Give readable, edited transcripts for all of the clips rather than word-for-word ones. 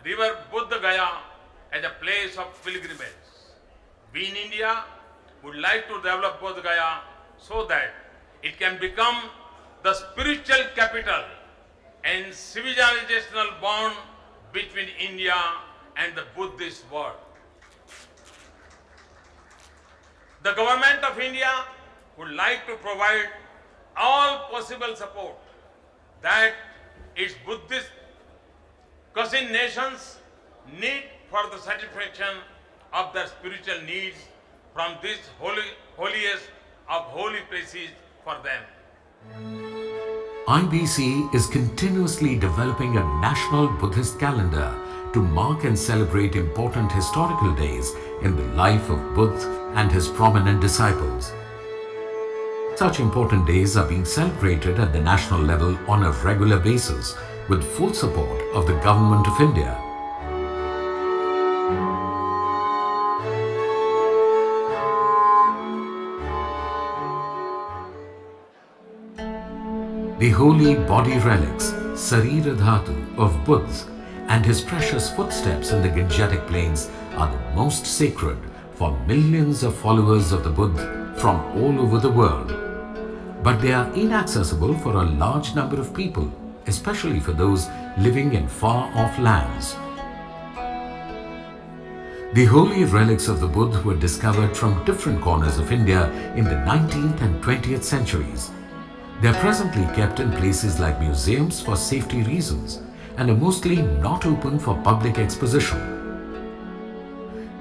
river Buddha Gaya as a place of pilgrimage. We in India would like to develop Buddha Gaya so that it can become the spiritual capital and civilizational bond between India and the Buddhist world. The government of India would like to provide all possible support that its Buddhist cousin nations need for the satisfaction of their spiritual needs from this holiest of holy places for them. IBC is continuously developing a national Buddhist calendar to mark and celebrate important historical days in the life of Buddha and his prominent disciples. Such important days are being celebrated at the national level on a regular basis with full support of the Government of India. The holy body relics, Sarira Dhatu of Buddha and his precious footsteps in the Gangetic plains are the most sacred for millions of followers of the Buddha from all over the world. But they are inaccessible for a large number of people, especially for those living in far-off lands. The holy relics of the Buddha were discovered from different corners of India in the 19th and 20th centuries. They are presently kept in places like museums for safety reasons and are mostly not open for public exposition.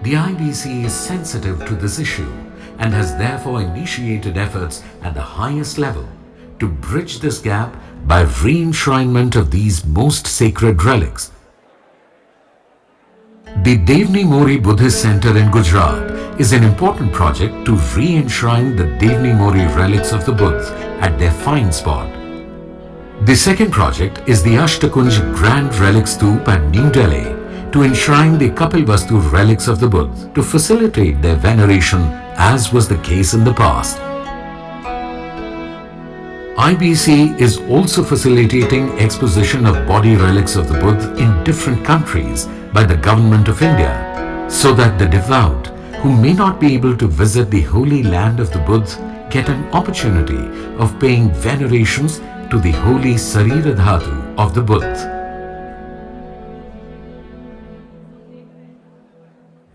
The IBC is sensitive to this issue and has therefore initiated efforts at the highest level to bridge this gap by re-enshrinement of these most sacred relics. The Devni Mori Buddhist Center in Gujarat is an important project to re-enshrine the Devni Mori relics of the Buddha at their fine spot. The second project is the Ashtakunj Grand Relic Stoop at New Delhi to enshrine the Kapilvastu relics of the Buddha to facilitate their veneration as was the case in the past. IBC is also facilitating exposition of body relics of the Buddha in different countries by the Government of India so that the devout who may not be able to visit the holy land of the Buddha get an opportunity of paying venerations to the holy Sarira Dhatu of the Buddha.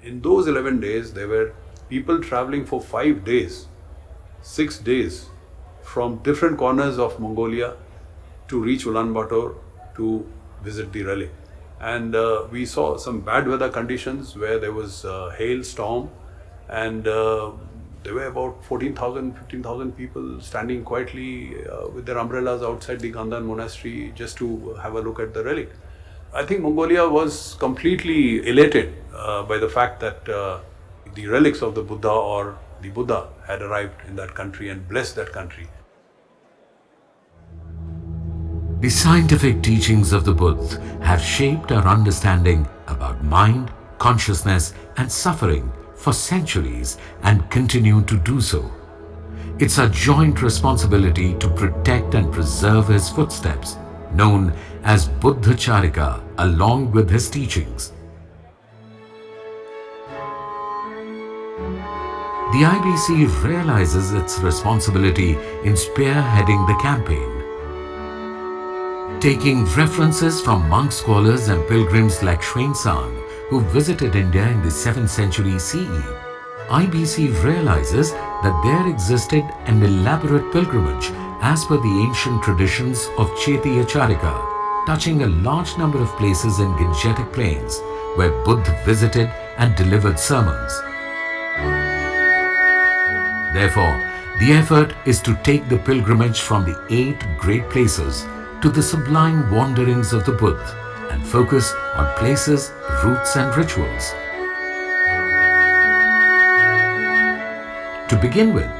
In those 11 days, there were people traveling for 5 days, 6 days from different corners of Mongolia to reach Ulaanbaatar to visit the relic. And we saw some bad weather conditions where there was hailstorm and there were about 14,000, 15,000 people standing quietly with their umbrellas outside the Gandhan monastery just to have a look at the relic. I think Mongolia was completely elated by the fact that the relics of the Buddha or the Buddha had arrived in that country and blessed that country. The scientific teachings of the Buddha have shaped our understanding about mind, consciousness and suffering for centuries and continue to do so. It's our joint responsibility to protect and preserve his footsteps, known as Buddha Charika, along with his teachings. The IBC realizes its responsibility in spearheading the campaign. Taking references from monk scholars and pilgrims like Xuanzang, who visited India in the 7th century CE, IBC realizes that there existed an elaborate pilgrimage as per the ancient traditions of Chaitya Charika, touching a large number of places in Gangetic plains where Buddha visited and delivered sermons. Therefore, the effort is to take the pilgrimage from the 8 great places to the sublime wanderings of the Buddha and focus on places, routes and rituals. To begin with,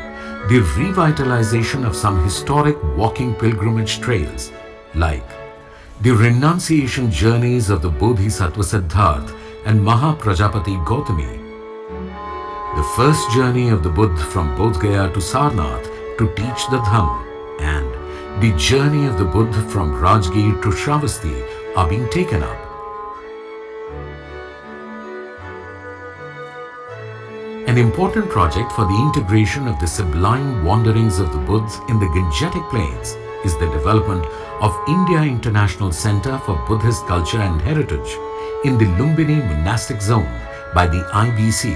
the revitalization of some historic walking pilgrimage trails like the renunciation journeys of the Bodhisattva Siddhartha and Mahaprajapati Gautami, the first journey of the Buddha from Bodh Gaya to Sarnath to teach the Dhamma, and the journey of the Buddha from Rajgir to Shravasti are being taken up. An important project for the integration of the sublime wanderings of the Buddhas in the Gangetic Plains is the development of India International Center for Buddhist Culture and Heritage in the Lumbini monastic zone by the IBC.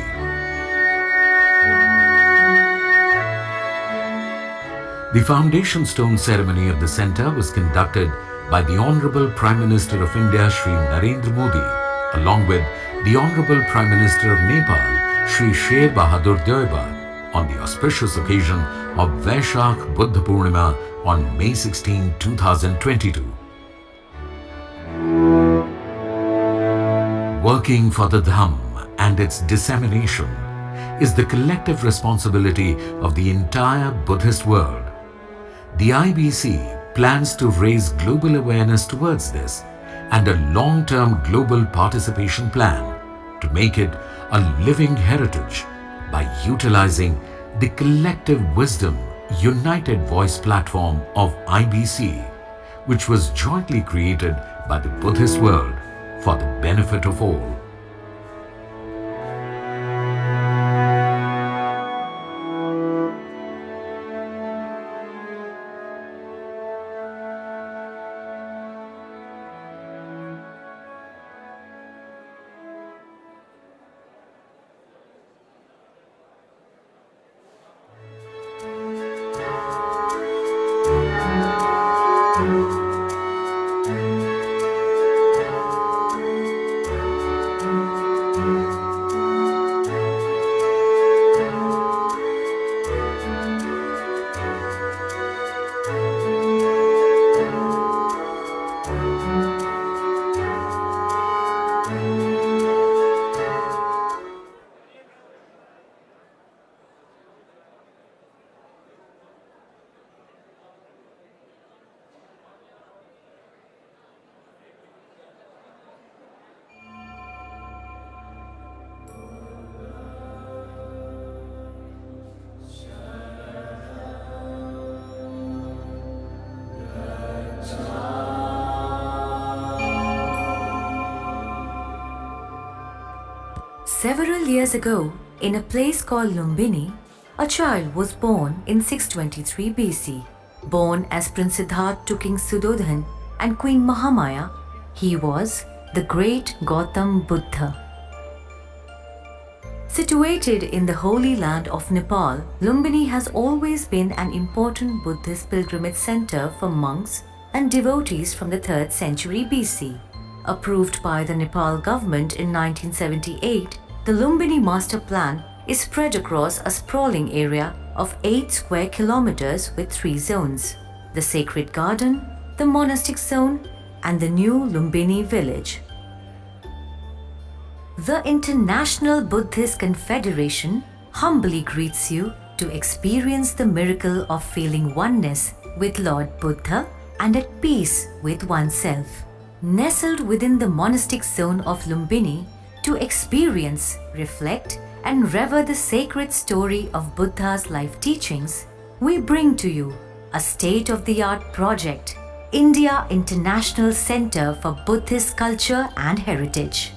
The foundation stone ceremony of the center was conducted by the Honorable Prime Minister of India Shri Narendra Modi along with the Honorable Prime Minister of Nepal Shri Sher Bahadur Deuba on the auspicious occasion of Vaishakh Buddha Purnima on May 16, 2022. Working for the Dham and its dissemination is the collective responsibility of the entire Buddhist world. The IBC plans to raise global awareness towards this and a long-term global participation plan to make it a living heritage by utilizing the collective wisdom united voice platform of IBC, which was jointly created by the Buddhist world for the benefit of all. Several years ago, in a place called Lumbini, a child was born in 623 BC. Born as Prince Siddhartha to King Sudodhan and Queen Mahamaya, he was the great Gautam Buddha. Situated in the holy land of Nepal, Lumbini has always been an important Buddhist pilgrimage center for monks and devotees from the 3rd century BC. Approved by the Nepal government in 1978, the Lumbini Master Plan is spread across a sprawling area of 8 square kilometers with 3 zones: the Sacred Garden, the Monastic Zone, and the new Lumbini village. The International Buddhist Confederation humbly greets you to experience the miracle of feeling oneness with Lord Buddha and at peace with oneself. Nestled within the monastic zone of Lumbini, to experience, reflect, and rever the sacred story of Buddha's life teachings, we bring to you a state-of-the-art project, India International Center for Buddhist Culture and Heritage.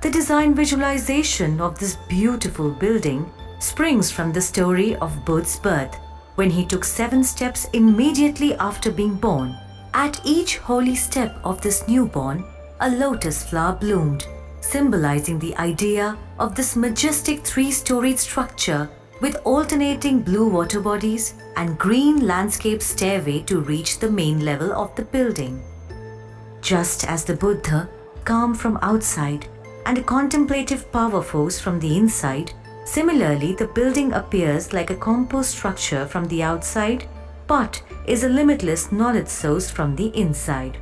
The design visualization of this beautiful building springs from the story of Buddha's birth, when he took 7 steps immediately after being born. At each holy step of this newborn, a lotus flower bloomed, symbolizing the idea of this majestic 3-storied structure with alternating blue water bodies and green landscape stairway to reach the main level of the building. Just as the Buddha, calm from outside, and a contemplative power force from the inside, similarly the building appears like a composed structure from the outside, but is a limitless knowledge source from the inside.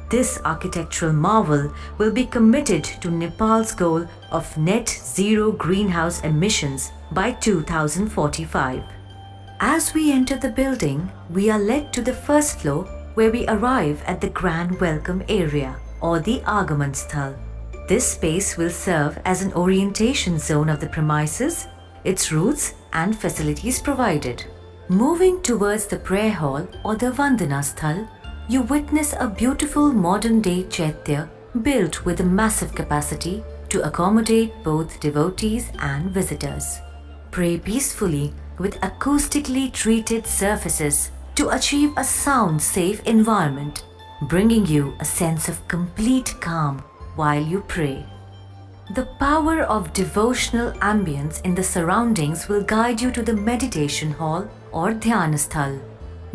This architectural marvel will be committed to Nepal's goal of net zero greenhouse emissions by 2045. As we enter the building, we are led to the first floor where we arrive at the Grand Welcome Area or the Agaman Sthal. This space will serve as an orientation zone of the premises, its routes and facilities provided. Moving towards the prayer hall or the Vandana Sthal, you witness a beautiful modern-day chaitya built with a massive capacity to accommodate both devotees and visitors. pray peacefully with acoustically treated surfaces to achieve a sound, safe environment, bringing you a sense of complete calm while you pray. The power of devotional ambience in the surroundings will guide you to the meditation hall or dhyanasthal.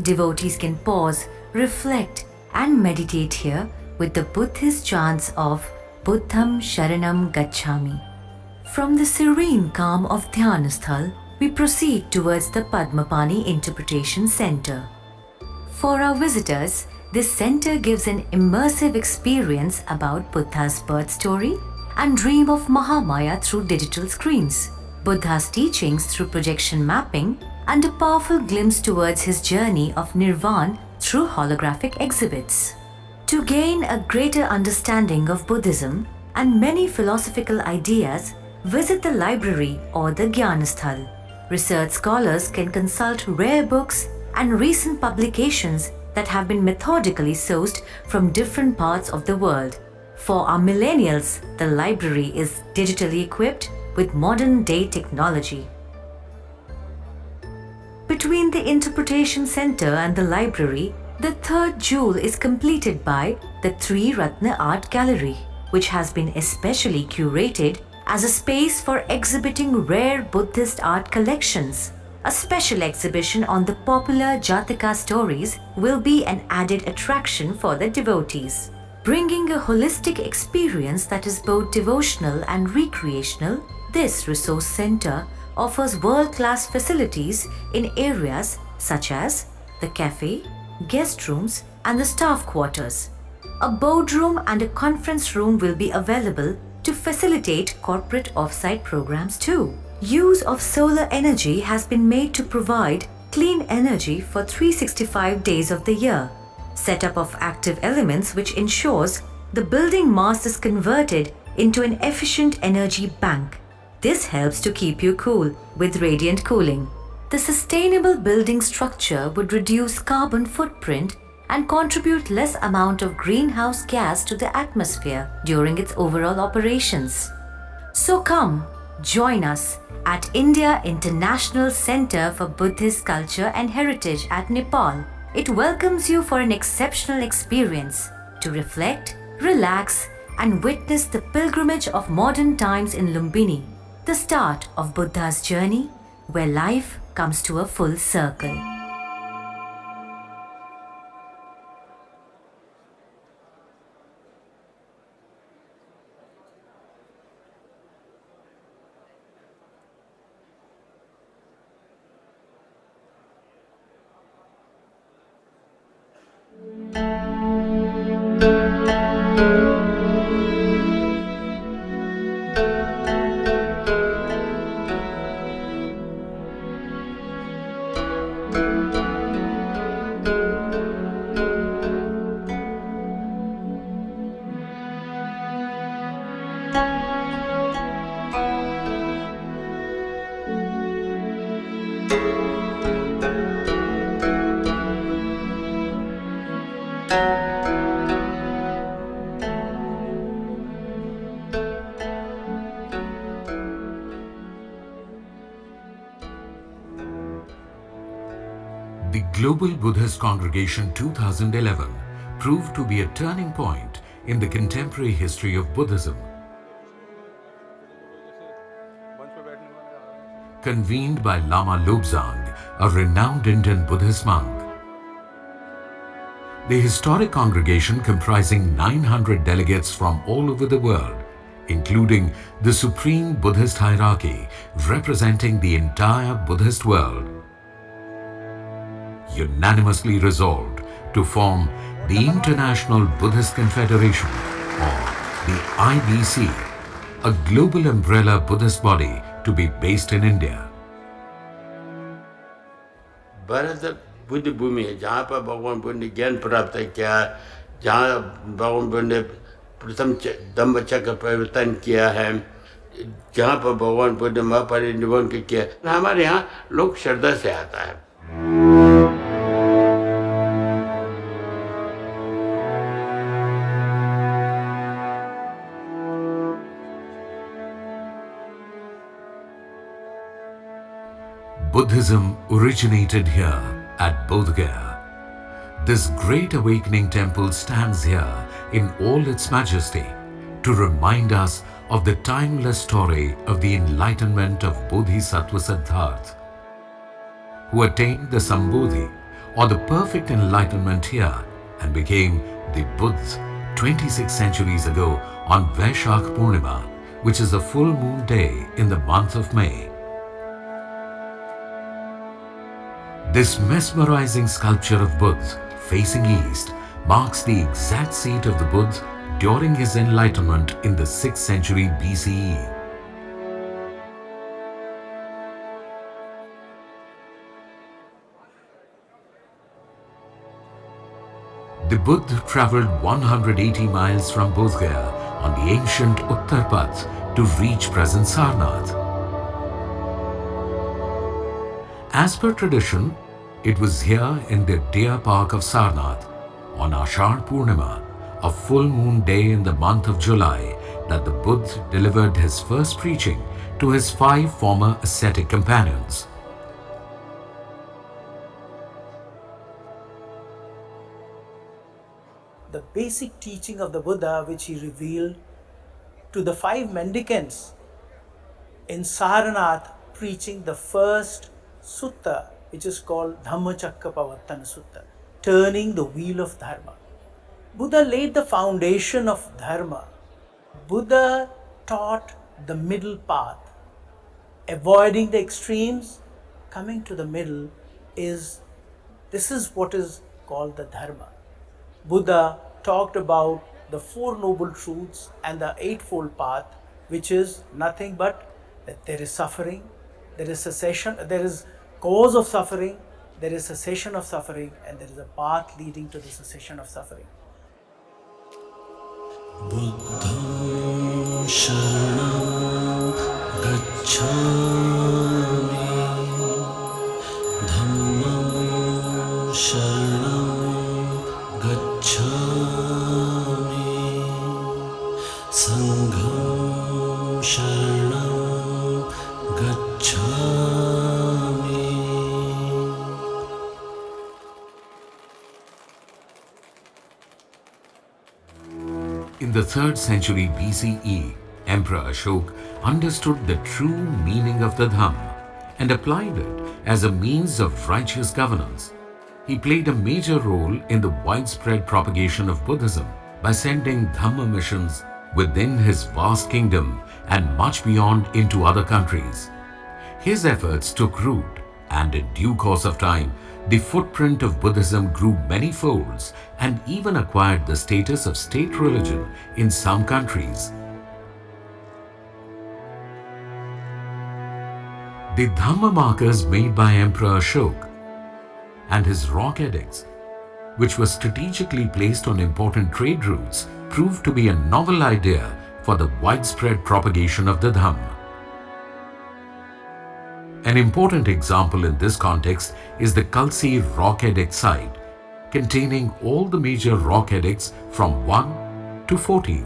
Devotees can pause, reflect, and meditate here with the Buddhist chants of Buddham Sharanam Gacchami. From the serene calm of dhyanasthal, we proceed towards the Padmapani Interpretation Center. For our visitors, this center gives an immersive experience about Buddha's birth story and dream of Mahamaya through digital screens, Buddha's teachings through projection mapping, and a powerful glimpse towards his journey of Nirvana through holographic exhibits. To gain a greater understanding of Buddhism and many philosophical ideas, visit the library or the Gyanasthal. Research scholars can consult rare books and recent publications that have been methodically sourced from different parts of the world. For our millennials, the library is digitally equipped with modern-day technology. Between the Interpretation Center and the library, the third jewel is completed by the Three Ratna Art Gallery, which has been especially curated as a space for exhibiting rare Buddhist art collections. A special exhibition on the popular Jataka stories will be an added attraction for the devotees. Bringing a holistic experience that is both devotional and recreational, this resource center offers world-class facilities in areas such as the cafe, guest rooms, and the staff quarters. A boardroom and a conference room will be available to facilitate corporate off-site programs too. Use of solar energy has been made to provide clean energy for 365 days of the year. Setup of active elements which ensures the building mass is converted into an efficient energy bank. This helps to keep you cool with radiant cooling. The sustainable building structure would reduce carbon footprint and contribute less amount of greenhouse gas to the atmosphere during its overall operations. So come, join us at India International Center for Buddhist Culture and Heritage at Nepal. It welcomes you for an exceptional experience to reflect, relax, and witness the pilgrimage of modern times in Lumbini, the start of Buddha's journey where life comes to a full circle. The Global Buddhist Congregation 2011 proved to be a turning point in the contemporary history of Buddhism. Convened by Lama Lobsang, a renowned Indian Buddhist monk. The historic congregation comprising 900 delegates from all over the world, including the supreme Buddhist hierarchy representing the entire Buddhist world, unanimously resolved to form the International Buddhist Confederation, or the IBC, a global umbrella Buddhist body to be based in India. Bharat Buddha भूमि है जहाँ पर भगवान बुद्ध ने ज्ञान प्राप्त किया, जहाँ भगवान बुद्ध ने प्रथम धम्म चक्र परिवर्तन किया है, जहाँ पर भगवान बुद्ध ने महापरिनिर्वाण किया, हमारे यहाँ लोग श्रद्धा से आता है। Buddhism originated here at Bodh Gaya. This great awakening temple stands here in all its majesty to remind us of the timeless story of the enlightenment of Bodhisattva Siddhartha, who attained the Sambodhi or the perfect enlightenment here and became the Buddha 26 centuries ago on Vaishakh Purnima, which is a full moon day in the month of May. This mesmerizing sculpture of Buddha facing east marks the exact seat of the Buddha during his enlightenment in the 6th century BCE. The Buddha travelled 180 miles from Bodh Gaya on the ancient Uttar Path to reach present Sarnath. As per tradition, it was here in the deer park of Sarnath on Ashok Purnima, a full moon day in the month of July, that the Buddha delivered his first preaching to his 5 former ascetic companions. The basic teaching of the Buddha, which he revealed to the 5 mendicants in Sarnath, preaching the first sutta, which is called Dhammacakkappavattana Sutta, turning the wheel of Dharma. Buddha laid the foundation of Dharma. Buddha taught the middle path. Avoiding the extremes, coming to the middle this is what is called the Dharma. Buddha talked about the 4 noble truths and the 8-fold path, which is nothing but that there is suffering, there is cessation, there is cause of suffering, there is cessation of suffering, and there is a path leading to the cessation of suffering. Buddham sharanam gacchami, dhammam sharanam gacchami, sangham sharanam gacchami. In the 3rd century BCE, Emperor Ashok understood the true meaning of the Dhamma and applied it as a means of righteous governance. He played a major role in the widespread propagation of Buddhism by sending Dhamma missions within his vast kingdom and much beyond into other countries. His efforts took root, and in due course of time, the footprint of Buddhism grew many folds and even acquired the status of state religion in some countries. The Dhamma markers made by Emperor Ashok and his rock edicts, which were strategically placed on important trade routes, proved to be a novel idea for the widespread propagation of the Dhamma. An important example in this context is the Kalsi rock edict site, containing all the major rock edicts from 1 to 14.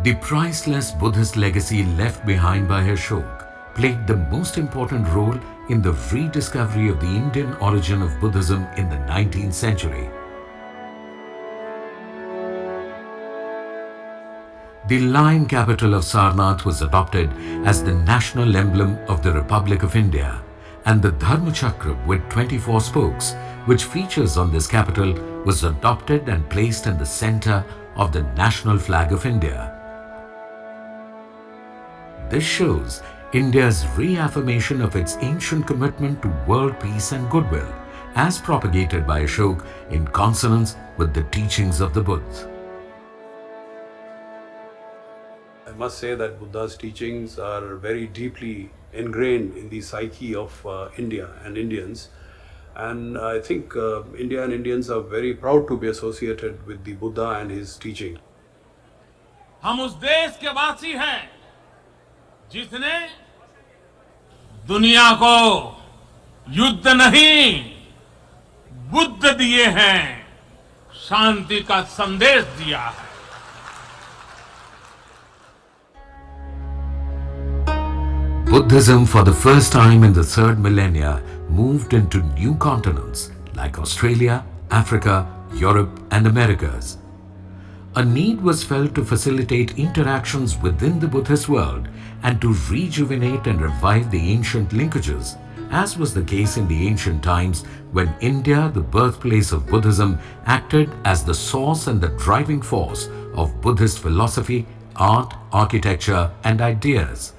The priceless Buddhist legacy left behind by Ashok played the most important role in the rediscovery of the Indian origin of Buddhism in the 19th century. The lion capital of Sarnath was adopted as the national emblem of the Republic of India, and the Dharma Chakra with 24 spokes, which features on this capital, was adopted and placed in the center of the national flag of India. This shows India's reaffirmation of its ancient commitment to world peace and goodwill, as propagated by Ashok in consonance with the teachings of the Buddha. I must say that Buddha's teachings are very deeply ingrained in the psyche of India and Indians. And I think India and Indians are very proud to be associated with the Buddha and his teaching. हम उस देश के वासी हैं जिसने दुनिया को युद्ध नहीं बुद्ध दिए हैं, शांति का संदेश दिया है। Buddhism, for the first time in the third millennia, moved into new continents like Australia, Africa, Europe, and Americas. A need was felt to facilitate interactions within the Buddhist world and to rejuvenate and revive the ancient linkages, as was the case in the ancient times when India, the birthplace of Buddhism, acted as the source and the driving force of Buddhist philosophy, art, architecture, and ideas.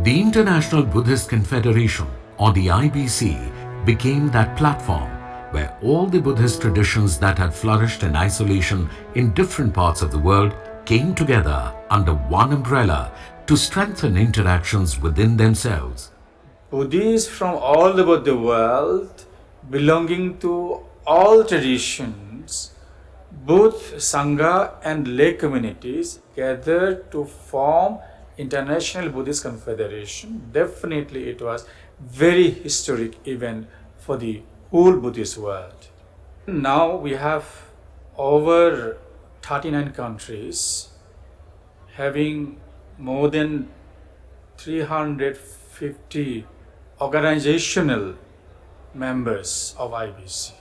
The International Buddhist Confederation, or the IBC, became that platform where all the Buddhist traditions that had flourished in isolation in different parts of the world came together under one umbrella to strengthen interactions within themselves. Buddhists from all over the world, belonging to all traditions, both Sangha and lay communities, gathered to form International Buddhist Confederation. Definitely it was very historic event for the whole Buddhist world. Now we have over 39 countries having more than 350 organizational members of IBC.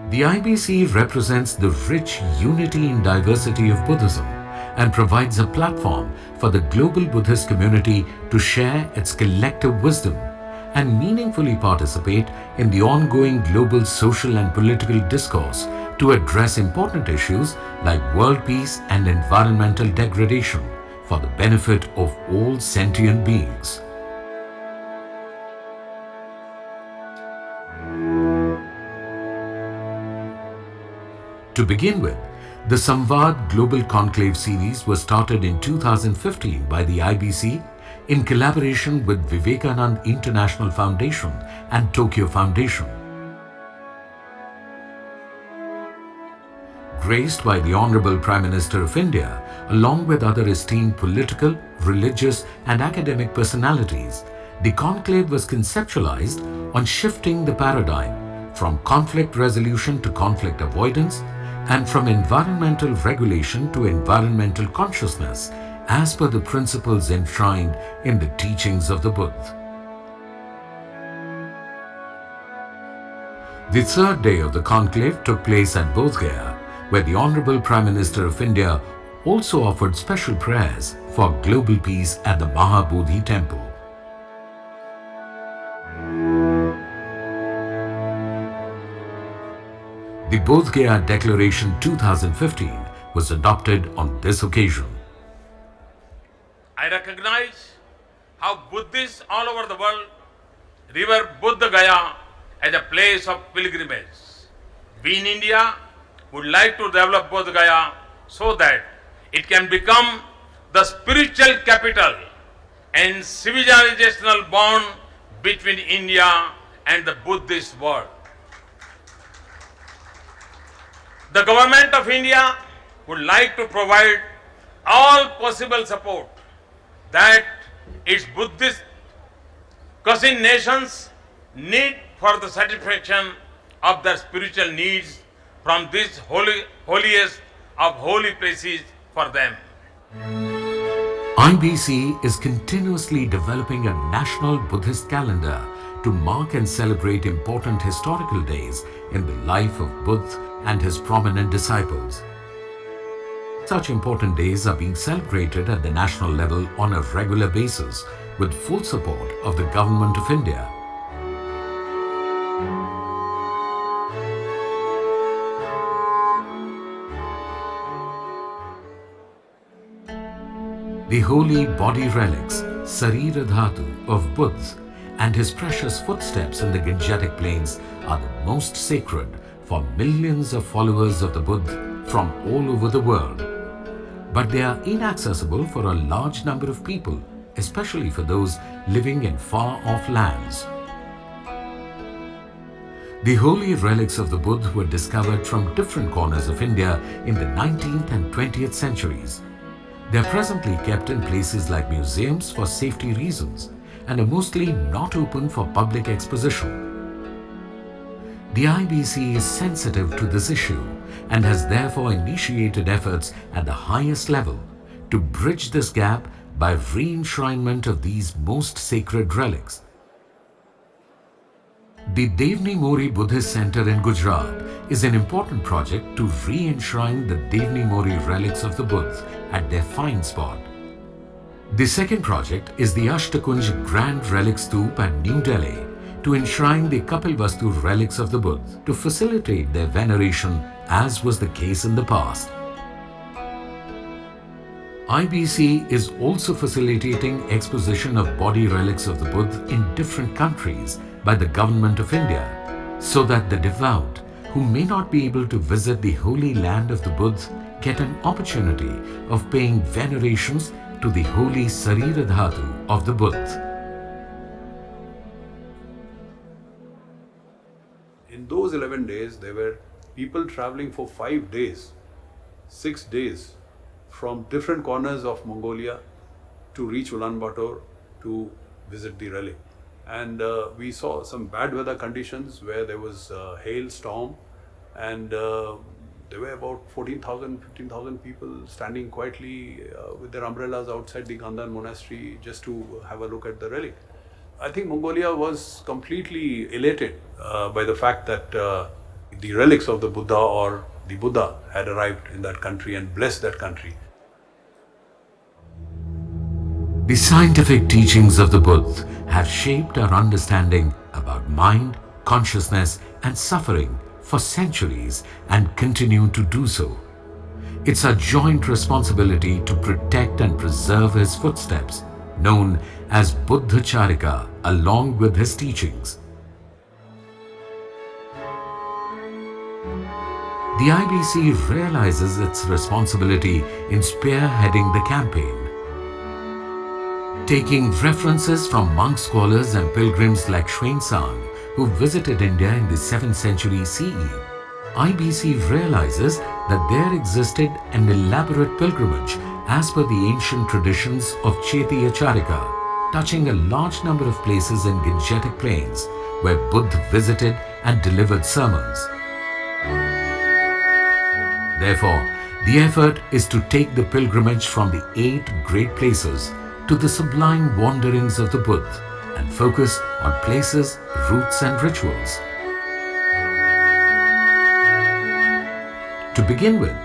The IBC represents the rich unity and diversity of Buddhism and provides a platform for the global Buddhist community to share its collective wisdom and meaningfully participate in the ongoing global social and political discourse to address important issues like world peace and environmental degradation for the benefit of all sentient beings. To begin with, the Samvad Global Conclave series was started in 2015 by the IBC in collaboration with Vivekananda International Foundation and Tokyo Foundation. Graced by the Honorable Prime Minister of India, along with other esteemed political, religious and academic personalities, the conclave was conceptualized on shifting the paradigm from conflict resolution to conflict avoidance and from environmental regulation to environmental consciousness as per the principles enshrined in the teachings of the Buddha. The third day of the conclave took place at Bodh Gaya, where the Honorable Prime Minister of India also offered special prayers for global peace at the Mahabodhi Temple. The Bodh Gaya Declaration 2015 was adopted on this occasion. I recognize how Buddhists all over the world revere Bodh Gaya as a place of pilgrimage. We in India would like to develop Bodh Gaya so that it can become the spiritual capital and civilizational bond between India and the Buddhist world. The government of India would like to provide all possible support that its Buddhist cousin nations need for the satisfaction of their spiritual needs from this holiest of holy places for them. IBC is continuously developing a national Buddhist calendar to mark and celebrate important historical days in the life of Buddha and his prominent disciples. Such important days are being celebrated at the national level on a regular basis with full support of the Government of India. The holy body relics, Sarira Dhatu of Buddha and his precious footsteps in the Gangetic plains are the most sacred for millions of followers of the Buddha from all over the world. But they are inaccessible for a large number of people, especially for those living in far-off lands. The holy relics of the Buddha were discovered from different corners of India in the 19th and 20th centuries. They are presently kept in places like museums for safety reasons and are mostly not open for public exposition. The IBC is sensitive to this issue and has therefore initiated efforts at the highest level to bridge this gap by re-enshrinement of these most sacred relics. The Devni Mori Buddhist Center in Gujarat is an important project to re-enshrine the Devni Mori relics of the Buddha at their fine spot. The second project is the Ashtakunj Grand Relic Stoop at New Delhi to enshrine the Kapilvastu relics of the Buddha to facilitate their veneration as was the case in the past. IBC is also facilitating exposition of body relics of the Buddha in different countries by the Government of India so that the devout who may not be able to visit the holy land of the Buddha get an opportunity of paying venerations to the holy Sarira Dhatu of the Buddha. In those 11 days, there were people traveling for 5 days, 6 days from different corners of Mongolia to reach Ulaanbaatar to visit the relic. And we saw some bad weather conditions where there was a hailstorm and there were about 14,000, 15,000 people standing quietly with their umbrellas outside the Gandhan monastery just to have a look at the relic. I think Mongolia was completely elated by the fact that the relics of the Buddha or the Buddha had arrived in that country and blessed that country. The scientific teachings of the Buddha have shaped our understanding about mind, consciousness and suffering for centuries and continue to do so. It's our joint responsibility to protect and preserve his footsteps, known as Buddha Charika, along with his teachings. The IBC realizes its responsibility in spearheading the campaign. Taking references from monk scholars and pilgrims like Xuanzang, who visited India in the 7th century CE, IBC realizes that there existed an elaborate pilgrimage as per the ancient traditions of Chetiya Charika, touching a large number of places in Gangetic plains where Buddha visited and delivered sermons. Therefore, the effort is to take the pilgrimage from the 8 great places to the sublime wanderings of the Buddha and focus on places, routes and rituals. To begin with,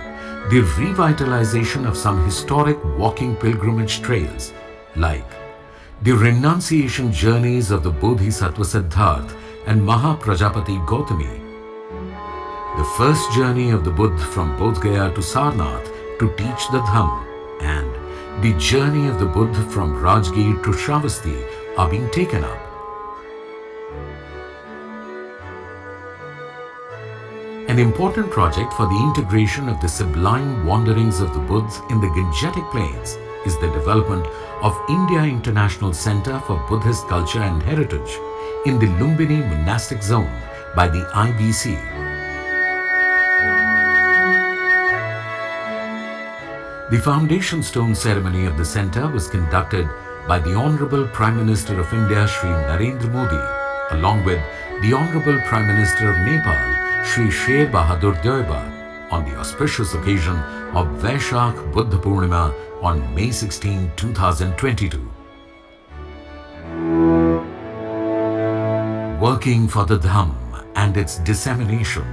the revitalization of some historic walking pilgrimage trails like the renunciation journeys of the Bodhisattva Siddhartha and Mahaprajapati Gautami, the first journey of the Buddha from Bodh Gaya to Sarnath to teach the Dhamm, and the journey of the Buddha from Rajgir to Shravasti are being taken up. An important project for the integration of the sublime wanderings of the Buddha in the Gangetic plains is the development of India International Center for Buddhist Culture and Heritage in the Lumbini monastic zone by the IBC. The foundation stone ceremony of the center was conducted by the Honorable Prime Minister of India, Shri Narendra Modi, along with the Honorable Prime Minister of Nepal, Shri Sher Bahadur Deuba, on the auspicious occasion of Vaishakh Buddha Purnima on May 16, 2022. Working for the Dham and its dissemination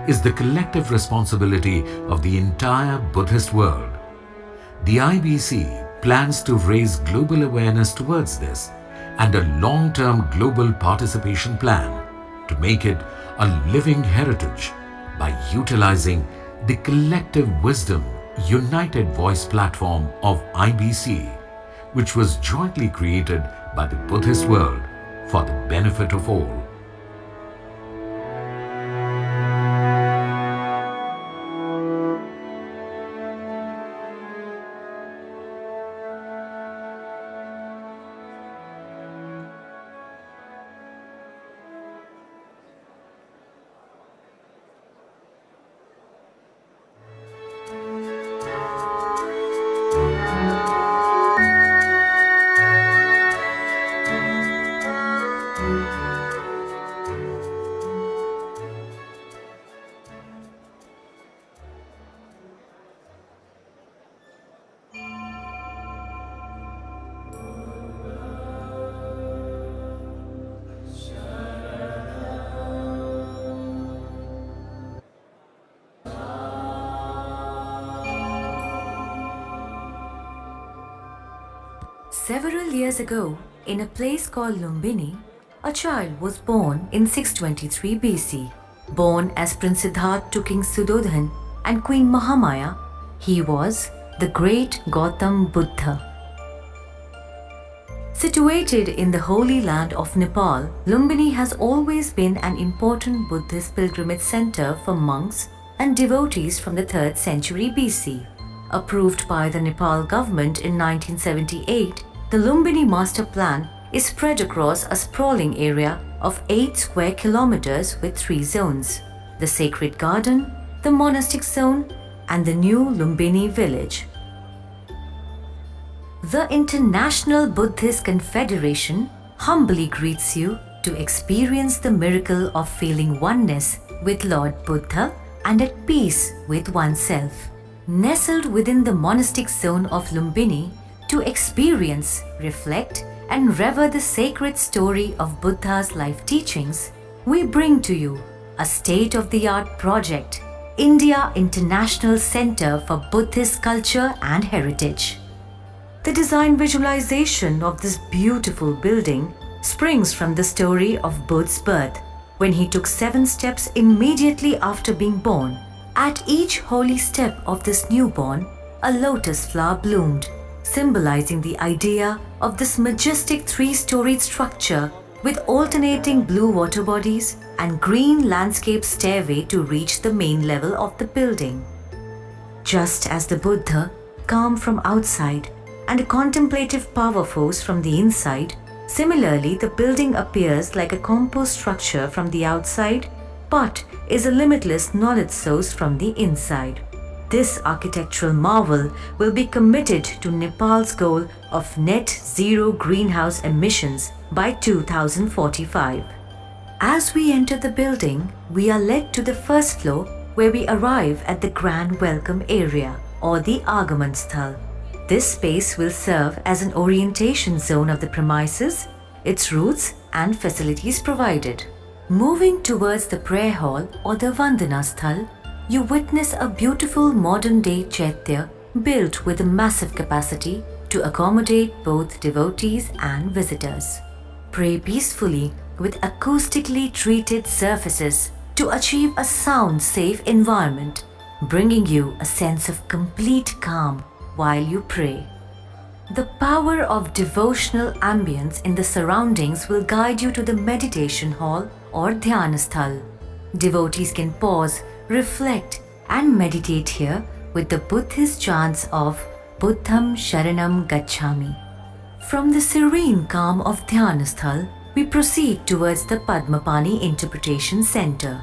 is the collective responsibility of the entire Buddhist world. The IBC plans to raise global awareness towards this and a long-term global participation plan to make it a living heritage by utilizing the collective wisdom United Voice platform of IBC, which was jointly created by the Buddhist world for the benefit of all. Several years ago, in a place called Lumbini, a child was born in 623 BC. Born as Prince Siddhartha to King Sudodhan and Queen Mahamaya, he was the great Gautam Buddha. Situated in the holy land of Nepal, Lumbini has always been an important Buddhist pilgrimage center for monks and devotees from the 3rd century BC. Approved by the Nepal government in 1978, the Lumbini Master Plan is spread across a sprawling area of 8 square kilometers with 3 zones: the Sacred Garden, the Monastic Zone, and the new Lumbini village. The International Buddhist Confederation humbly greets you to experience the miracle of feeling oneness with Lord Buddha and at peace with oneself. Nestled within the monastic zone of Lumbini, to experience, reflect, and rever the sacred story of Buddha's life teachings, we bring to you a state-of-the-art project, India International Center for Buddhist Culture and Heritage. The design visualization of this beautiful building springs from the story of Buddha's birth, when he took 7 steps immediately after being born. At each holy step of this newborn, a lotus flower bloomed, symbolizing the idea of this majestic 3-storied structure with alternating blue water bodies and green landscape stairway to reach the main level of the building. Just as the Buddha, calm from outside, and a contemplative power force from the inside, similarly the building appears like a composed structure from the outside, but is a limitless knowledge source from the inside. This architectural marvel will be committed to Nepal's goal of net zero greenhouse emissions by 2045. As we enter the building, we are led to the first floor where we arrive at the Grand Welcome Area or the Agaman Sthal. This space will serve as an orientation zone of the premises, its routes and facilities provided. Moving towards the prayer hall or the Vandana Sthal, you witness a beautiful modern-day chaitya built with a massive capacity to accommodate both devotees and visitors. Pray peacefully with acoustically treated surfaces to achieve a sound, safe environment, bringing you a sense of complete calm while you pray. The power of devotional ambience in the surroundings will guide you to the meditation hall or Dhyana Sthal. Devotees can pause, reflect, and meditate here with the Buddhist chants of Buddham Sharanam Gacchami. From the serene calm of Dhyana Sthal, we proceed towards the Padmapani Interpretation Center.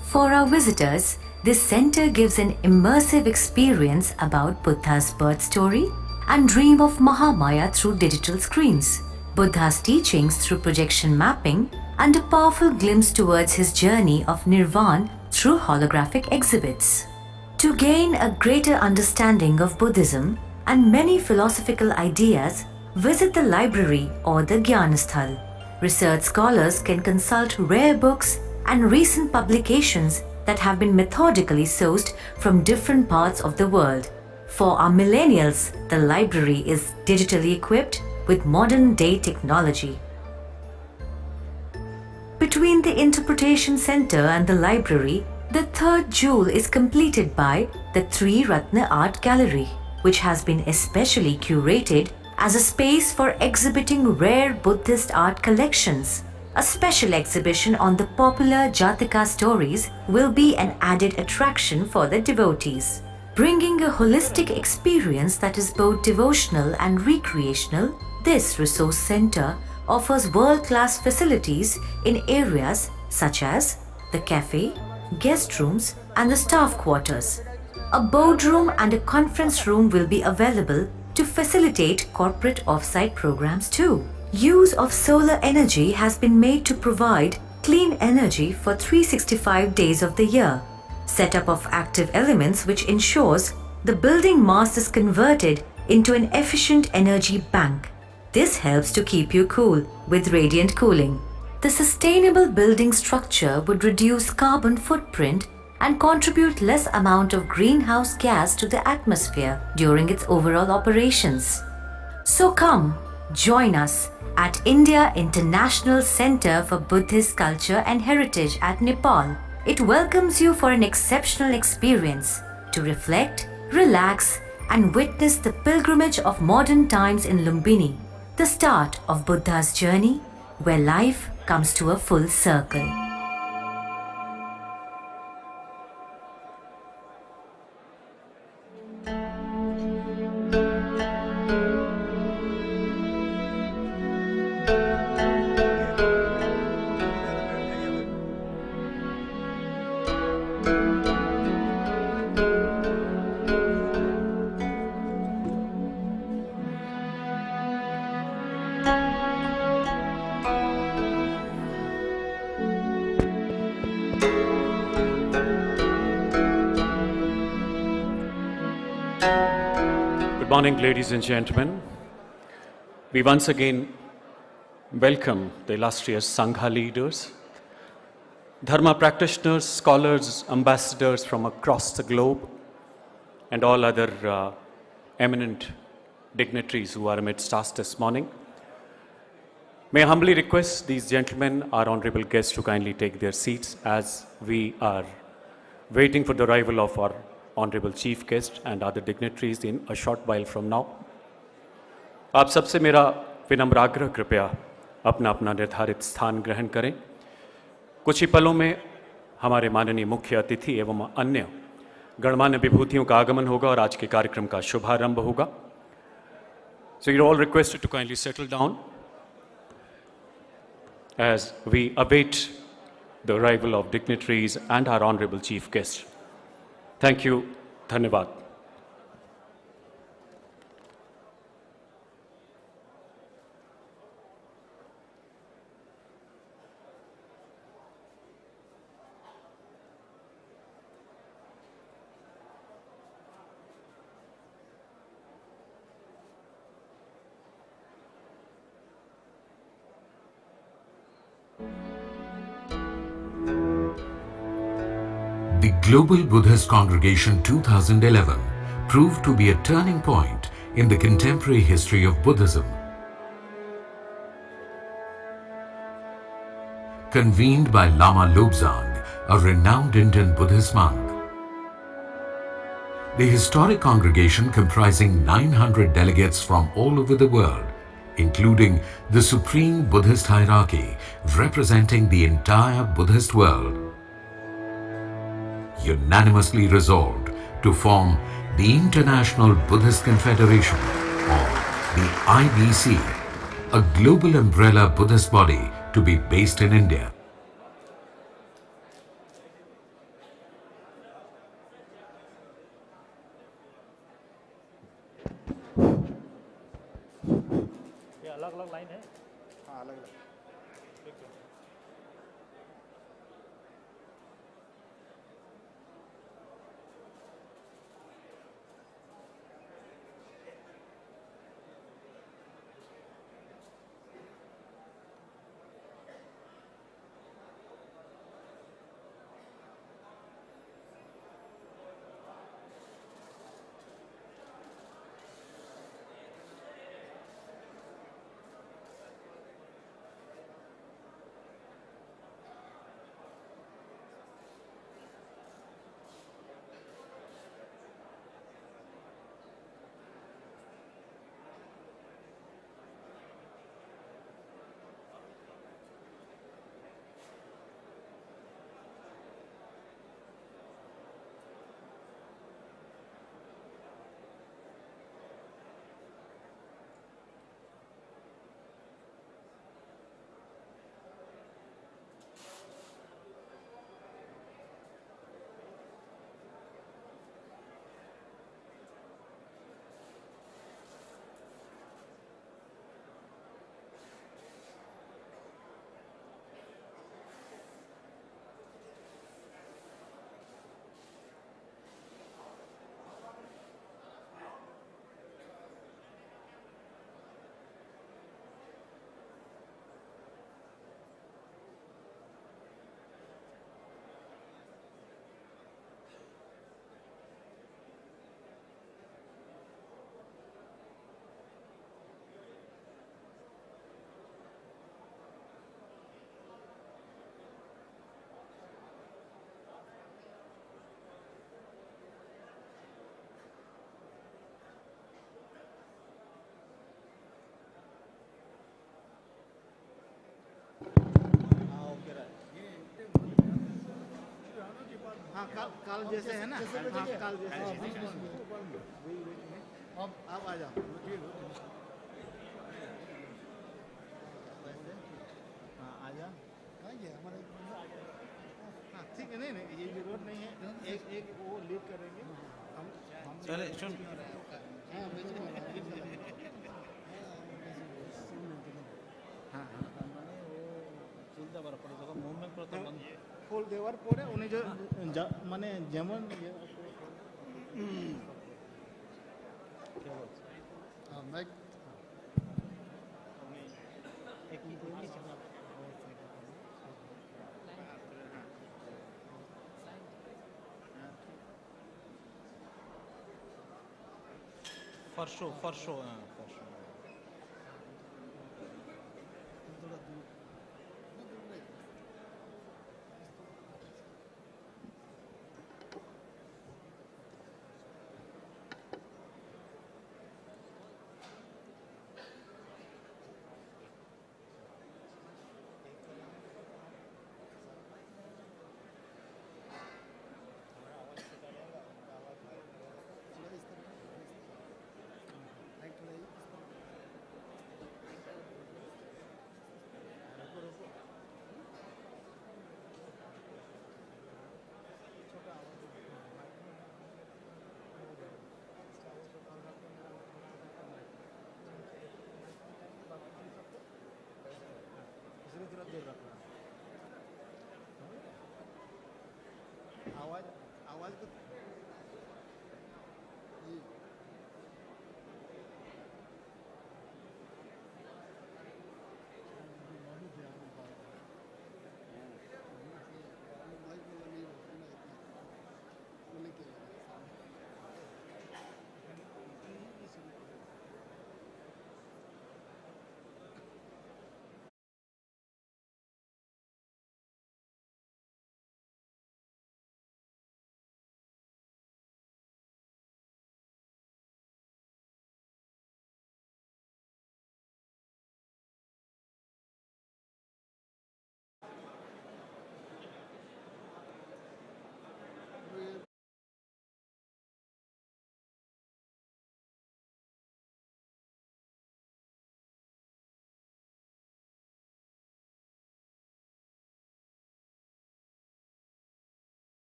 For our visitors, this center gives an immersive experience about Buddha's birth story and dream of Mahamaya through digital screens, Buddha's teachings through projection mapping, and a powerful glimpse towards his journey of Nirvana through holographic exhibits. To gain a greater understanding of Buddhism and many philosophical ideas, visit the library or the Gyanasthal. Research scholars can consult rare books and recent publications that have been methodically sourced from different parts of the world. For our millennials, the library is digitally equipped with modern-day technology. Between the Interpretation Center and the library, the third jewel is completed by the Tri Ratna Art Gallery, which has been especially curated as a space for exhibiting rare Buddhist art collections. A special exhibition on the popular Jataka stories will be an added attraction for the devotees. Bringing a holistic experience that is both devotional and recreational, this resource center offers world-class facilities in areas such as the cafe, guest rooms, and the staff quarters. A boardroom and a conference room will be available to facilitate corporate off-site programs too. Use of solar energy has been made to provide clean energy for 365 days of the year. Setup of active elements which ensures the building mass is converted into an efficient energy bank. This helps to keep you cool with radiant cooling. The sustainable building structure would reduce carbon footprint and contribute less amount of greenhouse gas to the atmosphere during its overall operations. So come, join us at India International Center for Buddhist Culture and Heritage at Nepal. It welcomes you for an exceptional experience to reflect, relax, and witness the pilgrimage of modern times in Lumbini, the start of Buddha's journey, where life comes to a full circle. Good morning, ladies and gentlemen. We once again welcome the illustrious Sangha leaders, Dharma practitioners, scholars, ambassadors from across the globe, and all other eminent dignitaries who are amidst us this morning. May I humbly request these gentlemen, our honorable guests, to kindly take their seats as we are waiting for the arrival of our honorable chief guest and other dignitaries in a short while from now. आप सबसे मेरा विनम्र आग्रह, कृपया अपना अपना निर्धारित स्थान ग्रहण करें। कुछ ही पलों में हमारे माननीय मुख्य अतिथि एवं अन्य गणमान्य विभूतियों का आगमन होगा और आज के कार्यक्रम का शुभारंभ होगा। So you're all requested to kindly settle down as we await the arrival of dignitaries and our honorable chief guest. Thank you. Dhanyavad. The Global Buddhist Congregation 2011 proved to be a turning point in the contemporary history of Buddhism. Convened by Lama Lobsang, a renowned Indian Buddhist monk, the historic congregation comprising 900 delegates from all over the world, including the supreme Buddhist hierarchy representing the entire Buddhist world, unanimously resolved to form the International Buddhist Confederation, or the IBC, a global umbrella Buddhist body to be based in India. हाँ काल जैसे है ना, हाँ काल जैसे। अब आप आ जाओ। हाँ आ जाओ। हाँ ठीक है, नहीं ये जरूरत नहीं है, एक वो लीड करेंगे हम चले सुन। हाँ फुल देवर पड़े उन्हें जो माने जेमन for sure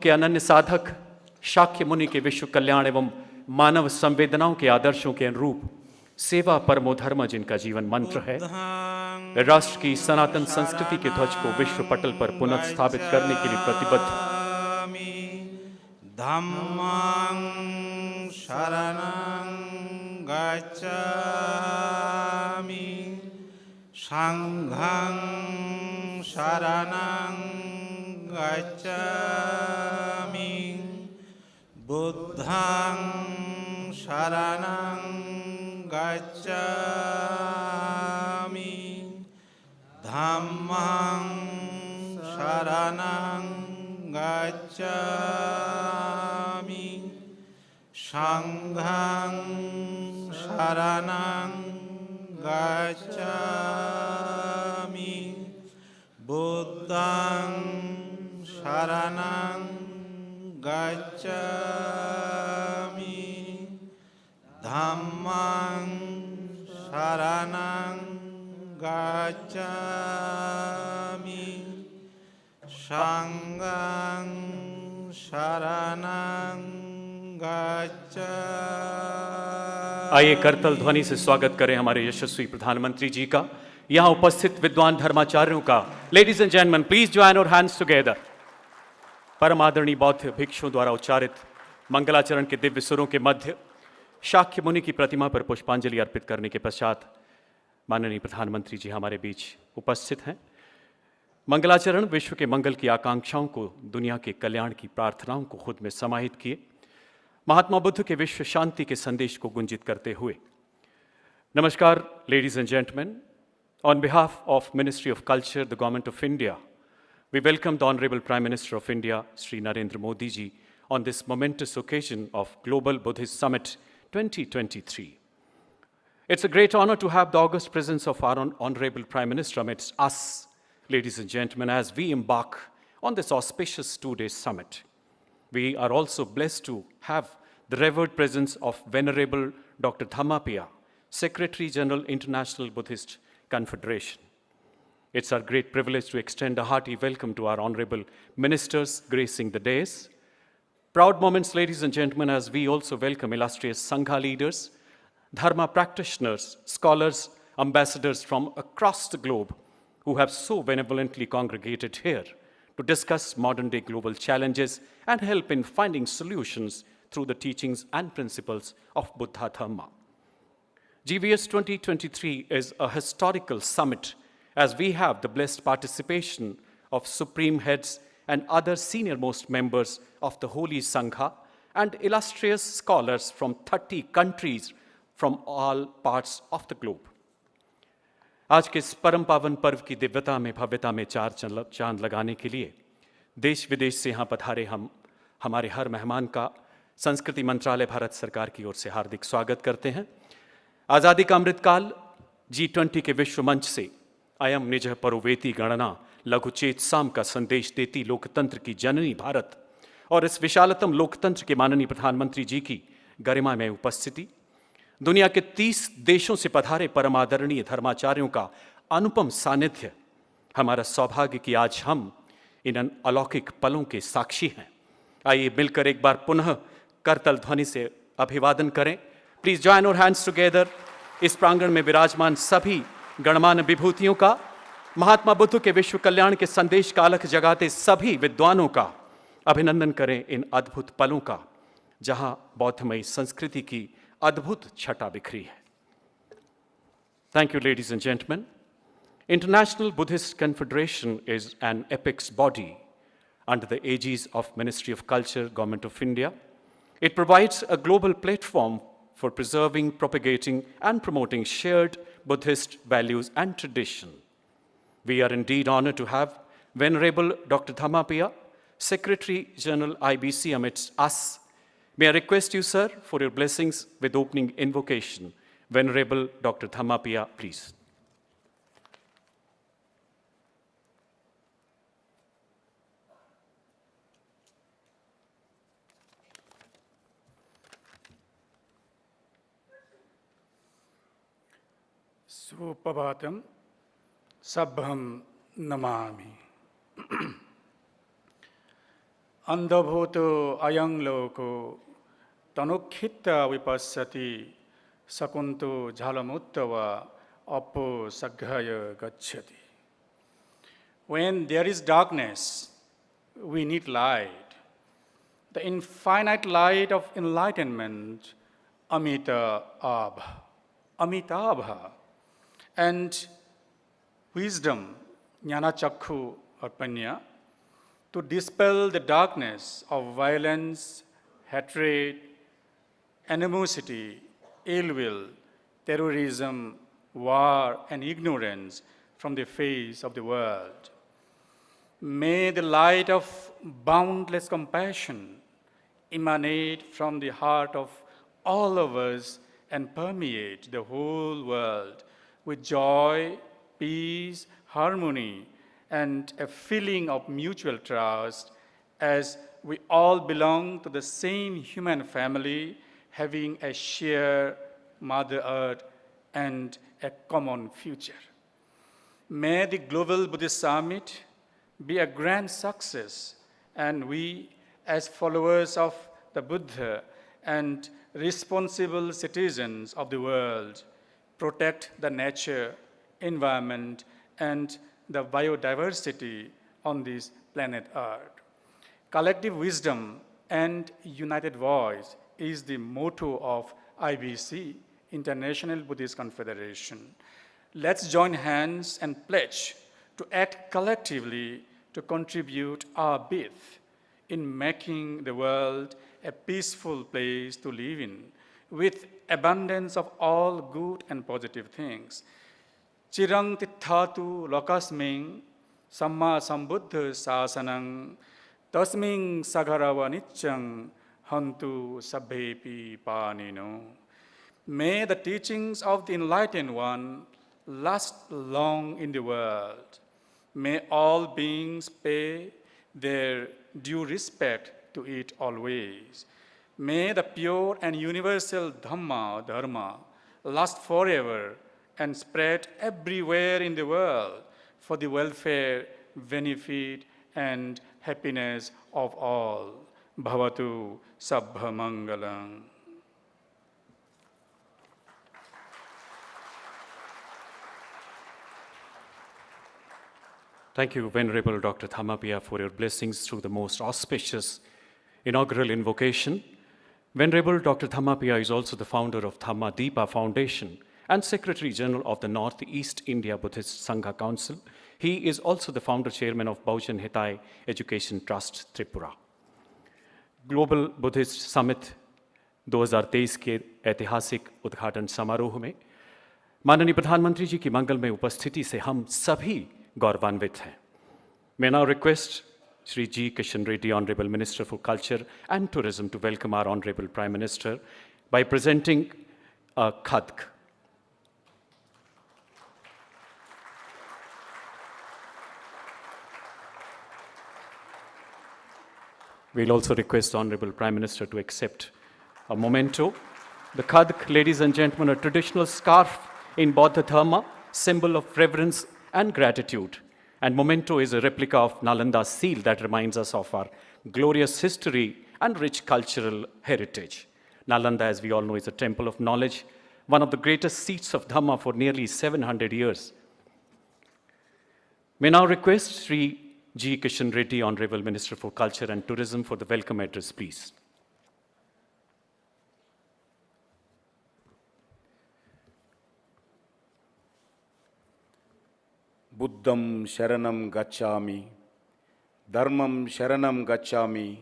के अनन्य साधक शाक्य मुनि के विश्व कल्याण एवं मानव संवेदनाओं के आदर्शों के अनुरूप सेवा परमो धर्म जिनका जीवन मंत्र है, राष्ट्र की सनातन संस्कृति के ध्वज को विश्व पटल पर पुनर्स्थापित करने के लिए प्रतिबद्ध। धम्मं शरणं गच्छामि, संघं शरणं गच्छामि, बुद्धं शरणं गच्छामि, धम्मं शरणं गच्छामि, संघं शरणं गच्छामि, बुद्धं शरणं गच्छामि, धम्मं शरणं गच्छामि, संघं शरणं गच्छामि। आइए करतल ध्वनि से स्वागत करें हमारे यशस्वी प्रधानमंत्री जी का, यहाँ उपस्थित विद्वान धर्माचार्यों का। Ladies and gentlemen, please join our hands together. परम आदरणीय बौद्ध भिक्षुओं द्वारा उच्चारित मंगलाचरण के दिव्य सुरों के मध्य शाक्य मुनि की प्रतिमा पर पुष्पांजलि अर्पित करने के पश्चात माननीय प्रधानमंत्री जी हमारे बीच उपस्थित हैं। मंगलाचरण विश्व के मंगल की आकांक्षाओं को, दुनिया के कल्याण की प्रार्थनाओं को खुद में समाहित किए, महात्मा बुद्ध के विश्व शांति के संदेश को गुंजित करते हुए। नमस्कार ladies and gentleman, on behalf of ministry of culture, the government of India, we welcome the Honorable Prime Minister of India, Sri Narendra Modi ji, on this momentous occasion of Global Buddhist Summit 2023. It's a great honor to have the august presence of our Honorable Prime Minister amidst us, ladies and gentlemen, as we embark on this auspicious two-day summit. We are also blessed to have the revered presence of Venerable Dr. Dhammapaya, Secretary General, International Buddhist Confederation. It's our great privilege to extend a hearty welcome to our honorable ministers gracing the dais. Proud moments, ladies and gentlemen, as we also welcome illustrious Sangha leaders, Dharma practitioners, scholars, ambassadors from across the globe who have so benevolently congregated here to discuss modern-day global challenges and help in finding solutions through the teachings and principles of Buddha Dhamma. GBS 2023 is a historical summit as we have the blessed participation of supreme heads and other senior-most members of the Holy Sangha and illustrious scholars from 30 countries from all parts of the globe. आज के इस परम पावन पर्व की दिव्यता में, भव्यता में चार चांद लगाने के लिए देश विदेश से यहाँ पधारे हमारे हर मेहमान का संस्कृति मंत्रालय भारत सरकार की ओर से हार्दिक स्वागत करते हैं। आज़ादी का अमृतकाल G20 के विश्व मंच से अयम निज परोवेति गणना लघुचेत साम का संदेश देती लोकतंत्र की जननी भारत और इस विशालतम लोकतंत्र के माननीय प्रधानमंत्री जी की गरिमा में उपस्थिति, दुनिया के 30 देशों से पधारे परम आदरणीय धर्माचार्यों का अनुपम सानिध्य, हमारा सौभाग्य कि आज हम इन अलौकिक पलों के साक्षी हैं। आइए मिलकर एक बार पुनः करतल ध्वनि से अभिवादन करें। Please join our hands together. इस प्रांगण में विराजमान सभी गणमान्य विभूतियों का, महात्मा बुद्ध के विश्व कल्याण के संदेश का अलख जगाते सभी विद्वानों का अभिनंदन करें इन अद्भुत पलों का, जहां बौद्धमयी संस्कृति की अद्भुत छटा बिखरी है। Thank you, ladies and gentlemen. International Buddhist Confederation is an apex body under the aegis of Ministry of Culture, Government of India. It provides a global platform for preserving, propagating, and promoting shared Buddhist values and tradition. We are indeed honored to have Venerable Dr. Dhammapaya, Secretary General IBC amidst us. May I request you, sir, for your blessings with opening invocation. Venerable Dr. Dhammapaya, please. Suprabhatam Sabbham Namami. अंधभूतो अयं लोको तनुक्षित विपश्यति शकुंतो झालमुत्तव अपो सघ्घय गच्छति. When there is darkness, we need light. The infinite light of enlightenment, Amitabha, and wisdom, Jnana Chakhu or Panya, to dispel the darkness of violence, hatred, animosity, ill will, terrorism, war, and ignorance from the face of the world. May the light of boundless compassion emanate from the heart of all of us and permeate the whole world with joy, peace, harmony, and a feeling of mutual trust as we all belong to the same human family, having a shared Mother Earth and a common future. May the Global Buddhist Summit be a grand success, and we, as followers of the Buddha and responsible citizens of the world, protect the nature, environment, and the biodiversity on this planet Earth. Collective wisdom and united voice is the motto of IBC, International Buddhist Confederation. Let's join hands and pledge to act collectively to contribute our bit in making the world a peaceful place to live in, with abundance of all good and positive things. Chirang tithatu lokasming samma sambuddha sasanang tasming sagarava nityang hantu sabhepi panino. May the teachings of the Enlightened One last long in the world. May all beings pay their due respect to it always. May the pure and universal Dharma last forever and spread everywhere in the world for the welfare, benefit, and happiness of all. Bhavatu Sabbha Mangalam. Thank you, Venerable Dr. Thamapia, for your blessings through the most auspicious inaugural invocation. Venerable Dr. Thamapia is also the founder of Thamma Deepa Foundation and Secretary General of the Northeast India Buddhist Sangha Council. He is also the founder chairman of Baujan Hitai Education Trust, Tripura. Global Buddhist summit 2023 के ऐतिहासिक उद्घाटन समारोह में माननीय प्रधानमंत्री जी की मंगलमय उपस्थिति से हम सभी गौरवान्वित हैं. May now request Shri G. Kishan Reddy, Honorable Minister for Culture and Tourism, to welcome our Honorable Prime Minister by presenting a khadk. We'll also request the Honorable Prime Minister to accept a memento. The khadk, ladies and gentlemen, a traditional scarf in Bauddha Dharma, symbol of reverence and gratitude. And memento is a replica of Nalanda's seal that reminds us of our glorious history and rich cultural heritage. Nalanda, as we all know, is a temple of knowledge, one of the greatest seats of Dhamma for nearly 700 years. May now request Sri G. Kishan Reddy, Honorable Minister for Culture and Tourism, for the welcome address, please. Buddham Sharanam Gacchami, Dharmam Sharanam Gacchami,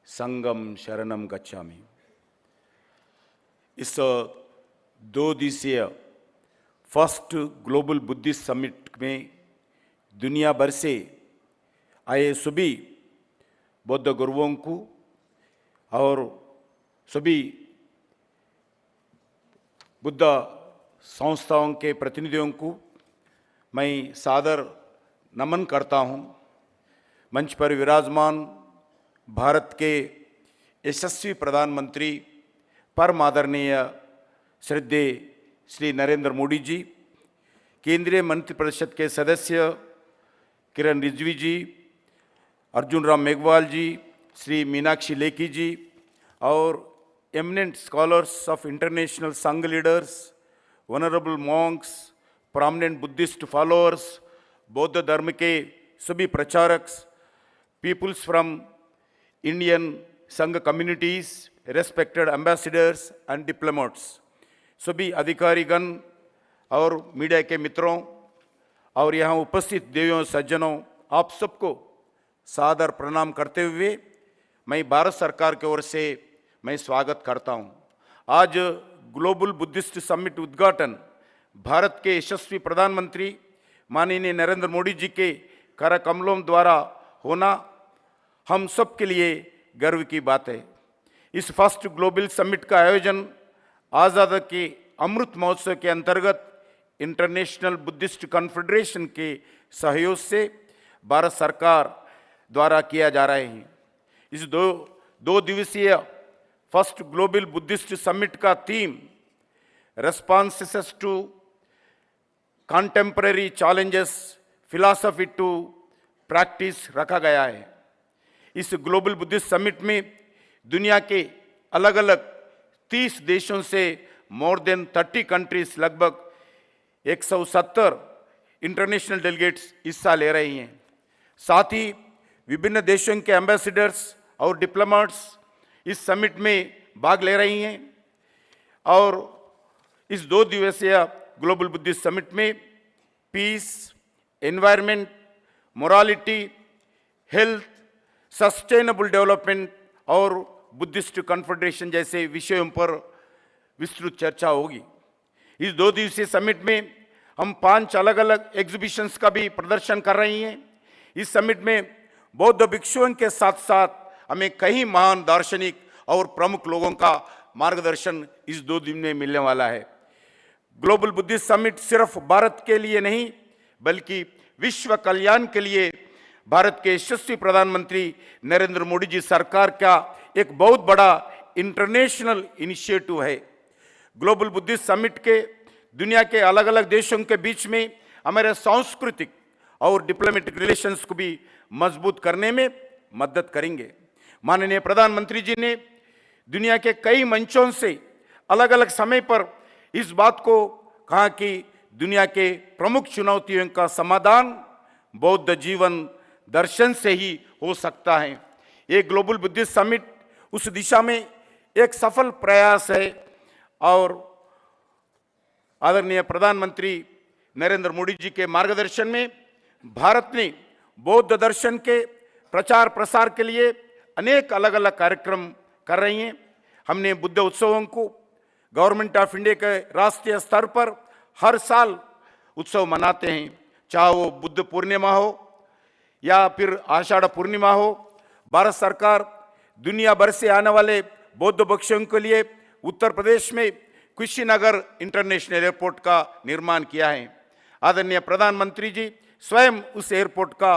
Sangam Sharanam Gacchami. इस 2 दिवसीय first global Buddhist summit में दुनिया भर से आए सभी बौद्ध गुरुओं को और सभी बुद्ध संस्थाओं के प्रतिनिधियों को मैं सादर नमन करता हूं. मंच पर विराजमान भारत के यशस्वी प्रधानमंत्री परम आदरणीय श्रद्धेय श्री नरेंद्र मोदी जी, केंद्रीय मंत्रिपरिषद के सदस्य किरण रिजवी जी, अर्जुन राम मेघवाल जी, श्री मीनाक्षी लेखी जी और eminent scholars of international Sangha leaders, venerable monks, prominent Buddhist followers, बौद्ध धर्म के सभी प्रचारक, peoples from Indian Sangha communities, respected ambassadors and diplomats, सभी अधिकारीगण और मीडिया के मित्रों और यहाँ उपस्थित देवियों सज्जनों, आप सबको सादर प्रणाम करते हुए मैं भारत सरकार की ओर से मैं स्वागत करता हूं। आज ग्लोबल बुद्धिस्ट समिट उद्घाटन भारत के यशस्वी प्रधानमंत्री माननीय नरेंद्र मोदी जी के करकमलों द्वारा होना हम सब के लिए गर्व की बात है। इस फर्स्ट ग्लोबल समिट का आयोजन आज़ादी के अमृत महोत्सव के अंतर्गत इंटरनेशनल बुद्धिस्ट कॉन्फेडरेशन के सहयोग से भारत सरकार द्वारा किया जा रहा है। इस दो दिवसीय फर्स्ट ग्लोबल बुद्धिस्ट समिट का theme responses to contemporary challenges philosophy to practice रखा गया है। इस ग्लोबल बुद्धिस्ट समिट में दुनिया के अलग अलग 30 देशों से मोर देन 30 कंट्रीज लगभग 170 इंटरनेशनल डेलीगेट्स हिस्सा ले रही हैं। साथ ही विभिन्न देशों के एम्बेसडर्स और डिप्लोमेट्स इस समिट में भाग ले रही हैं और इस 2 दिवसीय ग्लोबल बुद्धिस्ट समिट में peace, environment, morality, health, sustainable development और बुद्धिस्ट कॉन्फेडरेशन जैसे विषयों पर विस्तृत चर्चा होगी। इस 2 दिवसीय समिट में हम 5 अलग अलग एग्जीबिशंस का भी प्रदर्शन कर रही हैं। इस समिट में बौद्ध भिक्षुओं के साथ साथ हमें कई महान दार्शनिक और प्रमुख लोगों का मार्गदर्शन इस 2 दिन में मिलने वाला है। ग्लोबल बुद्धिस्ट समिट सिर्फ भारत के लिए नहीं बल्कि विश्व कल्याण के लिए भारत के यशस्वी प्रधानमंत्री नरेंद्र मोदी जी सरकार का एक बहुत बड़ा इंटरनेशनल इनिशिएटिव है। ग्लोबल बुद्धिस्ट समिट के दुनिया के अलग अलग देशों के बीच में हमारे सांस्कृतिक और डिप्लोमेटिक रिलेशंस को भी मजबूत करने में मदद करेंगे। माननीय प्रधानमंत्री जी ने दुनिया के कई मंचों से अलग अलग समय पर इस बात को कहा कि दुनिया के प्रमुख चुनौतियों का समाधान बौद्ध जीवन दर्शन से ही हो सकता है। ये ग्लोबल बुद्धिस्ट समिट उस दिशा में एक सफल प्रयास है और आदरणीय प्रधानमंत्री नरेंद्र मोदी जी के मार्गदर्शन में भारत ने बौद्ध दर्शन के प्रचार प्रसार के लिए अनेक अलग अलग कार्यक्रम कर रही हैं। हमने बुद्ध उत्सवों को गवर्नमेंट ऑफ इंडिया के राष्ट्रीय स्तर पर हर साल उत्सव मनाते हैं, चाहे वो बुद्ध पूर्णिमा हो या फिर आषाढ़ पूर्णिमा हो। भारत सरकार दुनिया भर से आने वाले बौद्ध भिक्षुओं के लिए उत्तर प्रदेश में कुशीनगर इंटरनेशनल एयरपोर्ट का निर्माण किया है। आदरणीय प्रधानमंत्री जी स्वयं उस एयरपोर्ट का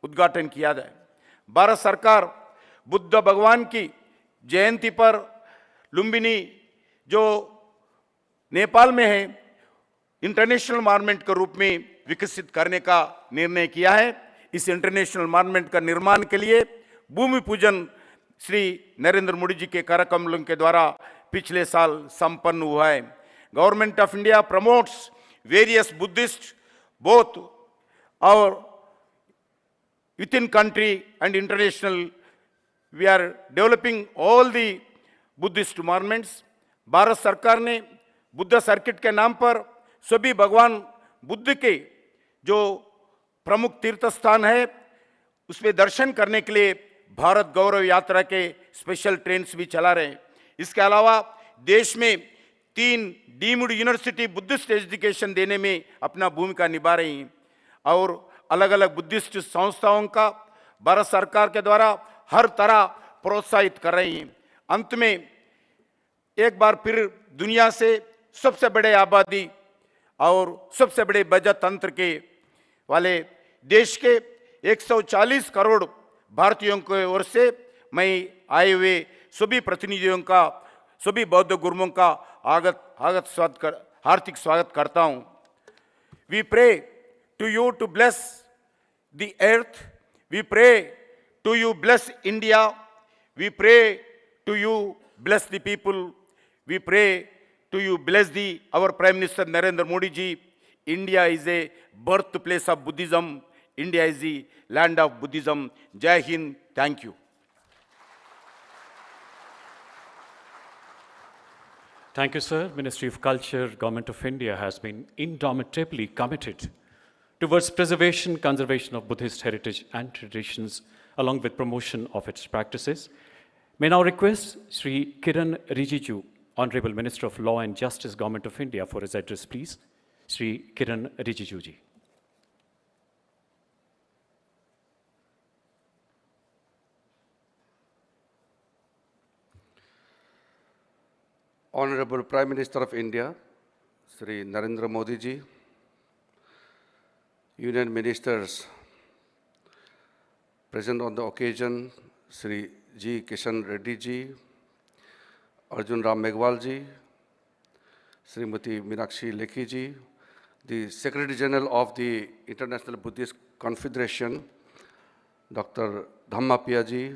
उद्घाटन किया जाए। भारत सरकार बुद्ध भगवान की जयंती पर लुम्बिनी जो नेपाल में है इंटरनेशनल मॉन्यूमेंट के रूप में विकसित करने का निर्णय किया है। इस इंटरनेशनल मॉन्यूमेंट का निर्माण के लिए भूमि पूजन श्री नरेंद्र मोदी जी के कार्यक्रमों के द्वारा पिछले साल संपन्न हुआ है। Government of India promotes various Buddhist both और within country and international. We are developing all the Buddhist monuments. Bharat सरकार ने बुद्ध सर्किट के नाम पर सभी भगवान बुद्ध के जो प्रमुख तीर्थ स्थान है उसमें दर्शन करने के लिए भारत गौरव यात्रा के स्पेशल ट्रेन्स भी चला रहे हैं। इसके अलावा देश में 3 डीम्ड यूनिवर्सिटी बुद्धिस्ट एजुकेशन देने में अपना भूमिका निभा रही हैं और अलग अलग बुद्धिस्ट संस्थाओं का भारत सरकार के द्वारा हर तरह प्रोत्साहित कर रही हैं। अंत में एक बार फिर दुनिया से सबसे बड़े आबादी और सबसे बड़े बजट तंत्र के वाले देश के 140 करोड़ भारतीयों की ओर से मैं आए हुए सभी प्रतिनिधियों का, सभी बौद्ध गुरुओं का हार्दिक स्वागत करता हूं। We pray to you to bless the earth. We pray to you bless India. We pray to you bless the people. We pray to you bless our Prime Minister Narendra Modi ji. India is a birthplace of Buddhism. India is the land of Buddhism. Jai Hind. Thank you. Thank you, sir. Ministry of Culture, Government of India has been indomitably committed towards preservation, conservation of Buddhist heritage and traditions, along with promotion of its practices. May now request Sri Kiran Rijiju, Honorable Minister of Law and Justice, Government of India, for his address, please. Sri Kiran Rijiju ji. Honorable Prime Minister of India, Sri Narendra Modi ji, Union Ministers present on the occasion, Sri G. Kishan Reddy ji, Arjun Ram Meghwal ji, Srimati Meenakshi Lekhi ji, the Secretary General of the International Buddhist Confederation, Dr. Dhammapiya ji,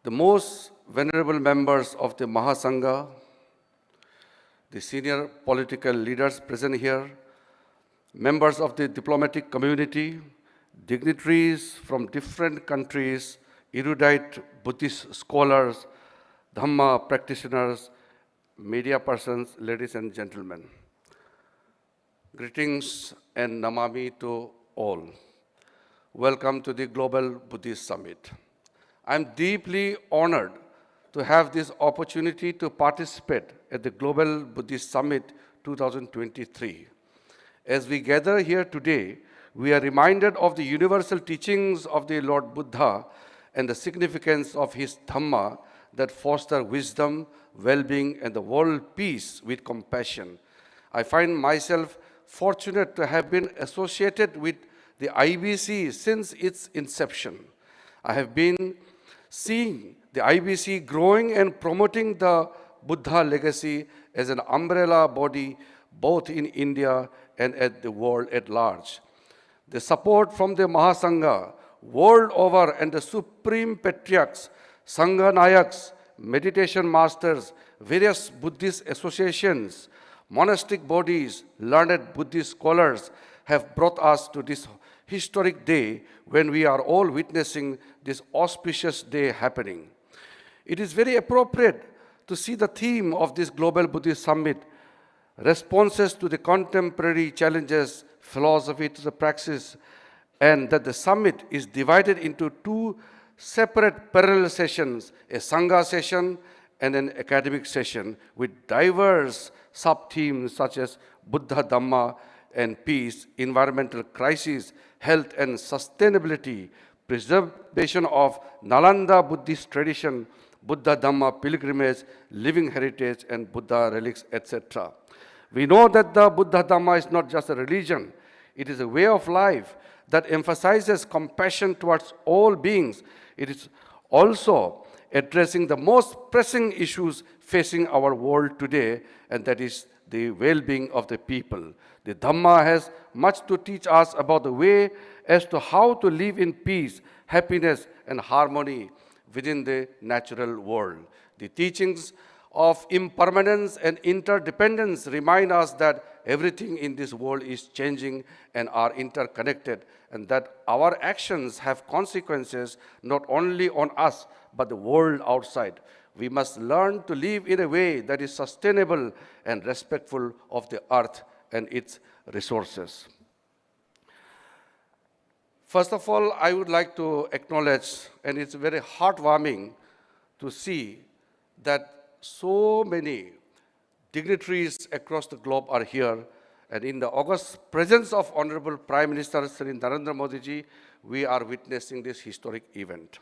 the most venerable members of the Mahasangha, the senior political leaders present here, members of the diplomatic community, dignitaries from different countries, erudite Buddhist scholars, Dhamma practitioners, media persons, ladies and gentlemen. Greetings and Namami to all. Welcome to the Global Buddhist Summit. I'm deeply honored to have this opportunity to participate at the Global Buddhist Summit 2023. As we gather here today, we are reminded of the universal teachings of the Lord Buddha and the significance of his Dhamma that foster wisdom, well-being, and the world peace with compassion. I find myself fortunate to have been associated with the IBC since its inception. I have been seeing the IBC growing and promoting the Buddha legacy as an umbrella body both in India and at the world at large. The support from the Mahasangha world over and the Supreme Patriarchs, Sangha Nayaks, meditation masters, various Buddhist associations, monastic bodies, learned Buddhist scholars have brought us to this historic day when we are all witnessing this auspicious day happening. It is very appropriate to see the theme of this Global Buddhist Summit, responses to the contemporary challenges, philosophy to the praxis, and that the summit is divided into two separate parallel sessions, a Sangha session and an academic session with diverse sub-themes such as Buddha Dhamma and peace, environmental crisis, health and sustainability, preservation of Nalanda Buddhist tradition, Buddha Dhamma pilgrimage, living heritage, and Buddha relics, etc. We know that the Buddha Dhamma is not just a religion, it is a way of life that emphasizes compassion towards all beings. It is also addressing the most pressing issues facing our world today, and that is the well-being of the people. The Dhamma has much to teach us about the way as to how to live in peace, happiness, and harmony within the natural world. The teachings of impermanence and interdependence remind us that everything in this world is changing and are interconnected, and that our actions have consequences not only on us, but the world outside. We must learn to live in a way that is sustainable and respectful of the earth and its resources. First of all, I would like to acknowledge, and it's very heartwarming to see that so many dignitaries across the globe are here, and in the august presence of Honorable Prime Minister Sri Narendra Modi ji, we are witnessing this historic event.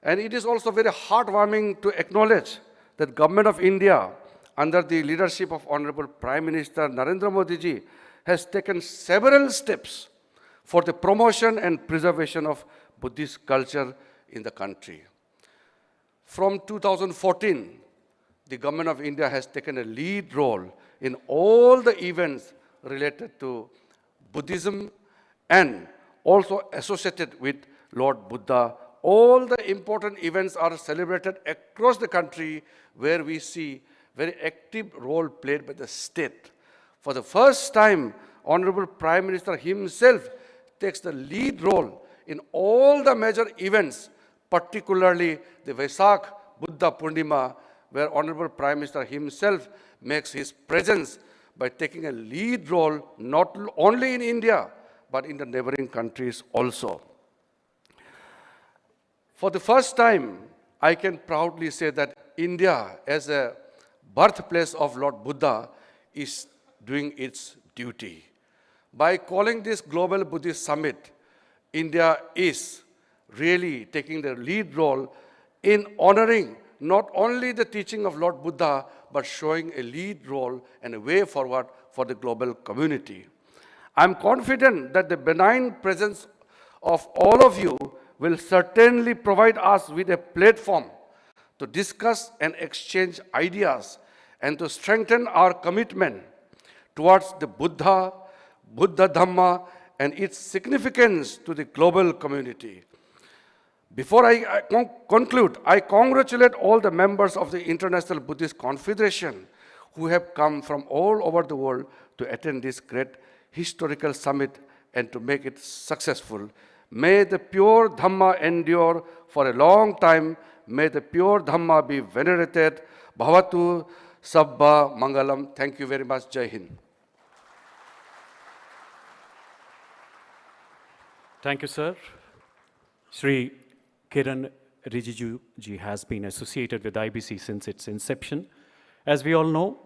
And it is also very heartwarming to acknowledge that Government of India, under the leadership of Honorable Prime Minister Narendra Modi ji, has taken several steps for the promotion and preservation of Buddhist culture in the country. From 2014, the Government of India has taken a lead role in all the events related to Buddhism and also associated with Lord Buddha, all the important events are celebrated across the country where we see very active role played by the state. For the first time, Honorable Prime Minister himself takes the lead role in all the major events, particularly the Vesak Buddha Purnima, where Honorable Prime Minister himself makes his presence by taking a lead role not only in India, but in the neighboring countries also. For the first time, I can proudly say that India, as a birthplace of Lord Buddha, is doing its duty. By calling this Global Buddhist Summit, India is really taking the lead role in honoring not only the teaching of Lord Buddha, but showing a lead role and a way forward for the global community. I'm confident that the benign presence of all of you will certainly provide us with a platform to discuss and exchange ideas and to strengthen our commitment towards the Buddha, Buddha Dhamma, and its significance to the global community. Before I conclude, I congratulate all the members of the International Buddhist Confederation who have come from all over the world to attend this great historical summit and to make it successful. May the pure Dhamma endure for a long time. May the pure Dhamma be venerated. Bhavatu Sabba Mangalam. Thank you very much. Jai Hind. Thank you, sir. Sri Kiran Rijiju ji has been associated with IBC since its inception. As we all know,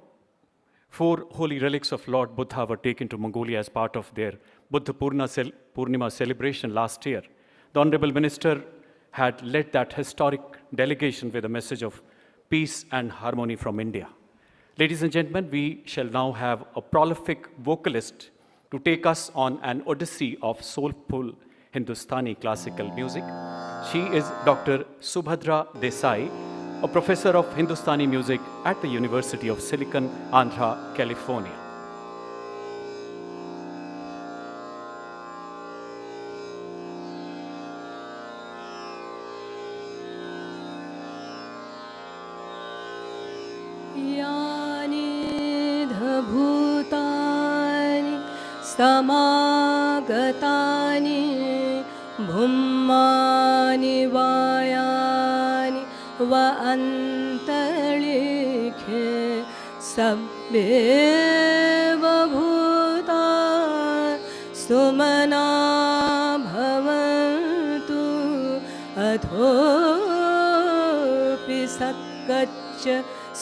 4 holy relics of Lord Buddha were taken to Mongolia as part of their Buddha Purnima celebration last year. The Honorable Minister had led that historic delegation with a message of peace and harmony from India. Ladies and gentlemen, we shall now have a prolific vocalist to take us on an odyssey of soulful Hindustani classical music. She is Dr. Subhadra Desai, a professor of Hindustani music at the University of Silicon, Andhra, California. समागतानि भुम्मानि वायानि व अन्तरिक्षे सब्बेव भूता सुमना भवन्तु अथोऽपि सत्कच्च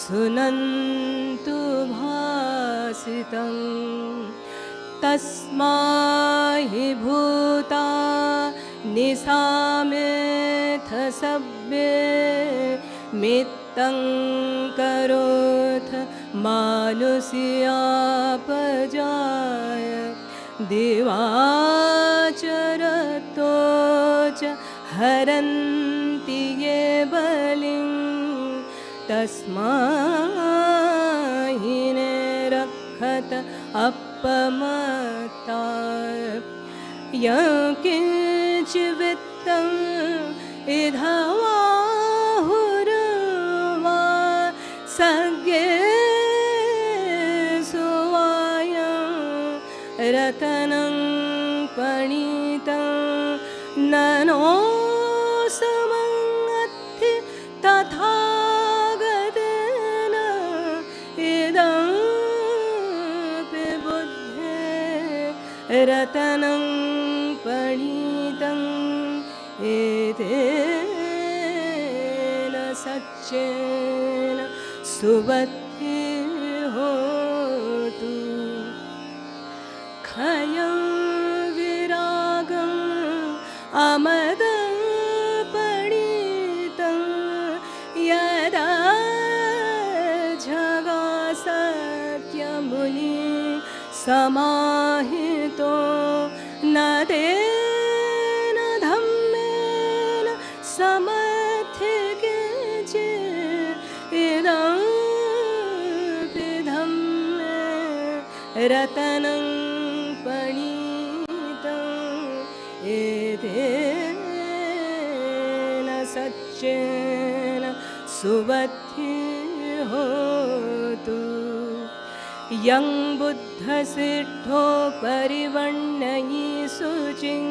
सुनन्तु भासितं तस्माहि भूता निसामेथ सब्बे मित्तं करोथ मानुष्यापजाय दिवाचरतो च हरन्ति ये बलिं तस्माहि निरक्षत अपमता यकिंचिवित्तं इधवाहुर्वा सज्ञे सुवायं रतनं पणितं ननो समंगति तथागतेन इदं रतनं पणितं एतेन सच्चेन सुबुद्धिर्होतु खयं विरागम् अमदं पणितं यदा जगासत्यमुनि समाहितो न तेन धम्मेन समर्थिके इदमपि धम्मे रतनं पणितं एतेन सच्चेन सुबद्धि होतु यं बुद्धसिद्धो परिवर्णयि शुचिं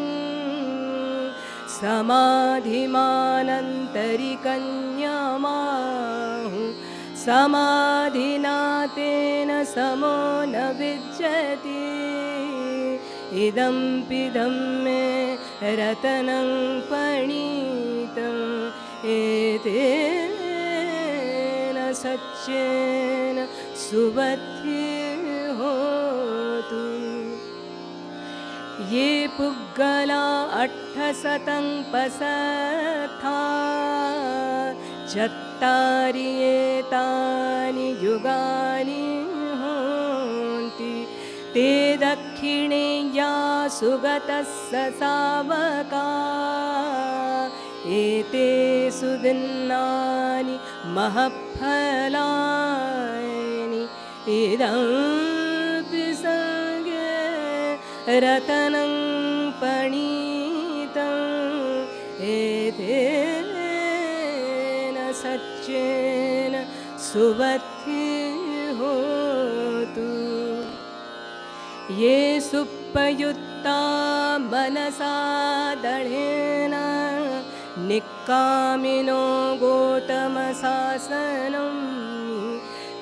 समाधिमानन्तरिकन्यामाहु समाधिना तेन समो न विज्जति इदं पिदं मे रतनं पणीतं एतेन सच्चेन सुबद्धि होतु ये पुग्गला 800 पसथा चत्तारि एतानि युगानि होन्ति ते दक्षिणे या सुगतः सावका एते सुदिन्नानि महफलानि इदमपि संगे रतनं पणीतं एतेन सच्चेन सुबद्धि होतु ये सुप्पयुक्ता मनसा दृढेन निक्कामिनो गौतमशासनं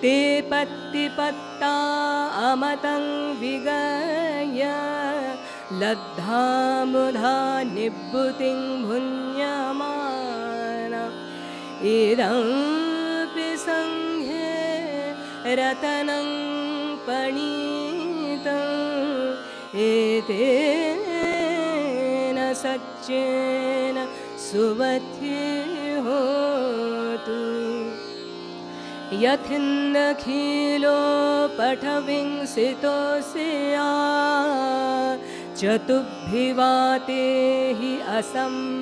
ते पत्तिपत्ता अमतं विगय लब्धामुधा निभृतिं भुञ्जमान इदमपि संघे रतनं पणीतं एतेन सच्चेन सुबद्धि होतु यथिन्दखिलो पठविंसितोऽस्या चतुर्भिवाते हि असम्पकम्पियो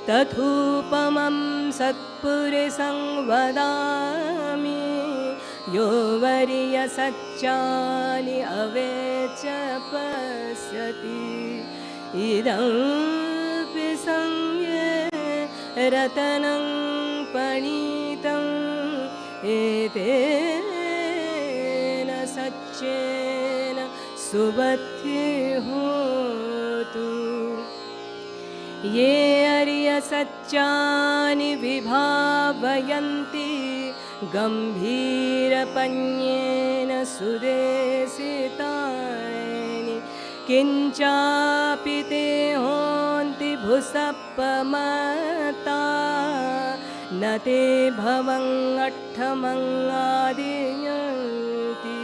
तथूपमं सत्पुरुषं वदामि यो वर्यसच्चानि अवेच पश्यति इदमपि संगे रतनं पणीतं एतेन सच्चेन सुबद्धि होतु ये अर्यसच्चानि विभावयन्ति गम्भीरपण्येन सुदेशितानि किञ्चापि ते होन्ति भुसप्पमता न ते भवङ्गठमङ्गादियन्ति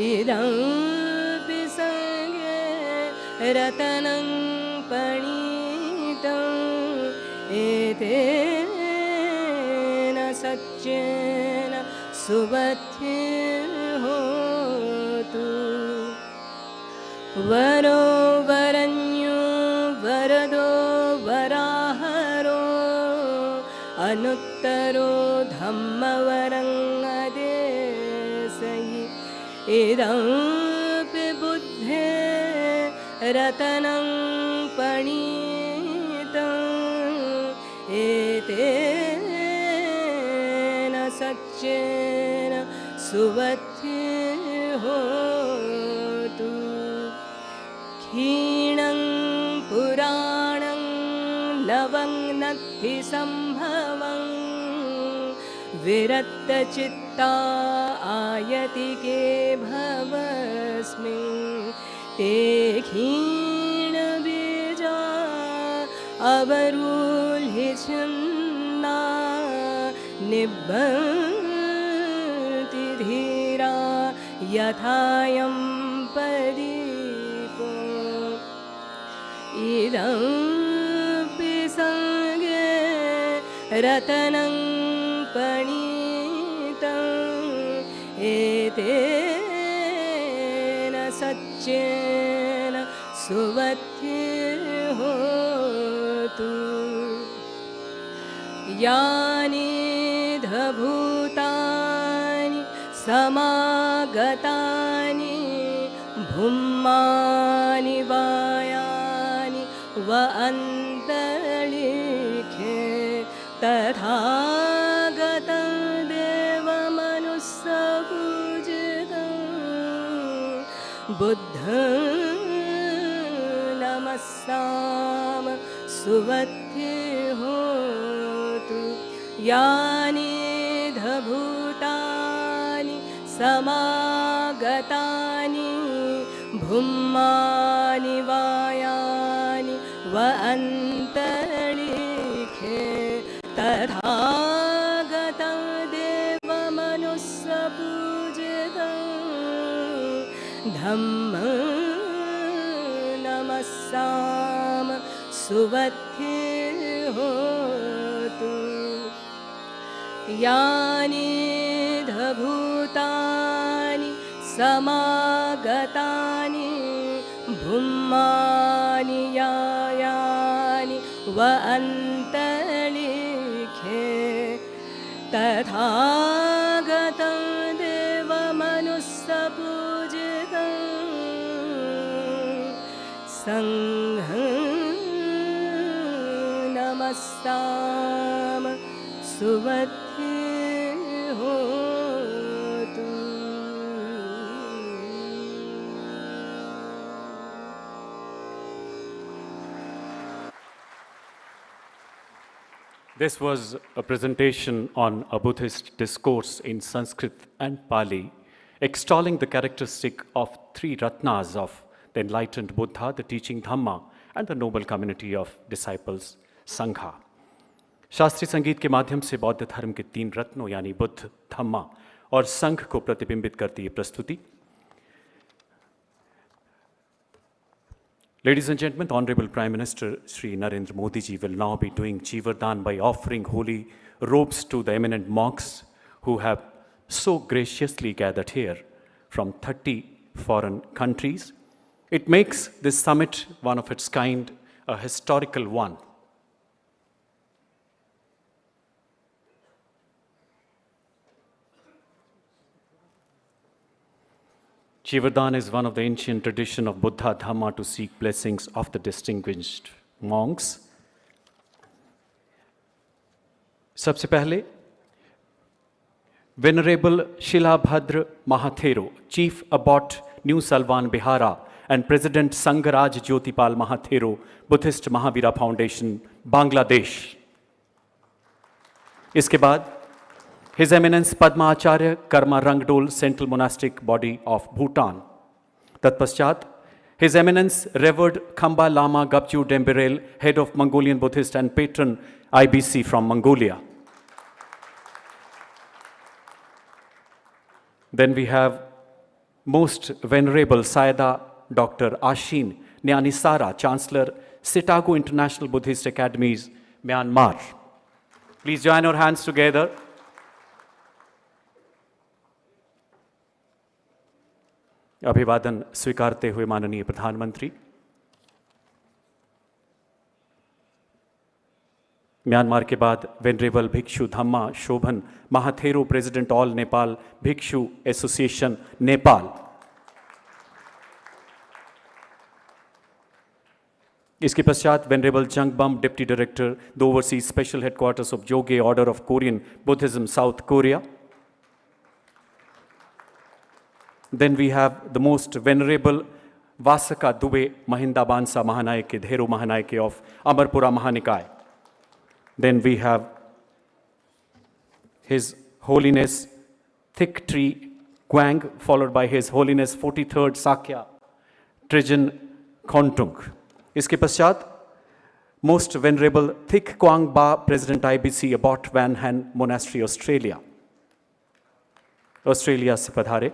इदमपि संगे रतनं पणीतं एतेन सच्चेन सुबद्धि होतु वरो वरन्यो वरदो वराहरो अनुत्तरो धम्मवरङ्गदेशयि इदमपि बुद्धे रतनं पणीतं एतेन सच्चेन सुबद्धि होतु क्षीणं पुराणं लवं नद्धि सम्भवं विरक्तचित्ता आयतिके भवस्मिन् ते क्षीणबीजा अवरुह्य छिन्ना निभन्ति धीरा यथायं प्रदीपो इदमपि संगे रतनं पणीतं एतेन सच्चेन सुबद्धि होतु यानि धभूतानि समागतानि भूमानि वायानि व अन्तरिक्षाणि तथागतं देवमनुस्सपूजितं बुद्धं नमस्साम सुवत्ये होतु यानि भूतानि समागतानि भूमानि वायानि व अन्तरिक्षे तथागतं देवमनुस्सपूजितं धम्मं नमस्साम सुवत्ये होतु यानि भूतानि समागतानि भूमानि यायानि व अन्तरिक्षे तथागतं देवमनुस्सपूजितं संघं नमस्साम सुवत्ये होतु। This was a presentation on a Buddhist discourse in Sanskrit and Pali, extolling the characteristic of three ratnas of the enlightened Buddha, the teaching Dhamma, and the noble community of disciples, Sangha. शास्त्रीय संगीत के माध्यम से बौद्ध धर्म के तीन रत्नों यानी बुद्ध, धम्मा और संघ को प्रतिबिंबित करती है प्रस्तुति. Ladies and gentlemen, the Honorable Prime Minister Shri Narendra Modi ji will now be doing Chivardhan by offering holy robes to the eminent monks who have so graciously gathered here from 30 foreign countries. It makes this summit one of its kind, a historical one. Chivardhan is one of the ancient tradition of Buddha Dhamma to seek blessings of the distinguished monks. सबसे पहले Venerable Shilabhadra Mahathero, Chief Abbot New Salvan Bihara and President Sangaraj Jyotipal Mahathero, Buddhist Mahavira Foundation, Bangladesh. इसके बाद His Eminence Padma Acharya Karma Rangdol Central Monastic Body of Bhutan. Tatpaschat, His Eminence Revered Khamba Lama Gapchu Demberel, Head of Mongolian Buddhist and Patron IBC from Mongolia. Then we have Most Venerable Sayada Dr. Ashin Nyanisara, Chancellor, Sitago International Buddhist Academies, Myanmar. Please join our hands together. अभिवादन स्वीकारते हुए माननीय प्रधानमंत्री, Myanmar के बाद venerable Bhikshu Dhamma Shobhan Mahathero, president all Nepal Bhikshu association Nepal. इसके पश्चात venerable Jangbeom deputy director the overseas special headquarters of Jogye order of Korean Buddhism South Korea. Then we have the most venerable Vasaka Dube Mahinda Bansa Mahanayake, Dhero Mahanayake of Amarpura Mahanikai. Then we have His Holiness Thick Tree Gwang, followed by His Holiness 43rd Sakya Trijan Kontung. इसके पश्चात Most Venerable Thich Quang Ba, President IBC, Abbot Van Han Monastery, Australia. Australia से पधारे.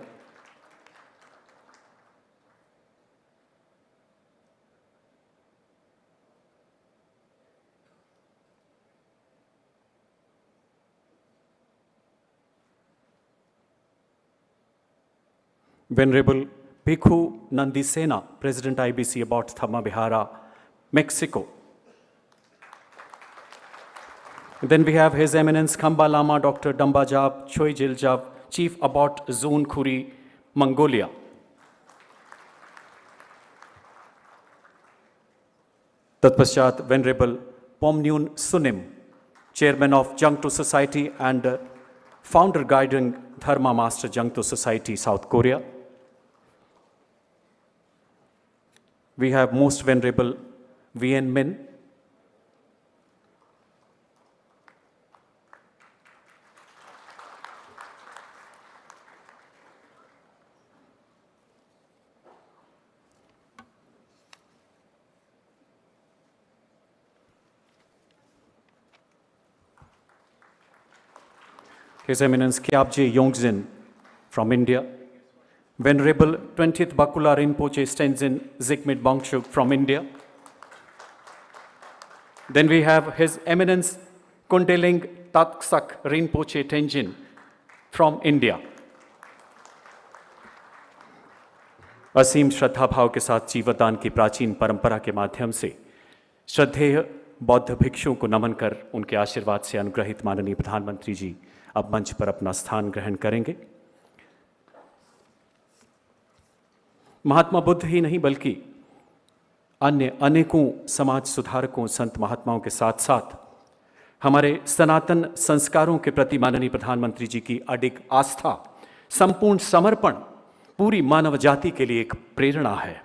Venerable Bhikkhu Nandisena, President IBC, Abbot Dhamma Vihara, Mexico. Then we have His Eminence Khamba Lama Dr. Dambajab Choi Jiljab, Chief Abbot Zone Khuri, Mongolia. तत्पश्चात Venerable Pomnyun Sunim, Chairman of Jangto Society and founder guiding Dharma Master Jangto Society, South Korea. We have Most Venerable V.N. Min, His Eminence Kyabje Yongzin from India, Venerable 20th Bakula Rinpoche Stenzin Zikmit Bangshuk from India. Then we have His Eminence Kundeling Tatsak Rinpoche Tenjin from India. असीम श्रद्धा भाव के साथ जीवदान की प्राचीन परंपरा के माध्यम से श्रद्धेय बौद्ध भिक्षुओं को नमन कर उनके आशीर्वाद से अनुग्रहित माननीय प्रधानमंत्री जी अब मंच पर अपना स्थान ग्रहण करेंगे। महात्मा बुद्ध ही नहीं बल्कि अन्य अनेकों समाज सुधारकों संत महात्माओं के साथ साथ हमारे सनातन संस्कारों के प्रति माननीय प्रधानमंत्री जी की अडिग आस्था, संपूर्ण समर्पण पूरी मानव जाति के लिए एक प्रेरणा है।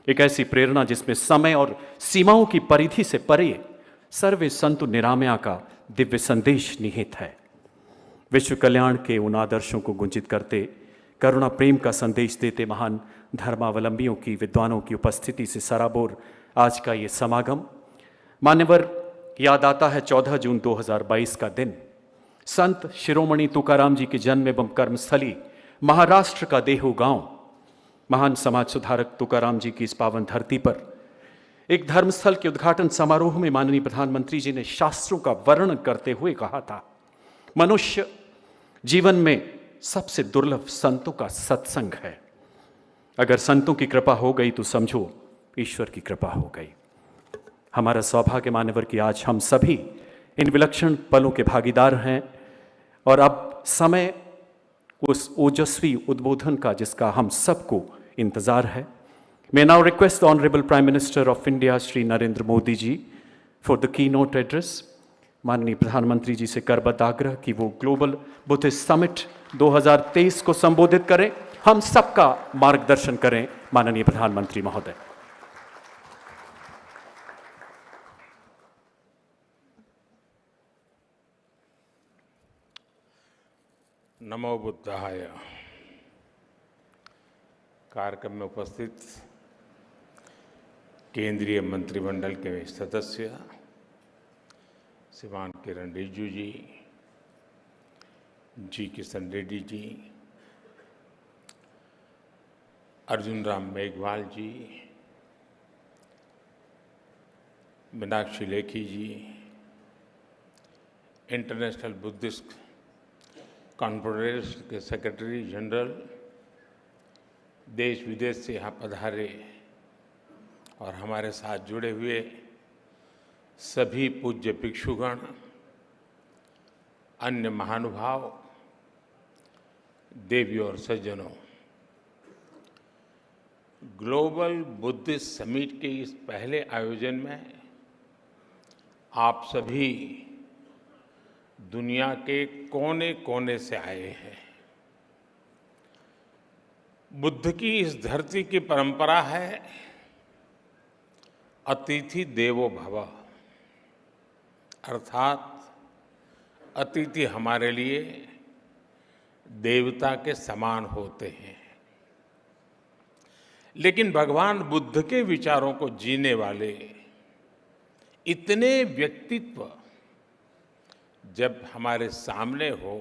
एक ऐसी प्रेरणा जिसमें समय और सीमाओं की परिधि से परे सर्वे संतु निरामया का दिव्य संदेश निहित है। विश्व कल्याण के उन आदर्शों को गुंजित करते, करुणा प्रेम का संदेश देते महान धर्मावलंबियों की, विद्वानों की उपस्थिति से सराबोर आज का ये समागम। मान्यवर, याद आता है 14 जून 2022 का दिन, संत शिरोमणि तुकाराम जी के जन्म एवं कर्मस्थली महाराष्ट्र का देहू गांव, महान समाज सुधारक तुकाराम जी की इस पावन धरती पर एक धर्मस्थल के उद्घाटन समारोह में माननीय प्रधानमंत्री जी ने शास्त्रों का वर्णन करते हुए कहा था, मनुष्य जीवन में सबसे दुर्लभ संतों का सत्संग है। अगर संतों की कृपा हो गई तो समझो ईश्वर की कृपा हो गई। हमारा सौभाग्य मान्यवर कि आज हम सभी इन विलक्षण पलों के भागीदार हैं और अब समय उस ओजस्वी उद्बोधन का जिसका हम सबको इंतजार है। May now request the Honorable Prime Minister of India, Shri Narendra Modi ji, for the keynote address. माननीय प्रधानमंत्री जी से करबद्ध आग्रह कि वो ग्लोबल बुद्धिस्ट समिट 2023 को संबोधित करें, हम सबका मार्गदर्शन करें। माननीय प्रधानमंत्री महोदय। नमो बुद्धाय। कार्यक्रम में उपस्थित केंद्रीय मंत्रिमंडल के सदस्य श्रीमान किरण रिजिजू जी किशन रेड्डी जी, अर्जुन राम मेघवाल जी, मीनाक्षी लेखी जी, इंटरनेशनल बुद्धिस्ट कॉन्फ्रेडरेशन के सेक्रेटरी जनरल, देश विदेश से यहाँ पधारे और हमारे साथ जुड़े हुए सभी पूज्य भिक्षुगण, अन्य महानुभाव, देवियों और सज्जनों, ग्लोबल बुद्धिस्ट समिट के इस पहले आयोजन में आप सभी दुनिया के कोने कोने से आए हैं। बुद्ध की इस धरती की परंपरा है अतिथि देवो भव, अर्थात अतिथि हमारे लिए देवता के समान होते हैं। लेकिन भगवान बुद्ध के विचारों को जीने वाले इतने व्यक्तित्व जब हमारे सामने हो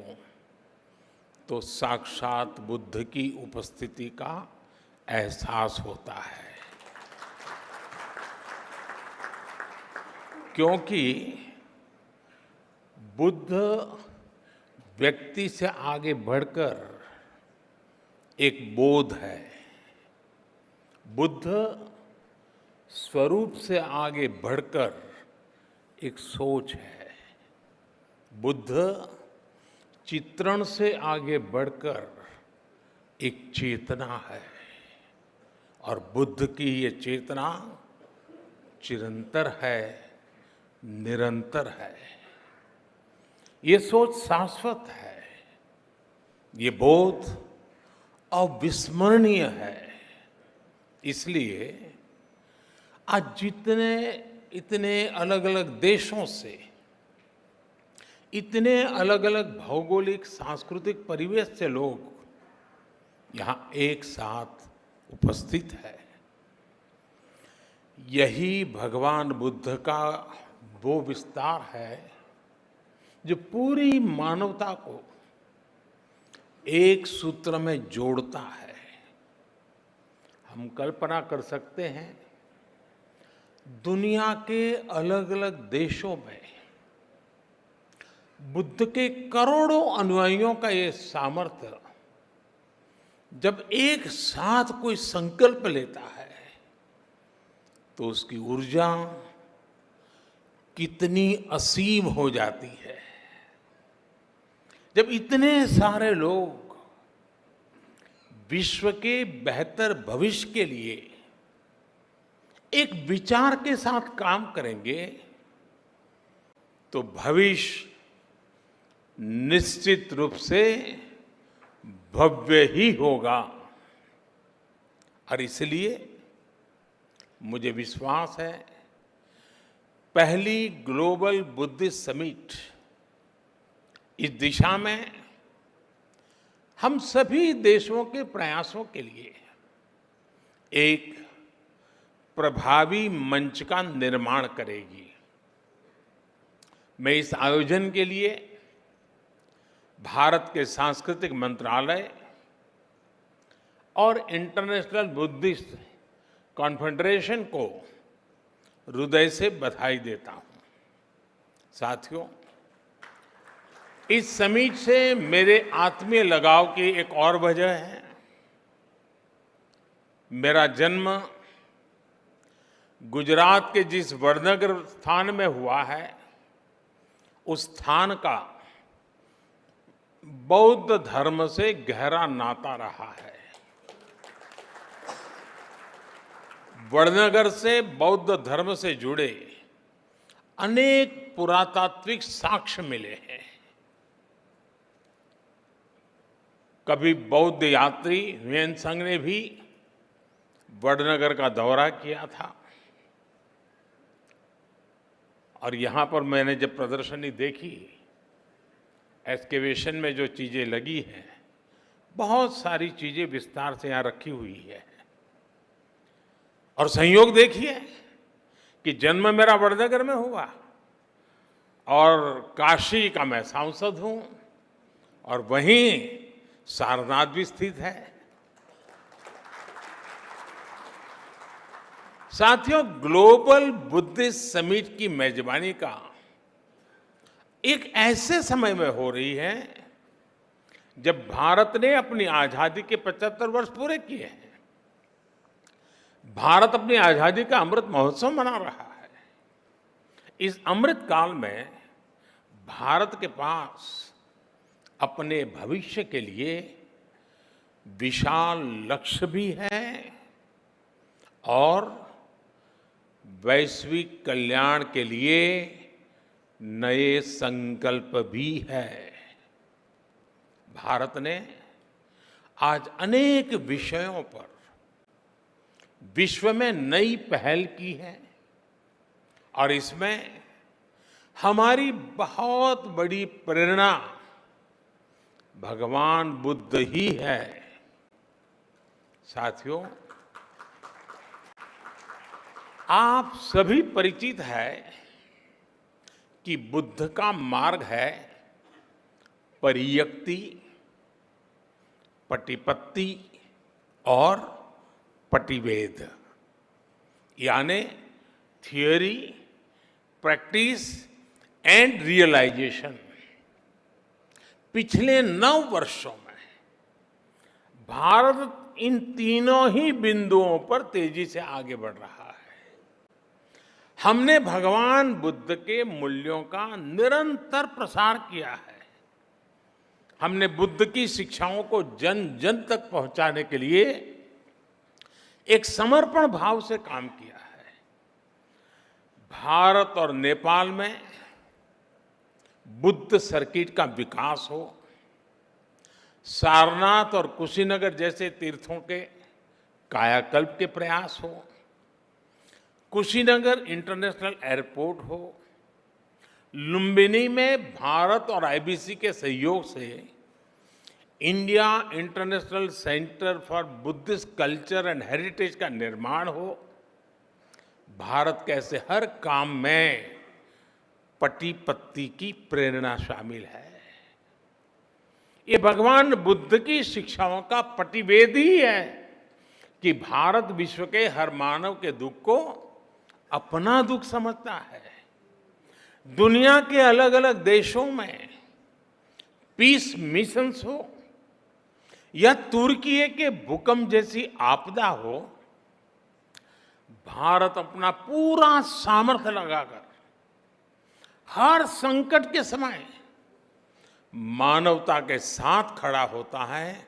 तो साक्षात बुद्ध की उपस्थिति का एहसास होता है, क्योंकि बुद्ध व्यक्ति से आगे बढ़कर एक बोध है, बुद्ध स्वरूप से आगे बढ़कर एक सोच है, बुद्ध चित्रण से आगे बढ़कर एक चेतना है और बुद्ध की ये चेतना चिरंतर है, निरंतर है। ये सोच शाश्वत है, ये बोध अविस्मरणीय है। इसलिए आज जितने इतने अलग अलग देशों से, इतने अलग अलग भौगोलिक सांस्कृतिक परिवेश से लोग यहाँ एक साथ उपस्थित है, यही भगवान बुद्ध का वो विस्तार है जो पूरी मानवता को एक सूत्र में जोड़ता है। हम कल्पना कर सकते हैं दुनिया के अलग अलग देशों में बुद्ध के करोड़ों अनुयायियों का ये सामर्थ्य जब एक साथ कोई संकल्प लेता है तो उसकी ऊर्जा कितनी असीम हो जाती है। जब इतने सारे लोग विश्व के बेहतर भविष्य के लिए एक विचार के साथ काम करेंगे तो भविष्य निश्चित रूप से भव्य ही होगा। और इसलिए मुझे विश्वास है पहली ग्लोबल बुद्धिस्ट समिट इस दिशा में हम सभी देशों के प्रयासों के लिए एक प्रभावी मंच का निर्माण करेगी। मैं इस आयोजन के लिए भारत के सांस्कृतिक मंत्रालय और इंटरनेशनल बुद्धिस्ट कॉन्फेडरेशन को हृदय से बधाई देता हूं। साथियों, इस समिट से मेरे आत्मीय लगाव की एक और वजह है। मेरा जन्म गुजरात के जिस वडनगर स्थान में हुआ है उस स्थान का बौद्ध धर्म से गहरा नाता रहा है। वडनगर से बौद्ध धर्म से जुड़े अनेक पुरातात्विक साक्ष्य मिले हैं। कभी बौद्ध यात्री हुएन संघ ने भी वडनगर का दौरा किया था और यहां पर मैंने जब प्रदर्शनी देखी, एक्सकेवेशन में जो चीजें लगी हैं, बहुत सारी चीजें विस्तार से यहां रखी हुई है। और संयोग देखिए कि जन्म मेरा वडनगर में हुआ और काशी का मैं सांसद हूं और वहीं सारनाथ भी स्थित है। साथियों, ग्लोबल बुद्धिस्ट समिट की मेजबानी का एक ऐसे समय में हो रही है जब भारत ने अपनी आजादी के 75 वर्ष पूरे किए हैं। भारत अपनी आजादी का अमृत महोत्सव मना रहा है। इस अमृत काल में भारत के पास अपने भविष्य के लिए विशाल लक्ष्य भी है और वैश्विक कल्याण के लिए नए संकल्प भी है। भारत ने आज अनेक विषयों पर विश्व में नई पहल की है और इसमें हमारी बहुत बड़ी प्रेरणा भगवान बुद्ध ही है। साथियों, आप सभी परिचित है कि बुद्ध का मार्ग है परियक्ति, पटिपत्ति और पटिवेद, यानी थियोरी, प्रैक्टिस एंड रियलाइजेशन। पिछले 9 वर्षों में भारत इन तीनों ही बिंदुओं पर तेजी से आगे बढ़ रहा है। हमने भगवान बुद्ध के मूल्यों का निरंतर प्रसार किया है। हमने बुद्ध की शिक्षाओं को जन जन तक पहुंचाने के लिए एक समर्पण भाव से काम किया है। भारत और नेपाल में बुद्ध सर्किट का विकास हो, सारनाथ और कुशीनगर जैसे तीर्थों के कायाकल्प के प्रयास हो, कुशीनगर इंटरनेशनल एयरपोर्ट हो, लुम्बिनी में भारत और आईबीसी के सहयोग से India international centre for Buddhist culture and heritage का निर्माण हो। भारत के ऐसे हर काम में पति पत्नी की प्रेरणा शामिल है। ये भगवान बुद्ध की शिक्षाओं का प्रतिवेद ही है कि भारत विश्व के हर मानव के दुख को अपना दुख समझता है। दुनिया के अलग अलग देशों में पीस मिशंस हो या तुर्की के भूकंप जैसी आपदा हो, भारत अपना पूरा सामर्थ्य लगाकर हर संकट के समय मानवता के साथ खड़ा होता है,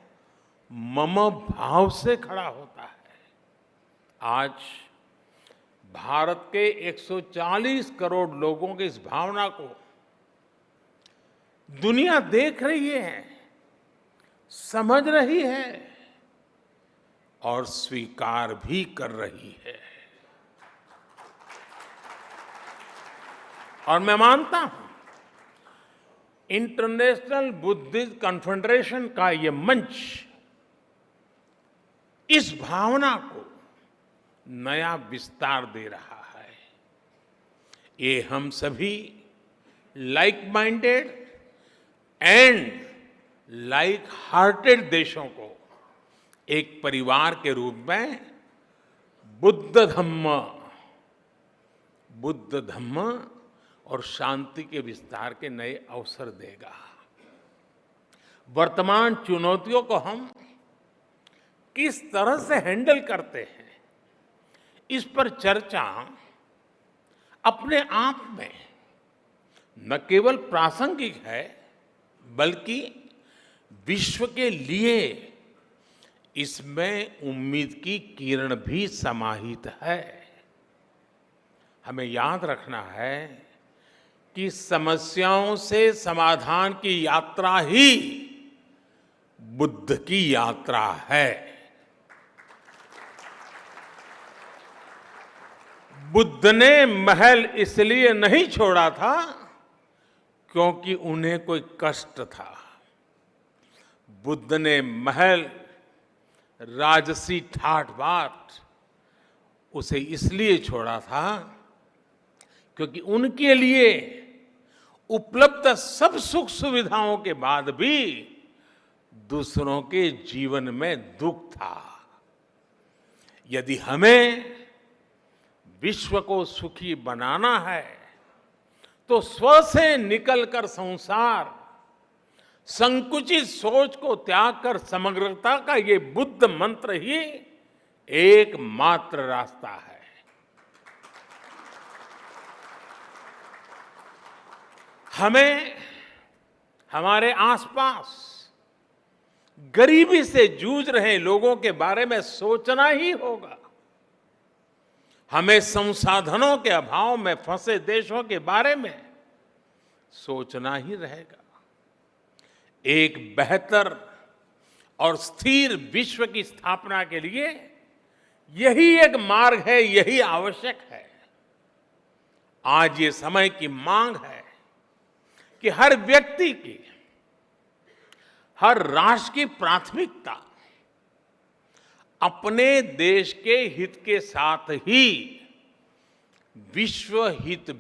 मम भाव से खड़ा होता है। आज भारत के 140 करोड़ लोगों की इस भावना को दुनिया देख रही है, समझ रही है और स्वीकार भी कर रही है। और मैं मानता हूं इंटरनेशनल बुद्धिस्ट कॉन्फेडरेशन का ये मंच इस भावना को नया विस्तार दे रहा है। ये हम सभी like minded and like hearted देशों को एक परिवार के रूप में बुद्ध धम्म और शांति के विस्तार के नए अवसर देगा। वर्तमान चुनौतियों को हम किस तरह से हैंडल करते हैं, इस पर चर्चा अपने आप में न केवल प्रासंगिक है बल्कि विश्व के लिए इसमें उम्मीद की किरण भी समाहित है। हमें याद रखना है कि समस्याओं से समाधान की यात्रा ही बुद्ध की यात्रा है। बुद्ध ने महल इसलिए नहीं छोड़ा था क्योंकि उन्हें कोई कष्ट था। बुद्ध ने महल, राजसी ठाट बाट उसे इसलिए छोड़ा था क्योंकि उनके लिए उपलब्ध सब सुख सुविधाओं के बाद भी दूसरों के जीवन में दुख था। यदि हमें विश्व को सुखी बनाना है तो स्व से निकलकर संसार, संकुचित सोच को त्याग कर समग्रता का ये बुद्ध मंत्र ही एकमात्र रास्ता है। हमें हमारे आसपास गरीबी से जूझ रहे लोगों के बारे में सोचना ही होगा। हमें संसाधनों के अभाव में फंसे देशों के बारे में सोचना ही रहेगा। एक बेहतर और स्थिर विश्व की स्थापना के लिए यही एक मार्ग है, यही आवश्यक है। आज ये समय की मांग है कि हर व्यक्ति की, हर राष्ट्र की प्राथमिकता अपने देश के हित के साथ ही विश्व हित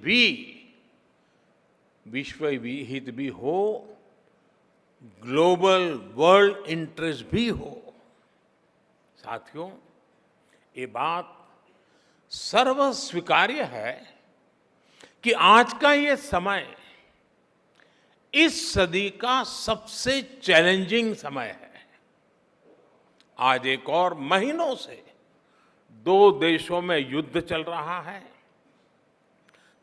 भी हो, ग्लोबल वर्ल्ड इंटरेस्ट भी हो। साथियों, ये बात सर्वस्वीकार्य है कि आज का ये समय इस सदी का सबसे चैलेंजिंग समय है। आज एक और महीनों से दो देशों में युद्ध चल रहा है,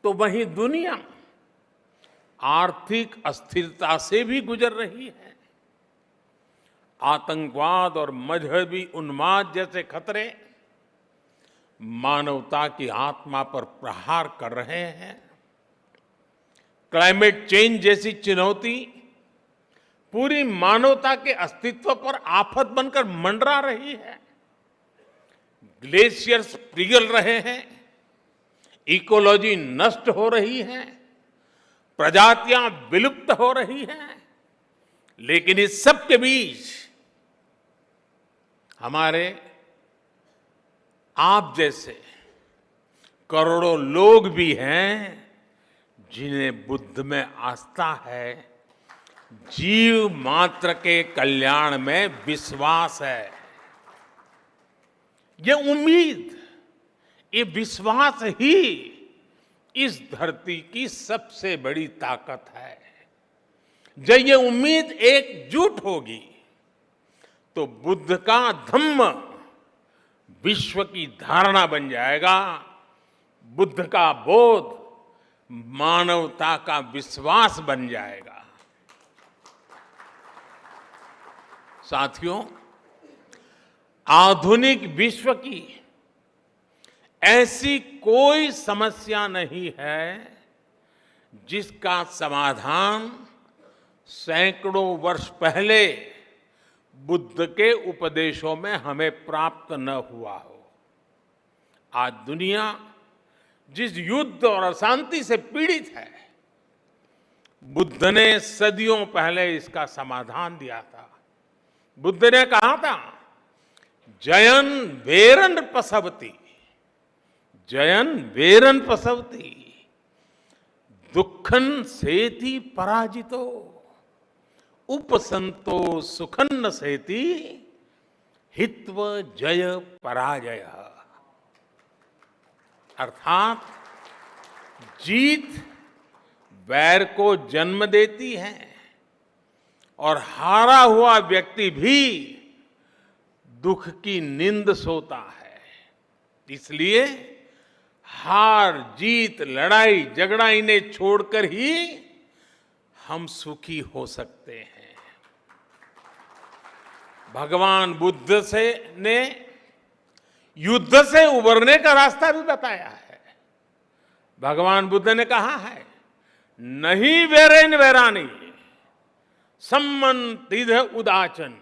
तो वहीं दुनिया आर्थिक अस्थिरता से भी गुजर रही है। आतंकवाद और मजहबी उन्माद जैसे खतरे मानवता की आत्मा पर प्रहार कर रहे हैं। क्लाइमेट चेंज जैसी चुनौती पूरी मानवता के अस्तित्व पर आफत बनकर मंडरा रही है। ग्लेशियर्स पिघल रहे हैं, इकोलॉजी नष्ट हो रही है, प्रजातियां विलुप्त हो रही हैं। लेकिन इस सब के बीच हमारे आप जैसे करोड़ों लोग भी हैं जिन्हें बुद्ध में आस्था है, जीव मात्र के कल्याण में विश्वास है। ये उम्मीद, ये विश्वास ही इस धरती की सबसे बड़ी ताकत है। जब ये उम्मीद एकजुट होगी तो बुद्ध का धम्म विश्व की धारणा बन जाएगा, बुद्ध का बोध मानवता का विश्वास बन जाएगा। साथियों, आधुनिक विश्व की ऐसी कोई समस्या नहीं है जिसका समाधान सैकड़ों वर्ष पहले बुद्ध के उपदेशों में हमें प्राप्त न हुआ हो। आज दुनिया जिस युद्ध और अशांति से पीड़ित है, बुद्ध ने सदियों पहले इसका समाधान दिया था। बुद्ध ने कहा था, जयन वेरन पसवती, जयन वेरन पसवती, दुखन सेति पराजितो, उपसंतो सुखन सेति, हित्व जय पराजय। अर्थात जीत वैर को जन्म देती है और हारा हुआ व्यक्ति भी दुख की नींद सोता है। इसलिए हार जीत लड़ाई झगड़ा इन्हें छोड़कर ही हम सुखी हो सकते हैं। भगवान बुद्ध ने युद्ध से उबरने का रास्ता भी बताया है। भगवान बुद्ध ने कहा है, नहीं वेरेन वेरानी सम्मंतिध उदाचन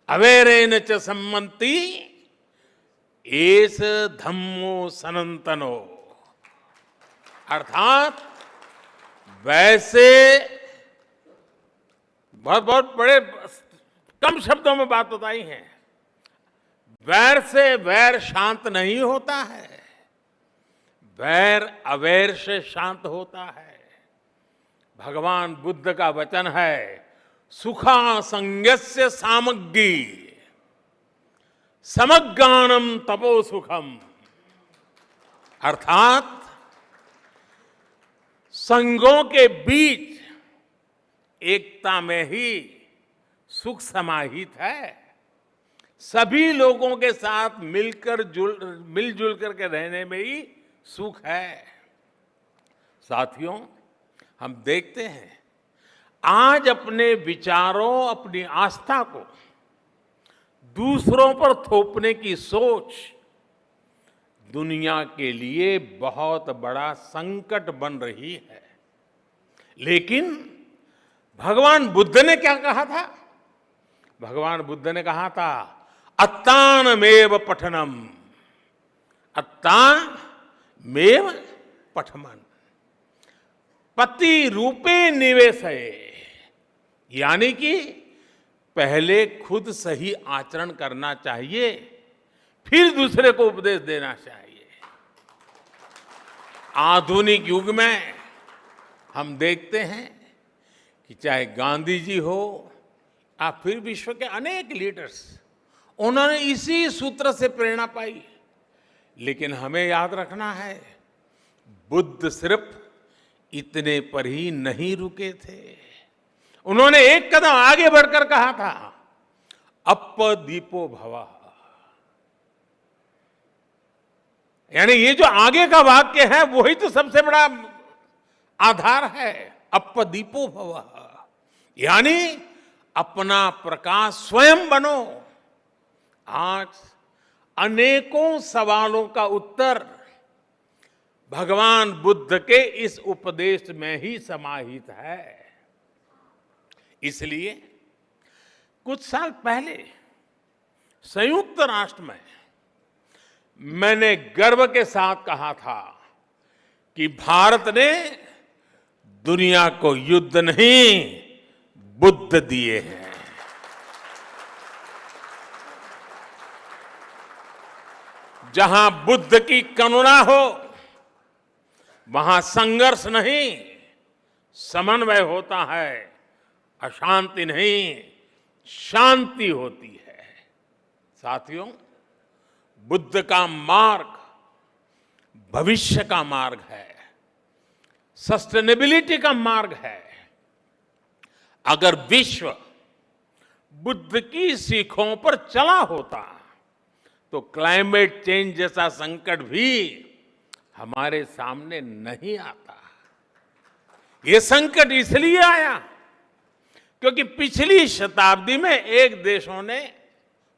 अवेरेन च सम्मंति एस धम्मो सनातनो। अर्थात वैसे बहुत बड़े कम शब्दों में बात बताई है, वैर से वैर शांत नहीं होता है, वैर अवैर से शांत होता है। भगवान बुद्ध का वचन है, सुखा संज्ञस्य सामग्री समज्ञानम तपो सुखम। अर्थात संघों के बीच एकता में ही सुख समाहित है। सभी लोगों के साथ मिलजुल करके रहने में ही सुख है। साथियों, हम देखते हैं आज अपने विचारों, अपनी आस्था को दूसरों पर थोपने की सोच दुनिया के लिए बहुत बड़ा संकट बन रही है। लेकिन भगवान बुद्ध ने क्या कहा था? भगवान बुद्ध ने कहा था, अत्तानमेव पठनम, अत्तानमेव पठमन, पति रूपे निवेशय। यानी कि पहले खुद सही आचरण करना चाहिए, फिर दूसरे को उपदेश देना चाहिए। आधुनिक युग में हम देखते हैं कि चाहे गांधी जी हो या फिर विश्व के अनेक लीडर्स, उन्होंने इसी सूत्र से प्रेरणा पाई। लेकिन हमें याद रखना है, बुद्ध सिर्फ इतने पर ही नहीं रुके थे। उन्होंने एक कदम आगे बढ़कर कहा था, अपदीपो भवः। यानी ये जो आगे का वाक्य है वही तो सबसे बड़ा आधार है, अपदीपो भवः। यानी अपना प्रकाश स्वयं बनो। आज अनेकों सवालों का उत्तर भगवान बुद्ध के इस उपदेश में ही समाहित है। इसलिए कुछ साल पहले संयुक्त राष्ट्र में मैंने गर्व के साथ कहा था कि भारत ने दुनिया को युद्ध नहीं, बुद्ध दिए हैं। जहां बुद्ध की करुणा हो वहां संघर्ष नहीं, समन्वय होता है, अशांति नहीं, शांति होती है। साथियों, बुद्ध का मार्ग भविष्य का मार्ग है, सस्टेनेबिलिटी का मार्ग है। अगर विश्व बुद्ध की सीखों पर चला होता तो क्लाइमेट चेंज जैसा संकट भी हमारे सामने नहीं आता। ये संकट इसलिए आया क्योंकि पिछली शताब्दी में एक देशों ने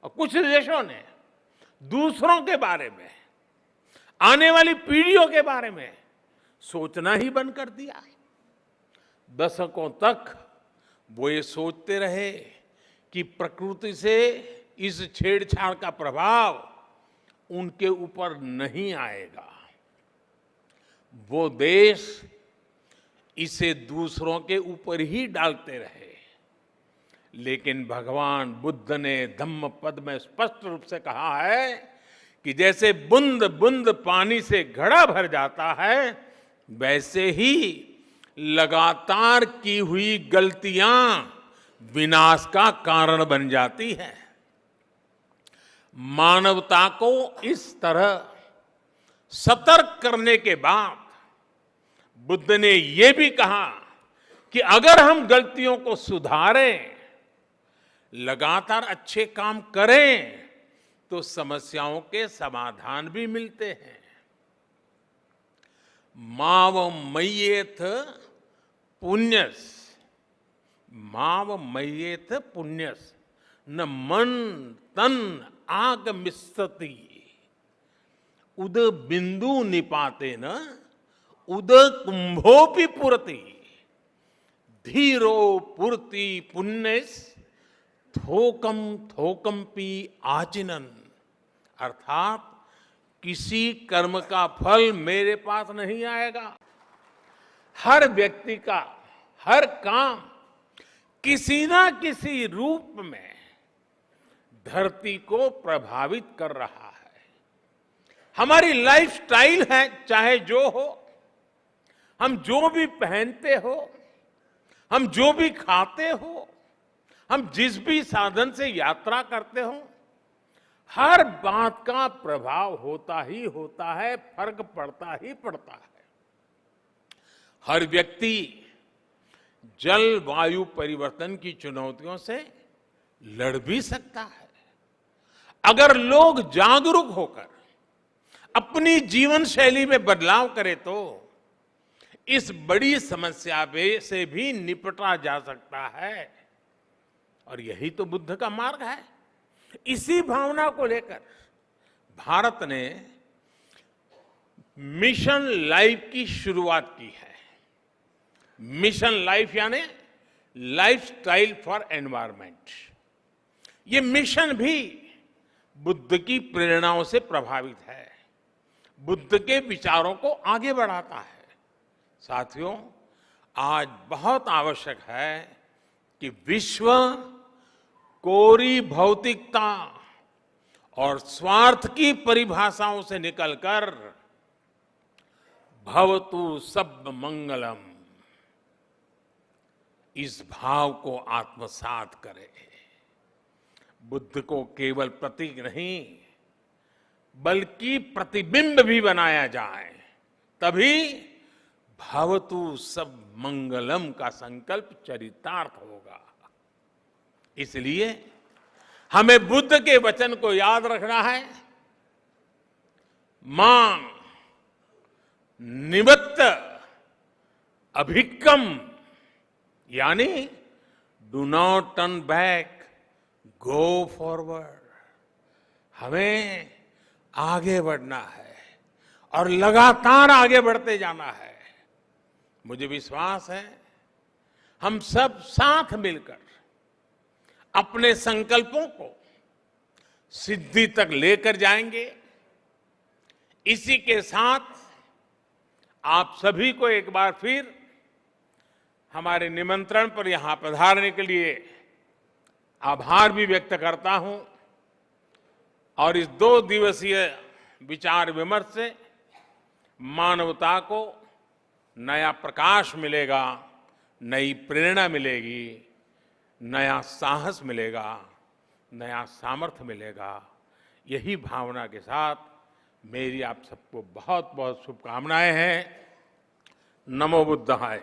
और कुछ देशों ने दूसरों के बारे में, आने वाली पीढ़ियों के बारे में सोचना ही बंद कर दिया। दशकों तक वो ये सोचते रहे कि प्रकृति से इस छेड़छाड़ का प्रभाव उनके ऊपर नहीं आएगा। वो देश इसे दूसरों के ऊपर ही डालते रहे। लेकिन भगवान बुद्ध ने धम्म पद में स्पष्ट रूप से कहा है कि जैसे बूंद बूंद पानी से घड़ा भर जाता है, वैसे ही लगातार की हुई गलतियां विनाश का कारण बन जाती हैं। मानवता को इस तरह सतर्क करने के बाद बुद्ध ने यह भी कहा कि अगर हम गलतियों को सुधारें, लगातार अच्छे काम करें, तो समस्याओं के समाधान भी मिलते हैं। माव मय्येथ पुण्यस, माव मय्येथ पुण्यस न मन तन आगमिष्यति उद बिंदु निपाते न उद कुंभोपि पुरति धीरो पुरति पुण्यस थोकम थोकम पी आचिनन। अर्थात किसी कर्म का फल मेरे पास नहीं आएगा। हर व्यक्ति का हर काम किसी ना किसी रूप में धरती को प्रभावित कर रहा है। हमारी लाइफस्टाइल है, चाहे जो हो, हम जो भी पहनते हो, हम जो भी खाते हो, हम जिस भी साधन से यात्रा करते हो, हर बात का प्रभाव होता ही होता है, फर्क पड़ता ही पड़ता है। हर व्यक्ति जलवायु परिवर्तन की चुनौतियों से लड़ भी सकता है। अगर लोग जागरूक होकर अपनी जीवन शैली में बदलाव करें तो इस बड़ी समस्या से भी निपटा जा सकता है। और यही तो बुद्ध का मार्ग है। इसी भावना को लेकर भारत ने मिशन लाइफ की शुरुआत की है। मिशन लाइफ यानी लाइफस्टाइल फॉर एनवायरनमेंट। ये मिशन भी बुद्ध की प्रेरणाओं से प्रभावित है, बुद्ध के विचारों को आगे बढ़ाता है। साथियों, आज बहुत आवश्यक है कि विश्व कोरी भौतिकता और स्वार्थ की परिभाषाओं से निकलकर भवतु सब मंगलम, इस भाव को आत्मसात करे। बुद्ध को केवल प्रतीक नहीं बल्कि प्रतिबिंब भी बनाया जाए, तभी भवतु सब मंगलम का संकल्प चरितार्थ होगा। इसलिए हमें बुद्ध के वचन को याद रखना है। मां निवत्त अभिक्कम, यानी do not turn back, go forward. हमें आगे बढ़ना है और लगातार आगे बढ़ते जाना है। मुझे विश्वास है हम सब साथ मिलकर अपने संकल्पों को सिद्धि तक लेकर जाएंगे। इसी के साथ आप सभी को एक बार फिर हमारे निमंत्रण पर यहां पधारने के लिए आभार भी व्यक्त करता हूं और इस 2 दिवसीय विचार विमर्श से मानवता को नया प्रकाश मिलेगा, नई प्रेरणा मिलेगी, नया साहस मिलेगा, नया सामर्थ्य मिलेगा। यही भावना के साथ मेरी आप सबको बहुत बहुत शुभकामनाएं हैं। नमो बुद्धाय।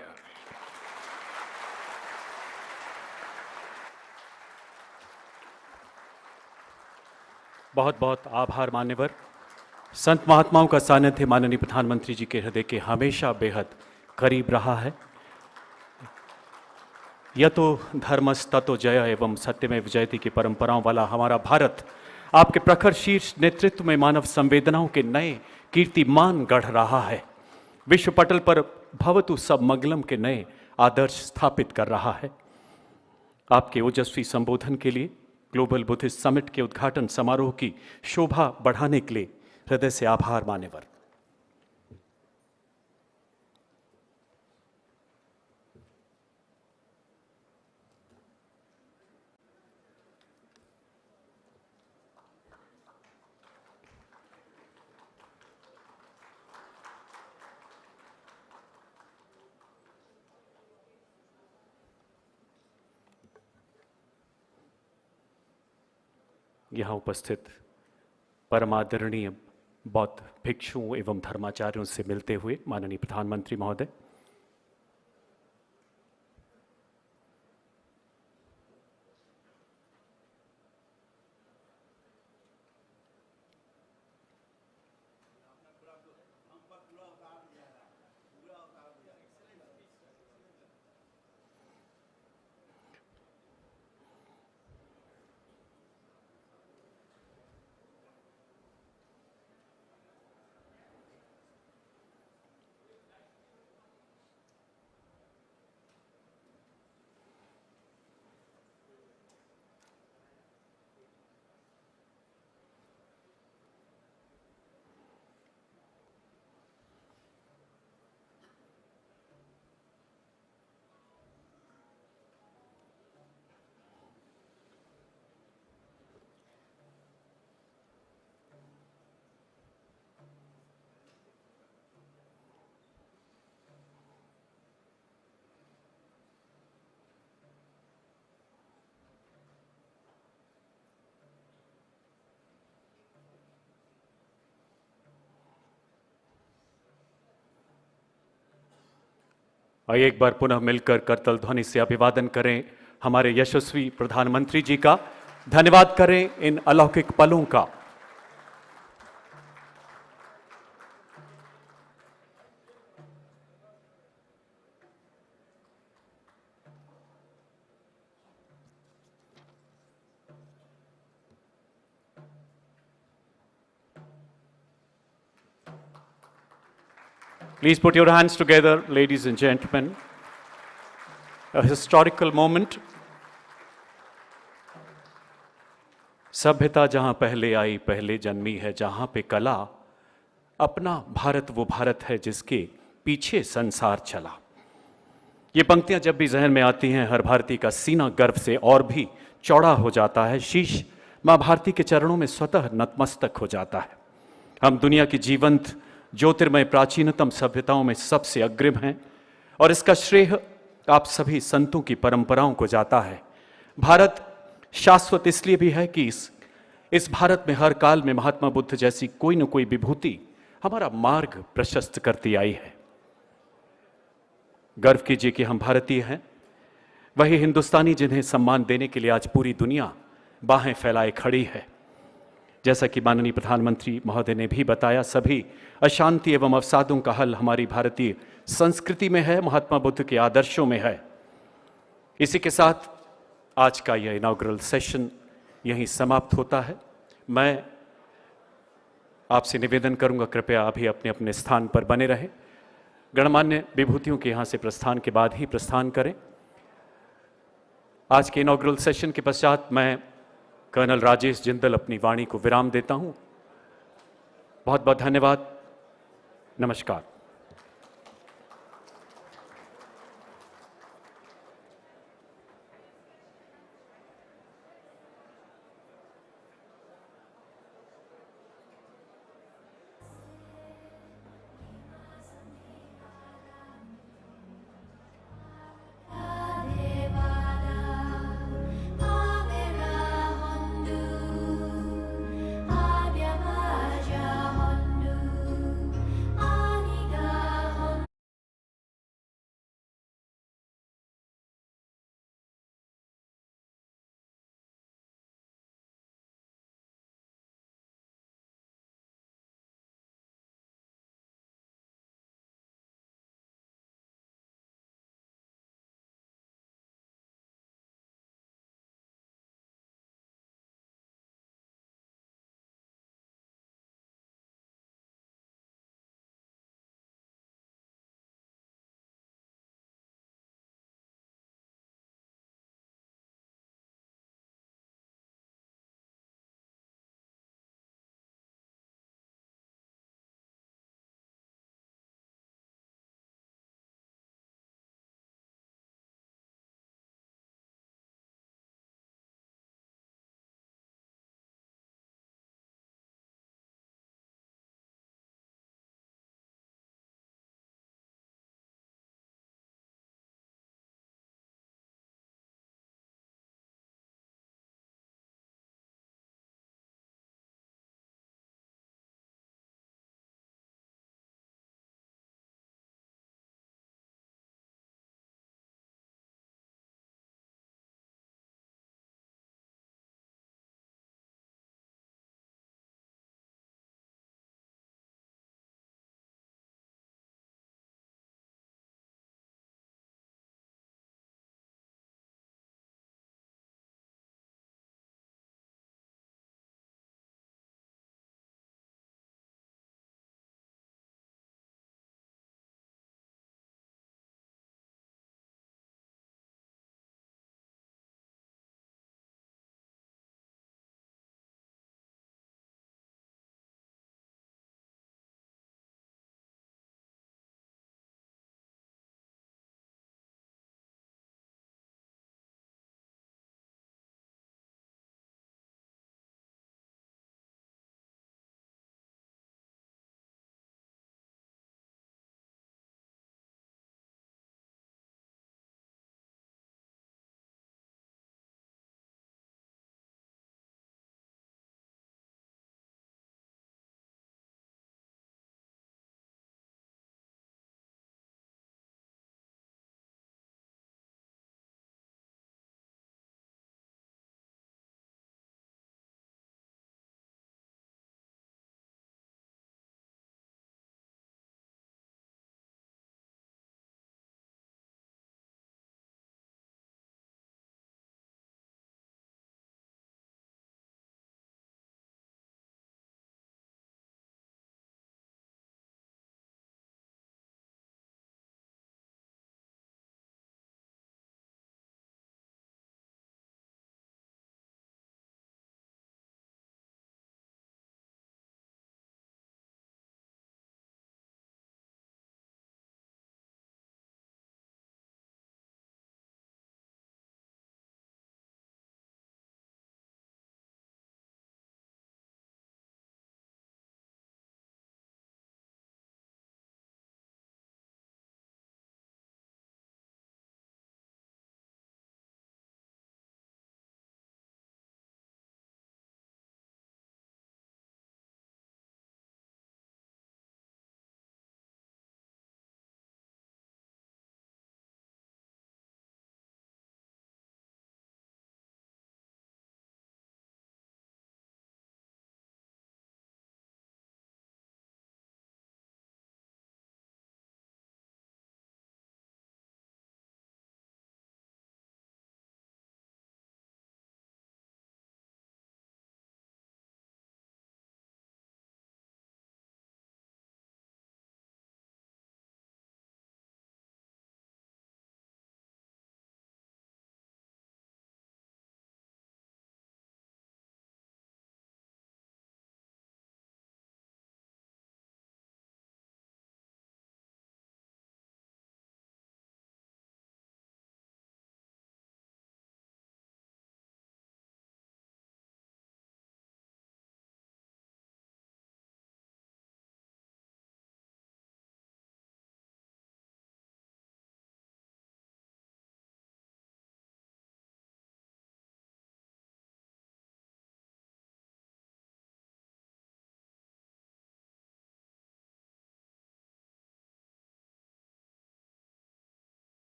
बहुत बहुत आभार मान्यवर। संत महात्माओं का सानिध्य माननीय प्रधानमंत्री जी के हृदय के हमेशा बेहद करीब रहा है। यह तो धर्मस्ततो जय एवं सत्यमेव जयते की परंपराओं वाला हमारा भारत आपके प्रखर शीर्ष नेतृत्व में मानव संवेदनाओं के नए कीर्तिमान गढ़ रहा है। विश्व पटल पर भवतु सब मंगलम के नए आदर्श स्थापित कर रहा है। आपके ओजस्वी संबोधन के लिए ग्लोबल बुद्धिस्ट समिट के उद्घाटन समारोह की शोभा बढ़ाने के लिए हृदय से आभार मान्यवर। यहाँ उपस्थित परमादरणीय बौद्ध भिक्षुओं एवं धर्माचार्यों से मिलते हुए माननीय प्रधानमंत्री महोदय, आइए एक बार पुनः मिलकर करतल ध्वनि से अभिवादन करें हमारे यशस्वी प्रधानमंत्री जी का। धन्यवाद करें इन अलौकिक पलों का। Please put your hands together, ladies and gentlemen. A historical moment. सभ्यता जहां पहले आई पहले जन्मी है, जहां पे कला, अपना भारत वो भारत है जिसके पीछे संसार चला। ये पंक्तियां जब भी जहन में आती हैं, हर भारतीय का सीना गर्व से और भी चौड़ा हो जाता है। शीश मां भारती के चरणों में स्वतः नतमस्तक हो जाता है। हम दुनिया की जीवंत ज्योतिर्मय प्राचीनतम सभ्यताओं में सबसे अग्रिम हैं और इसका श्रेय आप सभी संतों की परंपराओं को जाता है। भारत शाश्वत इसलिए भी है कि इस भारत में हर काल में महात्मा बुद्ध जैसी कोई न कोई विभूति हमारा मार्ग प्रशस्त करती आई है। गर्व कीजिए कि हम भारतीय हैं, वही हिंदुस्तानी जिन्हें सम्मान देने के लिए आज पूरी दुनिया बाहें फैलाए खड़ी है। जैसा कि माननीय प्रधानमंत्री महोदय ने भी बताया, सभी अशांति एवं अवसादों का हल हमारी भारतीय संस्कृति में है, महात्मा बुद्ध के आदर्शों में है। इसी के साथ आज का यह इनॉग्रल सेशन यहीं समाप्त होता है। मैं आपसे निवेदन करूंगा, कृपया अभी अपने अपने स्थान पर बने रहें। गणमान्य विभूतियों के यहाँ से प्रस्थान के बाद ही प्रस्थान करें। आज के इनॉग्रल सेशन के पश्चात मैं कर्नल राजेश जिंदल अपनी वाणी को विराम देता हूं। बहुत बहुत धन्यवाद। नमस्कार।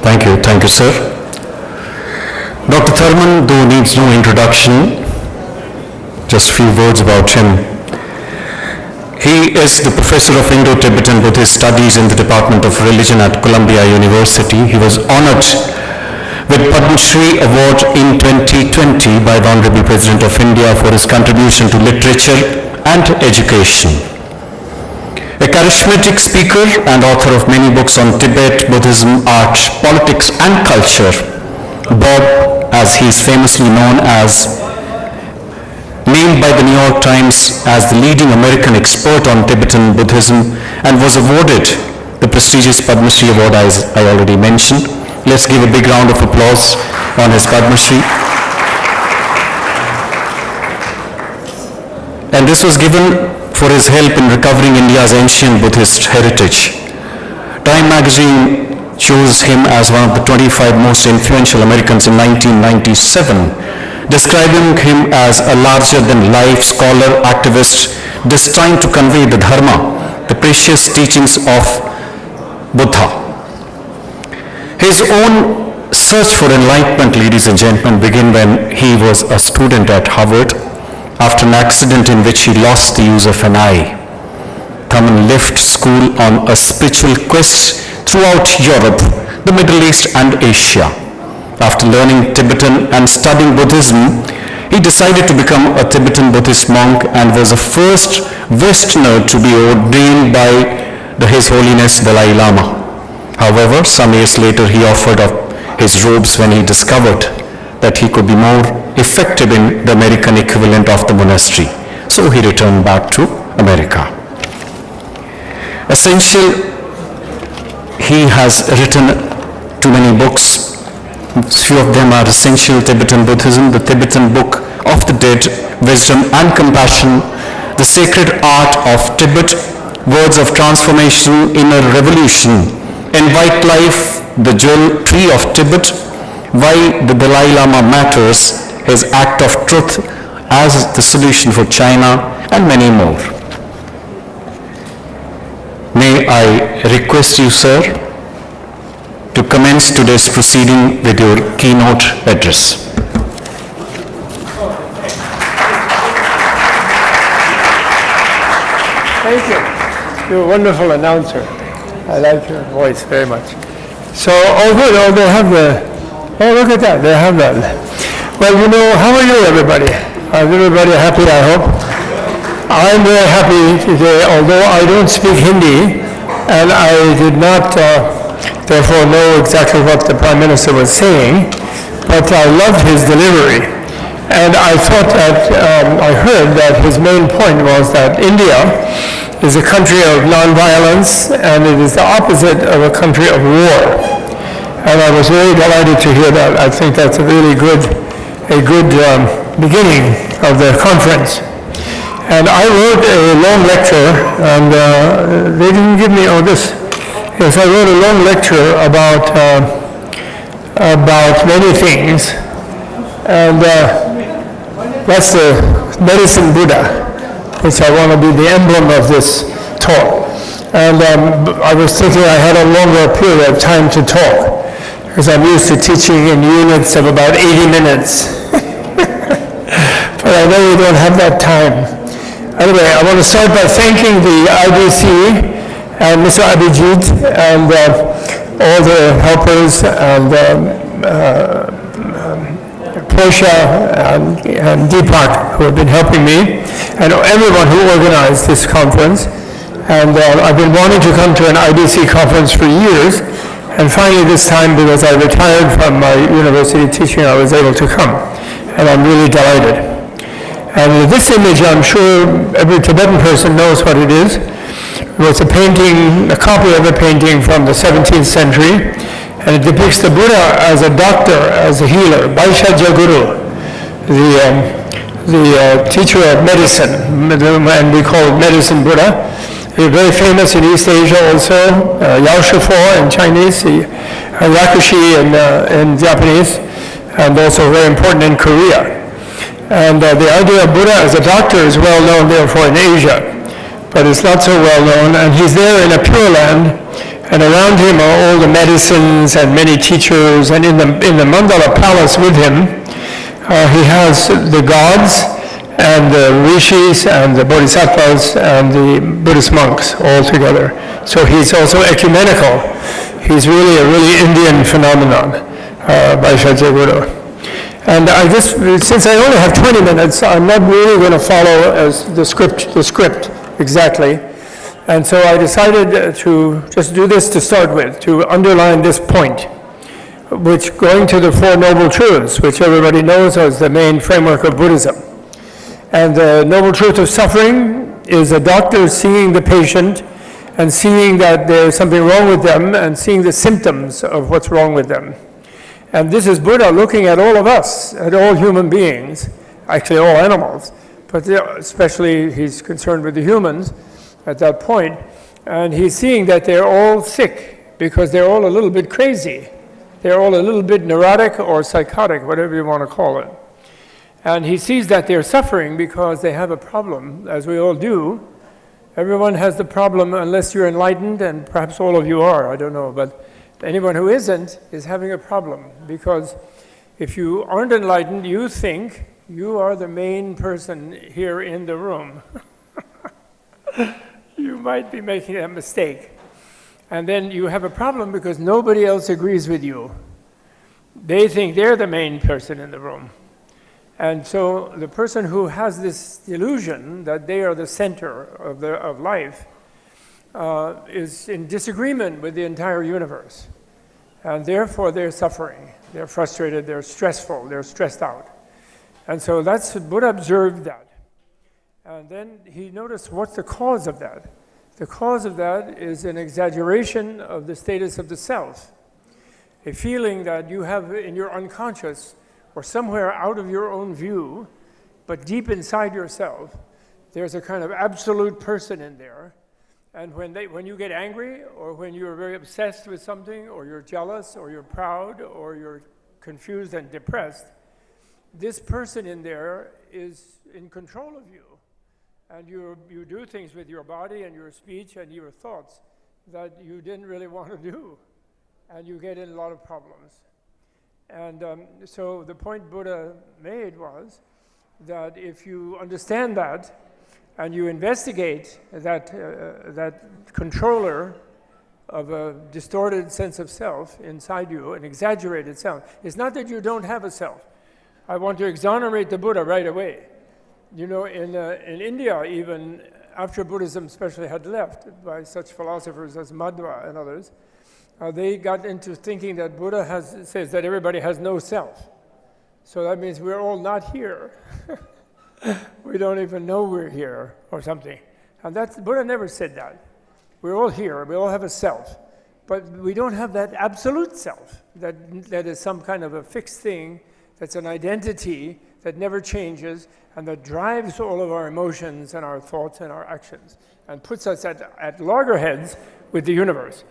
Thank you, sir. Dr. Thurman, though needs no introduction, just a few words about him. He is the professor of Indo-Tibetan Buddhist Studies in the Department of Religion at Columbia University. He was honored with Padma Shri Award in 2020 by the Honorable President of India for his contribution to literature and education. A charismatic speaker and author of many books on Tibet, Buddhism, art, politics and culture, Bob, as he is famously known as, named by the New York Times as the leading American expert on Tibetan Buddhism and was awarded the prestigious Padma Shri Award as I already mentioned. Let's give a big round of applause on his Padma Shri. And this was given for his help in recovering India's ancient Buddhist heritage. Time magazine chose him as one of the 25 most influential Americans in 1997, describing him as a larger-than-life scholar, activist, destined to convey the Dharma, the precious teachings of Buddha. His own search for enlightenment, ladies and gentlemen, began when he was a student at Harvard after an accident in which he lost the use of an eye. Thurman left school on a spiritual quest throughout Europe, the Middle East and Asia. After learning Tibetan and studying Buddhism, he decided to become a Tibetan Buddhist monk and was the first Westerner to be ordained by His Holiness Dalai Lama. However, some years later he offered up his robes when he discovered that he could be more effective in the American equivalent of the monastery. So he returned back to America. He has written too many books. Few of them are Essential Tibetan Buddhism, the Tibetan Book of the Dead, Wisdom and Compassion, The Sacred Art of Tibet, Words of Transformation, Inner Revolution, Invite Life, The Jewel Tree of Tibet, Why the Dalai Lama Matters, His Act of Truth as the Solution for China, and many more. May I request you, sir, to commence today's proceeding with your keynote address. Thank you. You're a wonderful announcer. I like your voice very much. So, they have the, oh, look at that, they have that. Well, how are you, everybody? Is everybody happy, I hope? I'm very happy today, although I don't speak Hindi, and I did not therefore know exactly what the Prime Minister was saying, but I loved his delivery. And I thought that, I heard that his main point was that India is a country of nonviolence and it is the opposite of a country of war. And I was very delighted to hear that. I think that's a really good beginning of the conference. And I wrote a long lecture, and they didn't give me all this. Yes, I wrote a long lecture about many things, and that's the medicine Buddha, which I want to be the emblem of this talk. And I was thinking I had a longer period of time to talk, because I'm used to teaching in units of about 80 minutes. But I know we don't have that time. Anyway, I want to start by thanking the IBC and Mr. Abhijit and all the helpers and Portia and Deepak who have been helping me, and everyone who organized this conference. And I've been wanting to come to an IBC conference for years, and finally this time, because I retired from my university teaching, I was able to come, and I'm really delighted. And this image, I'm sure every Tibetan person knows what it is. It was a painting, a copy of a painting from the 17th century, and it depicts the Buddha as a doctor, as a healer, Vaishajya Guru, the teacher of medicine, and we call it Medicine Buddha. He's very famous in East Asia also, Yao Shifo in Chinese, Yakushi in Japanese, and also very important in Korea. And the idea of Buddha as a doctor is well known, therefore, in Asia, but it's not so well known. And he's there in a Pure Land, And around him are all the medicines and many teachers, and in the mandala palace with him, he has the gods and the rishis and the bodhisattvas and the Buddhist monks all together. So he's also ecumenical. He's really a Indian phenomenon, Vaishajya Guru. And I just, since I only have 20 minutes, I'm not really going to follow as the script exactly. And so I decided to just do this to start with, to underline this point, which going to the Four Noble Truths, which everybody knows as the main framework of Buddhism. And the Noble Truth of Suffering is a doctor seeing the patient and seeing that there's something wrong with them and seeing the symptoms of what's wrong with them. And this is Buddha looking at all of us, at all human beings, actually all animals, but especially he's concerned with the humans at that point, and he's seeing that they're all sick because they're all a little bit crazy. They're all a little bit neurotic or psychotic, whatever you want to call it. And he sees that they're suffering because they have a problem, as we all do. Everyone has the problem unless you're enlightened, and perhaps all of you are, I don't know, but anyone who isn't is having a problem, because if you aren't enlightened, you think you are the main person here in the room. You might be making a mistake. And then you have a problem because nobody else agrees with you. They think they're the main person in the room. And so the person who has this illusion that they are the center of life is in disagreement with the entire universe. And therefore they're suffering. They're frustrated, they're stressful, they're stressed out. And so that's, Buddha observed that. And then he noticed what's the cause of that. The cause of that is an exaggeration of the status of the self. A feeling that you have in your unconscious or somewhere out of your own view, but deep inside yourself, there's a kind of absolute person in there. And when you get angry, or when you're very obsessed with something, or you're jealous, or you're proud, or you're confused and depressed, this person in there is in control of you. And you do things with your body and your speech and your thoughts that you didn't really want to do. And you get in a lot of problems. And so the point Buddha made was that if you understand that and you investigate that controller of a distorted sense of self inside you, an exaggerated self, it's not that you don't have a self. I want to exonerate the Buddha right away. You know, in India, even after Buddhism especially had left by such philosophers as Madhva and others, they got into thinking that Buddha says that everybody has no self. So that means we're all not here. We don't even know we're here or something. And Buddha never said that. We're all here, we all have a self. But we don't have that absolute self, that is some kind of a fixed thing, that's an identity that never changes and that drives all of our emotions and our thoughts and our actions and puts us at loggerheads with the universe.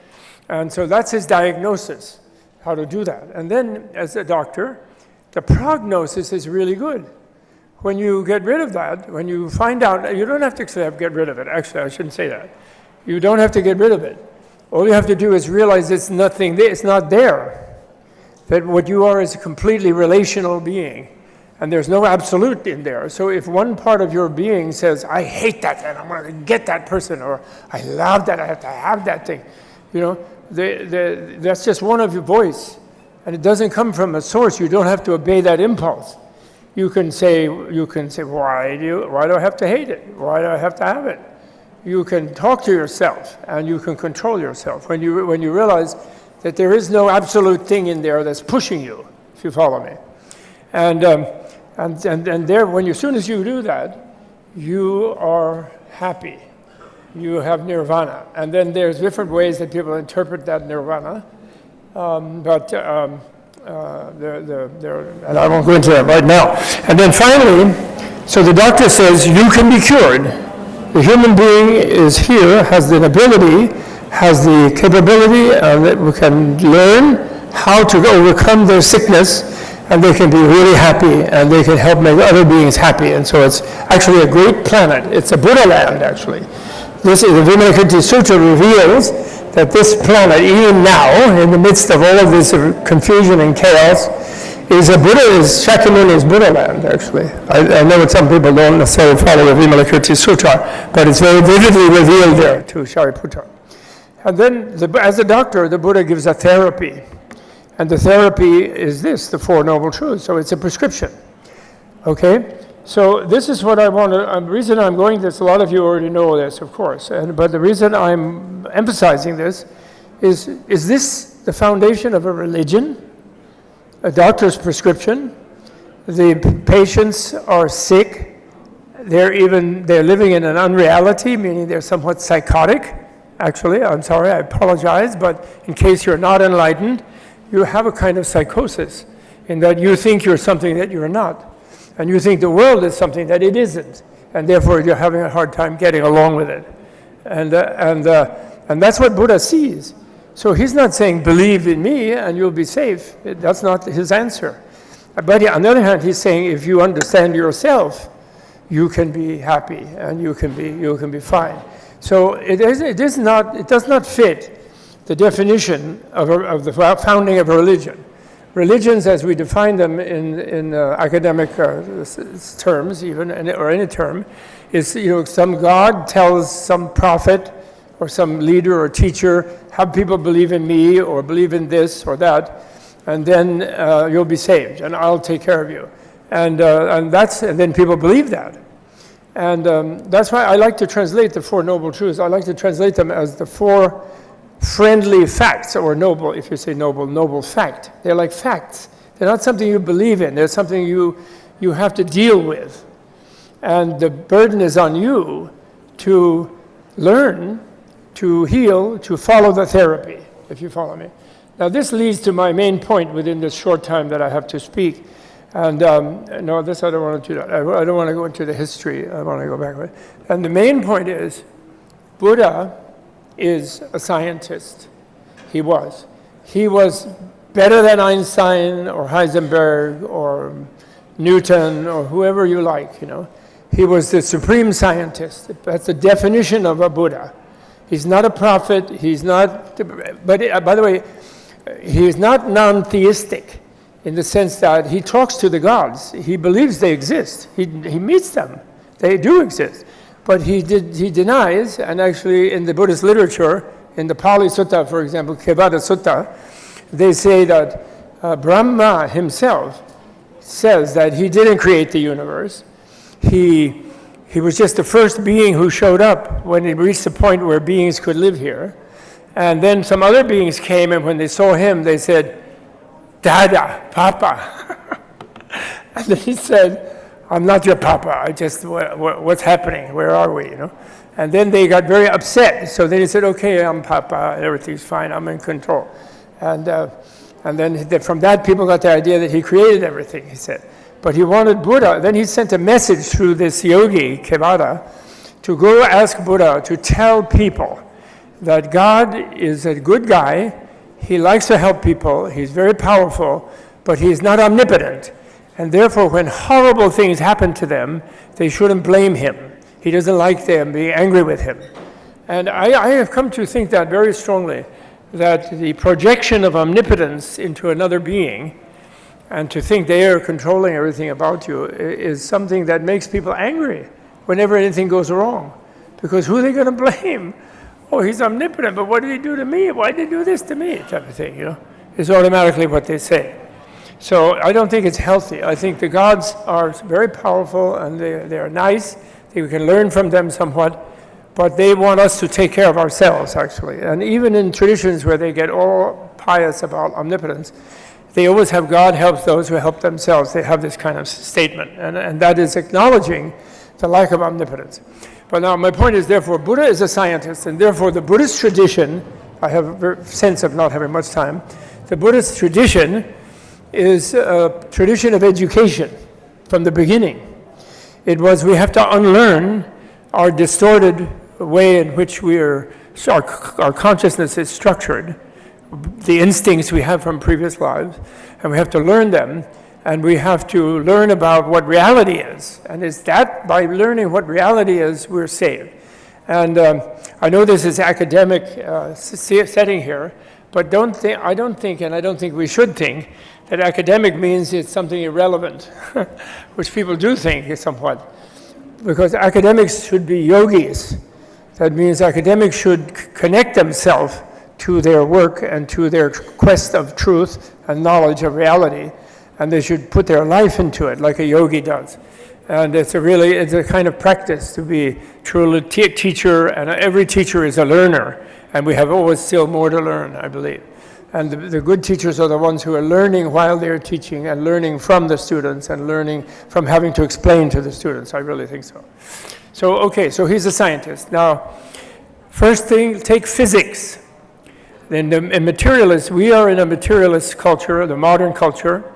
And so that's his diagnosis, how to do that. And then as a doctor, the prognosis is really good. When you get rid of that, when you find out, you don't have to get rid of it. Actually, I shouldn't say that. You don't have to get rid of it. All you have to do is realize it's nothing there, it's not there. That what you are is a completely relational being. And there's no absolute in there. So if one part of your being says, I hate that, and I'm going to get that person, or I love that, I have to have that thing, you know, that's just one of your voice. And it doesn't come from a source. You don't have to obey that impulse. You can say, why do I have to hate it? Why do I have to have it? You can talk to yourself, and you can control yourself. When you realize that there is no absolute thing in there that's pushing you, if you follow me. And there, as soon as you do that, you are happy. You have nirvana. And then there's different ways that people interpret that nirvana. And I won't go into that right now. And then finally, so the doctor says, you can be cured. The human being is here, has the ability, has the capability, that we can learn how to overcome their sickness, and they can be really happy, and they can help make other beings happy. And so it's actually a great planet. It's a Buddha land, actually. The Vimalakirti Sutra reveals that this planet, even now, in the midst of all of this confusion and chaos, is Shakyamuni is Buddha land, actually. I know that some people don't necessarily follow the Vimalakirti Sutra, but it's very vividly revealed there to Shariputra. And then, as a doctor, the Buddha gives a therapy. And the therapy is this, the Four Noble Truths. So it's a prescription. Okay? So this is what I want to, the reason I'm going this, a lot of you already know this, of course, but the reason I'm emphasizing this is this the foundation of a religion? A doctor's prescription? The patients are sick. They're living in an unreality, meaning they're somewhat psychotic. Actually, I'm sorry, I apologize, but in case you're not enlightened, you have a kind of psychosis in that you think you're something that you're not. And you think the world is something that it isn't. And therefore, you're having a hard time getting along with it. And that's what Buddha sees. So he's not saying, believe in me and you'll be safe. That's not his answer. But on the other hand, he's saying, if you understand yourself, you can be happy and you can be fine. So it does not fit the definition of the founding of a religion. Religions, as we define them in academic terms, even or any term, is some God tells some prophet or some leader or teacher, have people believe in me or believe in this or that, and then you'll be saved, and I'll take care of you, and then people believe that, and that's why I like to translate the Four Noble Truths. I like to translate them as the four friendly facts, or noble, if you say noble fact. They're like facts. They're not something you believe in. They're something you have to deal with. And the burden is on you to learn, to heal, to follow the therapy, if you follow me. Now this leads to my main point within this short time that I have to speak. And no, this I don't want to do that. I don't want to go into the history. I want to go back. And the main point is, Buddha is a scientist. He was. He was better than Einstein or Heisenberg or Newton or whoever you like, He was the supreme scientist. That's the definition of a Buddha. He's not a prophet. He's not, but by the way, he is not non-theistic in the sense that he talks to the gods. He believes they exist. He meets them. They do exist. But he denies, and actually in the Buddhist literature, in the Pali Sutta, for example, Kevada Sutta, they say that Brahma himself says that he didn't create the universe. He was just the first being who showed up when he reached the point where beings could live here. And then some other beings came, and when they saw him, they said, Dada, Papa. And then he said, I'm not your papa. What's happening? Where are we? And then they got very upset. So then he said, okay, I'm papa. Everything's fine. I'm in control. And then from that, people got the idea that he created everything, he said. But he wanted Buddha. Then he sent a message through this yogi, Kevada, to go ask Buddha to tell people that God is a good guy. He likes to help people. He's very powerful, but he's not omnipotent. And therefore, when horrible things happen to them, they shouldn't blame him. He doesn't like them being angry with him. And I have come to think that very strongly, that the projection of omnipotence into another being, and to think they are controlling everything about you, is something that makes people angry whenever anything goes wrong. Because who are they going to blame? Oh, he's omnipotent, but what did he do to me? Why did he do this to me? Type of thing, is automatically what they say. So I don't think it's healthy. I think the gods are very powerful and they are nice. We can learn from them somewhat, but they want us to take care of ourselves, actually. And even in traditions where they get all pious about omnipotence, they always have God helps those who help themselves. They have this kind of statement, and that is acknowledging the lack of omnipotence. But now my point is, therefore, Buddha is a scientist, and therefore the Buddhist tradition, I have a sense of not having much time, the Buddhist tradition is a tradition of education from the beginning. It was, we have to unlearn our distorted way in which our consciousness is structured, the instincts we have from previous lives, and we have to learn them, and we have to learn about what reality is. And it's that, by learning what reality is, we're saved. And I know this is academic setting here, but I don't think we should think that academic means it's something irrelevant, which people do think somewhat, because academics should be yogis. That means academics should connect themselves to their work and to their quest of truth and knowledge of reality, and they should put their life into it like a yogi does. And it's a kind of practice to be truly teacher, and every teacher is a learner, and we have always still more to learn, I believe. And the good teachers are the ones who are learning while they're teaching, and learning from the students, and learning from having to explain to the students. I really think so. So, okay, so he's a scientist. Now, first thing, take physics. Then the materialist, we are in a materialist culture, the modern culture,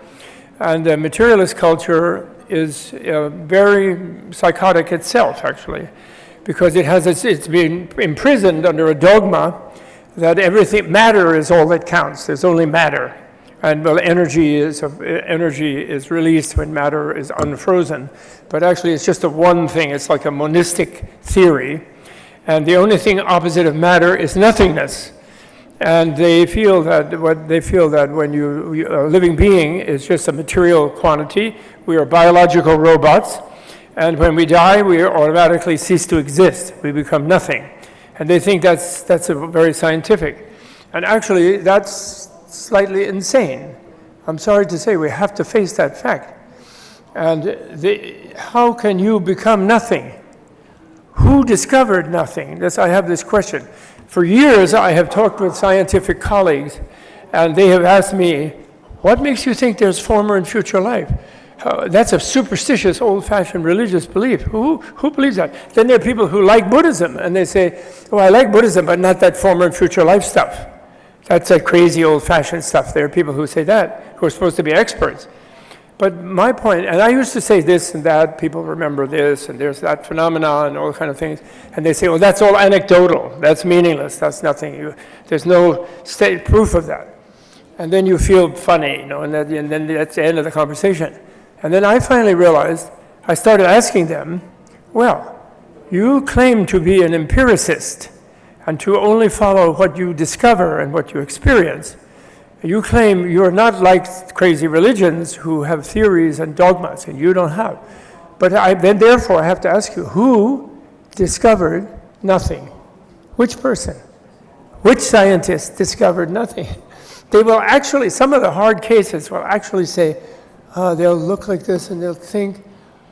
and the materialist culture is very psychotic itself, actually, because it's been imprisoned under a dogma that matter is all that counts. There's only matter, and well, energy is released when matter is unfrozen. But actually, it's just a one thing. It's like a monistic theory, and the only thing opposite of matter is nothingness. And they feel that when a living being is just a material quantity, we are biological robots, and when we die, we automatically cease to exist. We become nothing. And they think that's very scientific. And actually, that's slightly insane. I'm sorry to say, we have to face that fact. And how can you become nothing? Who discovered nothing? I have this question. For years, I have talked with scientific colleagues, and they have asked me, what makes you think there's former and future life? That's a superstitious, old-fashioned religious belief. Who believes that? Then there are people who like Buddhism, and they say, oh, I like Buddhism, but not that former and future life stuff. That's that crazy, old-fashioned stuff. There are people who say that, who are supposed to be experts. But my point, and I used to say this and that, people remember this, and there's that phenomenon, and all kind of things, and they say, well, that's all anecdotal, that's meaningless, that's nothing, there's no proof of that. And then you feel funny, and then that's the end of the conversation. And then I finally realized, I started asking them, well, you claim to be an empiricist, and to only follow what you discover and what you experience. You claim you're not like crazy religions who have theories and dogmas, and you don't have. But therefore I have to ask you, who discovered nothing? Which person? Which scientist discovered nothing? They will actually, some of the hard cases will actually say, they'll look like this and they'll think,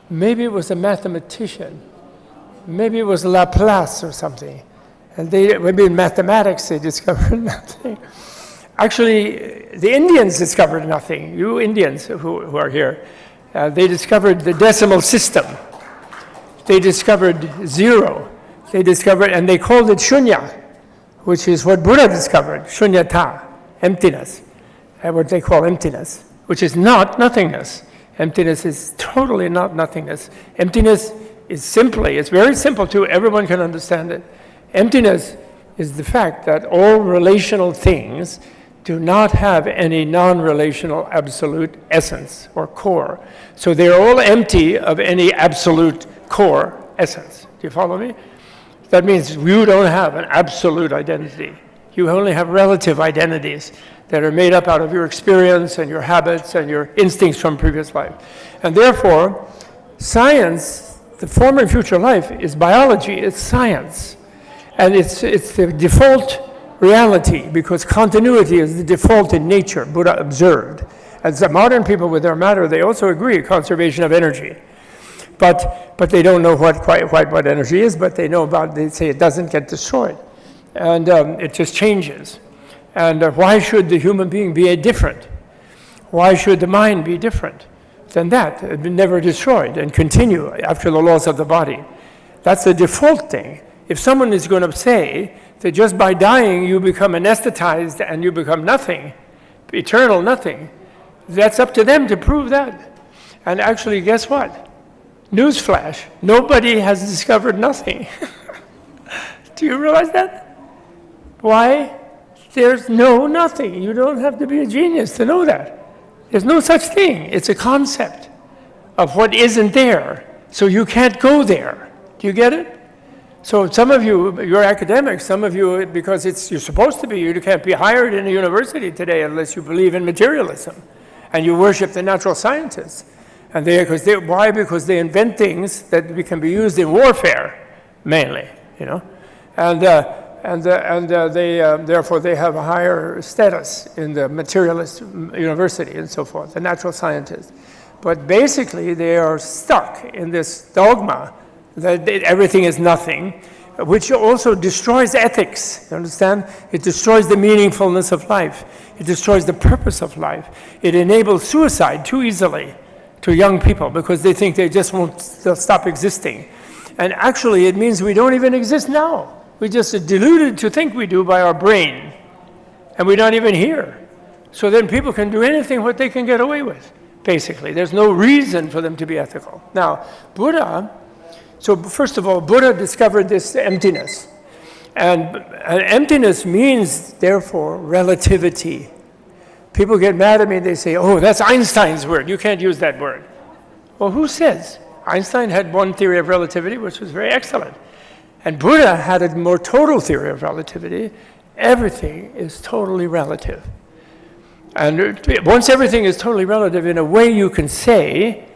maybe it was a mathematician. Maybe it was Laplace or something. And maybe in mathematics they discovered nothing. Actually, the Indians discovered nothing. You Indians who are here, they discovered the decimal system. They discovered zero. And they called it shunya, which is what Buddha discovered, shunyata, emptiness, what they call emptiness, which is not nothingness. Emptiness is totally not nothingness. Emptiness is it's very simple too, everyone can understand it. Emptiness is the fact that all relational things do not have any non-relational absolute essence or core. So they're all empty of any absolute core essence. Do you follow me? That means you don't have an absolute identity. You only have relative identities that are made up out of your experience and your habits and your instincts from previous life. And therefore, science, the former and future life, is biology, it's science. And it's the default reality, because continuity is the default in nature, Buddha observed. As the modern people with their matter, they also agree, conservation of energy. But they don't know quite what energy is, but they say it doesn't get destroyed. And it just changes. And why should the human being be different? Why should the mind be different than that? It be never destroyed and continue after the laws of the body. That's the default thing. If someone is going to say that just by dying you become anesthetized and you become nothing, eternal nothing, that's up to them to prove that. And actually, guess what? Newsflash, nobody has discovered nothing. Do you realize that? Why? There's no nothing. You don't have to be a genius to know that. There's no such thing. It's a concept of what isn't there. So you can't go there. Do you get it? So some of you, you're academics, some of you, because you're supposed to be, you can't be hired in a university today unless you believe in materialism and you worship the natural scientists. And why? Because they invent things that can be used in warfare, mainly, you know. And therefore they have a higher status in the materialist university and so forth, the natural scientists. But basically they are stuck in this dogma that everything is nothing, which also destroys ethics, you understand? It destroys the meaningfulness of life. It destroys the purpose of life. It enables suicide too easily to young people because they think they just won't stop existing. And actually it means we don't even exist now. We just are deluded to think we do by our brain, and we're not even here. So then people can do anything what they can get away with, basically. There's no reason for them to be ethical. Now, Buddha, so first of all, Buddha discovered this emptiness. And emptiness means, therefore, relativity. People get mad at me, they say, oh, that's Einstein's word, you can't use that word. Well, who says? Einstein had one theory of relativity, which was very excellent. And Buddha had a more total theory of relativity. Everything is totally relative. And once everything is totally relative, in a way you can say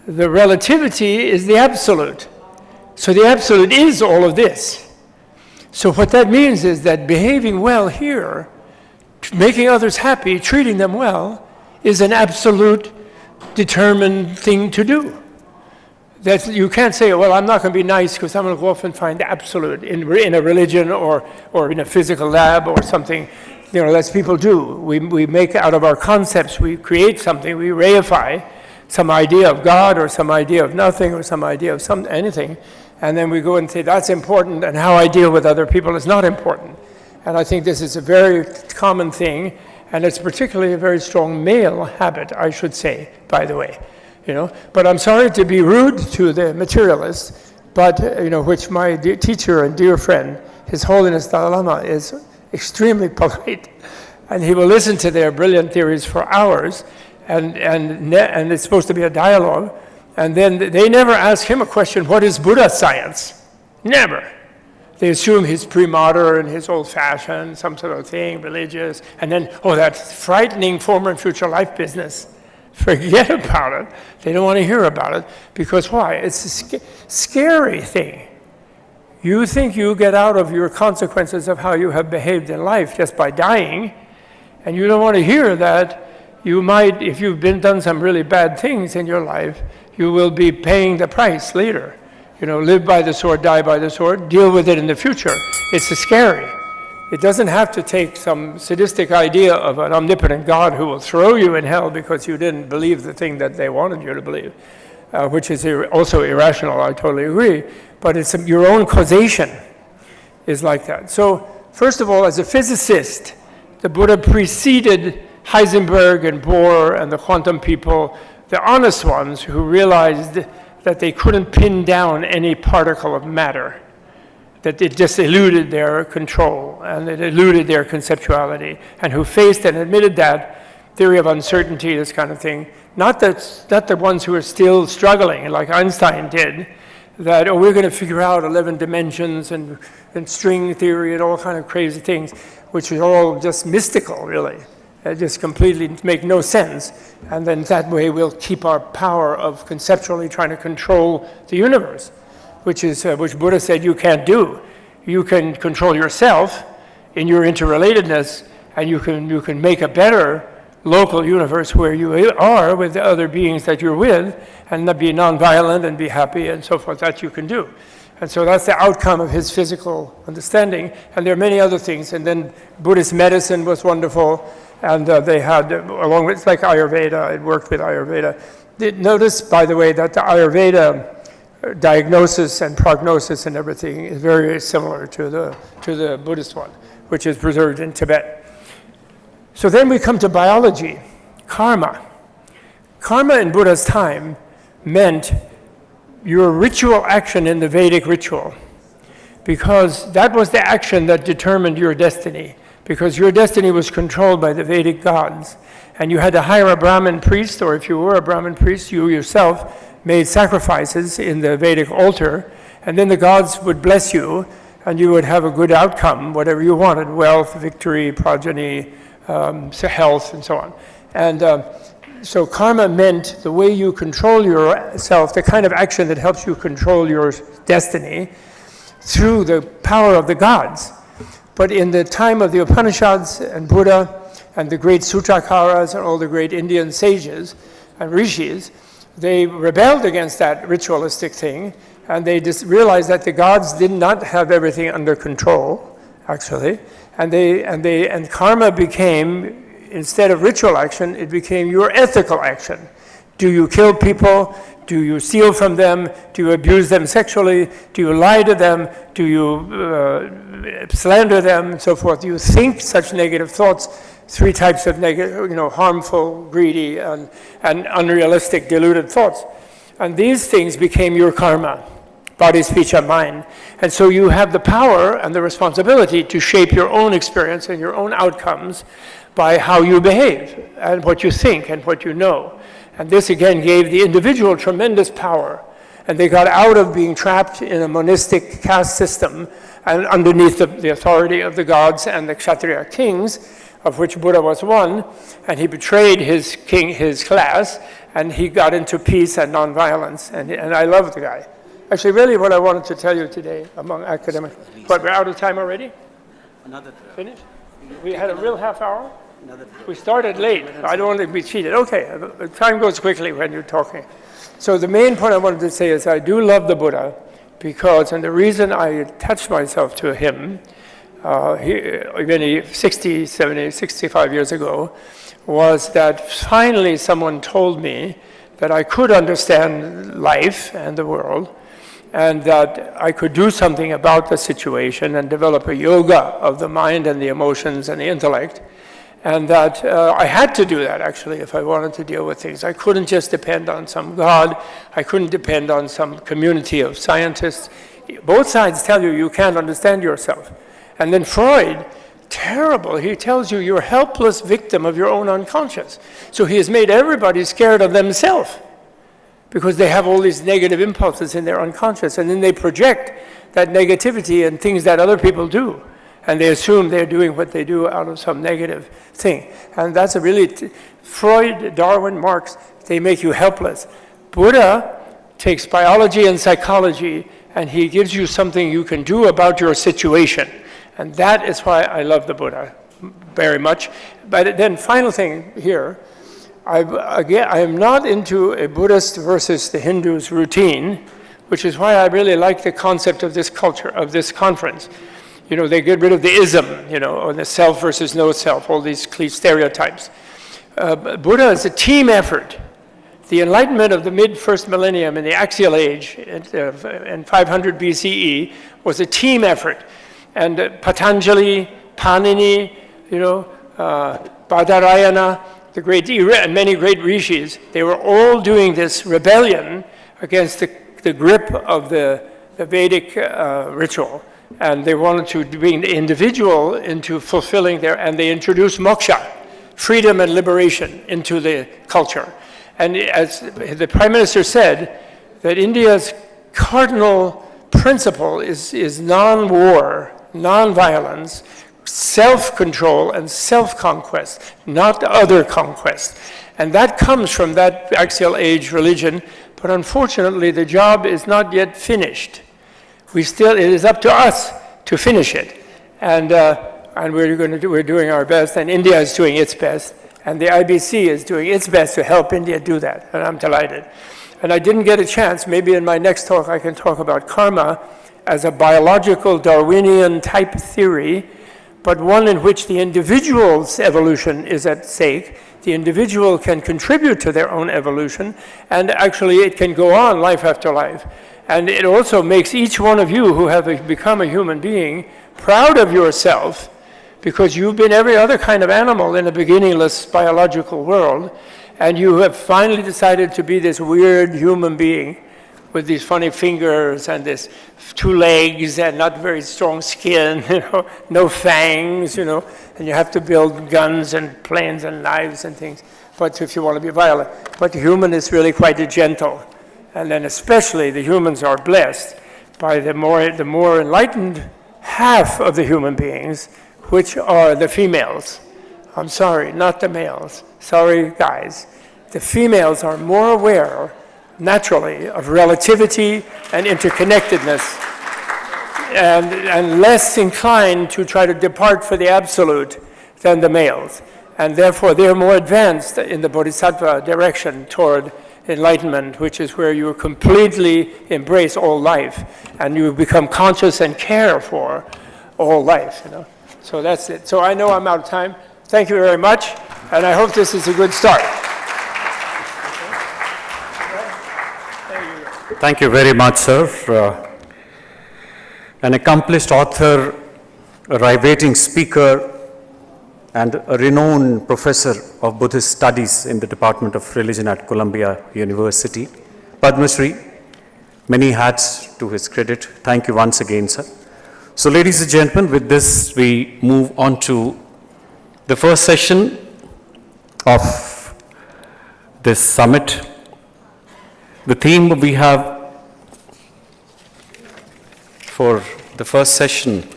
the relativity is the absolute. So the absolute is all of this. So what that means is that behaving well here, making others happy, treating them well, is an absolute determined thing to do. That you can't say, well, I'm not going to be nice because I'm going to go off and find the absolute in a religion or in a physical lab or something. You know, that's people do. We make out of our concepts, we create something, we reify some idea of God or some idea of nothing or some idea of anything, and then we go and say that's important and how I deal with other people is not important. And I think this is a very common thing, and it's particularly a very strong male habit, I should say, by the way. You know, but I'm sorry to be rude to the materialists, but you know, which my teacher and dear friend, His Holiness Dalai Lama, is extremely polite, and he will listen to their brilliant theories for hours, and it's supposed to be a dialogue, and then they never ask him a question, what is Buddha science? Never. They assume he's pre-modern, he's old-fashioned, some sort of thing, religious, and then, oh, that frightening former and future life business. Forget about it. They don't want to hear about it. Because why? It's a scary thing. You think you get out of your consequences of how you have behaved in life just by dying, and you don't want to hear that you might, if you've done some really bad things in your life, you will be paying the price later. You know, live by the sword, die by the sword, deal with it in the future. It's scary. It doesn't have to take some sadistic idea of an omnipotent God who will throw you in hell because you didn't believe the thing that they wanted you to believe, which is also irrational, I totally agree. But it's your own causation is like that. So first of all, as a physicist, the Buddha preceded Heisenberg and Bohr and the quantum people, the honest ones who realized that they couldn't pin down any particle of matter, that it just eluded their control and it eluded their conceptuality, and who faced and admitted that theory of uncertainty, this kind of thing. Not the ones who are still struggling, like Einstein did, that, oh, we're going to figure out 11 dimensions and string theory and all kind of crazy things, which is all just mystical, really. It just completely make no sense. And then that way we'll keep our power of conceptually trying to control the universe, which Buddha said you can't do. You can control yourself in your interrelatedness, and you can make a better local universe where you are with the other beings that you're with, and be nonviolent and be happy and so forth. That you can do. And so that's the outcome of his physical understanding. And there are many other things. And then Buddhist medicine was wonderful. And they had, along with, it's like Ayurveda, it worked with Ayurveda. Notice, by the way, that the Ayurveda diagnosis and prognosis and everything is very similar to the Buddhist one, which is preserved in Tibet. So then we come to biology, karma. Karma in Buddha's time meant your ritual action in the Vedic ritual, because that was the action that determined your destiny, because your destiny was controlled by the Vedic gods. And you had to hire a Brahmin priest, or if you were a Brahmin priest, you yourself made sacrifices in the Vedic altar, And then the gods would bless you, and you would have a good outcome, whatever you wanted, wealth, victory, progeny, health, and so on. And so karma meant the way you control yourself, the kind of action that helps you control your destiny through the power of the gods. But in the time of the Upanishads and Buddha and the great Sutrakaras and all the great Indian sages and rishis, they rebelled against that ritualistic thing, and they just realized that the gods did not have everything under control, actually, and karma became, instead of ritual action, it became your ethical action. Do you kill people? Do you steal from them? Do you abuse them sexually? Do you lie to them? Do you slander them, and so forth? Do you think such negative thoughts? 3 types of negative, harmful, greedy, and unrealistic, deluded thoughts. And these things became your karma, body, speech, and mind. And so you have the power and the responsibility to shape your own experience and your own outcomes by how you behave and what you think and what you know. And this again gave the individual tremendous power. And they got out of being trapped in a monistic caste system and underneath the authority of the gods and the Kshatriya kings, of which Buddha was one, and he betrayed his class, and he got into peace and nonviolence, and I love the guy. Actually, really what I wanted to tell you today among academics, but we're out of time already? Finish? We had a real half hour? We started late. I don't want to be cheated. Okay, time goes quickly when you're talking. So the main point I wanted to say is I do love the Buddha because, and the reason I attached myself to him, 60, 70, 65 years ago, was that finally someone told me that I could understand life and the world, and that I could do something about the situation and develop a yoga of the mind and the emotions and the intellect, and that I had to do that, actually, if I wanted to deal with things. I couldn't just depend on some God. I couldn't depend on some community of scientists. Both sides tell you you can't understand yourself. And then Freud, terrible, he tells you you're a helpless victim of your own unconscious. So he has made everybody scared of themselves because they have all these negative impulses in their unconscious, and then they project that negativity and things that other people do. And they assume they're doing what they do out of some negative thing. And that's a really, Freud, Darwin, Marx, they make you helpless. Buddha takes biology and psychology, and he gives you something you can do about your situation. And that is why I love the Buddha very much. But then final thing here, I am not into a Buddhist versus the Hindus routine, which is why I really like the concept of this culture, of this conference. They get rid of the ism, or the self versus no self, all these stereotypes. Buddha is a team effort. The enlightenment of the mid-first millennium in the axial age in 500 BCE was a team effort. And Patanjali, Panini, Badarayana, and many great rishis, they were all doing this rebellion against the grip of the Vedic ritual. And they wanted to bring the individual into fulfilling and they introduced moksha, freedom and liberation, into the culture. And as the Prime Minister said, that India's cardinal principle is non-war, non-violence, self-control and self-conquest, not other conquest. And that comes from that axial age religion, but unfortunately the job is not yet finished. It is up to us to finish it. And we're doing our best, and India is doing its best, and the IBC is doing its best to help India do that, and I'm delighted. And I didn't get a chance, maybe in my next talk I can talk about karma as a biological Darwinian type theory, but one in which the individual's evolution is at stake. The individual can contribute to their own evolution, and actually it can go on life after life. And it also makes each one of you who have become a human being proud of yourself, because you've been every other kind of animal in a beginningless biological world, and you have finally decided to be this weird human being with these funny fingers and this 2 legs and not very strong skin, no fangs, and you have to build guns and planes and knives and things, but if you want to be violent. But the human is really quite gentle. And then especially the humans are blessed by the more enlightened half of the human beings, which are the females. I'm sorry, not the males. Sorry, guys. The females are more aware, naturally, of relativity and interconnectedness, and less inclined to try to depart for the absolute than the males. And therefore, they're more advanced in the bodhisattva direction toward enlightenment, which is where you completely embrace all life, and you become conscious and care for all life, you know. So that's it. So I know I'm out of time. Thank you very much, and I hope this is a good start. Thank you very much, sir. An accomplished author, a riveting speaker, and a renowned professor of Buddhist studies in the Department of Religion at Columbia University. Padma Shri, many hats to his credit. Thank you once again, sir. So, ladies and gentlemen, with this, we move on to the first session of this summit. The theme we have for the first session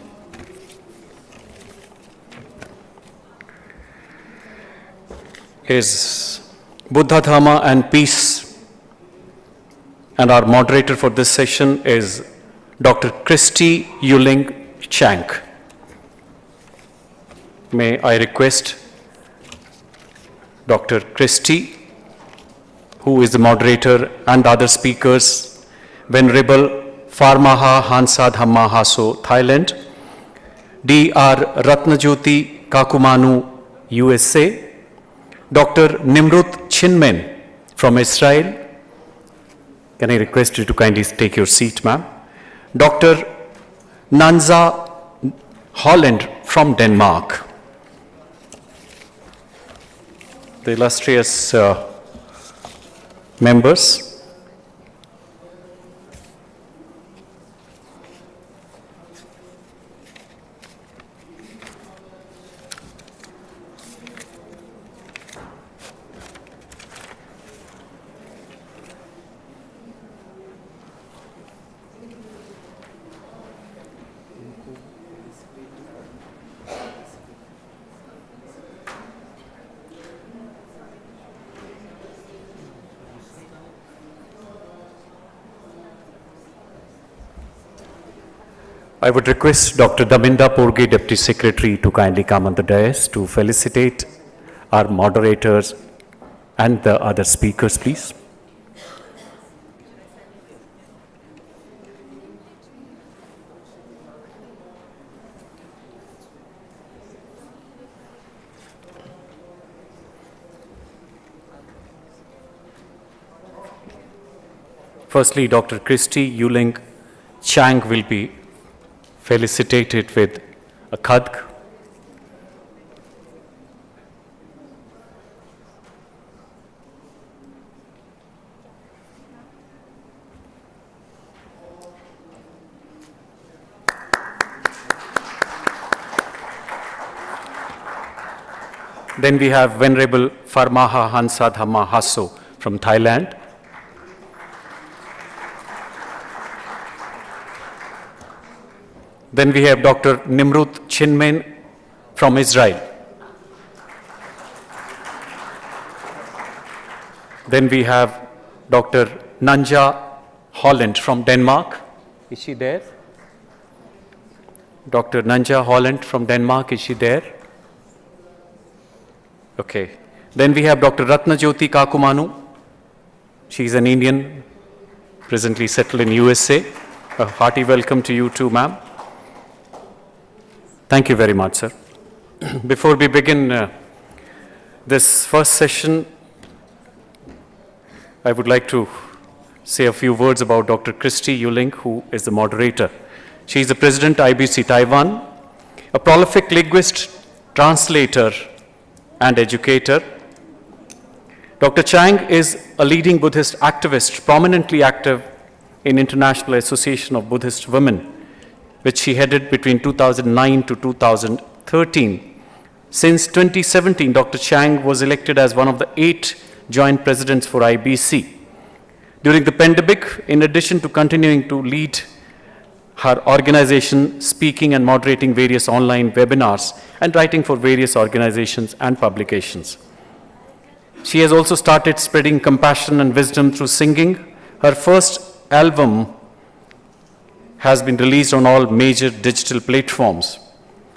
is Buddha, Dharma and Peace. And our moderator for this session is Dr. Christy Yuling Chang. May I request Dr. Christy, who is the moderator, and other speakers, Venerable Farmaha Hansa Dhamma Haso, Thailand, Dr. Ratnajyoti Kakumanu, USA, Dr. Nimrut Chinmen from Israel. Can I request you to kindly take your seat, ma'am? Dr. Nanza Holland from Denmark. The illustrious members. I would request Dr. Daminda Porge, Deputy Secretary, to kindly come on the dais to felicitate our moderators and the other speakers, please. Firstly, Dr. Christy Yuling Chang will be felicitated with a khadg. Then we have Venerable Farmaha Hansa Dhamma Haso from Thailand. Then we have Dr. Nimrut Chinmen from Israel. Then we have Dr. Nanja Holland from Denmark. Is she there? Dr. Nanja Holland from Denmark, is she there? Okay. Then we have Dr. Ratnajyoti Kakumanu. She is an Indian, presently settled in USA. A hearty welcome to you too, ma'am. Thank you very much, sir. Before we begin this first session, I would like to say a few words about Dr. Christy Yuling, who is the moderator. She is the President, IBC Taiwan, a prolific linguist, translator, and educator. Dr. Chang is a leading Buddhist activist, prominently active in International Association of Buddhist Women, which she headed between 2009 to 2013. Since 2017, Dr. Chang was elected as one of the 8 joint presidents for IBC. During the pandemic, in addition to continuing to lead her organization, speaking and moderating various online webinars, and writing for various organizations and publications. She has also started spreading compassion and wisdom through singing. Her first album has been released on all major digital platforms.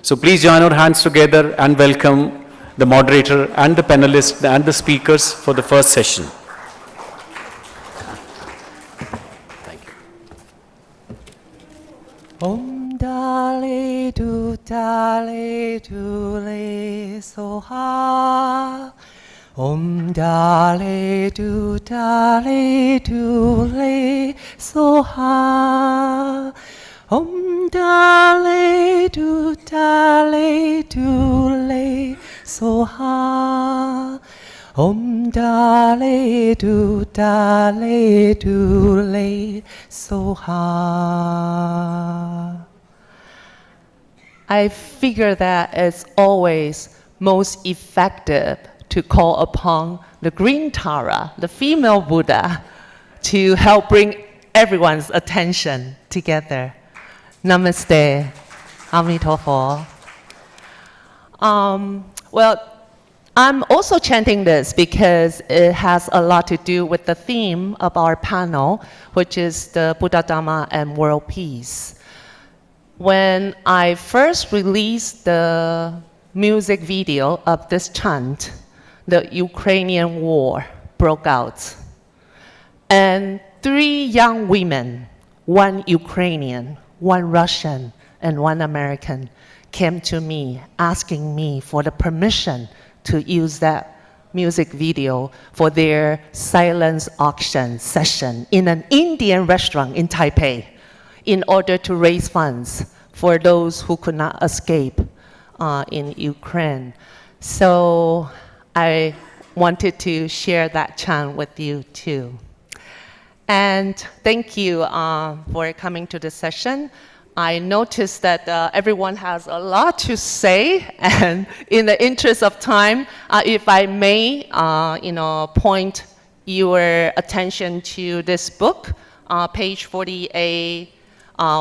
So please join our hands together and welcome the moderator and the panelists and the speakers for the first session. Thank you. Om Dale Du Le Soha. Om Dale Du Le Soha. Om Dale Du Le Soha. Om Dale Du Le Soha. I figure that it's always most effective to call upon the Green Tara, the female Buddha, to help bring everyone's attention together. Namaste. Amitofo. Well, I'm also chanting this because it has a lot to do with the theme of our panel, which is the Buddha, Dhamma, and world peace. When I first released the music video of this chant, the Ukrainian war broke out. And 3 young women, 1 Ukrainian, 1 Russian, and 1 American, came to me asking me for the permission to use that music video for their silence auction session in an Indian restaurant in Taipei in order to raise funds for those who could not escape in Ukraine. So I wanted to share that chant with you too. And thank you for coming to the session. I noticed that everyone has a lot to say, and in the interest of time, if I may, point your attention to this book, page 48.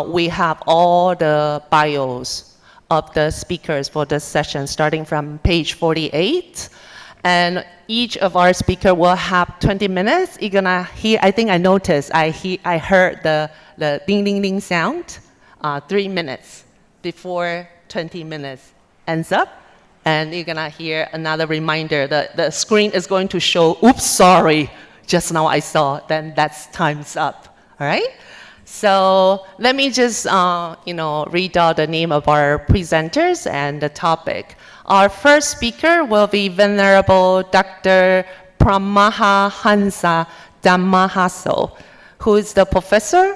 We have all the bios of the speakers for this session, starting from page 48. And each of our speakers will have 20 minutes. You're gonna hear, I think I noticed, I heard the ding ding ding sound. 3 minutes before 20 minutes ends up, and you're gonna hear another reminder that the screen is going to show, oops, sorry, just now I saw, then that's time's up, all right? So let me just, read out the name of our presenters and the topic. Our first speaker will be Venerable Dr. Paramahansa Dhammahaso, who is the professor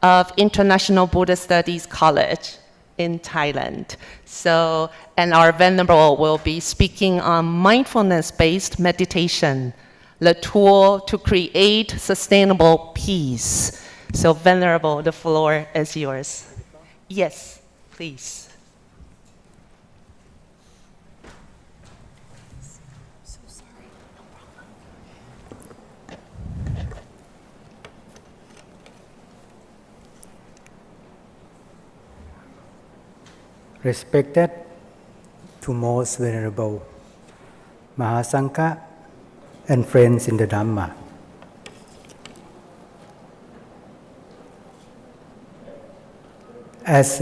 of International Buddhist Studies College in Thailand. So, and our Venerable will be speaking on mindfulness-based meditation, the tool to create sustainable peace. So Venerable, the floor is yours. Yes, please. Respected to most venerable Mahasangha and friends in the Dhamma. As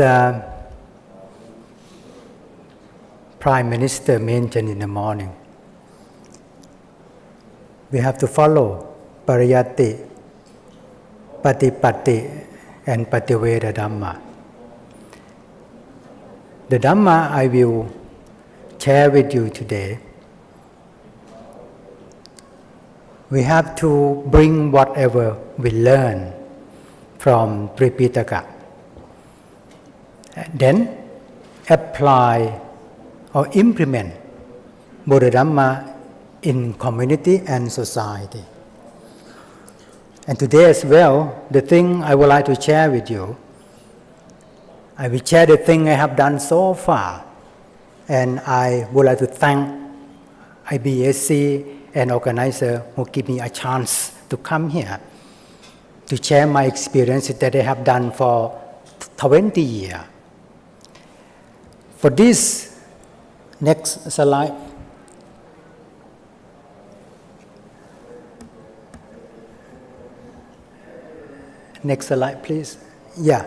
Prime Minister mentioned in the morning, we have to follow Pariyatti, Patipatti, and Pativeda Dhamma. The Dhamma I will share with you today, we have to bring whatever we learn from Tripitaka, and then apply or implement Buddha Dhamma in community and society. And today as well, the thing I would like to share with you, I will share the thing I have done so far, and I would like to thank IBSC and organizer who give me a chance to come here to share my experiences that I have done for 20 years. For this, next slide. Next slide, please. Yeah.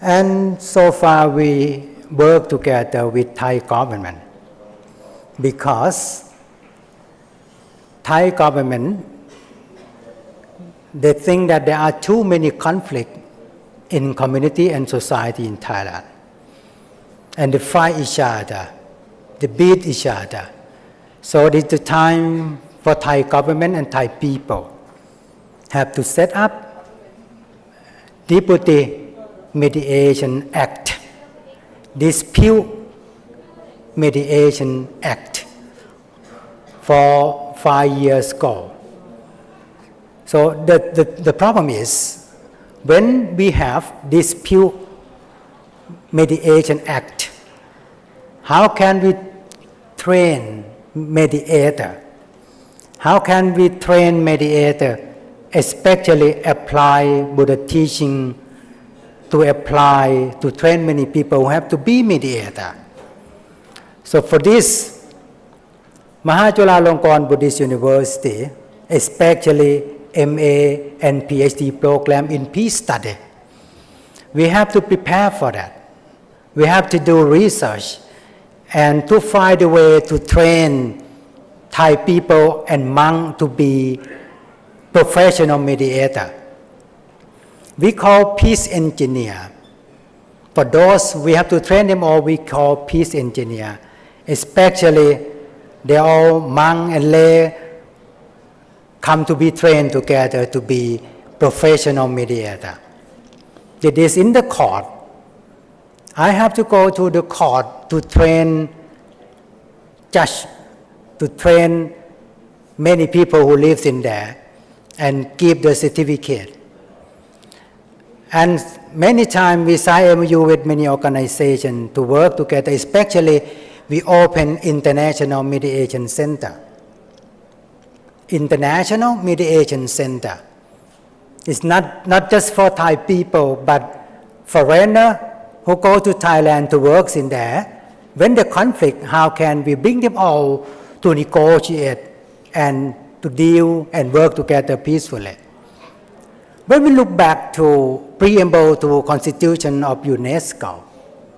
And so far we work together with Thai government because Thai government, they think that there are too many conflicts in community and society in Thailand. And they fight each other, they beat each other. So it's the time for Thai government and Thai people have to set up Deputy Mediation Act, Dispute Mediation Act for 5 years ago. So the problem is when we have Dispute Mediation Act, how can we train mediator? How can we train mediator, especially apply Buddha teaching to apply to train many people who have to be mediator? So for this, Mahachulalongkorn Buddhist University, especially MA and PhD program in peace study, we have to prepare for that. We have to do research and to find a way to train Thai people and monks to be professional mediator. We call peace engineer. For those, we have to train them all, we call peace engineer. Especially, they all monk and lay come to be trained together to be professional mediator. It is in the court. I have to go to the court to train judge, to train many people who live in there and give the certificate. And many times we sign MOU with many organizations to work together, especially we open International Mediation Center. International Mediation Center. It's not just for Thai people, but foreigners who go to Thailand to work in there. When the conflict, how can we bring them all to negotiate and to deal and work together peacefully? When we look back to preamble to Constitution of UNESCO,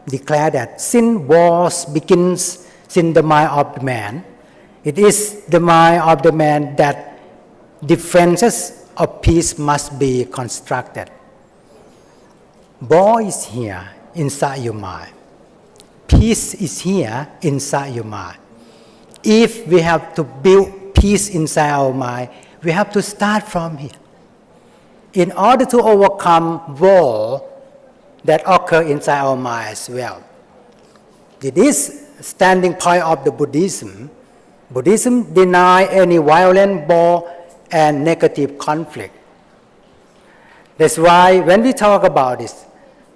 declare that since wars begins in the mind of the man, it is the mind of the man that defenses of peace must be constructed. War is here inside your mind. Peace is here inside your mind. If we have to build peace inside our mind, we have to start from here. In order to overcome war that occur inside our mind as well. It is standing point of the Buddhism. Buddhism deny any violent war and negative conflict. That's why when we talk about this,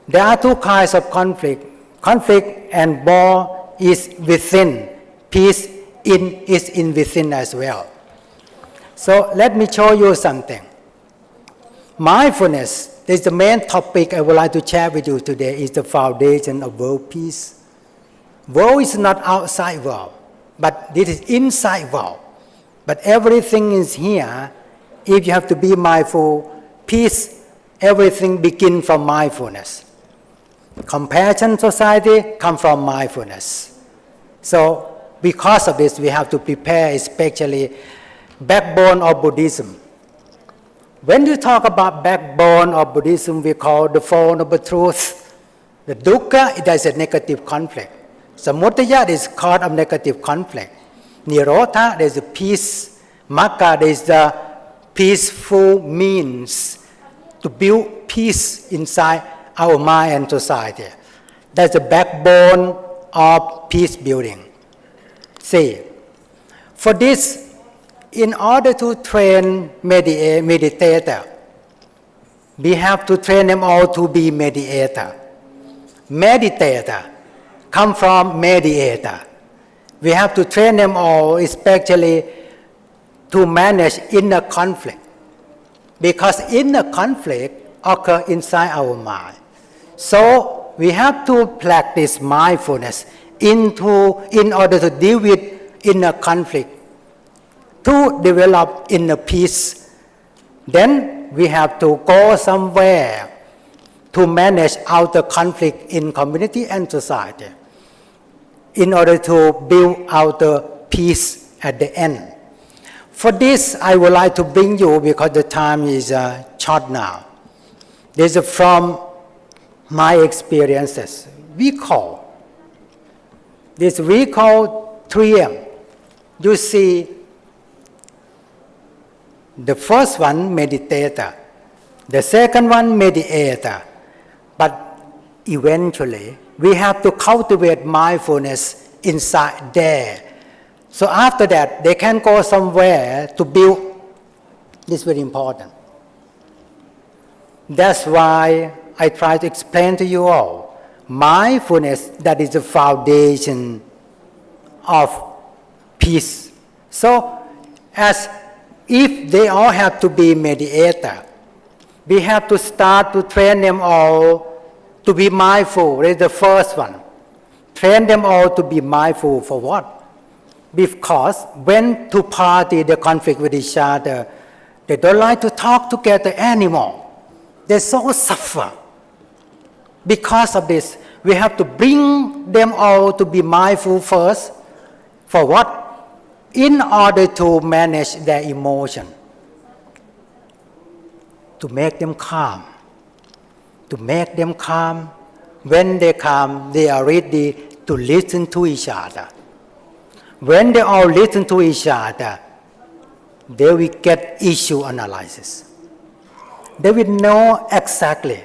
there are two kinds of conflict. Conflict and war is within. Peace is in within as well. So let me show you something. Mindfulness is the main topic I would like to share with you today, is the foundation of world peace. World is not outside world, but this is inside world. But everything is here. If you have to be mindful, peace, everything begins from mindfulness. Compassion society comes from mindfulness. So because of this, we have to prepare especially backbone of Buddhism. When you talk about backbone of Buddhism, we call the Four Noble Truths. The dukkha, there is a negative conflict. Samudaya is cause of negative conflict. Nirodha, there is a peace. Magga, there is the peaceful means to build peace inside our mind and society. That's the backbone of peace building. See, for this, in order to train meditator, we have to train them all to be mediator. Meditator come from mediator. We have to train them all, especially to manage inner conflict. Because inner conflict occurs inside our mind. So we have to practice mindfulness in order to deal with inner conflict, to develop inner peace. Then we have to go somewhere to manage outer conflict in community and society in order to build outer peace at the end. For this, I would like to bring you, because the time is short now. This is from my experiences. This we call 3M. You see, the first one, meditator. The second one, mediator. But eventually, we have to cultivate mindfulness inside there. So after that, they can go somewhere to build. This is very important. That's why I try to explain to you all. Mindfulness, that is the foundation of peace. So, as if they all have to be mediator, we have to start to train them all to be mindful. That's the first one. Train them all to be mindful for what? Because when two parties they conflict with each other, they don't like to talk together anymore. They so suffer. Because of this, we have to bring them all to be mindful first. For what? In order to manage their emotion. To make them calm. To make them calm. When they calm, they are ready to listen to each other. When they all listen to each other, they will get issue analysis. They will know exactly.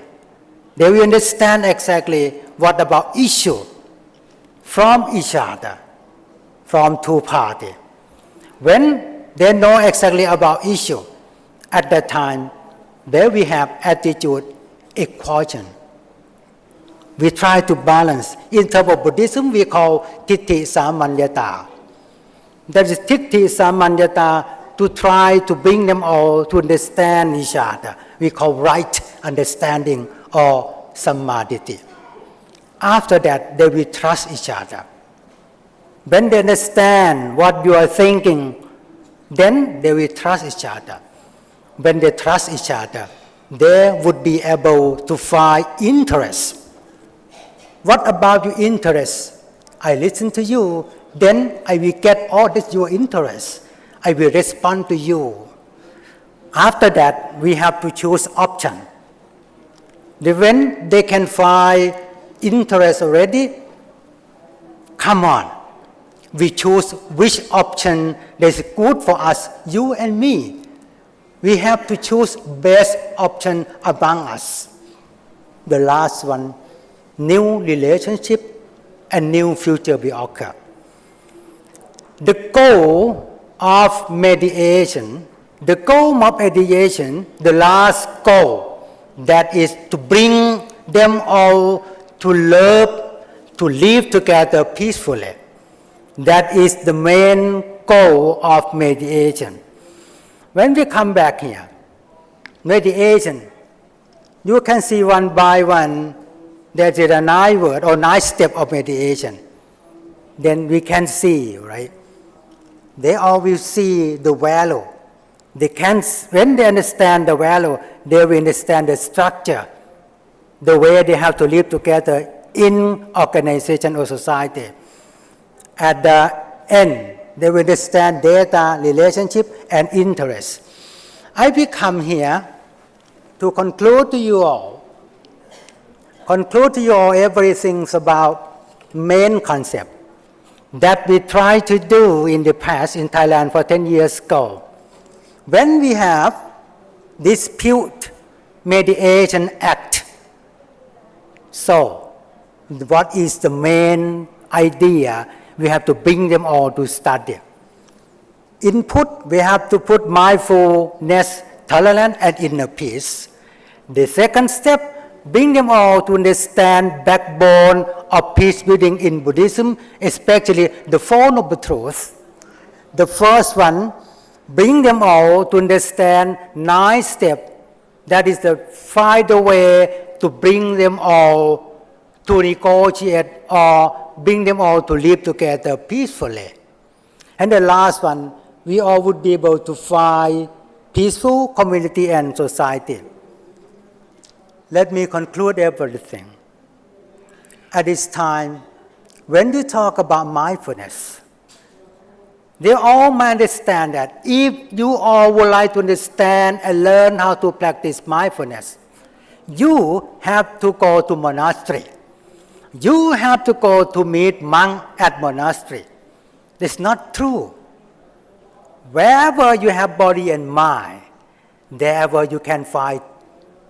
They will understand exactly what about issue from each other, from two parties. When they know exactly about issue, at that time, they will have attitude equation. We try to balance. In terms of Buddhism, we call Titti Samanyata. That is Titti Samanyata, to try to bring them all to understand each other. We call right understanding or Samadhi. After that, they will trust each other. When they understand what you are thinking, then they will trust each other. When they trust each other, they would be able to find interest. What about your interest? I listen to you, then I will get all this your interest. I will respond to you. After that, we have to choose option. When they can find interest already, come on. We choose which option that is good for us, you and me. We have to choose best option among us. The last one, new relationship and new future will occur. The goal of mediation, the last goal, that is to bring them all to love, to live together peacefully. That is the main goal of mediation. When we come back here, mediation, you can see one by one, there is a 9 word or 9 step of mediation. Then we can see, right? They all will see the value. They can, when they understand the value, they will understand the structure, the way they have to live together in organization or society. At the end, they will understand data, relationship, and interest. I will come here to conclude to you all everything about main concept that we tried to do in the past in Thailand for 10 years ago. When we have dispute mediation act, so what is the main idea? We have to bring them all to study. Input, we have to put mindfulness, tolerance, and inner peace. The second step, bring them all to understand backbone of peace building in Buddhism, especially the Four Noble Truths. The first one, bring them all to understand 9 steps. That is to find the way to bring them all to negotiate or bring them all to live together peacefully. And the last one, we all would be able to find peaceful community and society. Let me conclude everything. At this time, when we talk about mindfulness, they all may understand that if you all would like to understand and learn how to practice mindfulness, you have to go to monastery. You have to go to meet monk at monastery. That's not true. Wherever you have body and mind, there you can find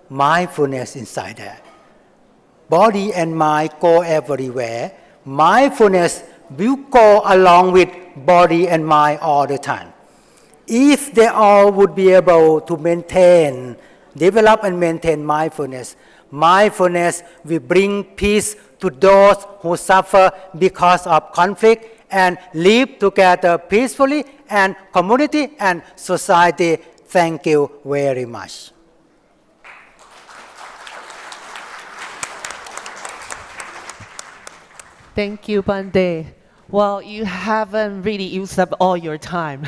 mindfulness inside there. Body and mind go everywhere. Mindfulness will go along with body and mind all the time. If they all would be able to maintain, develop and maintain mindfulness, mindfulness will bring peace to those who suffer because of conflict and live together peacefully, and community and society. Thank you very much. Thank you, Bande. Well, you haven't really used up all your time.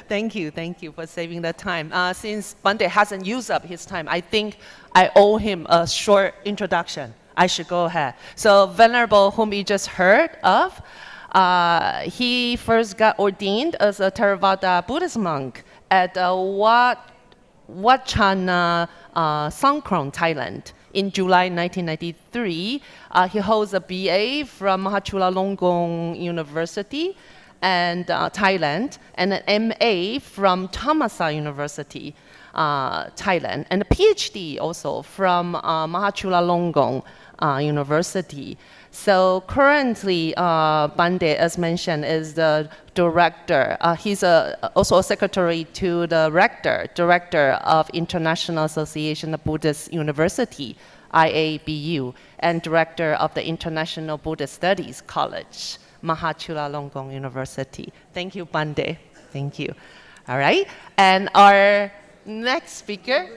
Thank you for saving the time. Since Bande hasn't used up his time, I think I owe him a short introduction. I should go ahead. So Venerable, whom you just heard of, he first got ordained as a Theravada Buddhist monk at Watchana, Songkhram, Thailand. In July 1993, he holds a BA from Chulalongkorn University and Thailand, and an MA from Thammasat University, Thailand, and a PhD also from Chulalongkorn University. So currently, Bande, as mentioned, is the director. He's also a secretary to the director of International Association of Buddhist University, IABU, and director of the International Buddhist Studies College, Chulalongkorn University. Thank you, Bande. Thank you. All right. And our next speaker.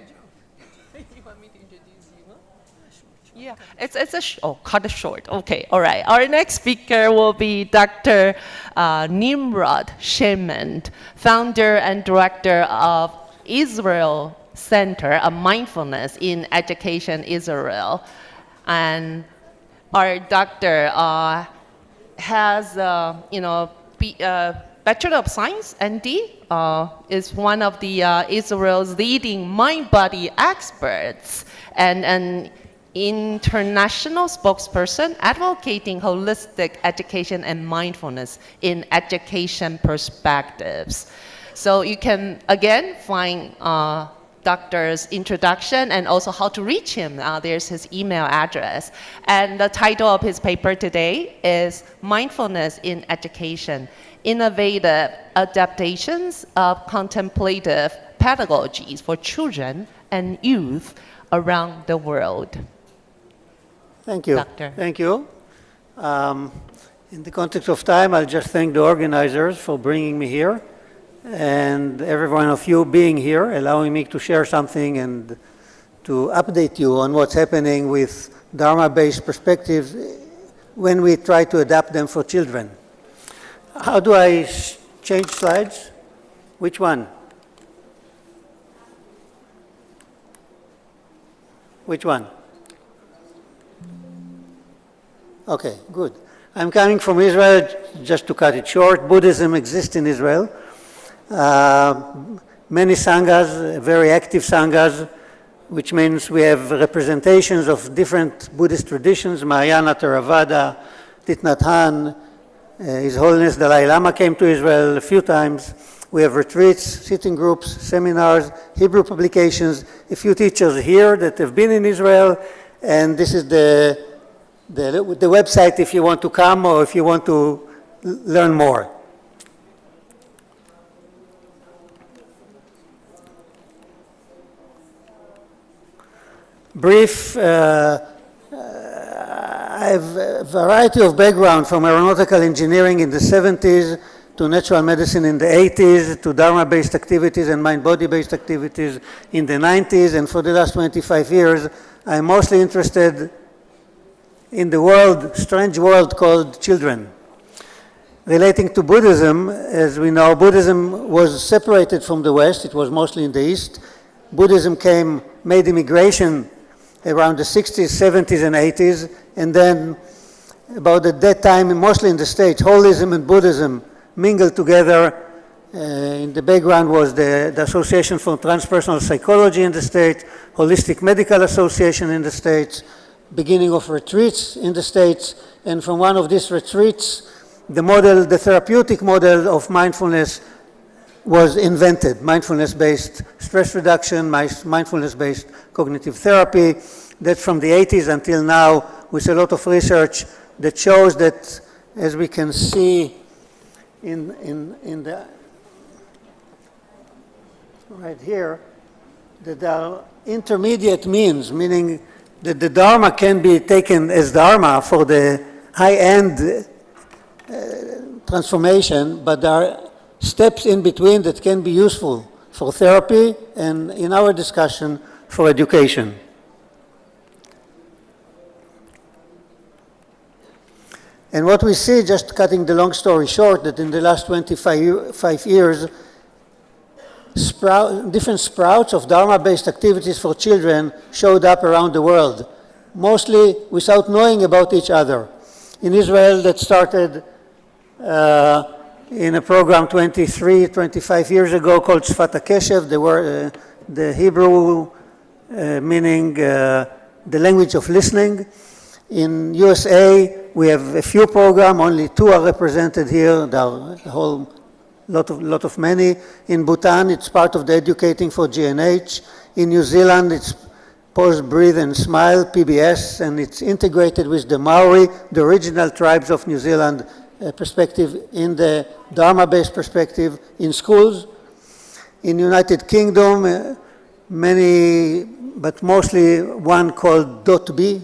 Yeah, cut it short. Okay, all right. Our next speaker will be Dr. Nimrod Shaman, founder and director of Israel Center of Mindfulness in Education, Israel. And our doctor has, Bachelor of Science, ND, is one of the Israel's leading mind-body experts, and international spokesperson advocating holistic education and mindfulness in education perspectives. So you can, again, find doctor's introduction and also how to reach him. There's his email address. And the title of his paper today is Mindfulness in Education, Innovative Adaptations of Contemplative Pedagogies for Children and Youth Around the World. Thank you. Doctor. Thank you. In the context of time, I'll just thank the organizers for bringing me here and every one of you being here, allowing me to share something and to update you on what's happening with Dharma-based perspectives when we try to adapt them for children. How do I change slides? Which one? Which one? Okay, good. I'm coming from Israel, just to cut it short. Buddhism exists in Israel. Many sanghas, very active sanghas, which means we have representations of different Buddhist traditions, Mahayana, Theravada, Thich Nhat Hanh. His Holiness Dalai Lama came to Israel a few times. We have retreats, sitting groups, seminars, Hebrew publications, a few teachers here that have been in Israel, and this is the website if you want to come or if you want to learn more. Brief, I have a variety of background from aeronautical engineering in the 70s to natural medicine in the 80s, to Dharma-based activities and mind-body-based activities in the 90s, and for the last 25 years, I'm mostly interested in the world, strange world called children. Relating to Buddhism, as we know, Buddhism was separated from the West. It was mostly in the East. Buddhism made immigration around the 60s, 70s, and 80s, and then about at that time, mostly in the States, holism and Buddhism mingled together. In the background was the Association for Transpersonal Psychology in the States, Holistic Medical Association in the States, beginning of retreats in the States, and from one of these retreats, the therapeutic model of mindfulness was invented, mindfulness-based stress reduction, mindfulness-based cognitive therapy, that from the 80s until now, with a lot of research that shows that, as we can see in the right here, that there are intermediate means, meaning that the Dharma can be taken as Dharma for the high-end transformation, but there are steps in between that can be useful for therapy and, in our discussion, for education. And what we see, just cutting the long story short, that in the last 25 years, different sprouts of Dharma-based activities for children showed up around the world, mostly without knowing about each other. In Israel, that started in a program 25 years ago called Sfat HaKeshev, the Hebrew meaning the language of listening. In USA, we have a few programs, only 2 are represented here. There are a whole lot of many. In Bhutan, it's part of the Educating for GNH. In New Zealand, it's Pause, Breathe and Smile, PBS, and it's integrated with the Maori, the original tribes of New Zealand perspective, in the Dharma-based perspective in schools. In United Kingdom, many, but mostly one called .B,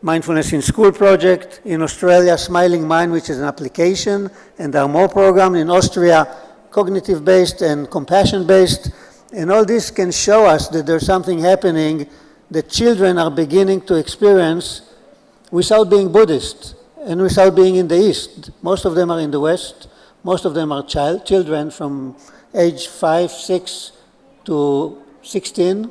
Mindfulness in School project. In Australia, Smiling Mind, which is an application, and there are more programs. In Austria, cognitive-based and compassion-based. And all this can show us that there's something happening that children are beginning to experience without being Buddhist and without being in the East. Most of them are in the West. Most of them are children from age 5, 6 to 16.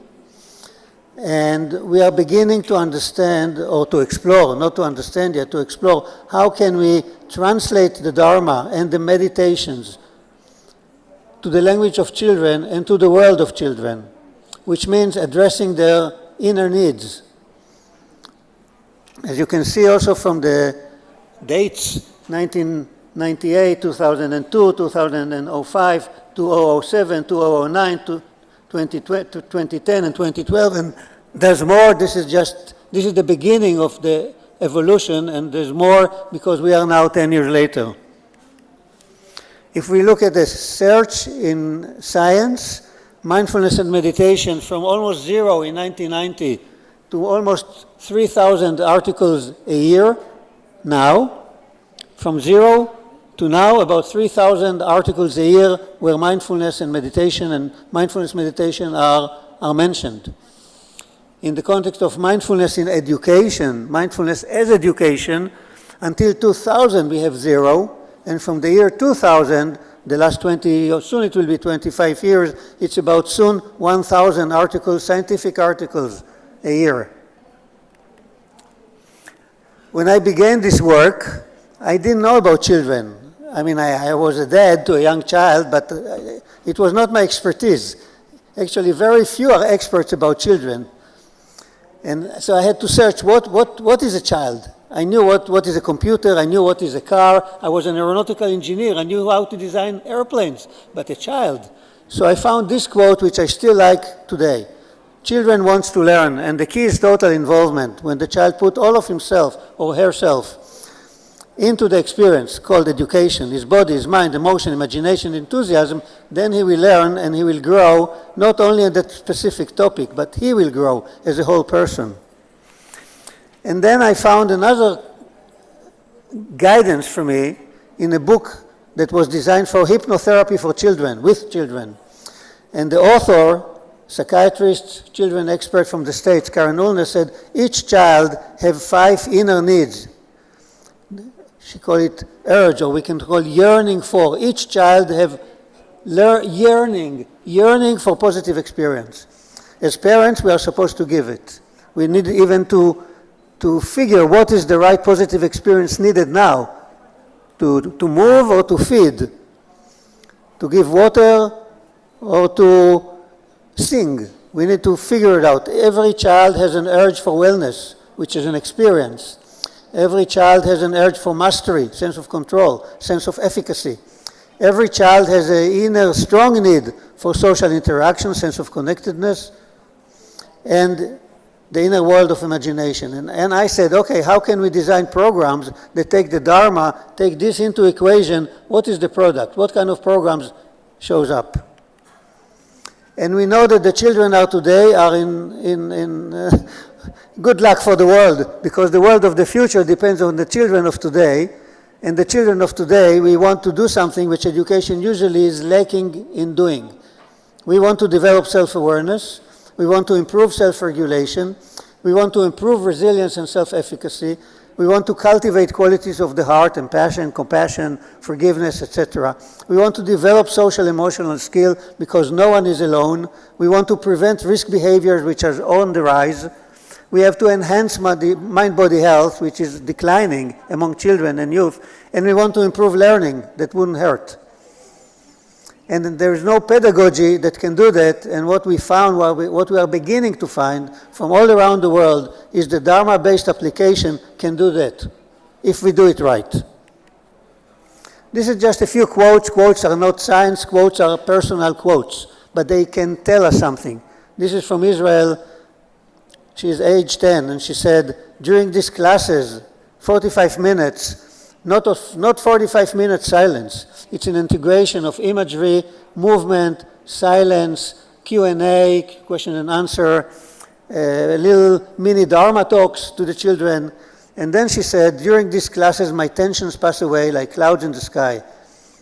And we are beginning to understand, or to explore, not to understand yet, to explore how can we translate the Dharma and the meditations to the language of children and to the world of children, which means addressing their inner needs. As you can see also from the dates, 1998, 2002, 2005, 2007, 2009, 2010 and 2012, and there's more. This is the beginning of the evolution, and there's more because we are now 10 years later. If we look at the search in science, mindfulness and meditation from almost 0 in 1990 to almost 3,000 articles a year now, from 0 to now, about 3,000 articles a year where mindfulness and mindfulness meditation are mentioned. In the context of mindfulness in education, mindfulness as education, until 2000 we have 0, and from the year 2000, the last 20, or soon it will be 25 years, it's about soon 1,000 articles, scientific articles a year. When I began this work, I didn't know about children. I mean, I was a dad to a young child, but it was not my expertise. Actually, very few are experts about children. And so I had to search what is a child. I knew what is a computer, I knew what is a car, I was an aeronautical engineer, I knew how to design airplanes, but a child. So I found this quote, which I still like today. Children wants to learn, and the key is total involvement. When the child put all of himself or herself into the experience called education, his body, his mind, emotion, imagination, enthusiasm, then he will learn and he will grow, not only in that specific topic, but he will grow as a whole person. And then I found another guidance for me in a book that was designed for hypnotherapy for children, with children. And the author, psychiatrist, children expert from the States, Karen Ullner, said each child have 5 inner needs. She called it urge, or we can call yearning for. Each child have yearning for positive experience. As parents, we are supposed to give it. We need even to figure what is the right positive experience needed now, to move or to feed, to give water or to sing. We need to figure it out. Every child has an urge for wellness, which is an experience. Every child has an urge for mastery, sense of control, sense of efficacy. Every child has an inner strong need for social interaction, sense of connectedness, and the inner world of imagination. And I said, okay, how can we design programs that take the Dharma, take this into equation? What is the product? What kind of programs shows up? And we know that the children out today are in good luck for the world, because the world of the future depends on the children of today. And the children of today, we want to do something which education usually is lacking in doing. We want to develop self-awareness. We want to improve self-regulation. We want to improve resilience and self-efficacy. We want to cultivate qualities of the heart and passion, compassion, forgiveness, etc. We want to develop social emotional skill because no one is alone. We want to prevent risk behaviors which are on the rise. We have to enhance mind-body health, which is declining among children and youth. And we want to improve learning that wouldn't hurt. And there is no pedagogy that can do that. And what we found, what we are beginning to find from all around the world, is the Dharma-based application can do that, if we do it right. This is just a few quotes. Quotes are not science. Quotes are personal quotes. But they can tell us something. This is from Israel. She is age 10, and she said, during these classes, 45 minutes, not 45 minutes silence. It's an integration of imagery, movement, silence, Q&A, question and answer, little mini Dharma talks to the children. And then she said, during these classes, my tensions pass away like clouds in the sky.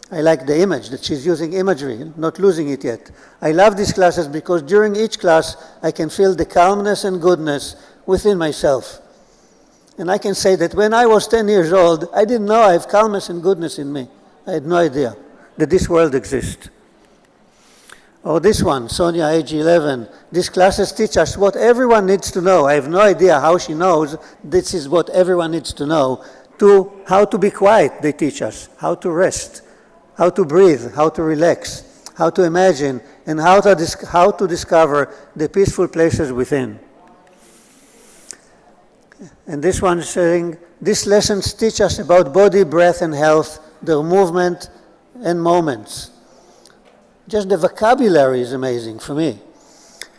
I like the image, that she's using imagery, not losing it yet. I love these classes because during each class, I can feel the calmness and goodness within myself. And I can say that when I was 10 years old, I didn't know I have calmness and goodness in me. I had no idea that this world exists. Or this one, Sonia, age 11. These classes teach us what everyone needs to know. I have no idea how she knows this is what everyone needs to know. To how to be quiet, they teach us. How to rest. How to breathe, how to relax, how to imagine, and how to discover the peaceful places within. And this one is saying, these lessons teach us about body, breath, and health, their movement and moments. Just the vocabulary is amazing for me.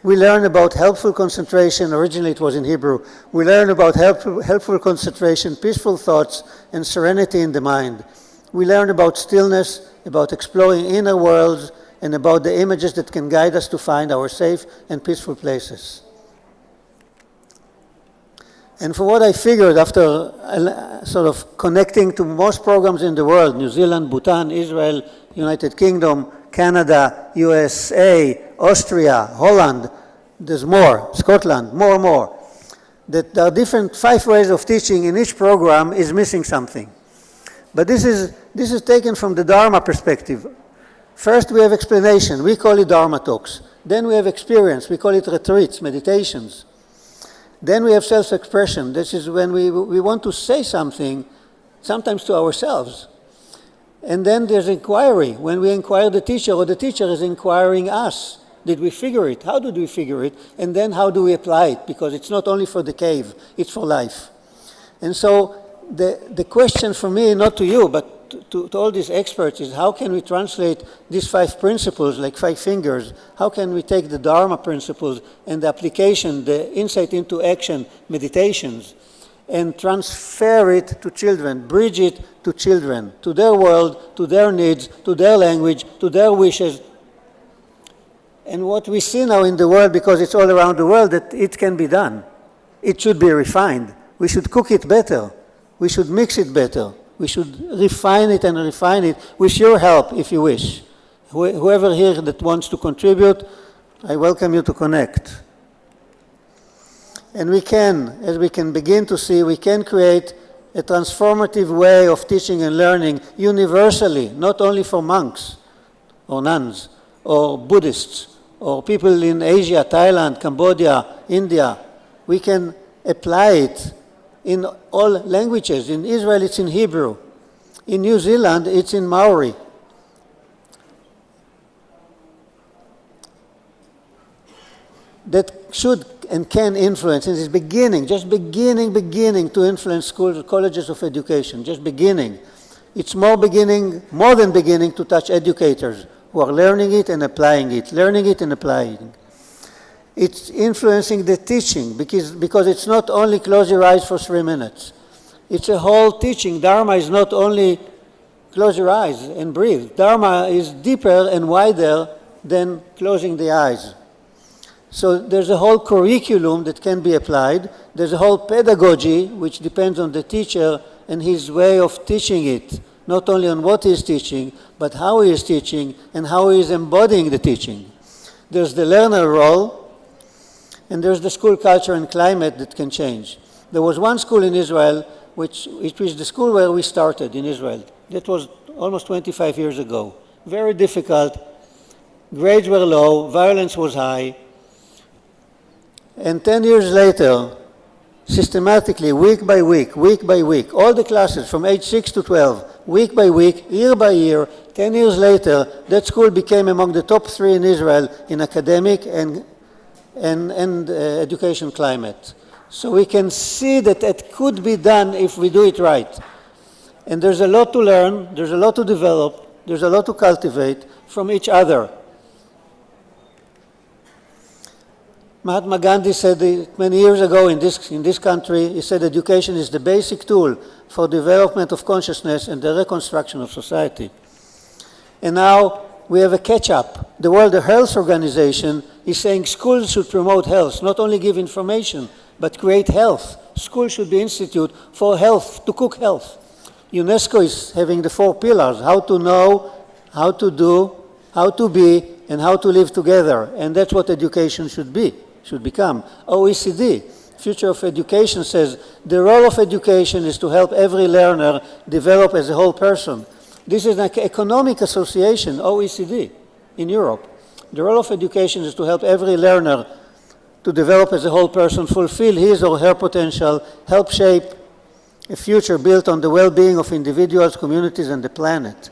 We learn about helpful concentration. Originally it was in Hebrew. We learn about helpful concentration, peaceful thoughts, and serenity in the mind. We learn about stillness, about exploring inner worlds, and about the images that can guide us to find our safe and peaceful places. And for what I figured after sort of connecting to most programs in the world, New Zealand, Bhutan, Israel, United Kingdom, Canada, USA, Austria, Holland, there's more, Scotland, more, that there are different 5 ways of teaching, in each program is missing something. But this is taken from the Dharma perspective. First, we have explanation. We call it Dharma talks. Then we have experience. We call it retreats, meditations. Then we have self-expression. This is when we want to say something, sometimes to ourselves. And then there's inquiry, when we inquire the teacher, or the teacher is inquiring us. Did we figure it? How did we figure it? And then how do we apply it? Because it's not only for the cave, it's for life. And so the question for me, not to you, but to all these experts, is how can we translate these 5 principles, like 5 fingers? How can we take the Dharma principles and the application, the insight into action, meditations, and transfer it to children, bridge it to children, to their world, to their needs, to their language, to their wishes. And what we see now in the world, because it's all around the world, that it can be done. It should be refined. We should cook it better. We should mix it better. We should refine it and refine it with your help, if you wish. Whoever here that wants to contribute, I welcome you to connect. And we can, as we can begin to see, we can create a transformative way of teaching and learning universally, not only for monks or nuns or Buddhists or people in Asia, Thailand, Cambodia, India. We can apply it in all languages. In Israel, it's in Hebrew. In New Zealand, it's in Maori. That should and can influence, and is beginning, just beginning to influence schools, colleges of education, just beginning. It's more than beginning to touch educators who are learning it and applying it, learning it and applying. It's influencing the teaching because it's not only close your eyes for 3 minutes. It's a whole teaching. Dharma is not only close your eyes and breathe. Dharma is deeper and wider than closing the eyes. So there's a whole curriculum that can be applied. There's a whole pedagogy which depends on the teacher and his way of teaching it, not only on what he's teaching, but how he is teaching and how he is embodying the teaching. There's the learner role, and there's the school culture and climate that can change. There was one school in Israel, it was the school where we started in Israel. That was almost 25 years ago. Very difficult. Grades were low, violence was high. And 10 years later, systematically, week by week, all the classes from age 6 to 12, week by week, year by year, 10 years later, that school became among the top 3 in Israel in academic and education climate. So we can see that it could be done if we do it right. And there's a lot to learn, there's a lot to develop, there's a lot to cultivate from each other. Mahatma Gandhi said many years ago in this country, he said education is the basic tool for development of consciousness and the reconstruction of society. And now we have a catch-up. The World Health Organization is saying schools should promote health, not only give information, but create health. Schools should be institute for health, to cook health. UNESCO is having the 4 pillars, how to know, how to do, how to be, and how to live together. And that's what education should become. OECD, Future of Education, says the role of education is to help every learner develop as a whole person. This is an economic association, OECD, in Europe. The role of education is to help every learner to develop as a whole person, fulfill his or her potential, help shape a future built on the well-being of individuals, communities, and the planet.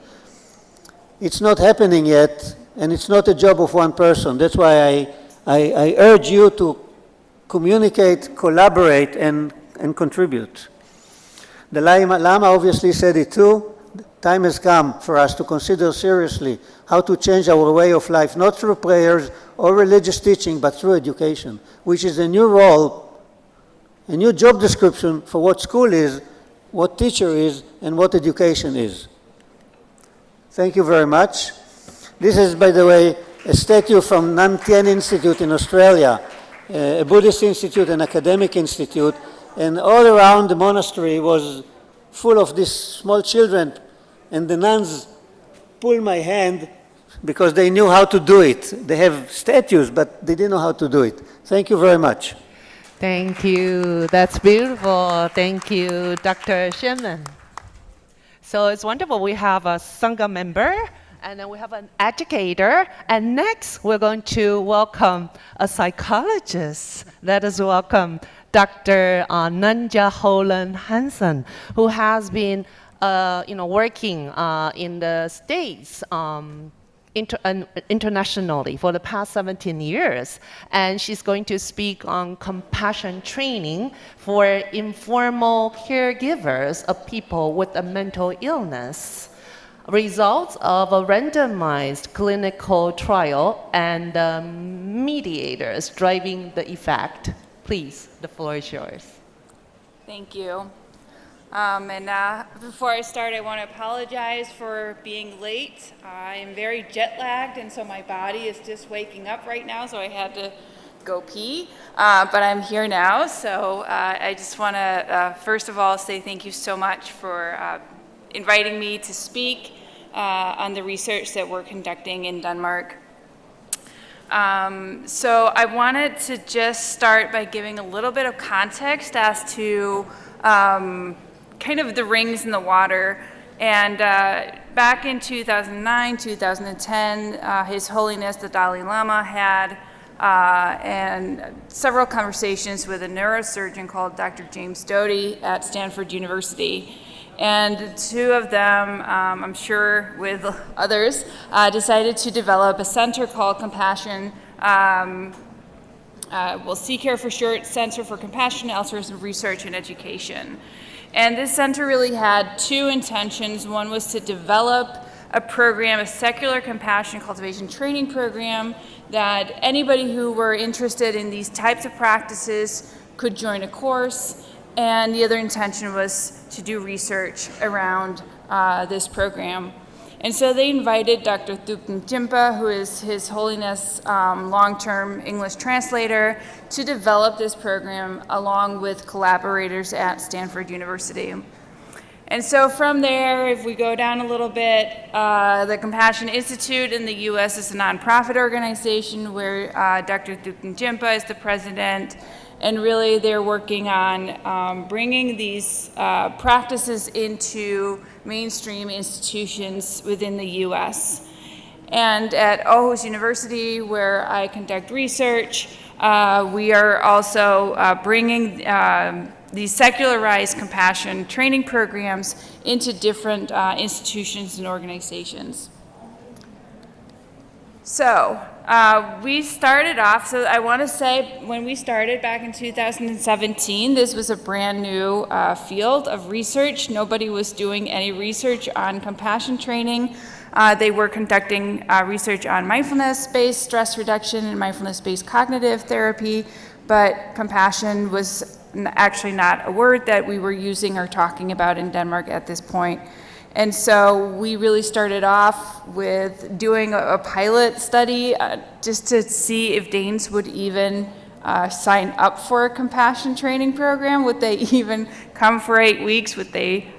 It's not happening yet, and it's not a job of one person. That's why I urge you to communicate, collaborate, and contribute. The Lama obviously said it too. Time has come for us to consider seriously how to change our way of life, not through prayers or religious teaching, but through education, which is a new role, a new job description for what school is, what teacher is, and what education is. Thank you very much. This is, by the way, a statue from Nan Tien Institute in Australia, a Buddhist institute, an academic institute, and all around the monastery was full of these small children, and the nuns pulled my hand because they knew how to do it. They have statues, but they didn't know how to do it. Thank you very much. Thank you. That's beautiful. Thank you, Dr. Sherman. So it's wonderful. We have a Sangha member, and then we have an educator, and next we're going to welcome a psychologist. Let us welcome Dr. Nanja Holland Hansen, who has been working in the States internationally for the past 17 years. And she's going to speak on compassion training for informal caregivers of people with a mental illness. Results of a randomized clinical trial and mediators driving the effect. Please, the floor is yours. Thank you. Before I start, I want to apologize for being late. I am very jet lagged, and so my body is just waking up right now, so I had to go pee. But I'm here now, so I just want to, first of all, say thank you so much for inviting me to speak on the research that we're conducting in Denmark. So I wanted to just start by giving a little bit of context as to kind of the rings in the water. And back in 2009, 2010, His Holiness the Dalai Lama had and several conversations with a neurosurgeon called Dr. James Doty at Stanford University. And two of them, I'm sure with others, decided to develop a center called Compassion, CCARE for short, Center for Compassion, Altruism Research and Education. And this center really had two intentions. One was to develop a program, a secular compassion cultivation training program, that anybody who were interested in these types of practices could join a course. And the other intention was to do research around this program. And so they invited Dr. Thupten Jinpa, who is His Holiness' long-term English translator, to develop this program along with collaborators at Stanford University. And so from there, if we go down a little bit, the Compassion Institute in the US is a nonprofit organization where Dr. Thupten Jinpa is the president. And really, they're working on bringing these practices into mainstream institutions within the US. And at Aarhus University, where I conduct research, we are also bringing these secularized compassion training programs into different institutions and organizations. So we started off, so I want to say when we started back in 2017, this was a brand new field of research. Nobody was doing any research on compassion training. They were conducting research on mindfulness-based stress reduction and mindfulness-based cognitive therapy, but compassion was actually not a word that we were using or talking about in Denmark at this point. And so we really started off with doing a pilot study just to see if Danes would even sign up for a compassion training program. Would they even come for 8 weeks? Would they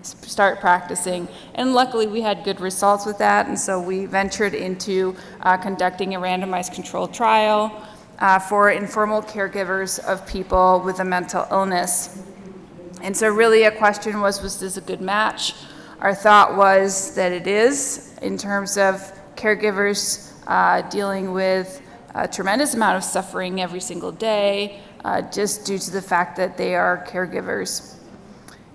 start practicing? And luckily we had good results with that, and so we ventured into conducting a randomized controlled trial for informal caregivers of people with a mental illness. And so really a question was this a good match? Our thought was that it is, in terms of caregivers dealing with a tremendous amount of suffering every single day, just due to the fact that they are caregivers.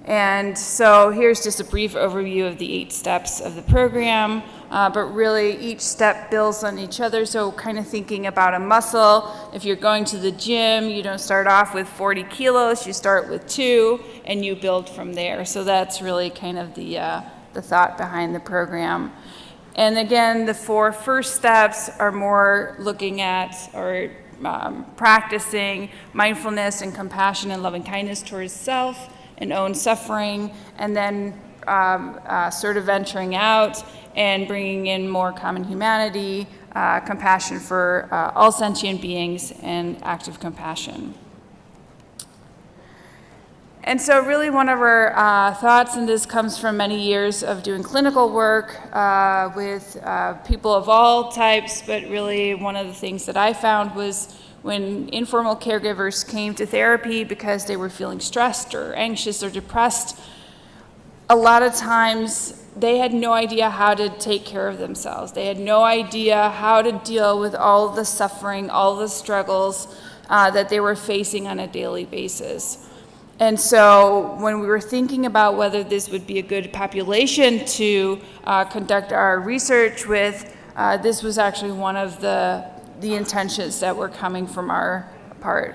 And so here's just a brief overview of the 8 steps of the program, but really each step builds on each other. So kind of thinking about a muscle, if you're going to the gym, you don't start off with 40 kilos, you start with 2 and you build from there. So that's really kind of the thought behind the program. And again, the 4 first steps are more looking at or practicing mindfulness and compassion and loving kindness towards self and own suffering, and then sort of venturing out and bringing in more common humanity, compassion for all sentient beings, and active compassion. And so really one of our thoughts, and this comes from many years of doing clinical work with people of all types, but really one of the things that I found was when informal caregivers came to therapy because they were feeling stressed or anxious or depressed, a lot of times they had no idea how to take care of themselves. They had no idea how to deal with all the suffering, all the struggles that they were facing on a daily basis. And so when we were thinking about whether this would be a good population to conduct our research with, this was actually one of the intentions that were coming from our part.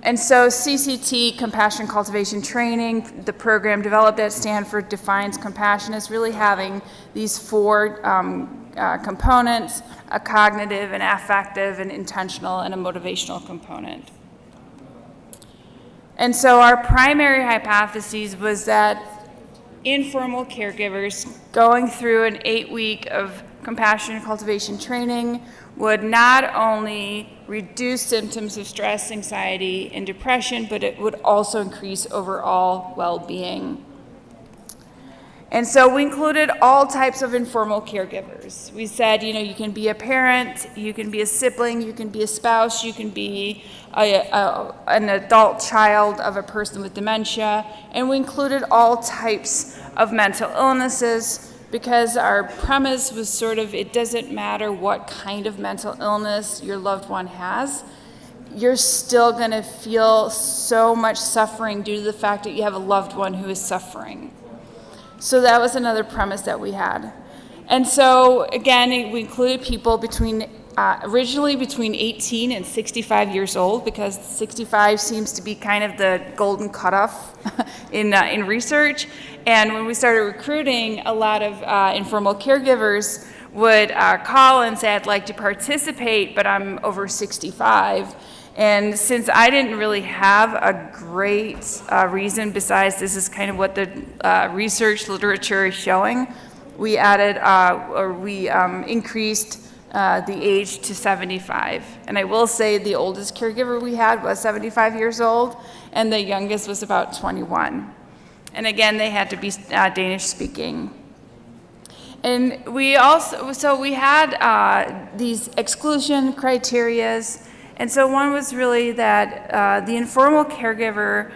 And so CCT, Compassion Cultivation Training, the program developed at Stanford, defines compassion as really having these 4 components: a cognitive, an affective, an intentional, and a motivational component. And so our primary hypothesis was that informal caregivers going through an 8-week of compassion cultivation training would not only reduce symptoms of stress, anxiety, and depression, but it would also increase overall well-being. And so we included all types of informal caregivers. We said, you can be a parent, you can be a sibling, you can be a spouse, you can be an adult child of a person with dementia, and we included all types of mental illnesses because our premise was sort of, it doesn't matter what kind of mental illness your loved one has, you're still going to feel so much suffering due to the fact that you have a loved one who is suffering. So that was another premise that we had. And so, again, we included people originally between 18 and 65 years old, because 65 seems to be kind of the golden cutoff in research. And when we started recruiting, a lot of informal caregivers would call and say, I'd like to participate, but I'm over 65. And since I didn't really have a great reason besides this is kind of what the research literature is showing, we added increased the age to 75. And I will say the oldest caregiver we had was 75 years old, and the youngest was about 21. And again, they had to be Danish speaking. And we had these exclusion criterias. And so one was really that the informal caregiver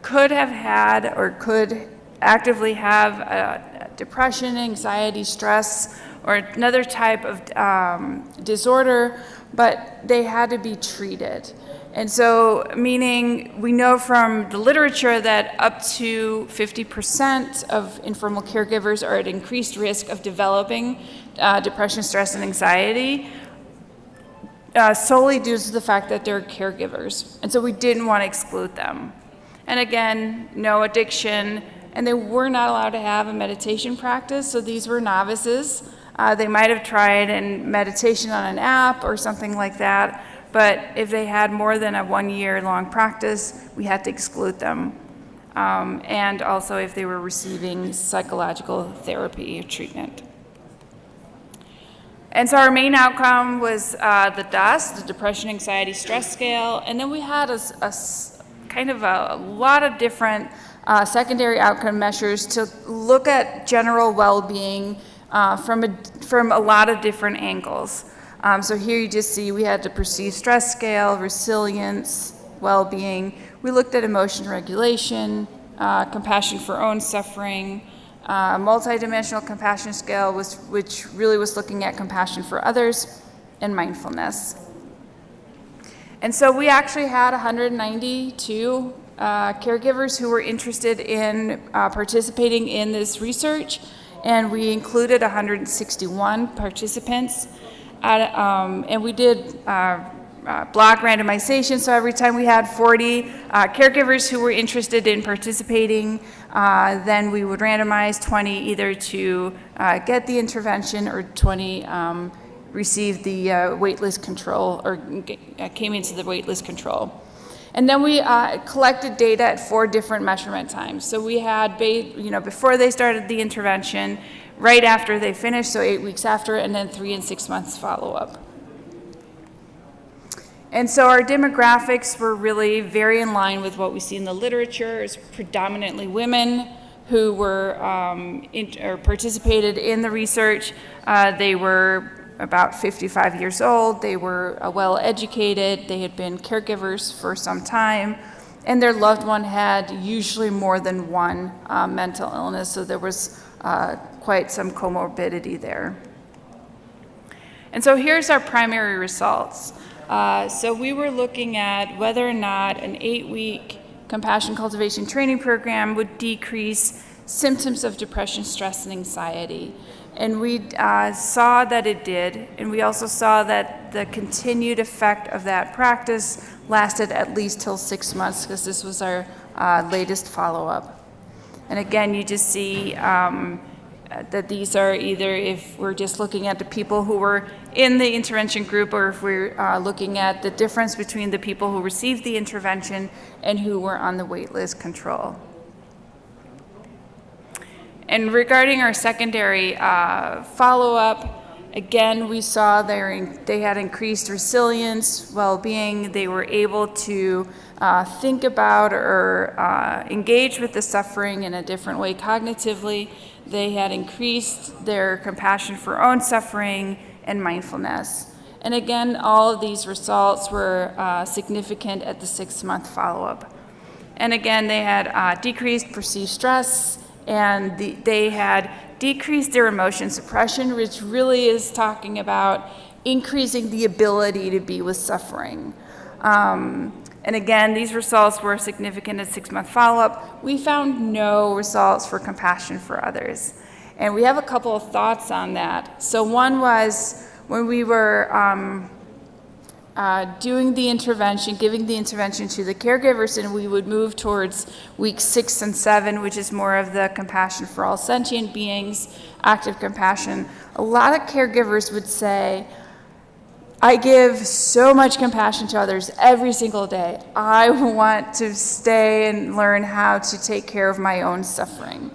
could have had or could actively have depression, anxiety, stress, or another type of disorder, but they had to be treated. And so, meaning we know from the literature that up to 50% of informal caregivers are at increased risk of developing depression, stress, and anxiety, solely due to the fact that they're caregivers. And so we didn't want to exclude them. And again, no addiction, and they were not allowed to have a meditation practice, so these were novices. They might have tried meditation on an app or something like that, but if they had more than a 1-year-long practice, we had to exclude them. And also if they were receiving psychological therapy or treatment. And so our main outcome was the DAS, the Depression, Anxiety, Stress Scale, and then we had a lot of different secondary outcome measures to look at general well-being from a lot of different angles. So here you just see we had the perceived stress scale, resilience, well-being. We looked at emotion regulation, compassion for own suffering, multidimensional compassion scale, which really was looking at compassion for others, and mindfulness. And so we actually had 192 caregivers who were interested in participating in this research, and we included 161 participants. And we did block randomization, so every time we had 40 caregivers who were interested in participating, then we would randomize 20 either to get the intervention or 20 received the waitlist control or came into the waitlist control. And then we collected data at 4 different measurement times. So we had, before they started the intervention, right after they finished, so 8 weeks after, and then 3 and 6 months follow-up. And so our demographics were really very in line with what we see in the literature. It's predominantly women who were or participated in the research. They were about 55 years old. They were well-educated. They had been caregivers for some time. And their loved one had usually more than one mental illness, so there was quite some comorbidity there. And so here's our primary results. So we were looking at whether or not an 8-week compassion cultivation training program would decrease symptoms of depression, stress, and anxiety. And we saw that it did, and we also saw that the continued effect of that practice lasted at least till 6 months, because this was our latest follow-up. And again, you just see that these are either if we're just looking at the people who were in the intervention group, or if we're looking at the difference between the people who received the intervention and who were on the waitlist control. And regarding our secondary follow-up, Again, we saw they had increased resilience, well-being. They were able to think about or engage with the suffering in a different way cognitively. They had increased their compassion for own suffering and mindfulness. And again, all of these results were significant at the 6-month follow-up. And again, they had decreased perceived stress, and they had decreased their emotion suppression, which really is talking about increasing the ability to be with suffering. And again, these results were significant at 6-month follow-up. We found no results for compassion for others. And we have a couple of thoughts on that. So one was when we were doing the intervention, giving the intervention to the caregivers, and we would move towards week 6 and 7, which is more of the compassion for all sentient beings, active compassion. A lot of caregivers would say, I give so much compassion to others every single day. I want to stay and learn how to take care of my own suffering.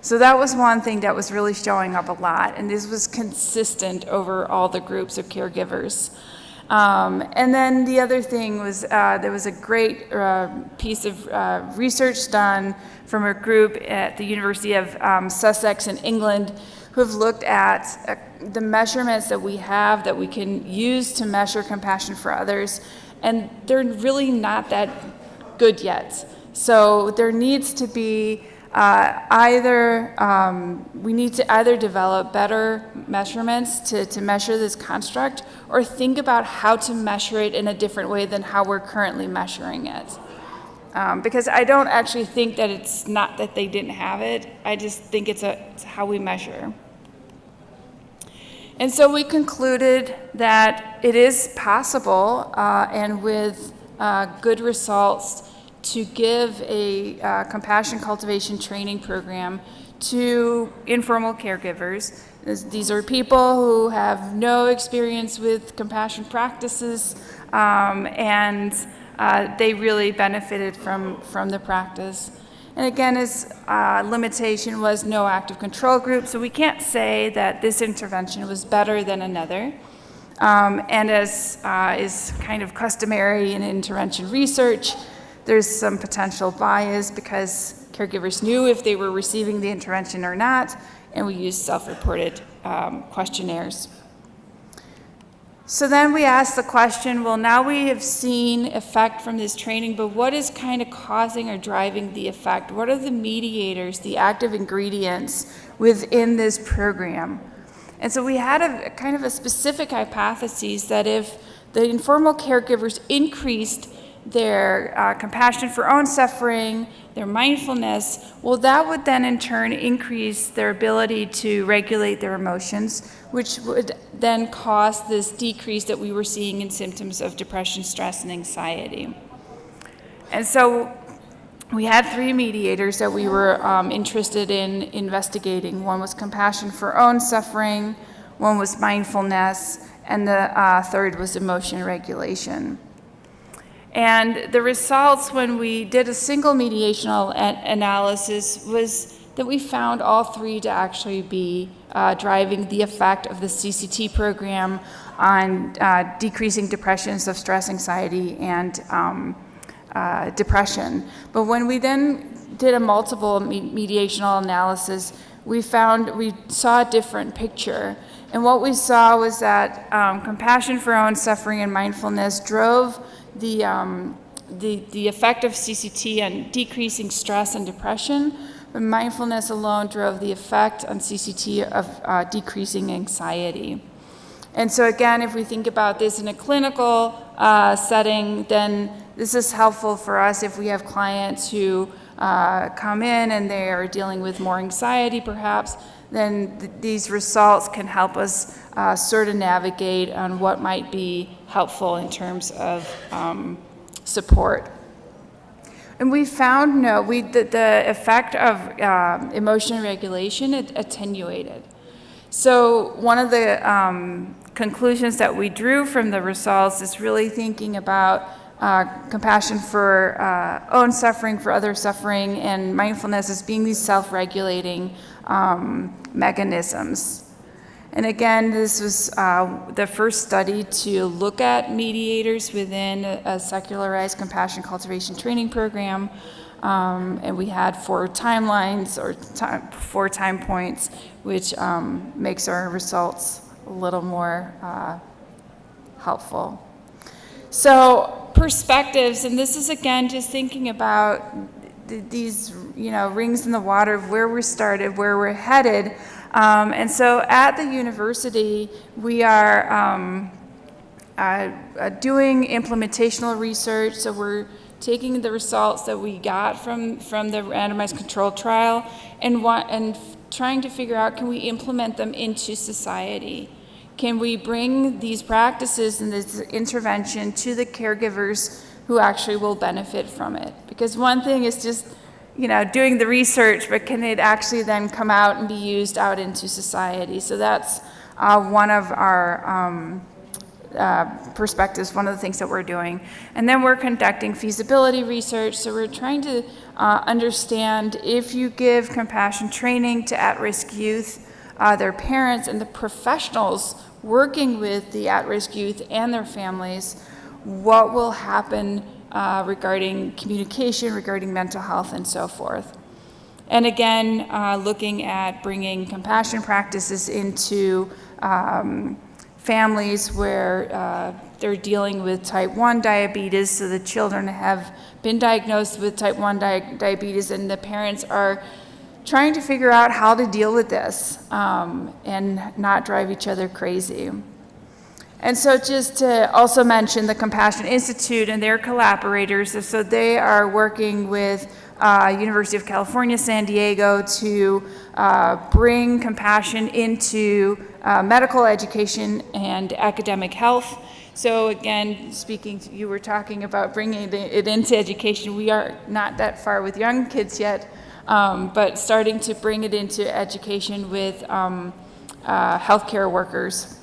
So that was one thing that was really showing up a lot, and this was consistent over all the groups of caregivers. And then the other thing was there was a great piece of research done from a group at the University of Sussex in England who have looked at the measurements that we have that we can use to measure compassion for others, and they're really not that good yet. So there needs to be we need to either develop better measurements to measure this construct, or think about how to measure it in a different way than how we're currently measuring it. Because I don't actually think that it's not that they didn't have it, I just think it's how we measure. And so we concluded that it is possible, and with good results, to give a compassion cultivation training program to informal caregivers. These are people who have no experience with compassion practices, and they really benefited from the practice. And again, his limitation was no active control group, so we can't say that this intervention was better than another. And as is kind of customary in intervention research, there's some potential bias because caregivers knew if they were receiving the intervention or not, and we used self-reported questionnaires. So then we asked the question, well, now we have seen effect from this training, but what is kind of causing or driving the effect? What are the mediators, the active ingredients within this program? And so we had a kind of a specific hypothesis that if the informal caregivers increased their compassion for own suffering, their mindfulness, well, that would then in turn increase their ability to regulate their emotions, which would then cause this decrease that we were seeing in symptoms of depression, stress, and anxiety. And so we had 3 mediators that we were interested in investigating. One was compassion for own suffering, one was mindfulness, and the third was emotion regulation. And the results when we did a single mediational analysis was that we found all 3 to actually be driving the effect of the CCT program on decreasing depressions of stress, anxiety, and depression. But when we then did a multiple mediational analysis, we saw a different picture. And what we saw was that compassion for own suffering and mindfulness drove the effect of CCT on decreasing stress and depression, but mindfulness alone drove the effect on CCT of decreasing anxiety. And so again, if we think about this in a clinical setting, then this is helpful for us if we have clients who come in and they are dealing with more anxiety perhaps, then these results can help us sort of navigate on what might be helpful in terms of support. And we found the effect of emotion regulation attenuated. So one of the conclusions that we drew from the results is really thinking about compassion for own suffering, for other suffering, and mindfulness as being these self-regulating mechanisms. And again, this was the first study to look at mediators within a secularized compassion cultivation training program. And we had 4 timelines or 4 time points, which makes our results a little more helpful. So perspectives, and this is again just thinking about these rings in the water of where we started, where we're headed. And so at the university, we are doing implementational research. So we're taking the results that we got from the randomized controlled trial and trying to figure out, can we implement them into society? Can we bring these practices and this intervention to the caregivers who actually will benefit from it? Because one thing is just doing the research, but can it actually then come out and be used out into society? So that's one of our perspectives, one of the things that we're doing. And then we're conducting feasibility research. So we're trying to understand, if you give compassion training to at-risk youth, their parents and the professionals working with the at-risk youth and their families, what will happen regarding communication, regarding mental health, and so forth. And again, looking at bringing compassion practices into families where they're dealing with type 1 diabetes, so the children have been diagnosed with type 1 diabetes, and the parents are trying to figure out how to deal with this and not drive each other crazy. And so just to also mention the Compassion Institute and their collaborators, so they are working with University of California, San Diego to bring compassion into medical education and academic health. So again, you were talking about bringing it into education. We are not that far with young kids yet, but starting to bring it into education with healthcare workers.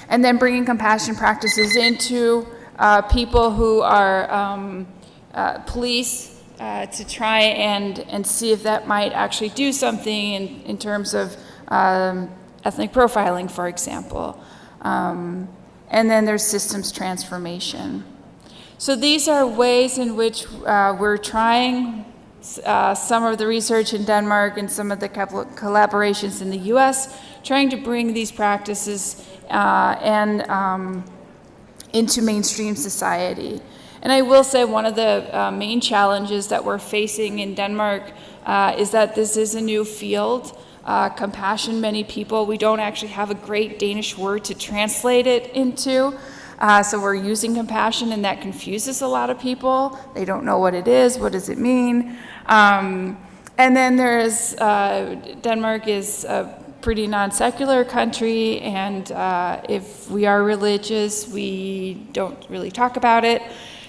And then bringing compassion practices into people who are police to try and see if that might actually do something in terms of ethnic profiling, for example. And then there's systems transformation. So these are ways in which we're trying some of the research in Denmark and some of the collaborations in the US, trying to bring these practices into mainstream society. And I will say one of the main challenges that we're facing in Denmark is that this is a new field. Compassion, many people, we don't actually have a great Danish word to translate it into. So we're using compassion, and that confuses a lot of people. They don't know what it is, what does it mean? And then there's, Denmark is a pretty non-secular country, and if we are religious, we don't really talk about it.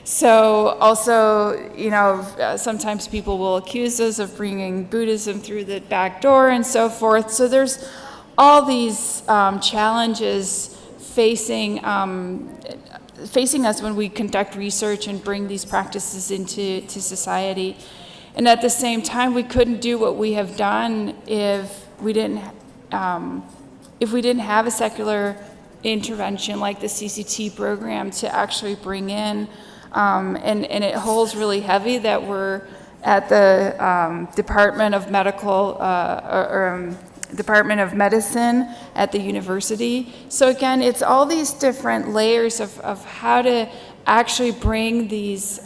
So also, sometimes people will accuse us of bringing Buddhism through the back door and so forth. So there's all these challenges facing us when we conduct research and bring these practices into society. And at the same time, we couldn't do what we have done if we didn't have a secular intervention like the CCT program to actually bring in. And it holds really heavy that we're at the Department of Department of Medicine at the university. So again, it's all these different layers of how to actually bring these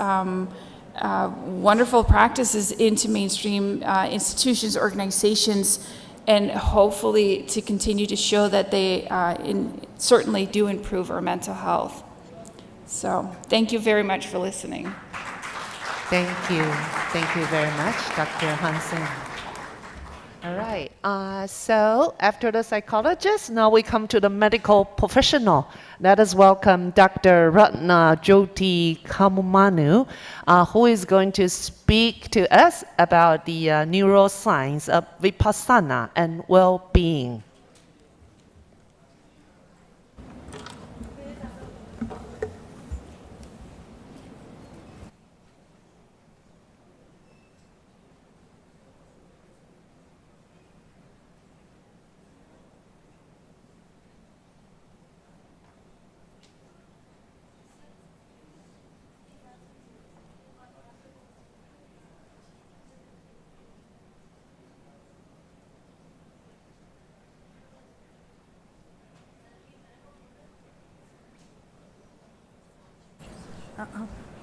wonderful practices into mainstream institutions, organizations, and hopefully to continue to show that they certainly do improve our mental health. So thank you very much for listening. Thank you. Thank you very much, Dr. Hansen. All right. So after the psychologist, now we come to the medical professional. Let us welcome Dr. Ratna Jyoti Kamumanu, who is going to speak to us about the neuroscience of Vipassana and well-being.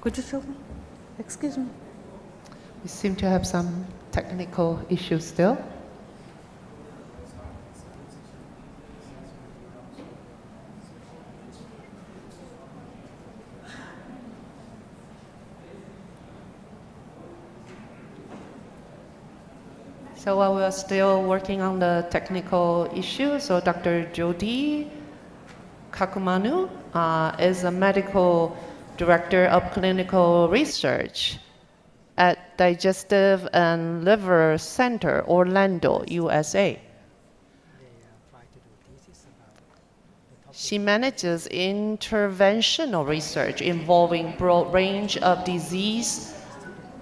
Could you show me? Excuse me. We seem to have some technical issues still. So while we're still working on the technical issues, so Dr. Jyoti Kakumanu is a medical director of clinical research at Digestive and Liver Center, Orlando, USA. She manages interventional research involving broad range of disease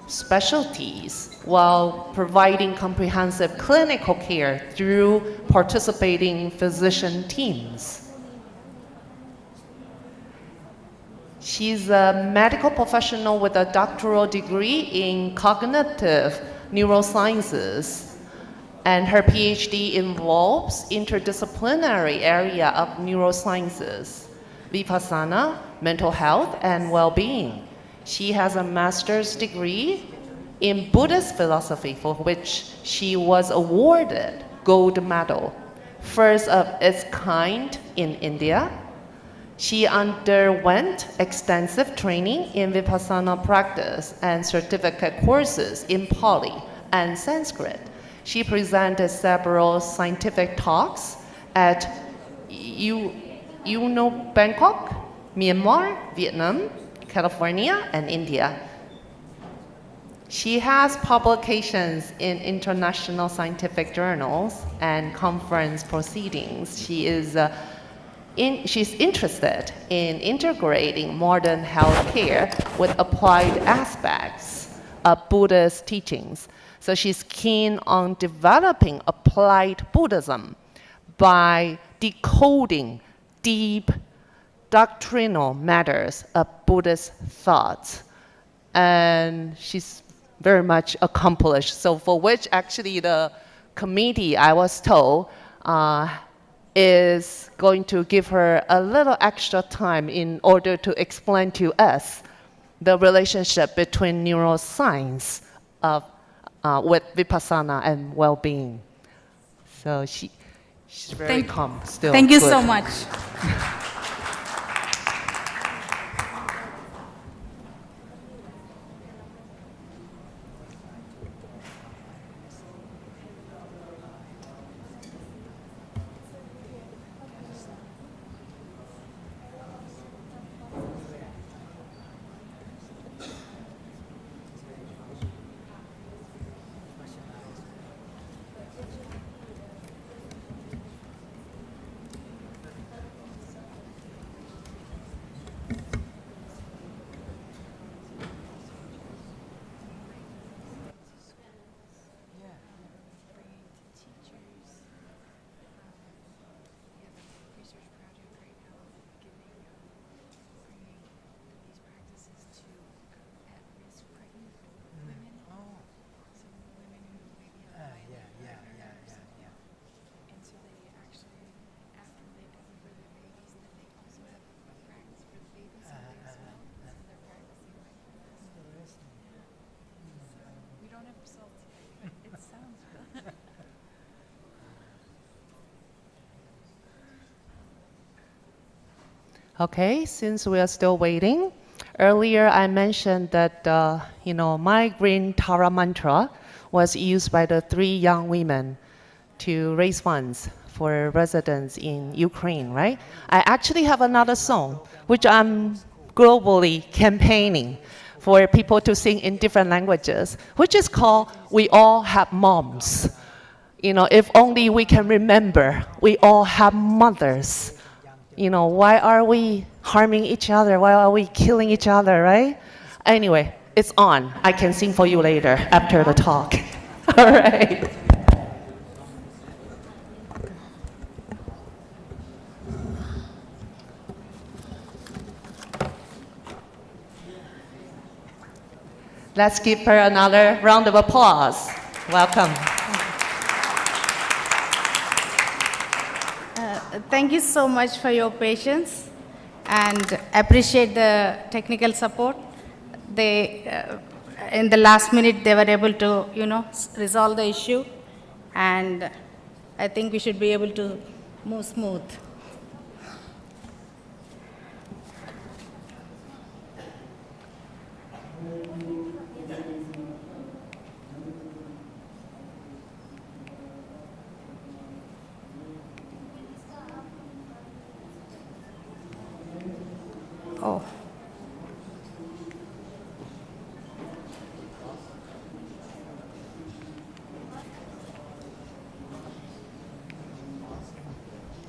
specialties while providing comprehensive clinical care through participating physician teams. She's a medical professional with a doctoral degree in cognitive neurosciences, and her PhD involves interdisciplinary area of neurosciences, vipassana, mental health, and well-being. She has a master's degree in Buddhist philosophy, for which she was awarded gold medal, first of its kind in India. She underwent extensive training in vipassana practice and certificate courses in Pali and Sanskrit. She presented several scientific talks at Bangkok, Myanmar, Vietnam, California, and India. She has publications in international scientific journals and conference proceedings. She's interested in integrating modern healthcare with applied aspects of Buddhist teachings. So she's keen on developing applied Buddhism by decoding deep doctrinal matters of Buddhist thoughts. And she's very much accomplished. So for which actually the committee, I was told, is going to give her a little extra time in order to explain to us the relationship between neuroscience with vipassana and well-being. So she's very calm still. Thank you good. so much. Okay, since we are still waiting, earlier I mentioned that, my green Tara mantra was used by the 3 young women to raise funds for residents in Ukraine, right? I actually have another song, which I'm globally campaigning for people to sing in different languages, which is called We All Have Moms. If only we can remember, we all have mothers. Why are we harming each other? Why are we killing each other, right? Anyway, it's on. I can sing for you later after the talk. All right. Let's give her another round of applause. Welcome. Thank you so much for your patience and appreciate the technical support. they, in the last minute, they were able to, resolve the issue. And I think we should be able to move smooth. Oh.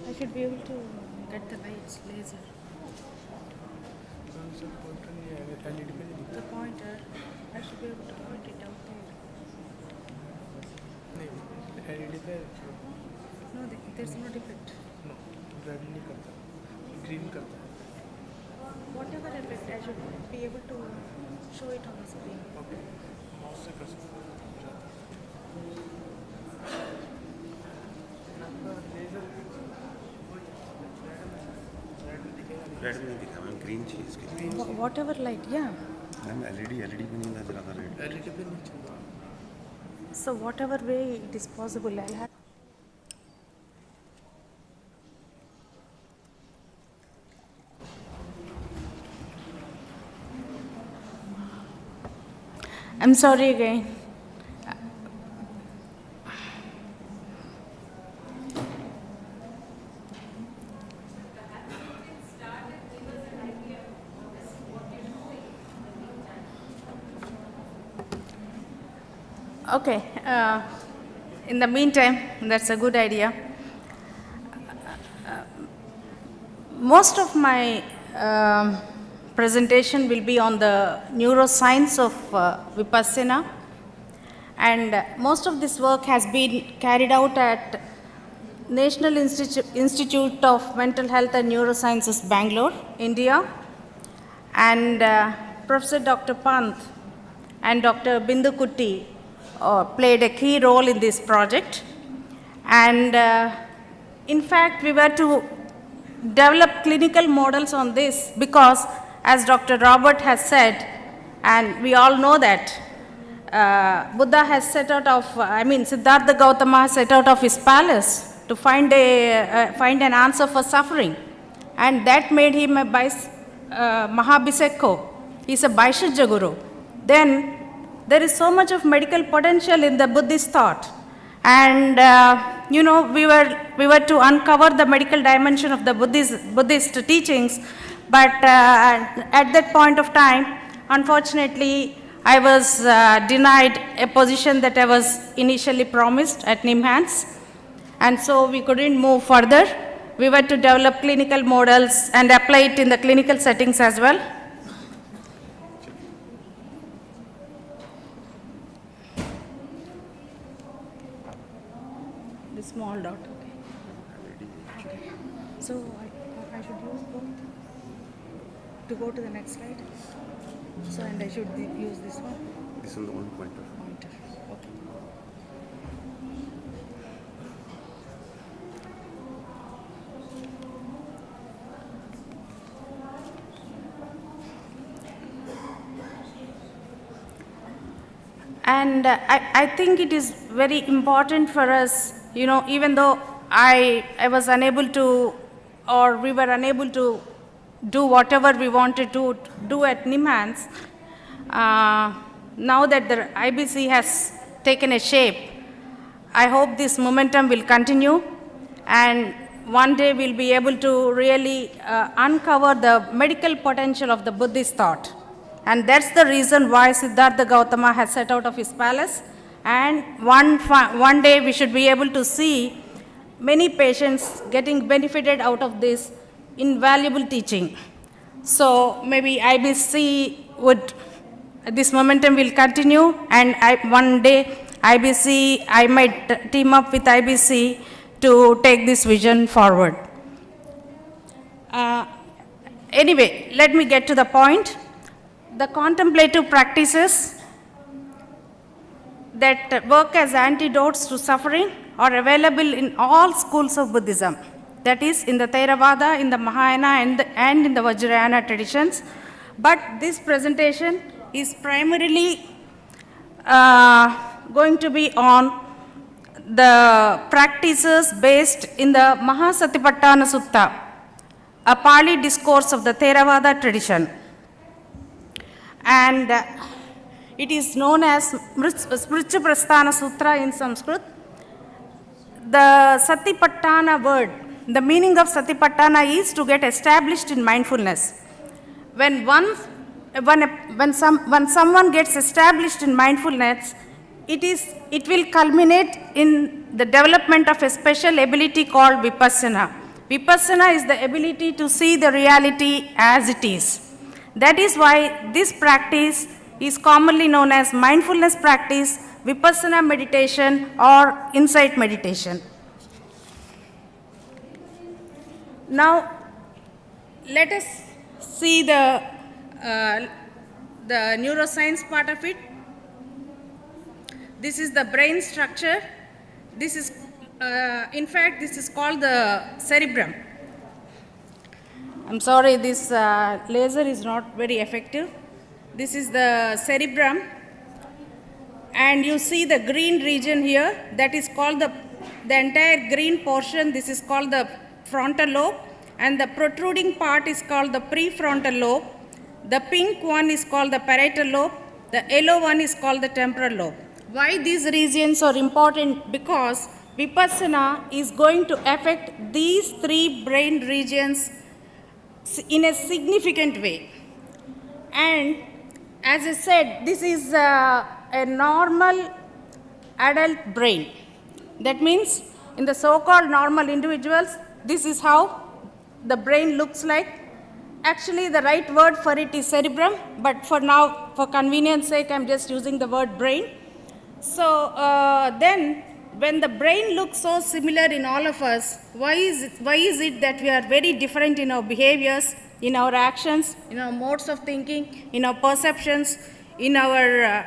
I should be able to get the lights, laser. The pointer, I should be able to point it out there. No, there's no defect. No, red नहीं करता, green करता है. Whatever effect, I should be able to show it on the screen. Okay. Mouse से कर सकते हैं. Red में नहीं दिखा मैम, ग्रीन चाहिए इसके लिए. Whatever light, yeah. Ma'am LED भी नहीं नजर आता रेड. एलईडी पे नहीं चलता. So whatever way it is possible, I'll have. I'm sorry again. Okay, in the meantime, that's a good idea. Most of my presentation will be on the neuroscience of Vipassana, and most of this work has been carried out at National Institute of Mental Health and Neurosciences, Bangalore, India, and Professor Dr. Pant and Dr. Bindu Kutti played a key role in this project. And in fact, we were to develop clinical models on this because, as Dr. Robert has said, and we all know that Buddha has set out of, Siddhartha Gautama has set out of his palace to find an answer for suffering. And that made him a Mahabhisekho. He's a Vaishajya Guru. Then there is so much of medical potential in the Buddhist thought. And, we were to uncover the medical dimension of the Buddhist teachings. But at that point of time, unfortunately, I was denied a position that I was initially promised at NIMHANS. And so we couldn't move further. We were to develop clinical models and apply it in the clinical settings as well. The small dot, okay. So I should use both to go to the next slide. So, and I should use this one? This is the one pointer. Pointer, okay. And I think it is very important for us, even though I was unable to, or we were unable to do whatever we wanted to do at NIMHANS, now that the IBC has taken a shape, I hope this momentum will continue, and one day we'll be able to really uncover the medical potential of the Buddhist thought. And that's the reason why Siddhartha Gautama has set out of his palace. And one day we should be able to see many patients getting benefited out of this invaluable teaching. So maybe IBC would, this momentum will continue, and one day IBC, I might team up with IBC to take this vision forward. Anyway, let me get to the point. The contemplative practices that work as antidotes to suffering are available in all schools of Buddhism. That is, in the Theravada, in the Mahayana, and in the Vajrayana traditions. But this presentation is primarily going to be on the practices based in the Mahasatipatthana Sutta, a Pali discourse of the Theravada tradition. And it is known as Smriti Prasthana Sutra in Sanskrit. The Satipatthana word, the meaning of Satipatthana is to get established in mindfulness. When someone gets established in mindfulness, it will culminate in the development of a special ability called Vipassana. Vipassana is the ability to see the reality as it is. That is why this practice is commonly known as mindfulness practice, Vipassana meditation, or insight meditation. Now, let us see the neuroscience part of it. This is the brain structure. This is, in fact, this is called the cerebrum. I'm sorry, this laser is not very effective. This is the cerebrum. And you see the green region here, that is called the entire green portion, this is called the frontal lobe. And the protruding part is called the prefrontal lobe. The pink one is called the parietal lobe. The yellow one is called the temporal lobe. Why these regions are important? Because Vipassana is going to affect these three brain regions in a significant way. And as I said, this is a normal adult brain. That means in the so-called normal individuals, this is how the brain looks like. Actually, the right word for it is cerebrum, but for now, for convenience sake, I'm just using the word brain. So then, when the brain looks so similar in all of us, why is it that we are very different in our behaviors, in our actions, in our modes of thinking, in our perceptions, in our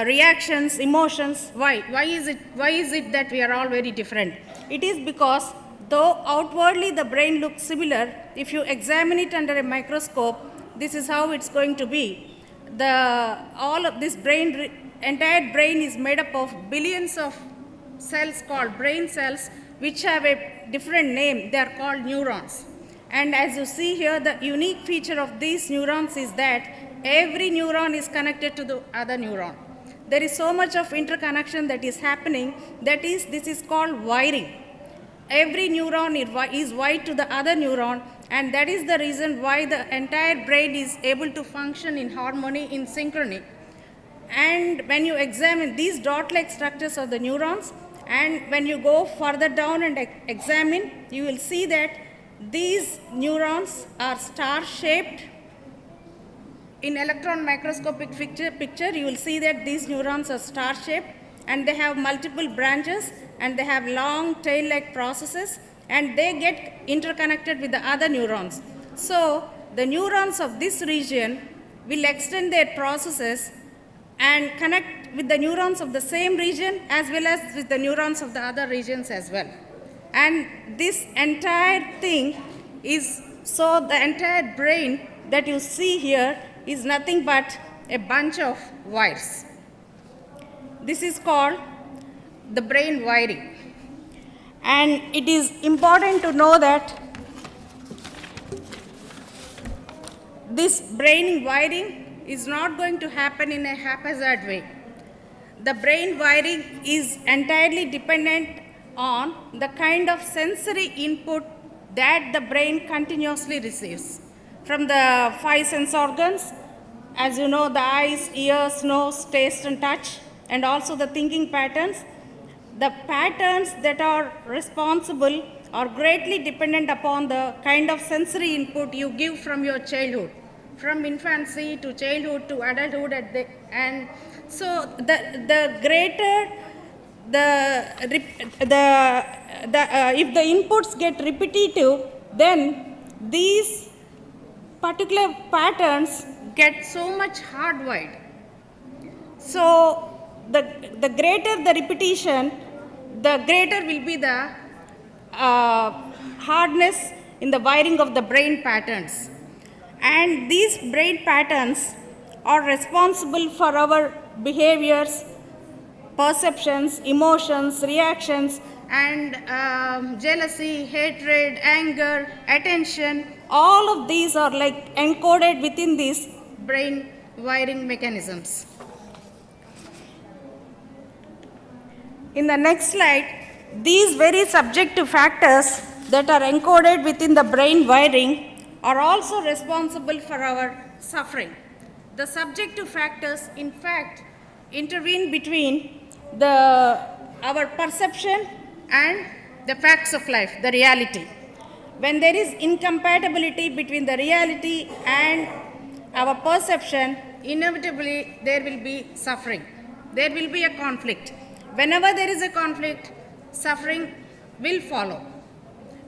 reactions, emotions? Why? Why is it that we are all very different? It is because though outwardly the brain looks similar, if you examine it under a microscope, this is how it's going to be. All of this entire brain is made up of billions of cells called brain cells, which have a different name. They are called neurons. And as you see here, the unique feature of these neurons is that every neuron is connected to the other neuron. There is so much of interconnection that is happening, this is called wiring. Every neuron is wired to the other neuron, and that is the reason why the entire brain is able to function in harmony, in synchrony. And when you examine these dot-like structures of the neurons, and when you go further down and examine, you will see that these neurons are star-shaped. In electron microscopic picture, you will see that these neurons are star-shaped, and they have multiple branches, and they have long tail-like processes, and they get interconnected with the other neurons. So the neurons of this region will extend their processes and connect with the neurons of the same region as well as with the neurons of the other regions as well. And this entire thing is, so the entire brain that you see here is nothing but a bunch of wires. This is called the brain wiring. And it is important to know that this brain wiring is not going to happen in a haphazard way. The brain wiring is entirely dependent on the kind of sensory input that the brain continuously receives. From the 5 sense organs, as you know, the eyes, ears, nose, taste and touch, and also the thinking patterns. The patterns that are responsible are greatly dependent upon the kind of sensory input you give from your childhood, from infancy to childhood to adulthood, and so the greater if the inputs get repetitive, then these particular patterns get so much hardwired. So the greater the repetition, the greater will be the hardness in the wiring of the brain patterns. And these brain patterns are responsible for our behaviors, perceptions, emotions, reactions, and jealousy, hatred, anger, attention. All of these are like encoded within these brain wiring mechanisms. In the next slide, these very subjective factors that are encoded within the brain wiring are also responsible for our suffering. The subjective factors, in fact, intervene between our perception and the facts of life, the reality. When there is incompatibility between the reality and our perception, inevitably there will be suffering. There will be a conflict. Whenever there is a conflict, suffering will follow.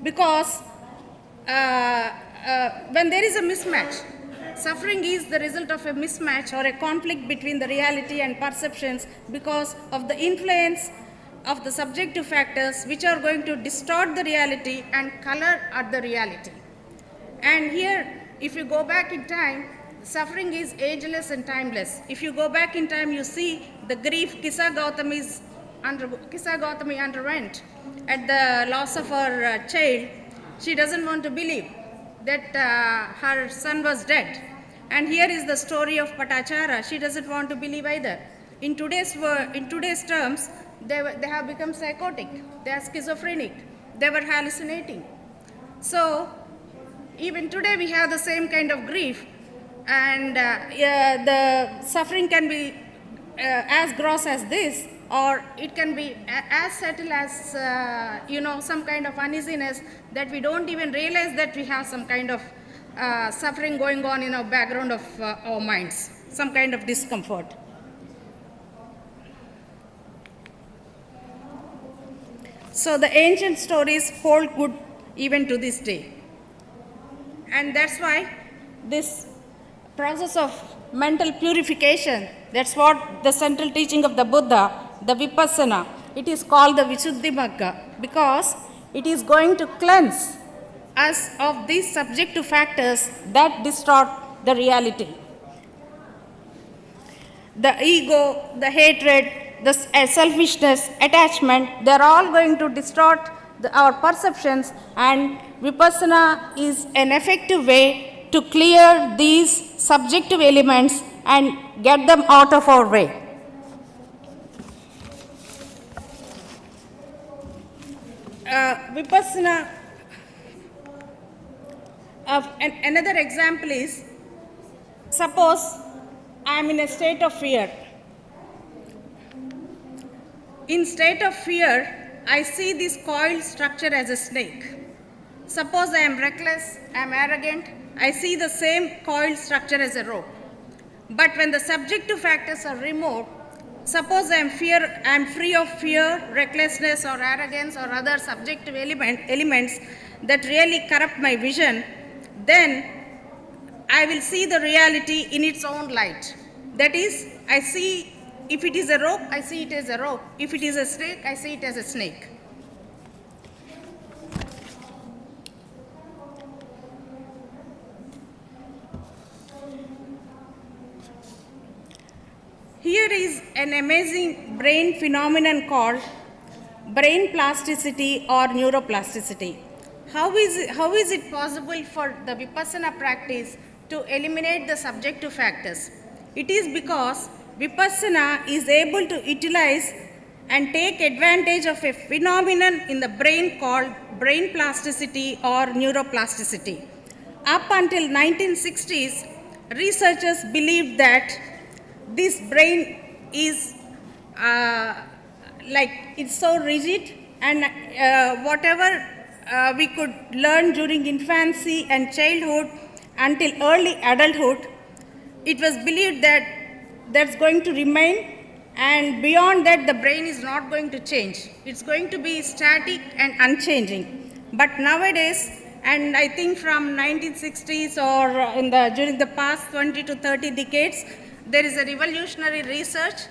Because when there is a mismatch, suffering is the result of a mismatch or a conflict between the reality and perceptions because of the influence of the subjective factors which are going to distort the reality and color at the reality. And here, if you go back in time, suffering is ageless and timeless. If you go back in time, you see the grief Kisa Gautami underwent at the loss of her child. She doesn't want to believe that her son was dead. And here is the story of Patachara. She doesn't want to believe either. In today's terms, they have become psychotic. They are schizophrenic. They were hallucinating. So even today we have the same kind of grief, and the suffering can be as gross as this, or it can be as subtle as some kind of uneasiness that we don't even realize that we have some kind of suffering going on in our background of our minds, some kind of discomfort. So the ancient stories hold good even to this day. And that's why this process of mental purification, that's what the central teaching of the Buddha, the Vipassana, it is called the Visuddhi Magga, because it is going to cleanse us of these subjective factors that distort the reality. The ego, the hatred, the selfishness, attachment, they're all going to distort our perceptions, and Vipassana is an effective way to clear these subjective elements and get them out of our way. Vipassana, another example is, suppose I am in a state of fear. In state of fear, I see this coiled structure as a snake. Suppose I am reckless, I am arrogant, I see the same coiled structure as a rope. But when the subjective factors are removed, suppose I am free of fear, recklessness or arrogance or other subjective elements that really corrupt my vision, then I will see the reality in its own light. That is, I see, if it is a rope, I see it as a rope. If it is a snake, I see it as a snake. Here is an amazing brain phenomenon called brain plasticity or neuroplasticity. How is it possible for the Vipassana practice to eliminate the subjective factors? It is because Vipassana is able to utilize and take advantage of a phenomenon in the brain called brain plasticity or neuroplasticity. Up until 1960s, researchers believed that this brain is it's so rigid, and whatever we could learn during infancy and childhood until early adulthood, it was believed that that's going to remain, and beyond that the brain is not going to change. It's going to be static and unchanging. But nowadays, and I think from 1960s or during the past 20 to 30 decades, there is a revolutionary research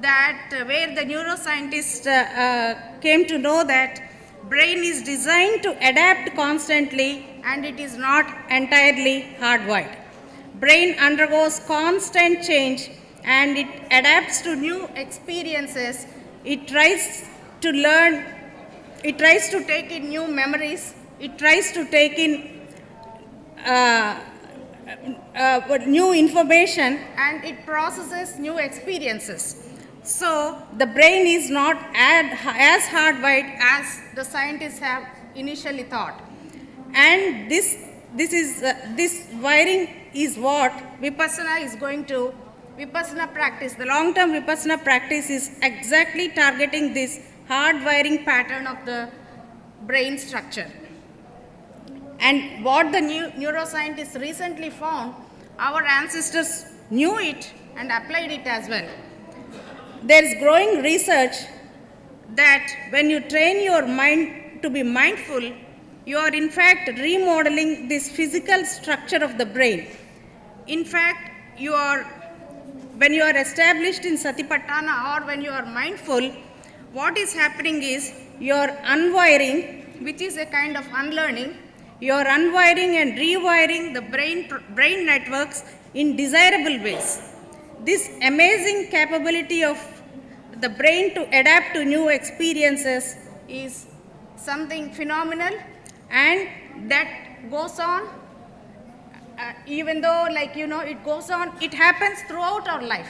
that where the neuroscientists came to know that brain is designed to adapt constantly and it is not entirely hardwired. brain undergoes constant change and it adapts to new experiences. It tries to learn, it tries to take in new memories, it tries to take in new information, and it processes new experiences. So the brain is not as hardwired as the scientists have initially thought. And this wiring is what Vipassana practice, the long-term Vipassana practice is exactly targeting this hard wiring pattern of the brain structure. And what the neuroscientists recently found, our ancestors knew it and applied it as well. There is growing research that when you train your mind to be mindful, you are in fact remodeling this physical structure of the brain. In fact, when you are established in Satipatthana or when you are mindful, what is happening is you are unwiring, which is a kind of unlearning. You are unwiring and rewiring the brain networks in desirable ways. This amazing capability of the brain to adapt to new experiences is something phenomenal, and that goes on even though it goes on, it happens throughout our life.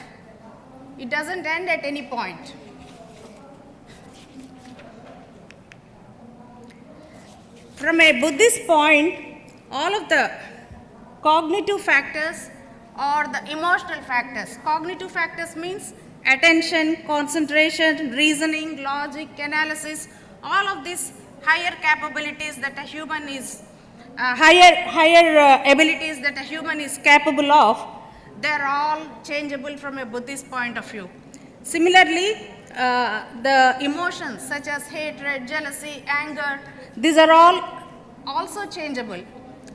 It doesn't end at any point. From a Buddhist point, all of the cognitive factors or the emotional factors. Cognitive factors means attention, concentration, reasoning, logic, analysis, all of these higher capabilities that a human is, higher abilities that a human is capable of, they're all changeable from a Buddhist point of view. Similarly, the emotions such as hatred, jealousy, anger, these are all also changeable.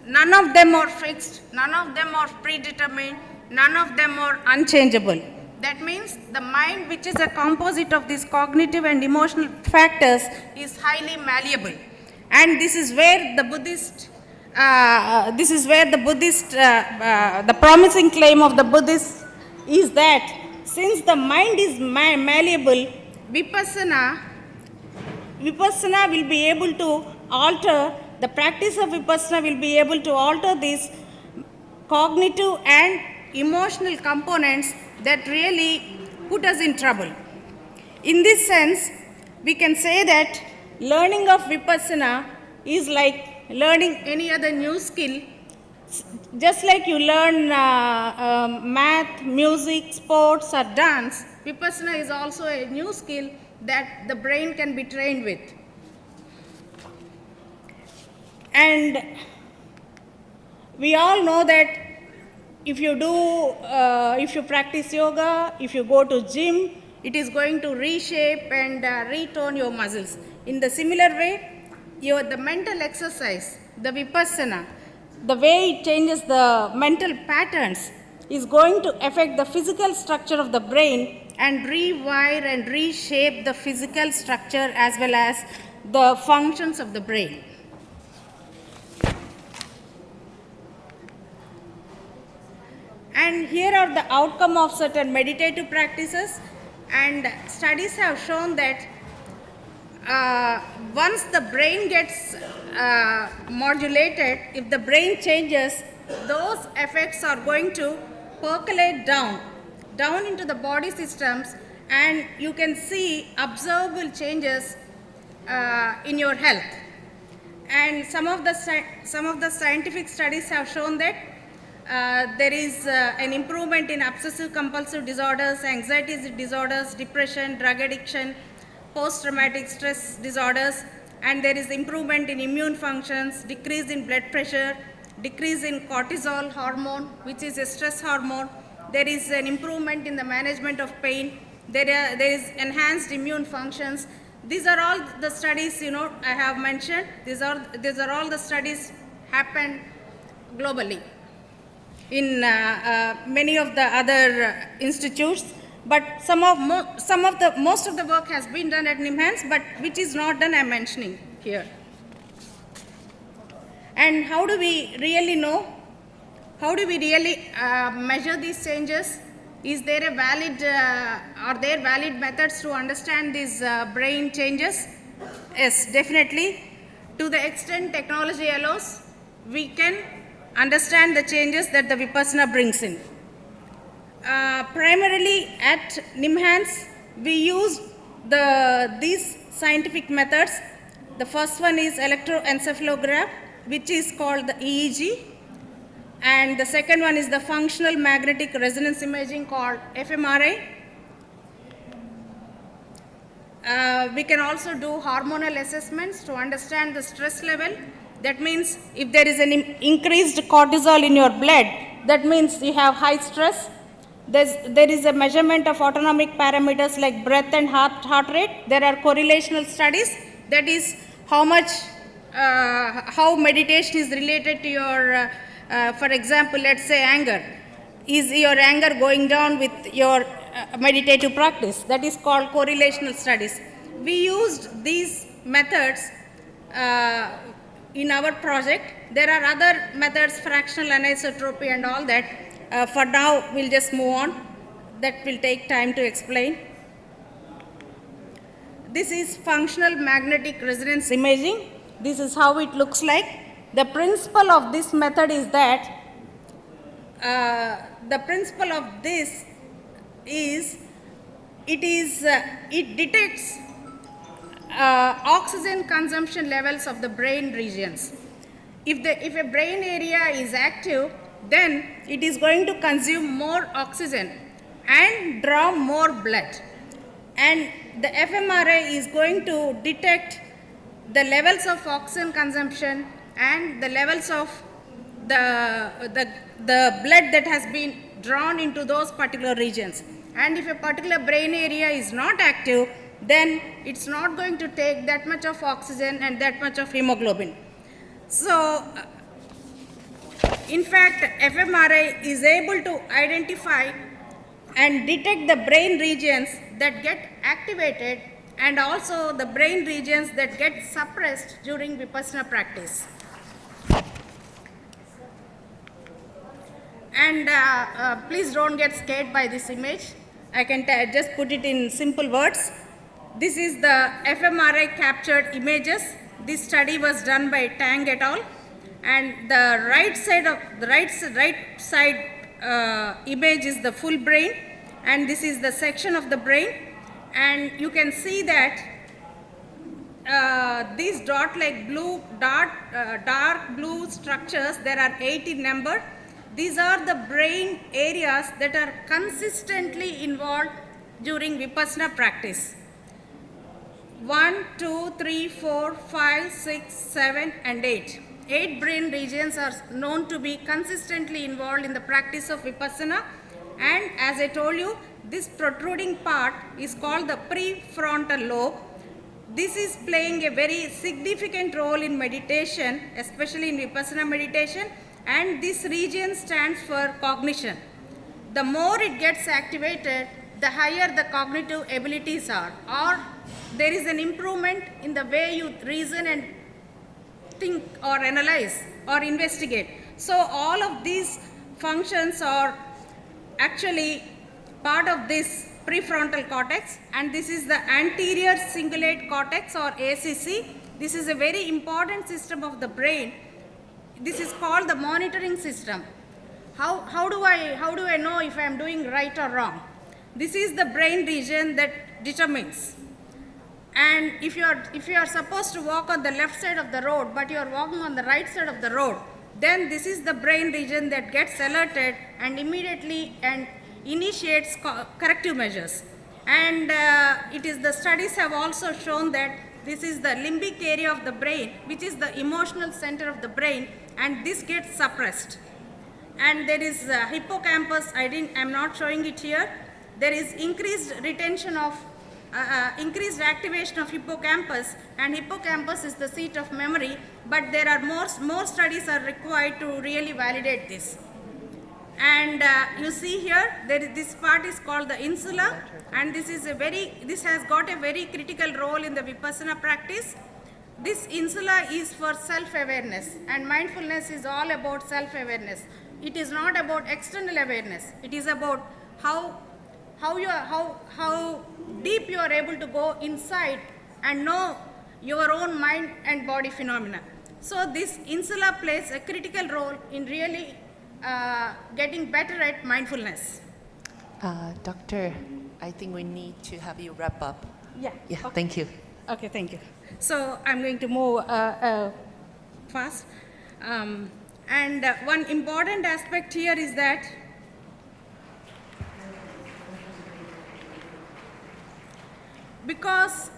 None of them are fixed, none of them are predetermined, none of them are unchangeable. That means the mind, which is a composite of these cognitive and emotional factors, is highly malleable. And this is where the promising claim of the Buddhists is that since the mind is malleable, Vipassana will be able to alter, the practice of Vipassana will be able to alter these cognitive and emotional components that really put us in trouble. In this sense, we can say that learning of Vipassana is like learning any other new skill. Just like you learn math, music, sports, or dance, Vipassana is also a new skill that the brain can be trained with. And we all know that if you practice yoga, if you go to gym, it is going to reshape and retone your muscles. In the similar way, the mental exercise, the Vipassana, the way it changes the mental patterns is going to affect the physical structure of the brain and rewire and reshape the physical structure as well as the functions of the brain. And here are the outcome of certain meditative practices, and studies have shown that once the brain gets modulated, if the brain changes, those effects are going to percolate down into the body systems, and you can see observable changes in your health. And some of the scientific studies have shown that there is an improvement in obsessive compulsive disorders, anxiety disorders, depression, drug addiction, post-traumatic stress disorders, and there is improvement in immune functions, decrease in blood pressure, decrease in cortisol hormone, which is a stress hormone. There is an improvement in the management of pain. There is enhanced immune functions. These are all the studies I have mentioned. These are all the studies happen globally in many of the other institutes, but most of the work has been done at NIMHANS, but which is not done, I'm mentioning here. And how do we really know? How do we really measure these changes? Is there a valid, are there valid methods to understand these brain changes? Yes, definitely. To the extent technology allows, we can understand the changes that the Vipassana brings in. Primarily at NIMHANS, we use these scientific methods. The first one is electroencephalograph, which is called the EEG. And the second one is the functional magnetic resonance imaging called fMRI. We can also do hormonal assessments to understand the stress level. That means if there is an increased cortisol in your blood, that means you have high stress. There is a measurement of autonomic parameters like breath and heart rate. There are correlational studies. That is how much, how meditation is related to your, for example, let's say anger. Is your anger going down with your meditative practice? That is called correlational studies. We used these methods in our project. There are other methods, fractional anisotropy and all that. For now, we'll just move on. That will take time to explain. This is functional magnetic resonance imaging. This is how it looks like. The principle of this method is that it detects oxygen consumption levels of the brain regions. If a brain area is active, then it is going to consume more oxygen and draw more blood. And the fMRI is going to detect the levels of oxygen consumption and the levels of the blood that has been drawn into those particular regions. And if a particular brain area is not active, then it's not going to take that much of oxygen and that much of hemoglobin. So, in fact, fMRI is able to identify and detect the brain regions that get activated and also the brain regions that get suppressed during Vipassana practice. And please don't get scared by this image. I can just put it in simple words. This is the fMRI captured images. This study was done by Tang et al. And the right side image is the full brain, and this is the section of the brain. And you can see that these dark blue structures, there are 8 in number. These are the brain areas that are consistently involved during Vipassana practice. 1, 2, 3, 4, 5, 6, 7, and 8. 8 brain regions are known to be consistently involved in the practice of Vipassana. And as I told you, this protruding part is called the prefrontal lobe. This is playing a very significant role in meditation, especially in Vipassana meditation. And this region stands for cognition. The more it gets activated, the higher the cognitive abilities are, or there is an improvement in the way you reason and think or analyze or investigate. So all of these functions are actually part of this prefrontal cortex, and this is the anterior cingulate cortex or ACC. This is a very important system of the brain. This is called the monitoring system. How do I know if I am doing right or wrong? This is the brain region that determines. And if you are supposed to walk on the left side of the road, but you are walking on the right side of the road, then this is the brain region that gets alerted and immediately and initiates corrective measures. And the studies have also shown that this is the limbic area of the brain, which is the emotional center of the brain, and this gets suppressed. And there is hippocampus. I'm not showing it here. There is increased retention of increased activation of hippocampus, and hippocampus is the seat of memory, but there are more studies are required to really validate this. And you see here, this part is called the insula, and this has got a very critical role in the Vipassana practice. This insula is for self-awareness, and mindfulness is all about self-awareness. It is not about external awareness. It is about how deep you are able to go inside and know your own mind and body phenomena. So this insula plays a critical role in really getting better at mindfulness. Doctor, I think we need to have you wrap up. Yeah. Yeah, Okay. thank you. Okay, thank you. So I'm going to move fast. And one important aspect here is that because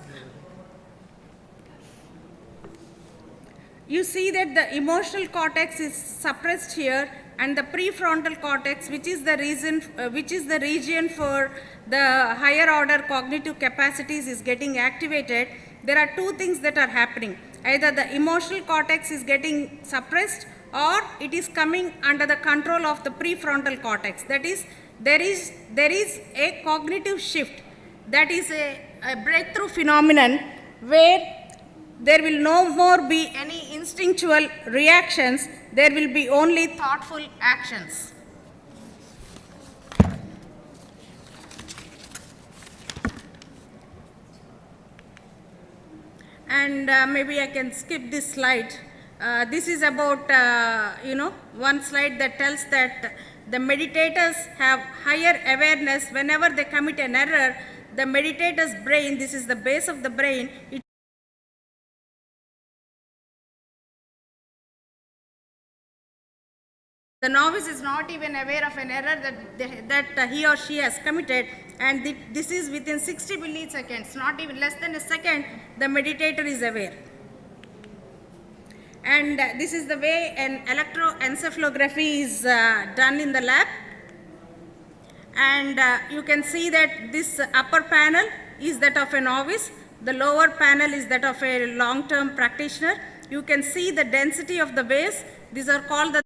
you see that the emotional cortex is suppressed here, and the prefrontal cortex, which is the region for the higher order cognitive capacities, is getting activated. There are two things that are happening. Either the emotional cortex is getting suppressed, or it is coming under the control of the prefrontal cortex. That is, there is a cognitive shift. That is a breakthrough phenomenon where there will no more be any instinctual reactions, there will be only thoughtful actions. And maybe I can skip this slide. This is about, one slide that tells that the meditators have higher awareness whenever they commit an error. The meditator's brain, this is the base of the brain, the novice is not even aware of an error that he or she has committed, and this is within 60 milliseconds, not even less than a second, the meditator is aware. And this is the way an electroencephalography is done in the lab. And you can see that this upper panel is that of a novice, the lower panel is that of a long-term practitioner. You can see the density of the waves. These are called the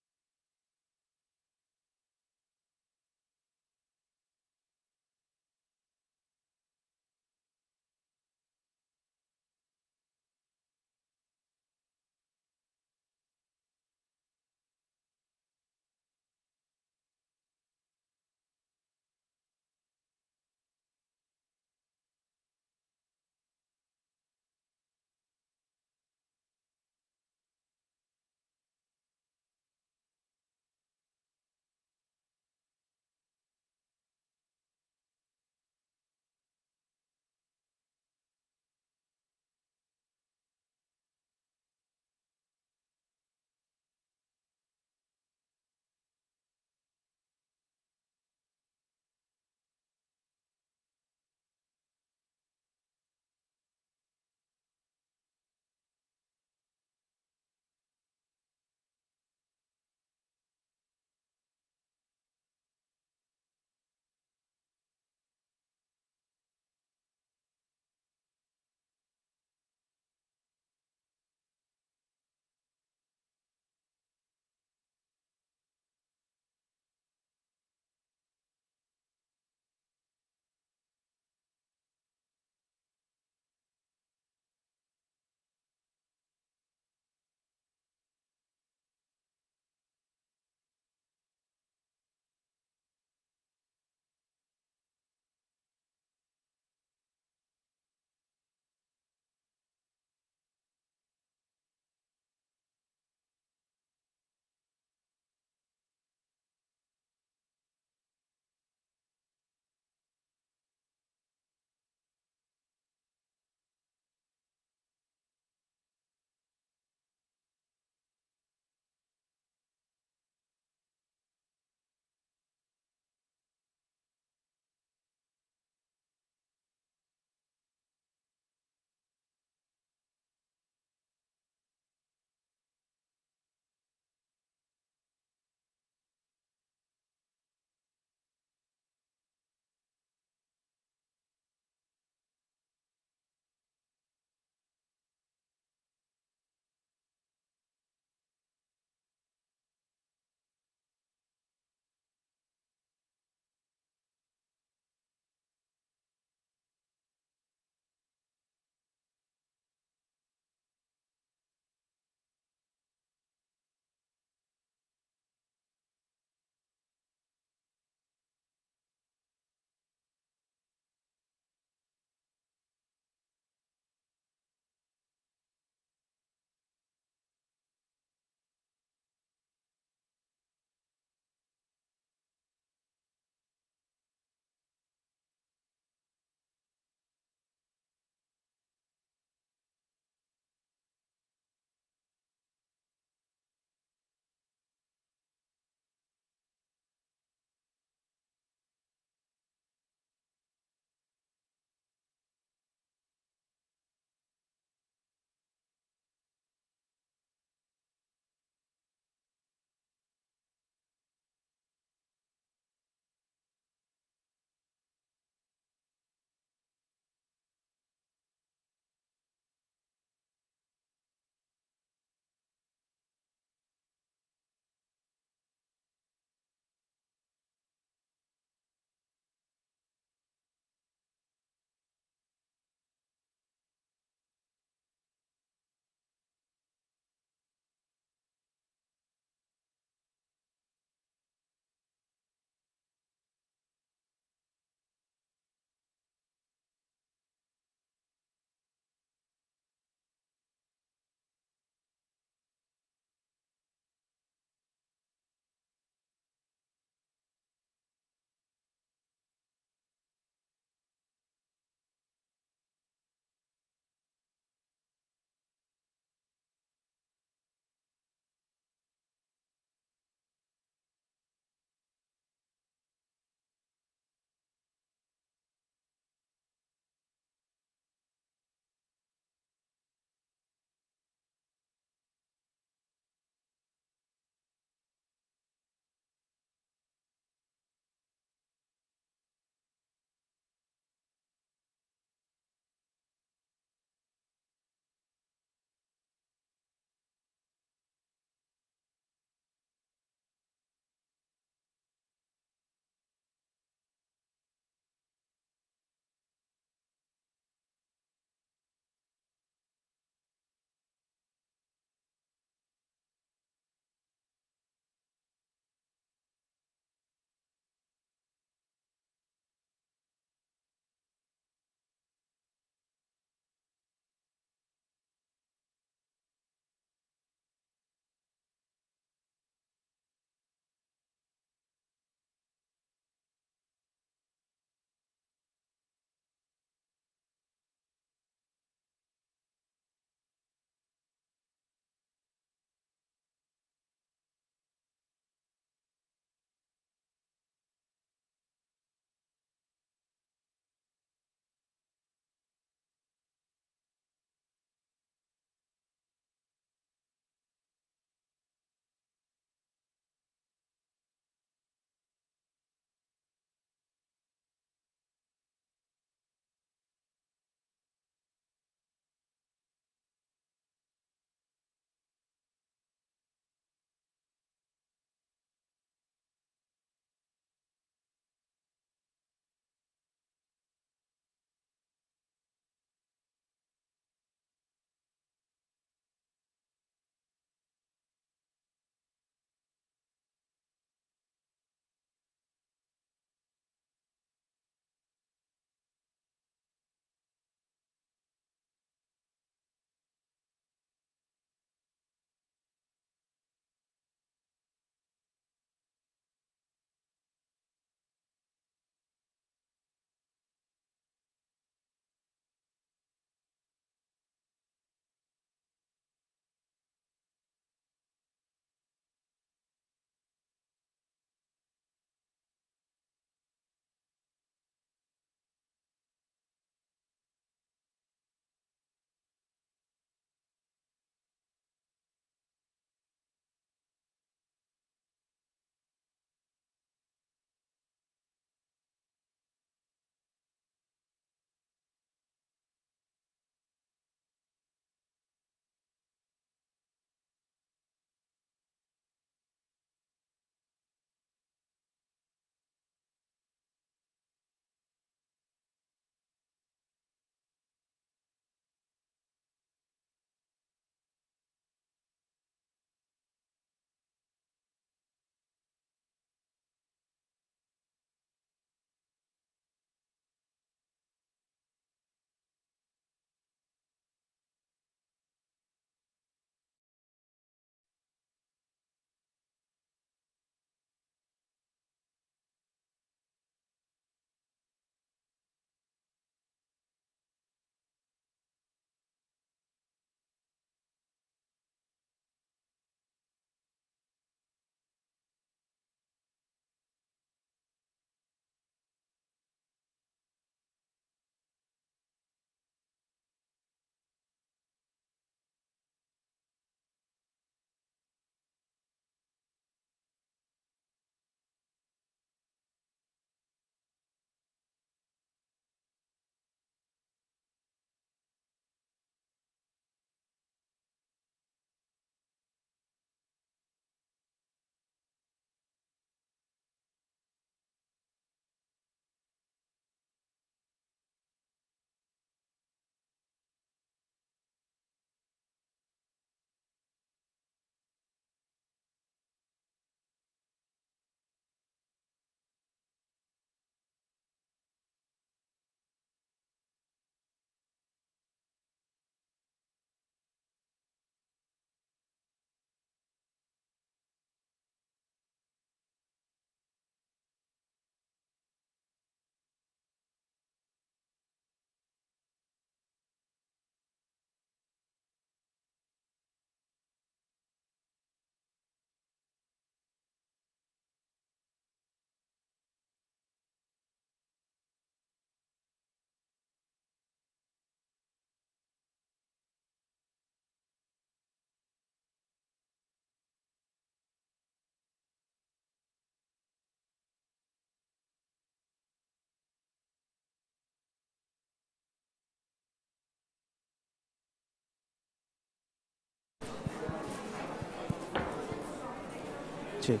check.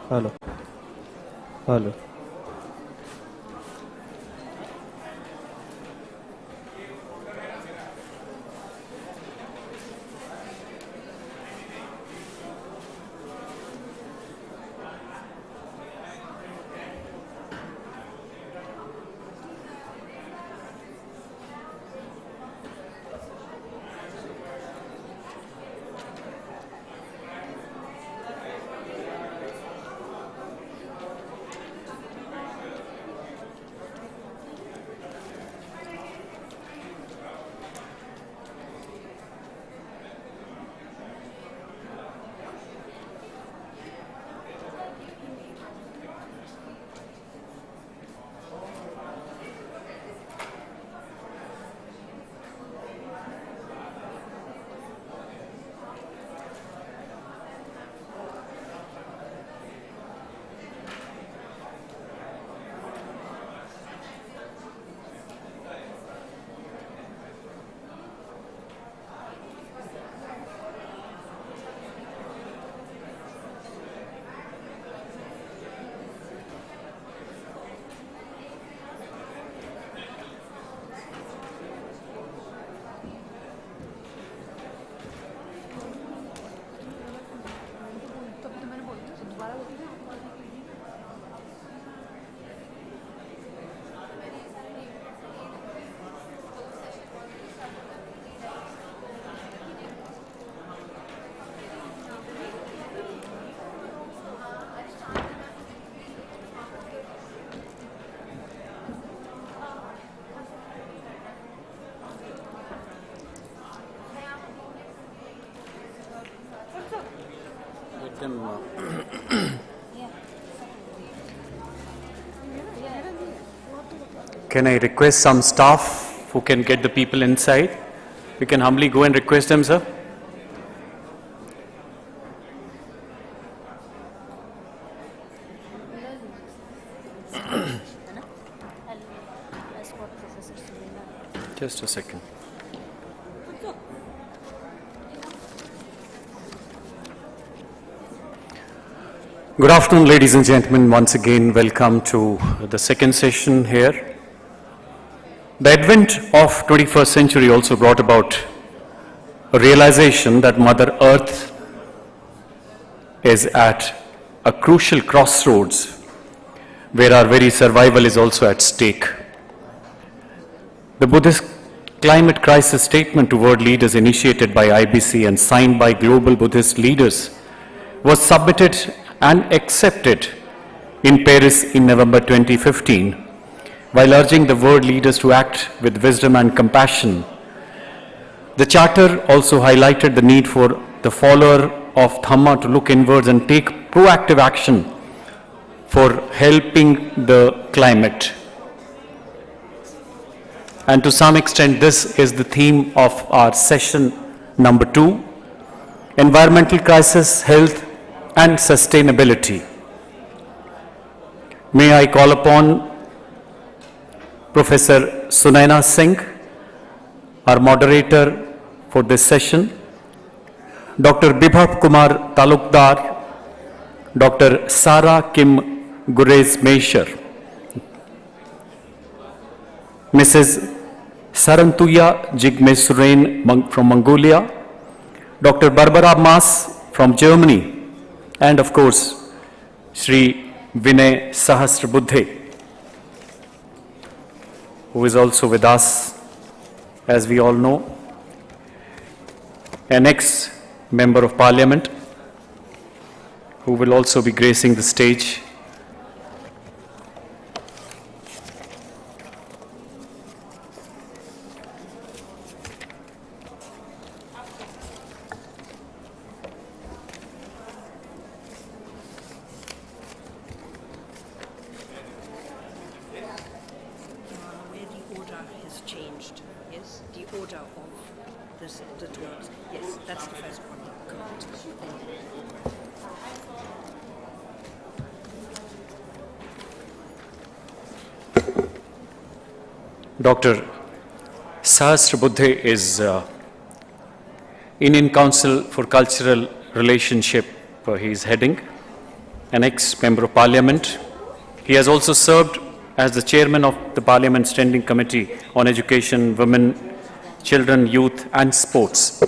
Hello. Hello. Can I request some staff who can get the people inside? We can humbly go and request them, sir. Just a second. Good afternoon, ladies and gentlemen. Once again, welcome to the second session here. The advent of 21st century also brought about a realization that Mother Earth is at a crucial crossroads where our very survival is also at stake. The Buddhist climate crisis statement to world leaders initiated by IBC and signed by global Buddhist leaders was submitted and accepted in Paris in November 2015. While urging the world leaders to act with wisdom and compassion, the Charter also highlighted the need for the follower of Dhamma to look inwards and take proactive action for helping the climate. And to some extent, this is the theme of our session number 2, Environmental Crisis, Health and Sustainability. May I call upon Professor Sunaina Singh, our moderator for this session, Dr. Bibhav Kumar Talukdar, Dr. Sarah Kim Gurez-Meisher, Mrs. Sarantuya Jigmesuren from Mongolia, Dr. Barbara Mas from Germany, and of course, Sri Vinay Sahasrabuddhe, who is also with us, as we all know, an ex-member of Parliament, who will also be gracing the stage. Dr. Sahasrabuddhe is Indian Council for Cultural Relationship he is heading, an ex-member of Parliament. He has also served as the chairman of the Parliament Standing Committee on Education, Women, Children, Youth and Sports.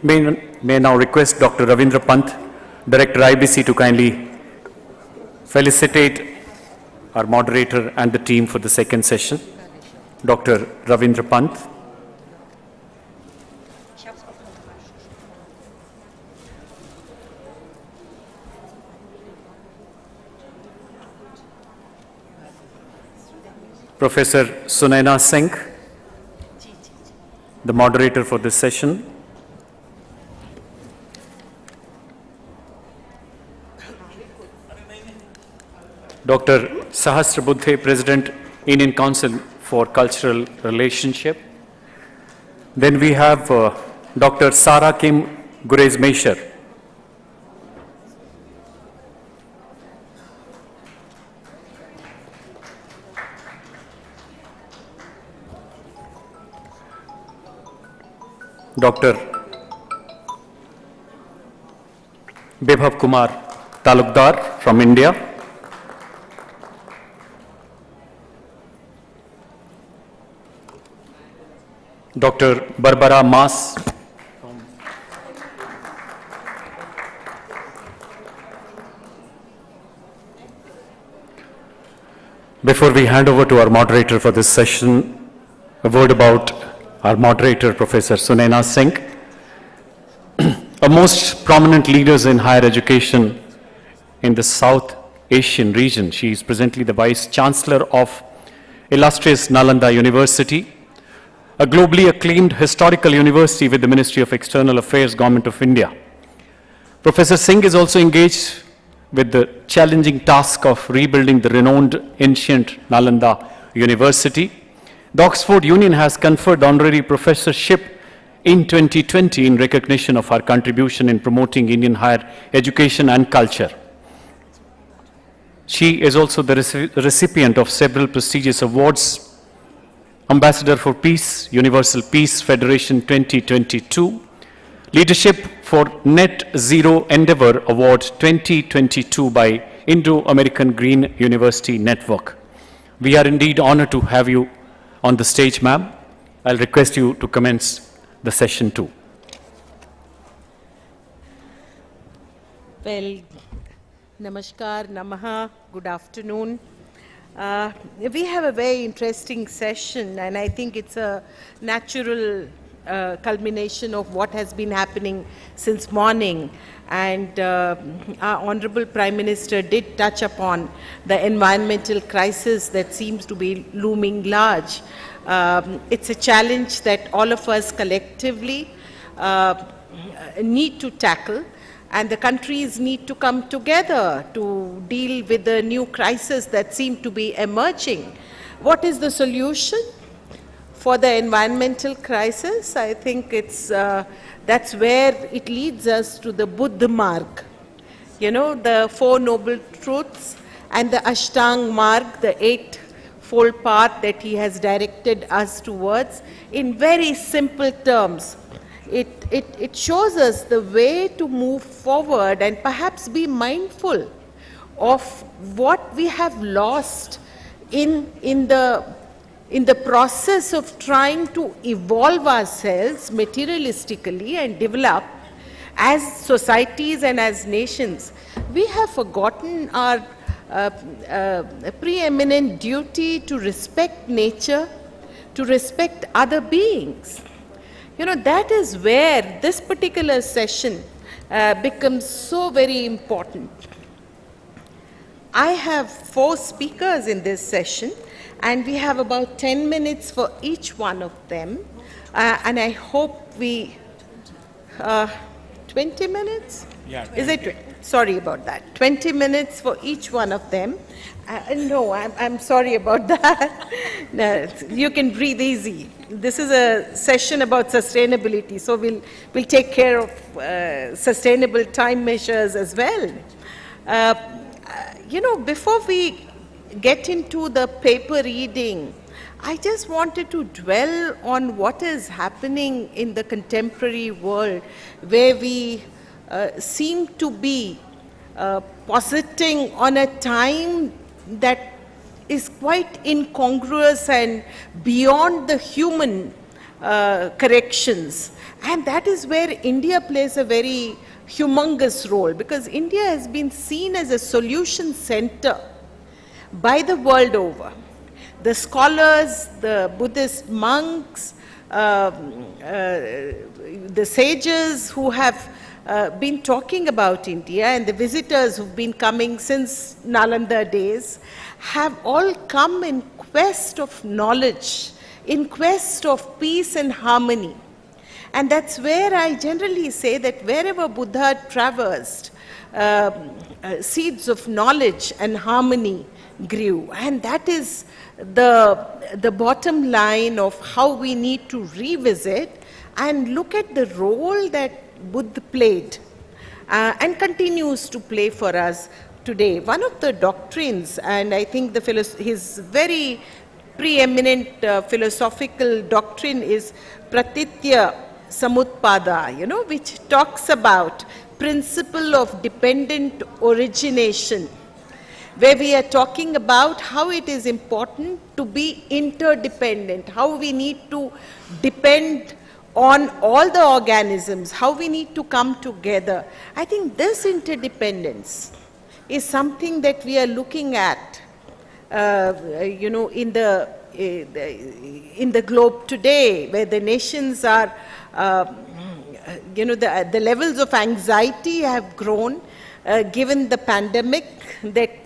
May now request Dr. Ravindra Pant, Director IBC, to kindly felicitate our moderator and the team for the second session. Dr. Ravindra Pant. Professor Sunaina Singh, the moderator for this session. Dr. Sahasra Buddhe, President, Indian Council for Cultural Relationship. Then we have Dr. Sarah Kim Gurez-Meisher, Dr. Bibhav Kumar Talukdar from India, Dr. Barbara Mas Before we hand over to our moderator for this session, a word about our moderator, Professor Sunaina Singh, a most prominent leaders in higher education in the South Asian region. She is presently the Vice Chancellor of illustrious Nalanda University, a globally acclaimed historical university with the Ministry of External Affairs, Government of India. Professor Singh is also engaged with the challenging task of rebuilding the renowned ancient Nalanda University. The Oxford Union has conferred honorary professorship in 2020 in recognition of her contribution in promoting Indian higher education and culture. She is also the recipient of several prestigious awards: Ambassador for Peace, Universal Peace Federation 2022, Leadership for Net Zero Endeavor Award 2022 by Indo-American Green University Network. We are indeed honored to have you on the stage, ma'am. I'll request you to commence the session too. Well, namaskar, namaha, good afternoon. We have a very interesting session, and I think it's a natural culmination of what has been happening since morning. And our Honorable Prime Minister did touch upon the environmental crisis that seems to be looming large. It's a challenge that all of us collectively need to tackle, and the countries need to come together to deal with the new crisis that seem to be emerging. What is the solution for the environmental crisis? I think it's that's where it leads us to the Buddha marg. You know, the Four Noble Truths and the Ashtang marg, the eightfold path that he has directed us towards in very simple terms. It shows us the way to move forward and perhaps be mindful of what we have lost in the process of trying to evolve ourselves materialistically and develop as societies and as nations. We have forgotten our preeminent duty to respect nature, to respect other beings. You know, that is where this particular session becomes so very important. I have 4 speakers in this session, and we have about 10 minutes for each one of them. And I hope we, 20 minutes? Yeah. Is it? Sorry about that. 20 minutes for each one of them. No, I'm sorry about that. No, you can breathe easy. This is a session about sustainability, so we'll take care of sustainable time measures as well. You know, before we get into the paper reading, I just wanted to dwell on what is happening in the contemporary world, where we seem to be positing on a time that is quite incongruous and beyond the human corrections. And that is where India plays a very humongous role, because India has been seen as a solution center by the world over. The scholars, the Buddhist monks, the sages who have been talking about India, and the visitors who've been coming since Nalanda days, have all come in quest of knowledge, in quest of peace and harmony. And that's where I generally say that wherever Buddha traversed, seeds of knowledge and harmony grew. And that is the bottom line of how we need to revisit and look at the role that Buddha played and continues to play for us today. One of the doctrines, and I think his very preeminent philosophical doctrine is Pratitya Samutpada, which talks about principle of dependent origination, where we are talking about how it is important to be interdependent, how we need to depend on all the organisms, how we need to come together. I think this interdependence is something that we are looking at, in the globe today, where the nations are, the levels of anxiety have grown, given the pandemic that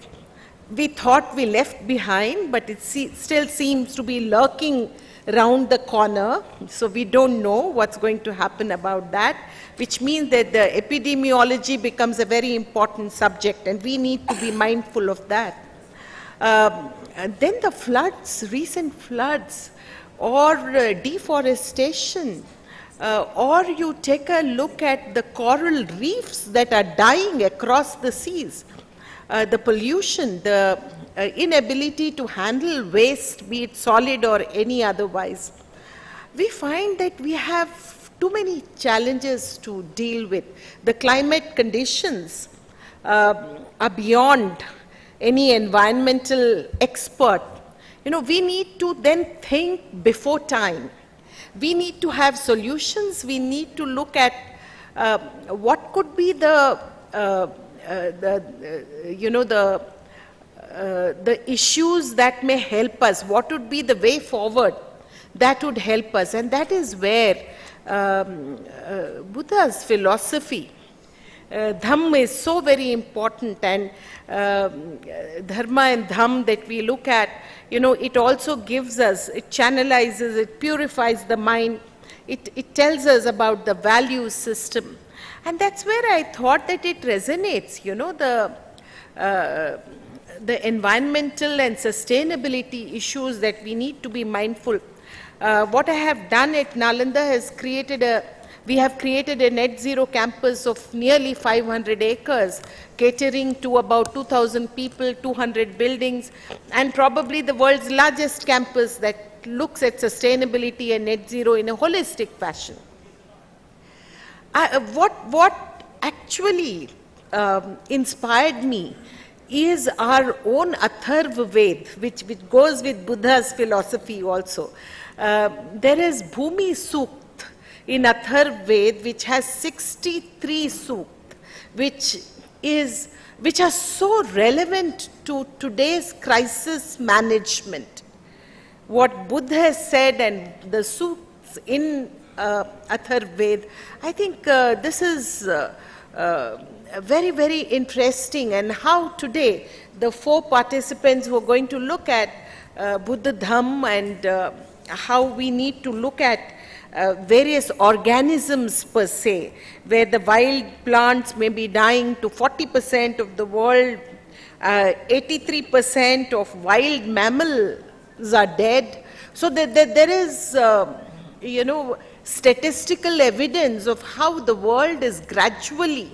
we thought we left behind, but it still seems to be lurking around the corner. So we don't know what's going to happen about that, which means that the epidemiology becomes a very important subject, and we need to be mindful of that. And then the floods, recent floods, or deforestation, or you take a look at the coral reefs that are dying across the seas, the pollution, the inability to handle waste, be it solid or any otherwise. We find that we have too many challenges to deal with. The climate conditions are beyond any environmental expert. We need to then think before time. We need to have solutions. We need to look at what could be the issues that may help us. What would be the way forward that would help us? And that is where Buddha's philosophy, Dhamma, is so very important. And Dharma and Dham that we look at, it also gives us, it channelizes, it purifies the mind. It tells us about the value system. And that's where I thought that it resonates, the environmental and sustainability issues that we need to be mindful. What I have done at Nalanda we have created a net zero campus of nearly 500 acres, catering to about 2,000 people, 200 buildings, and probably the world's largest campus that looks at sustainability and net zero in a holistic fashion. What actually inspired me is our own Atharva Ved, which goes with Buddha's philosophy also. There is Bhumi Sukt in Atharva Ved, which has 63 sukt, which are so relevant to today's crisis management. What Buddha has said and the sukts in Atharva Ved, I think this is very, very interesting, and how today the 4 participants who are going to look at Buddha Dham and how we need to look at various organisms per se, where the wild plants may be dying to 40% of the world, 83% of wild mammals are dead. So there is, statistical evidence of how the world is gradually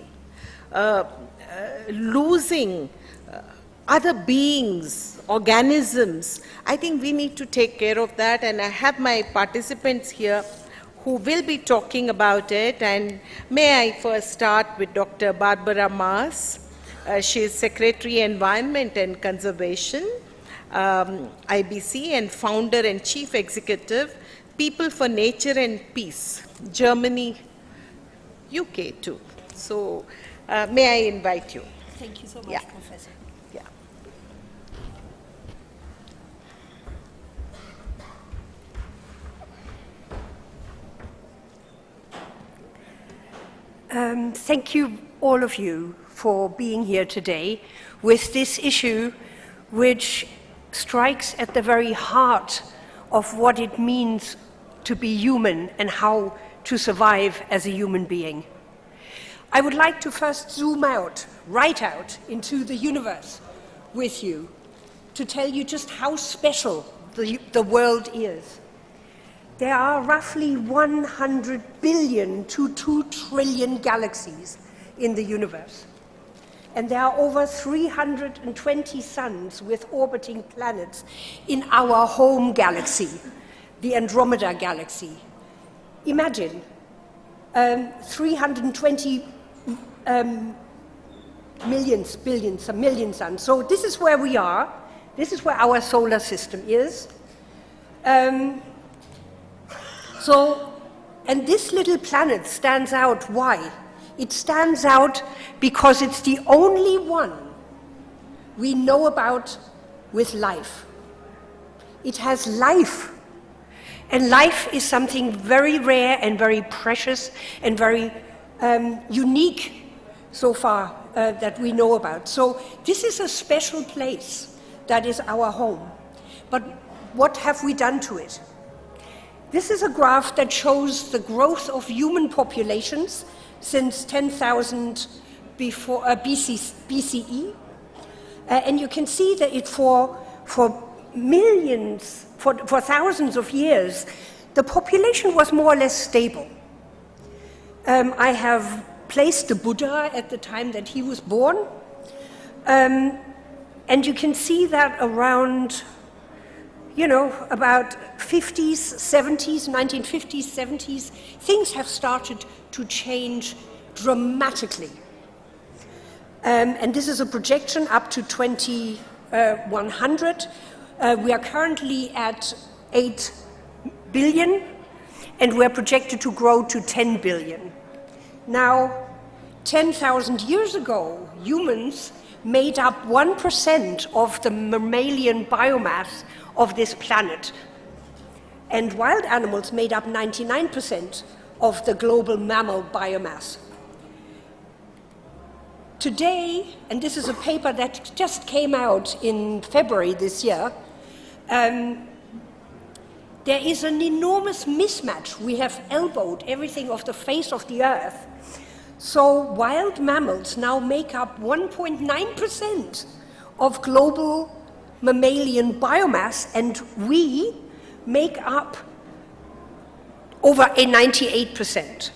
losing other beings, organisms. I think we need to take care of that, and I have my participants here who will be talking about it. And may I first start with Dr. Barbara Maas. She is Secretary Environment and Conservation, IBC, and founder and chief executive, People for Nature and Peace, Germany, UK too. So may I invite you? Thank you so much, Professor. Thank you, all of you, for being here today with this issue which strikes at the very heart of what it means to be human and how to survive as a human being. I would like to first zoom out, right out into the universe with you to tell you just how special the world is. There are roughly 100 billion to 2 trillion galaxies in the universe. And there are over 320 suns with orbiting planets in our home galaxy, the Andromeda galaxy. Imagine 320 million suns. So this is where we are. This is where our solar system is. And this little planet stands out. Why? It stands out because it's the only one we know about with life. It has life. And life is something very rare and very precious and very unique so far that we know about. So this is a special place that is our home. But what have we done to it? This is a graph that shows the growth of human populations since 10,000 before BCE. And you can see that for millions, for thousands of years, the population was more or less stable. I have placed the Buddha at the time that he was born. And you can see that around, about 50s, 70s, 1950s, 70s, things have started to change dramatically. And this is a projection up to 2100. We are currently at 8 billion, and we're projected to grow to 10 billion. Now, 10,000 years ago, humans made up 1% of the mammalian biomass of this planet. And wild animals made up 99% of the global mammal biomass. Today, and this is a paper that just came out in February this year, there is an enormous mismatch. We have elbowed everything off the face of the earth. So wild mammals now make up 1.9% of global mammalian biomass, and we make up over a 98%.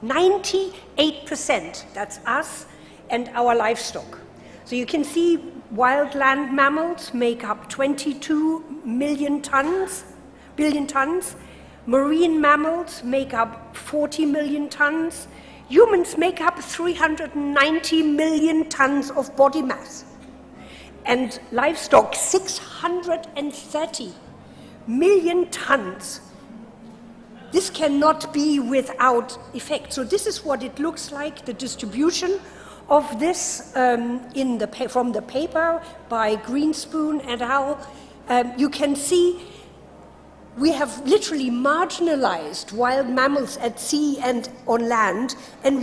98%, that's us and our livestock. So you can see wild land mammals make up 22 billion tons. Marine mammals make up 40 million tons. Humans make up 390 million tons of body mass. And livestock, 630 million tons. This cannot be without effect. So this is what it looks like, the distribution of this from the paper by Greenspoon et al. You can see we have literally marginalized wild mammals at sea and on land, and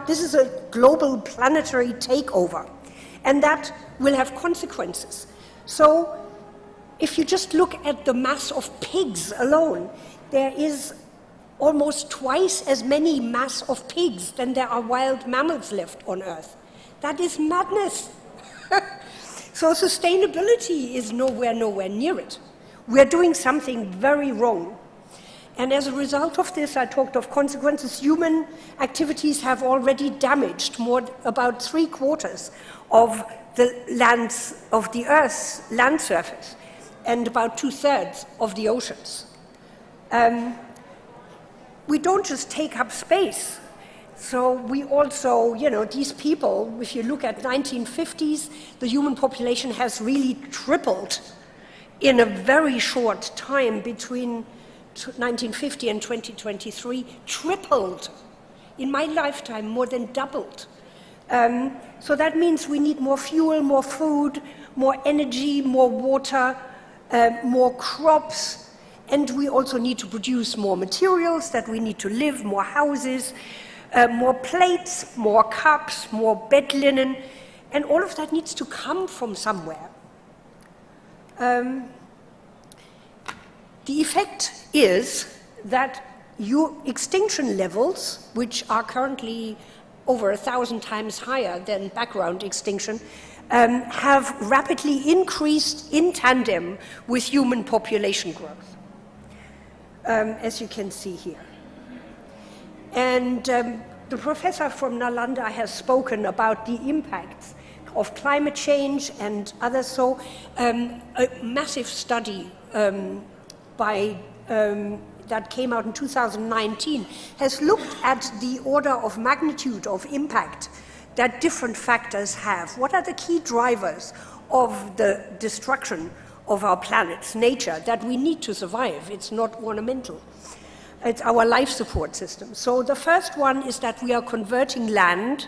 this is a global planetary takeover. And that will have consequences. So if you just look at the mass of pigs alone, there is almost twice as many mass of pigs than there are wild mammals left on Earth. That is madness. So sustainability is nowhere near it. We're doing something very wrong. And as a result of this, I talked of consequences. Human activities have already damaged about 3/4 of the lands of the Earth's land surface, and about 2/3 of the oceans. We don't just take up space. So we also, these people, if you look at 1950s, the human population has really tripled in a very short time between 1950 and 2023, tripled. In my lifetime, more than doubled. So that means we need more fuel, more food, more energy, more water, more crops, and we also need to produce more materials that we need to live, more houses, more plates, more cups, more bed linen, and all of that needs to come from somewhere. The effect is that extinction levels, which are currently over 1,000 times higher than background extinction, have rapidly increased in tandem with human population growth, as you can see here. And the professor from Nalanda has spoken about the impacts of climate change and others. So a massive study that came out in 2019 has looked at the order of magnitude of impact that different factors have. What are the key drivers of the destruction of our planet's nature that we need to survive? It's not ornamental. It's our life support system. So the first one is that we are converting land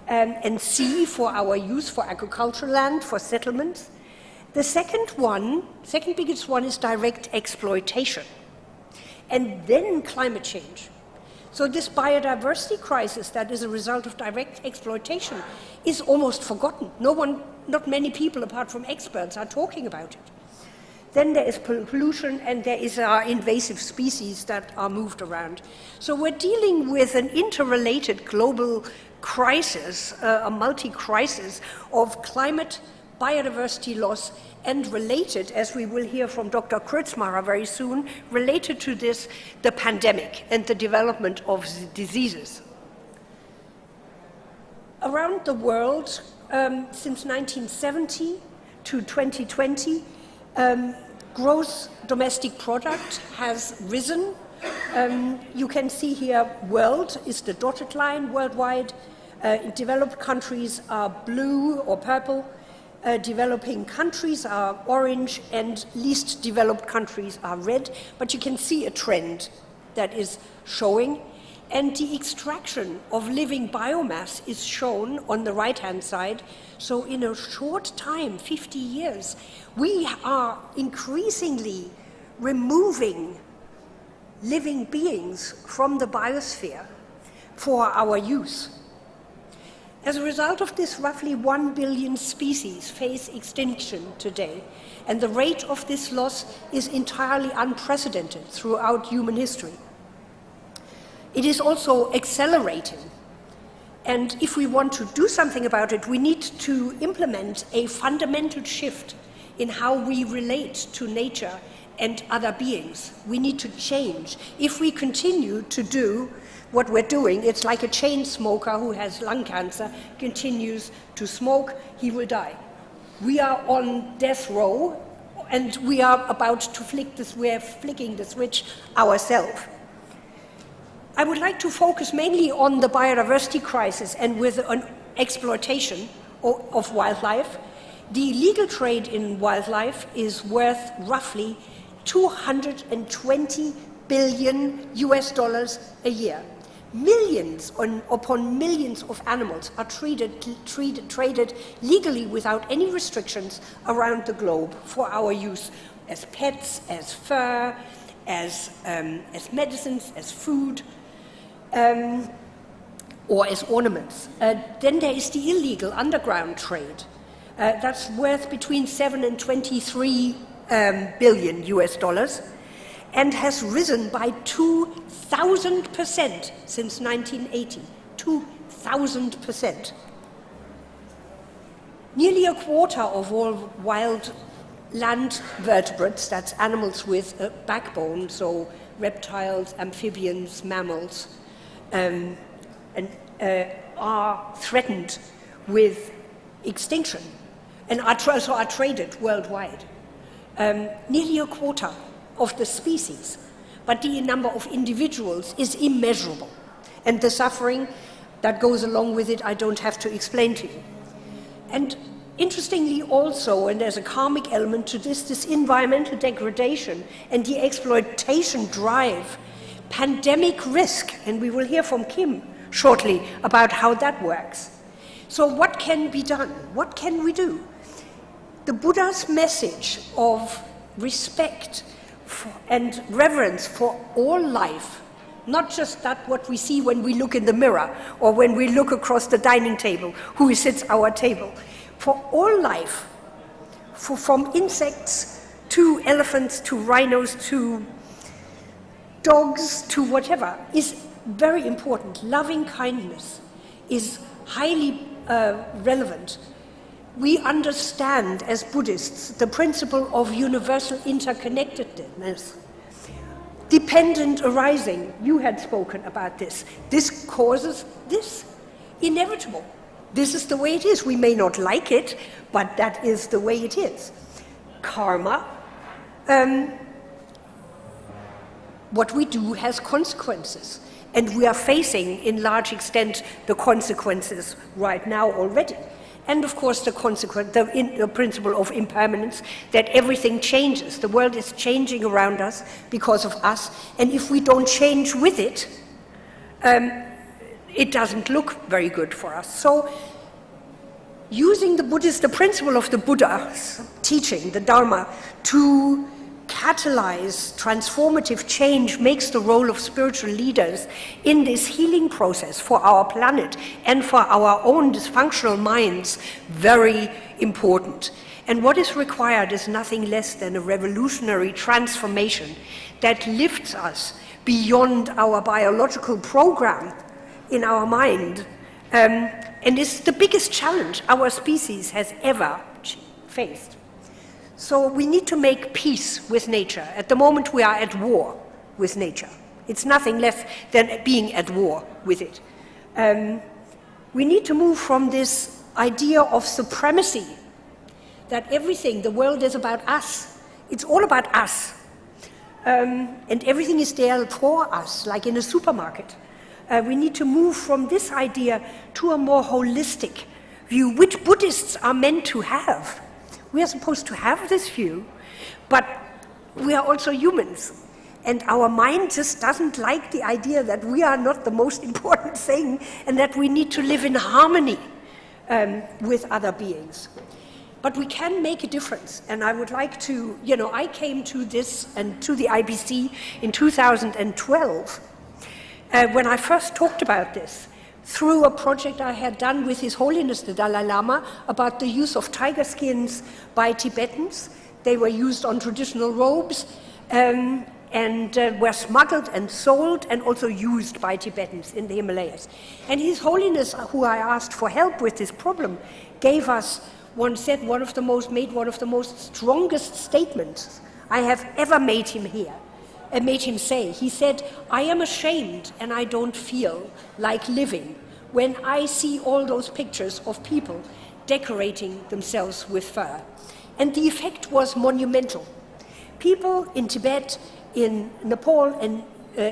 and sea for our use, for agricultural land, for settlements. The second biggest one is direct exploitation, and then climate change. So this biodiversity crisis that is a result of direct exploitation is almost forgotten. Not many people apart from experts are talking about it. Then there is pollution, and there is our invasive species that are moved around. So we're dealing with an interrelated global crisis, a multi-crisis of climate, biodiversity loss, and related, as we will hear from Dr. Kreutzmacher very soon, related to this, the pandemic and the development of diseases. Around the world, since 1970 to 2020, gross domestic product has risen. You can see here, world is the dotted line worldwide. Developed countries are blue or purple. Developing countries are orange, and least developed countries are red. But you can see a trend that is showing. And the extraction of living biomass is shown on the right-hand side. So in a short time, 50 years, we are increasingly removing living beings from the biosphere for our use. As a result of this, roughly 1 billion species face extinction today, and the rate of this loss is entirely unprecedented throughout human history. It is also accelerating, and if we want to do something about it, we need to implement a fundamental shift in how we relate to nature and other beings. We need to change. If we continue to do what we're doing, it's like a chain smoker who has lung cancer, continues to smoke, he will die. We are on death row, and we are about to we're flicking the switch ourselves. I would like to focus mainly on the biodiversity crisis and with an exploitation of wildlife. The illegal trade in wildlife is worth roughly $220 billion a year. Millions upon millions of animals are traded legally without any restrictions around the globe for our use as pets, as fur, as medicines, as food, or as ornaments. Then there is the illegal underground trade. That's worth between 7 and 23 billion $, and has risen by 2,000% since 1980. 2,000%. Nearly a quarter of all wild land vertebrates, that's animals with a backbone, so reptiles, amphibians, mammals, are threatened with extinction and are traded worldwide. Nearly a quarter of the species, but the number of individuals is immeasurable. And the suffering that goes along with it, I don't have to explain to you. And interestingly also, and there's a karmic element to this environmental degradation and the exploitation drive, pandemic risk, and we will hear from Kim shortly about how that works. So what can be done? What can we do? The Buddha's message of respect and reverence for all life, not just that what we see when we look in the mirror or when we look across the dining table, who sits our table, for all life, from insects to elephants to rhinos to dogs to whatever, is very important. Loving kindness is highly relevant. We understand as Buddhists the principle of universal interconnectedness. Dependent arising, you had spoken about this. This causes this, inevitable. This is the way it is. We may not like it, but that is the way it is. Karma, what we do has consequences. And we are facing, in large extent, the consequences right now already. And of course, the principle of impermanence, that everything changes. The world is changing around us because of us. And if we don't change with it, it doesn't look very good for us. So, using the principle of the Buddha's teaching, the Dharma, to catalyze transformative change makes the role of spiritual leaders in this healing process for our planet and for our own dysfunctional minds very important. And what is required is nothing less than a revolutionary transformation that lifts us beyond our biological program in our mind, and is the biggest challenge our species has ever faced. So we need to make peace with nature. At the moment we are at war with nature. It's nothing less than being at war with it. We need to move from this idea of supremacy, that everything, the world is about us. It's all about us. And everything is there for us, like in a supermarket. We need to move from this idea to a more holistic view, which Buddhists are meant to have. We are supposed to have this view, but we are also humans. And our mind just doesn't like the idea that we are not the most important thing and that we need to live in harmony with other beings. But we can make a difference. And I would like to, I came to this and to the IBC in 2012 when I first talked about this, through a project I had done with His Holiness the Dalai Lama about the use of tiger skins by Tibetans. They were used on traditional robes and were smuggled and sold and also used by Tibetans in the Himalayas. And His Holiness, who I asked for help with this problem, gave us, made one of the most strongest statements I have ever made him hear. And made him say, he said, "I am ashamed and I don't feel like living when I see all those pictures of people decorating themselves with fur." And the effect was monumental. People in Tibet, in Nepal and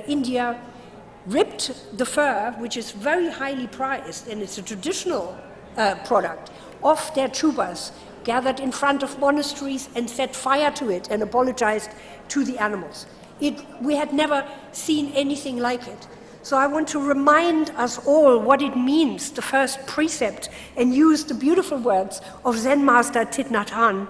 India ripped the fur, which is very highly prized and it's a traditional product, off their chubas, gathered in front of monasteries and set fire to it and apologized to the animals. We had never seen anything like it. So I want to remind us all what it means, the first precept, and use the beautiful words of Zen Master Thich Nhat Hanh,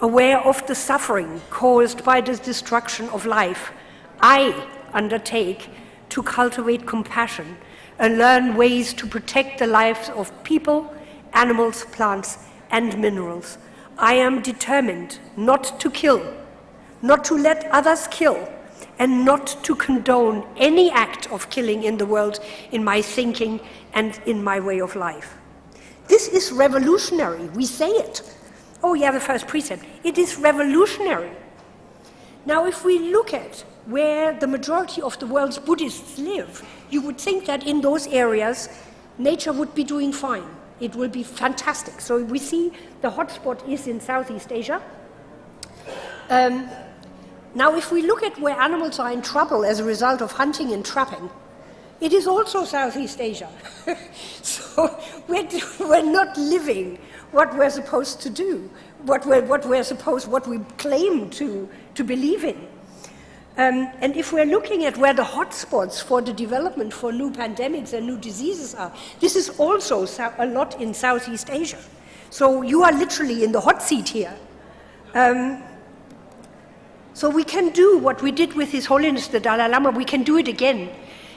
aware of the suffering caused by the destruction of life. I undertake to cultivate compassion and learn ways to protect the lives of people, animals, plants, and minerals. I am determined not to kill, not to let others kill, and not to condone any act of killing in the world in my thinking and in my way of life. This is revolutionary. We say it. Oh yeah, the first precept. It is revolutionary. Now if we look at where the majority of the world's Buddhists live, you would think that in those areas, nature would be doing fine. It will be fantastic. So we see the hotspot is in Southeast Asia. Now, if we look at where animals are in trouble as a result of hunting and trapping, it is also Southeast Asia. So we're not living what we're supposed to do, what we claim to believe in. And if we're looking at where the hotspots for the development for new pandemics and new diseases are, this is also a lot in Southeast Asia. So you are literally in the hot seat here. So we can do what we did with His Holiness the Dalai Lama, we can do it again.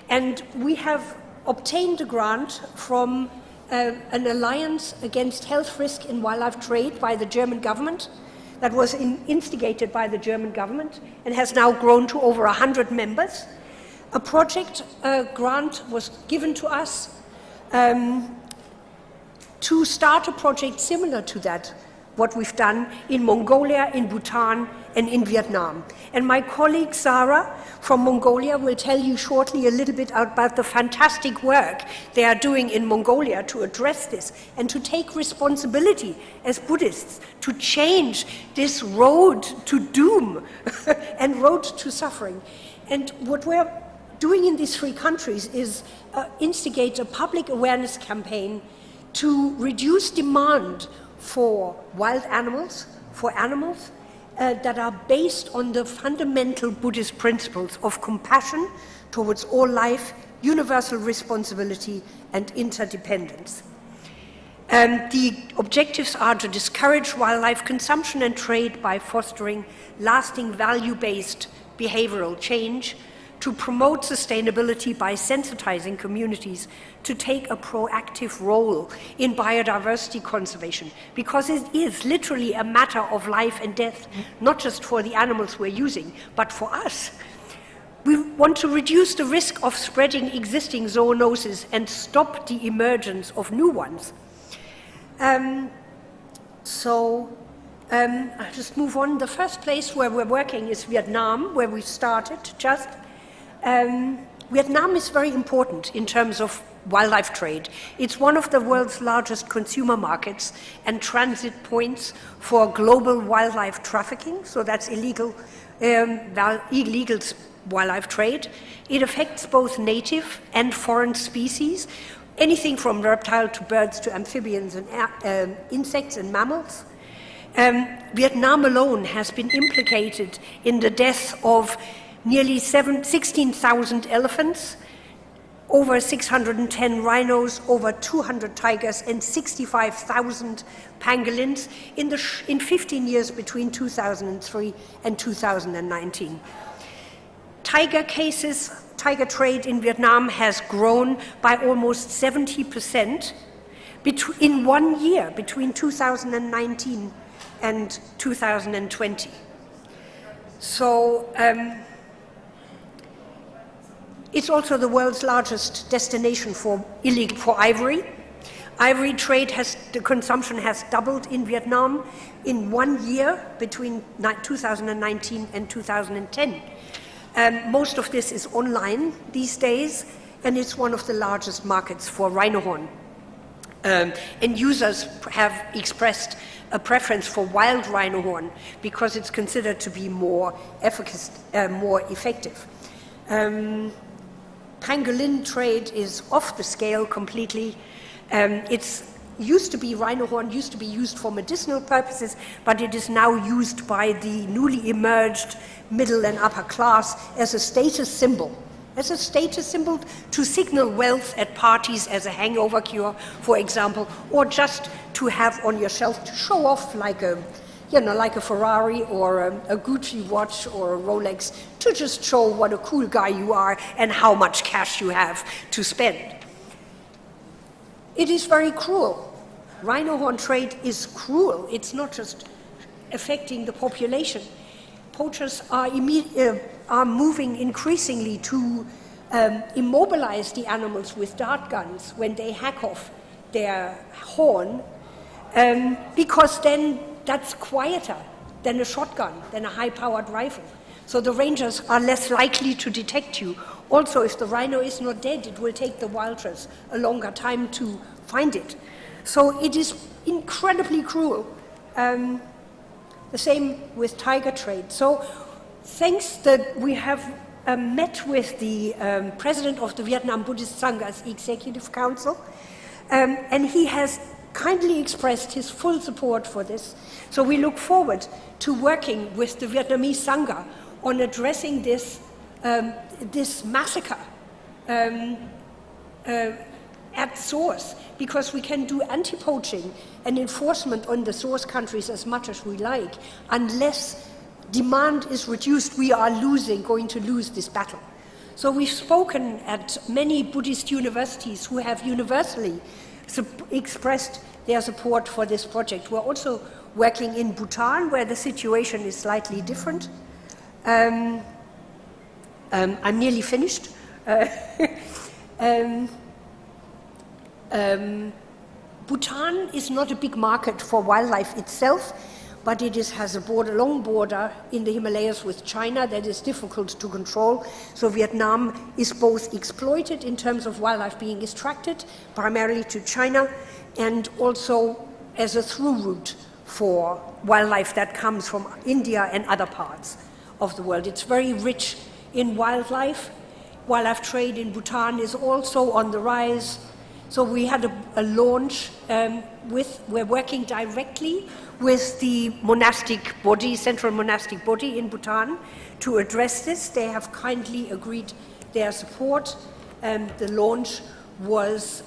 And we have obtained a grant from an alliance against health risk in wildlife trade by the German government that was instigated by the German government and has now grown to over 100 members. A project grant was given to us to start a project similar to that, what we've done in Mongolia, in Bhutan, and in Vietnam. And my colleague Sarah from Mongolia will tell you shortly a little bit about the fantastic work they are doing in Mongolia to address this and to take responsibility as Buddhists to change this road to doom and road to suffering. And what we're doing in these 3 countries is instigate a public awareness campaign to reduce demand for wild animals, for animals that are based on the fundamental Buddhist principles of compassion towards all life, universal responsibility, and interdependence. The objectives are to discourage wildlife consumption and trade by fostering lasting value-based behavioral change, to promote sustainability by sensitizing communities to take a proactive role in biodiversity conservation, because it is literally a matter of life and death, not just for the animals we're using, but for us. We want to reduce the risk of spreading existing zoonoses and stop the emergence of new ones. I'll just move on. The first place where we're working is Vietnam, where we started just. Vietnam is very important in terms of wildlife trade. It's one of the world's largest consumer markets and transit points for global wildlife trafficking, so that's illegal wildlife trade. It affects both native and foreign species, anything from reptile to birds to amphibians and insects and mammals. Vietnam alone has been implicated in the death of nearly 16,000 elephants, over 610 rhinos, over 200 tigers, and 65,000 pangolins in 15 years between 2003 and 2019. Tiger trade in Vietnam has grown by almost 70% in 1 year, between 2019 and 2020. So, it's also the world's largest destination for ivory. Ivory trade the consumption has doubled in Vietnam in 1 year between 2019 and 2010. Most of this is online these days, and it's one of the largest markets for rhino horn. And users have expressed a preference for wild rhino horn because it's considered to be more effective. Pangolin trade is off the scale completely. Rhino horn used to be used for medicinal purposes, but it is now used by the newly emerged middle and upper class as a status symbol. To signal wealth at parties as a hangover cure, for example, or just to have on your shelf to show off like a Ferrari or a Gucci watch or a Rolex, to just show what a cool guy you are and how much cash you have to spend. It is very cruel. Rhino horn trade is cruel. It's not just affecting the population. Poachers are moving increasingly to immobilize the animals with dart guns when they hack off their horn, because then that's quieter than a shotgun, than a high-powered rifle. So the rangers are less likely to detect you. Also, if the rhino is not dead, it will take the wilders a longer time to find it. So it is incredibly cruel. The same with tiger trade. So thanks that we have met with the president of the Vietnam Buddhist Sangha's Executive Council, and he has kindly expressed his full support for this. So we look forward to working with the Vietnamese Sangha on addressing this, this massacre at source, because we can do anti-poaching and enforcement on the source countries as much as we like. Unless demand is reduced, we are going to lose this battle. So we've spoken at many Buddhist universities who have universally expressed their support for this project. We're also working in Bhutan, where the situation is slightly different. I'm nearly finished. Bhutan is not a big market for wildlife itself, but it has a long border in the Himalayas with China that is difficult to control. So Vietnam is both exploited in terms of wildlife being extracted, primarily to China, and also as a through route for wildlife that comes from India and other parts of the world. It's very rich in wildlife. Wildlife trade in Bhutan is also on the rise. So we had a launch we're working directly with the monastic body, central monastic body in Bhutan to address this. They have kindly agreed their support. The launch was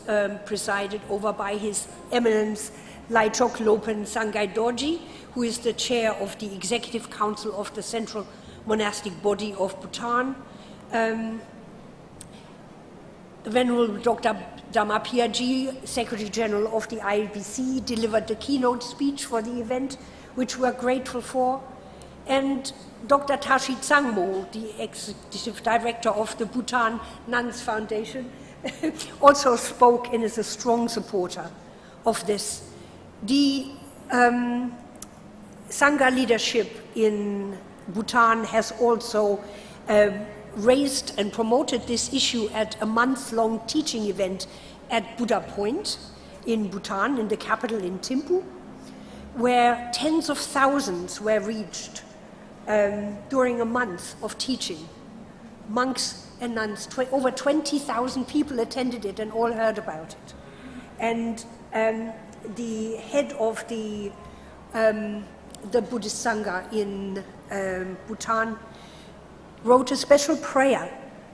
presided over by His Eminence Laichok Lopen Sangai Dorji, who is the chair of the Executive Council of the Central Monastic Body of Bhutan. The Venerable Dr. Dhammapiyaji, Secretary General of the ILBC, delivered the keynote speech for the event, which we're grateful for. And Dr. Tashi Tsangmo, the Executive Director of the Bhutan Nuns Foundation, also spoke and is a strong supporter of this. The Sangha leadership in Bhutan has also raised and promoted this issue at a month-long teaching event at Buddha Point in Bhutan, in the capital in Thimphu, where tens of thousands were reached during a month of teaching. Monks and nuns, over 20,000 people attended it and all heard about it. And the head of the Buddhist Sangha in Bhutan wrote a special prayer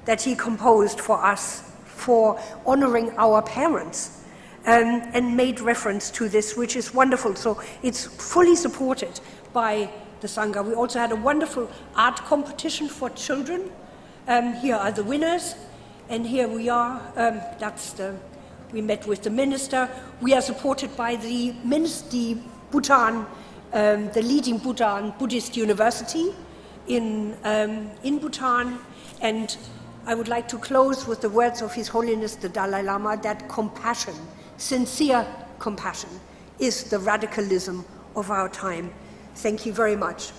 that he composed for us for honoring our parents, and made reference to this, which is wonderful. So it's fully supported by the Sangha. We also had a wonderful art competition for children. Here are the winners, and here we are. We met with the minister. We are supported by the Bhutan, the leading Bhutan Buddhist university in Bhutan. And I would like to close with the words of His Holiness the Dalai Lama, that compassion, sincere compassion, is the radicalism of our time. Thank you very much.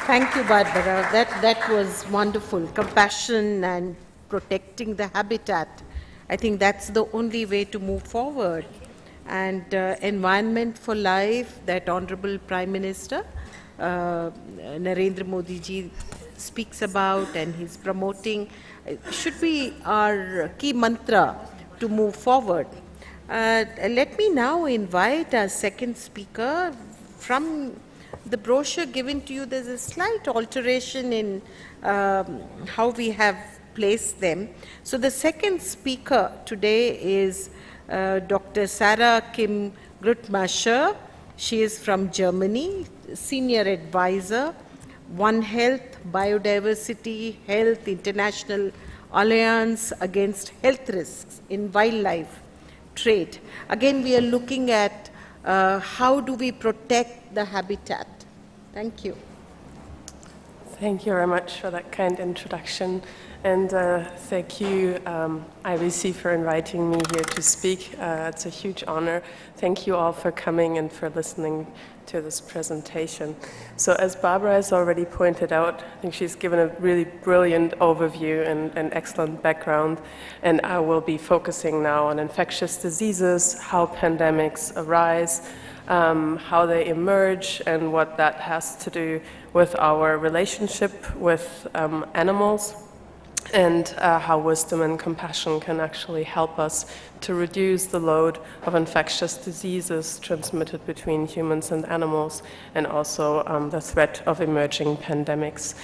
Thank you, Barbara. That was wonderful. Compassion and protecting the habitat. I think that's the only way to move forward. And environment for life, that Honorable Prime Minister Narendra Modi ji speaks about and he's promoting, should be our key mantra to move forward. Let me now invite our second speaker. From the brochure given to you, there's a slight alteration in how we have placed them. So the second speaker today is Dr. Sarah Kim Grutmascher. She is from Germany, Senior Advisor, One Health, Biodiversity, Health, International Alliance Against Health Risks in Wildlife Trade. Again, we are looking at how do we protect the habitat. Thank you. Thank you very much for that kind introduction. And thank you, IBC, for inviting me here to speak. It's a huge honor. Thank you all for coming and for listening to this presentation. So as Barbara has already pointed out, I think she's given a really brilliant overview and excellent background. And I will be focusing now on infectious diseases, how pandemics arise, how they emerge, and what that has to do with our relationship with animals, and how wisdom and compassion can actually help us to reduce the load of infectious diseases transmitted between humans and animals, and also the threat of emerging pandemics.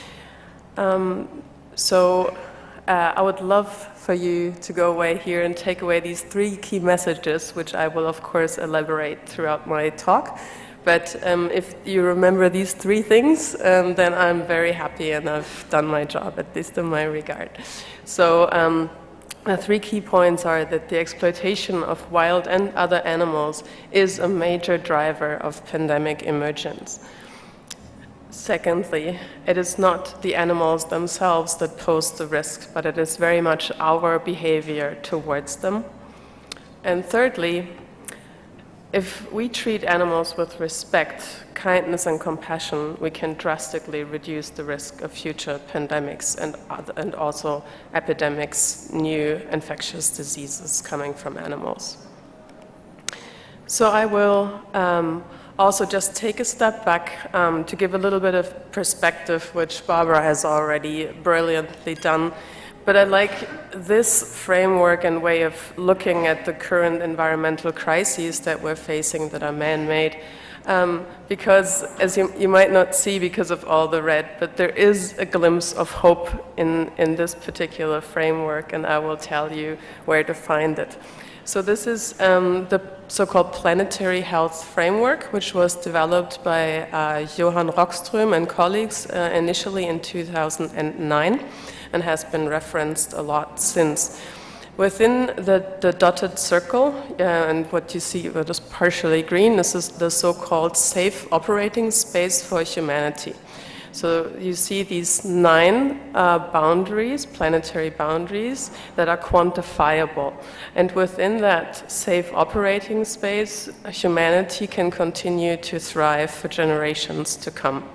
I would love for you to go away here and take away these 3 key messages, which I will of course elaborate throughout my talk. But if you remember these 3 things, then I'm very happy and I've done my job, at least in my regard. So the 3 key points are that the exploitation of wild and other animals is a major driver of pandemic emergence. Secondly, it is not the animals themselves that pose the risk, but it is very much our behavior towards them. And thirdly, if we treat animals with respect, kindness, and compassion, we can drastically reduce the risk of future pandemics and also epidemics, new infectious diseases coming from animals. So I will also just take a step back to give a little bit of perspective, which Barbara has already brilliantly done. But I like this framework and way of looking at the current environmental crises that we're facing that are man-made, because as you might not see because of all the red, but there is a glimpse of hope in this particular framework, and I will tell you where to find it. So this is the so-called planetary health framework, which was developed by Johan Rockström and colleagues initially in 2009. And has been referenced a lot since. Within the dotted circle, and what you see, what is partially green, this is the so-called safe operating space for humanity. So you see these 9 boundaries, planetary boundaries, that are quantifiable. And within that safe operating space, humanity can continue to thrive for generations to come.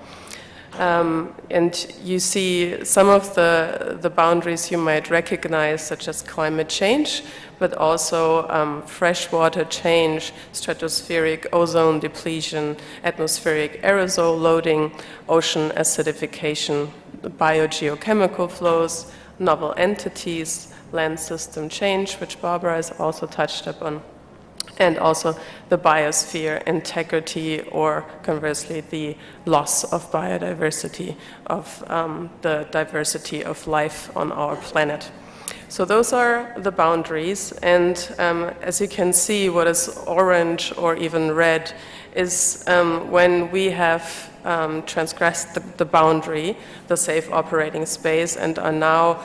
And you see some of the boundaries you might recognize, such as climate change, but also freshwater change, stratospheric ozone depletion, atmospheric aerosol loading, ocean acidification, biogeochemical flows, novel entities, land system change, which Barbara has also touched upon, and also the biosphere integrity, or conversely the loss of biodiversity, of the diversity of life on our planet. So those are the boundaries, and as you can see, what is orange or even red is when we have transgressed the boundary, the safe operating space, and are now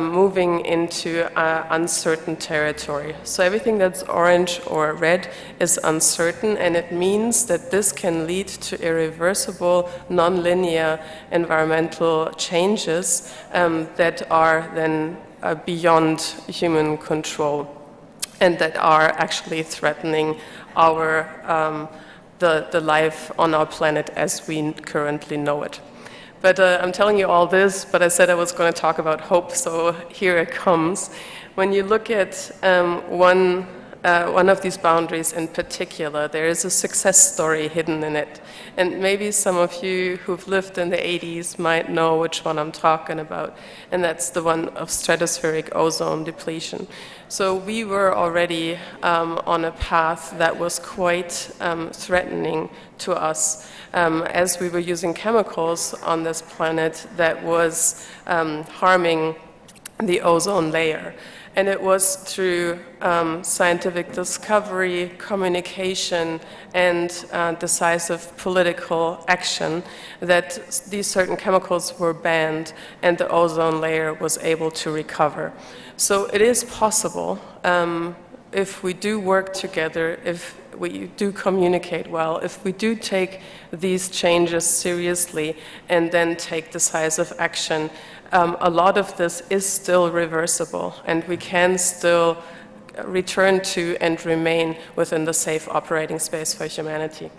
moving into uncertain territory. So everything that's orange or red is uncertain, and it means that this can lead to irreversible, non-linear environmental changes that are then beyond human control, and that are actually threatening our the life on our planet as we currently know it. But I'm telling you all this, but I said I was going to talk about hope, so here it comes. When you look at one of these boundaries in particular, there is a success story hidden in it. And maybe some of you who've lived in the 80s might know which one I'm talking about, and that's the one of stratospheric ozone depletion. So we were already on a path that was quite threatening to us as we were using chemicals on this planet that was harming the ozone layer. And it was through scientific discovery, communication, and decisive political action that these certain chemicals were banned and the ozone layer was able to recover. So it is possible, if we do work together, if we do communicate well, if we do take these changes seriously and then take decisive action, a lot of this is still reversible, and we can still return to and remain within the safe operating space for humanity.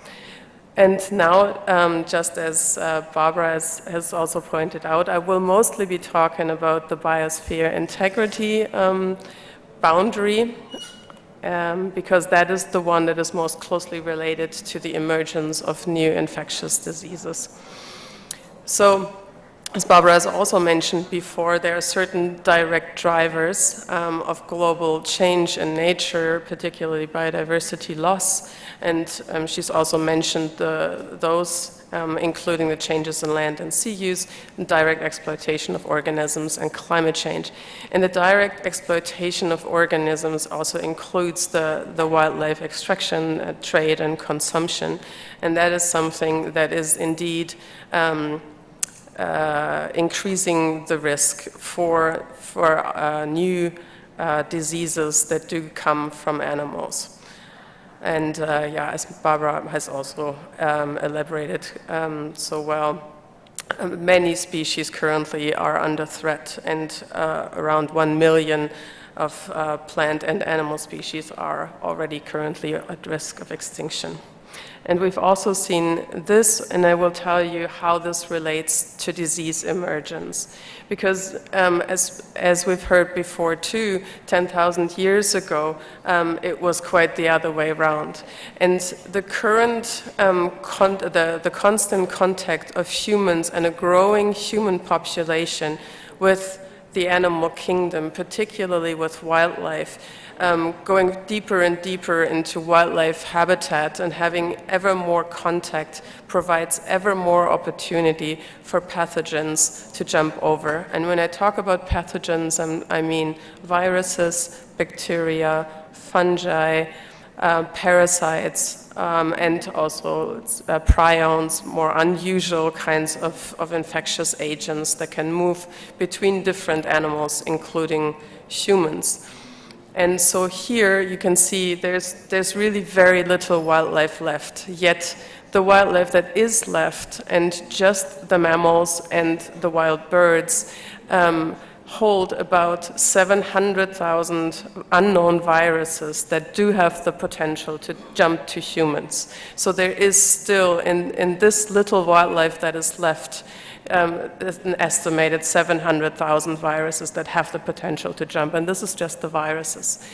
And now, just as Barbara has also pointed out, I will mostly be talking about the biosphere integrity boundary, because that is the one that is most closely related to the emergence of new infectious diseases. So, as Barbara has also mentioned before, there are certain direct drivers of global change in nature, particularly biodiversity loss, and she's also mentioned those, including the changes in land and sea use, and direct exploitation of organisms, and climate change. And the direct exploitation of organisms also includes the wildlife extraction, trade, and consumption, and that is something that is indeed increasing the risk for new diseases that do come from animals. And yeah, as Barbara has also elaborated so well, many species currently are under threat, and around 1 million of plant and animal species are already currently at risk of extinction. And we've also seen this, and I will tell you how this relates to disease emergence. Because as we've heard before too, 10,000 years ago, it was quite the other way around. And the current, the constant contact of humans and a growing human population with the animal kingdom, particularly with wildlife, going deeper and deeper into wildlife habitat and having ever more contact provides ever more opportunity for pathogens to jump over. And when I talk about pathogens, I mean viruses, bacteria, fungi, parasites, and also prions, more unusual kinds of infectious agents that can move between different animals, including humans. And so here you can see there's really very little wildlife left, yet the wildlife that is left, and just the mammals and the wild birds, hold about 700,000 unknown viruses that do have the potential to jump to humans. So there is still, in this little wildlife that is left, an estimated 700,000 viruses that have the potential to jump, and this is just the viruses.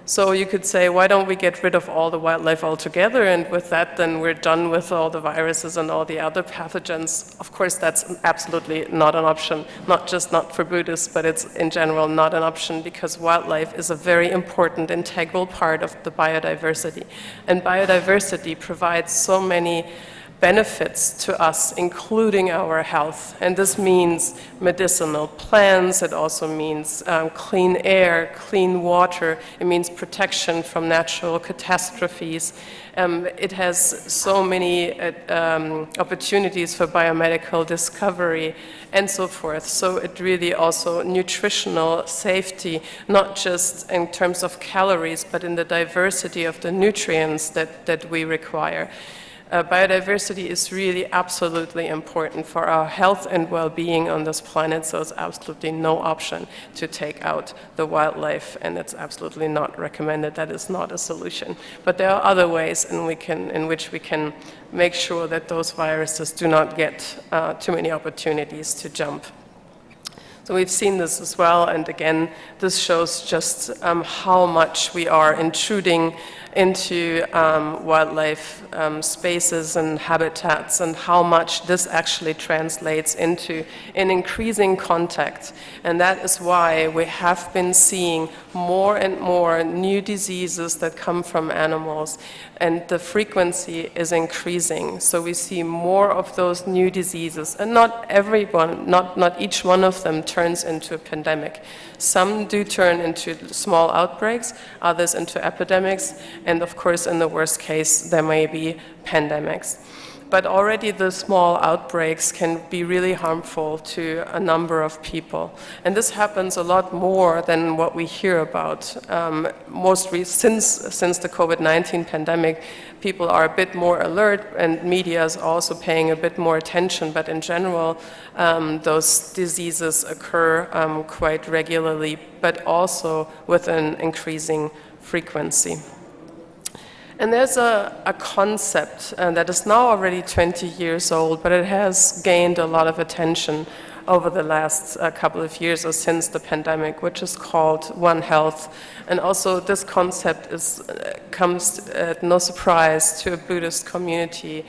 So you could say, why don't we get rid of all the wildlife altogether, and with that then we're done with all the viruses and all the other pathogens? Of course, that's absolutely not an option, not just not for Buddhists, but it's in general not an option, because wildlife is a very important integral part of the biodiversity. And biodiversity provides so many benefits to us, including our health. And this means medicinal plants, it also means clean air, clean water, it means protection from natural catastrophes. It has so many opportunities for biomedical discovery and so forth. So it really also nutritional safety, not just in terms of calories, but in the diversity of the nutrients that we require. Biodiversity is really absolutely important for our health and well-being on this planet, so it's absolutely no option to take out the wildlife, and it's absolutely not recommended. That is not a solution. But there are other ways in which we can make sure that those viruses do not get too many opportunities to jump. So we've seen this as well, and again, this shows just how much we are intruding into wildlife spaces and habitats, and how much this actually translates into an increasing contact. And that is why we have been seeing more and more new diseases that come from animals, and the frequency is increasing. So we see more of those new diseases, and not everyone, not each one of them turns into a pandemic. Some do turn into small outbreaks, others into epidemics, and of course, in the worst case, there may be pandemics. But already the small outbreaks can be really harmful to a number of people. And this happens a lot more than what we hear about. Since the COVID-19 pandemic, people are a bit more alert and media is also paying a bit more attention. But in general, those diseases occur quite regularly, but also with an increasing frequency. And there's a concept that is now already 20 years old, but it has gained a lot of attention over the last couple of years or since the pandemic, which is called One Health. And also this concept comes at no surprise to a Buddhist community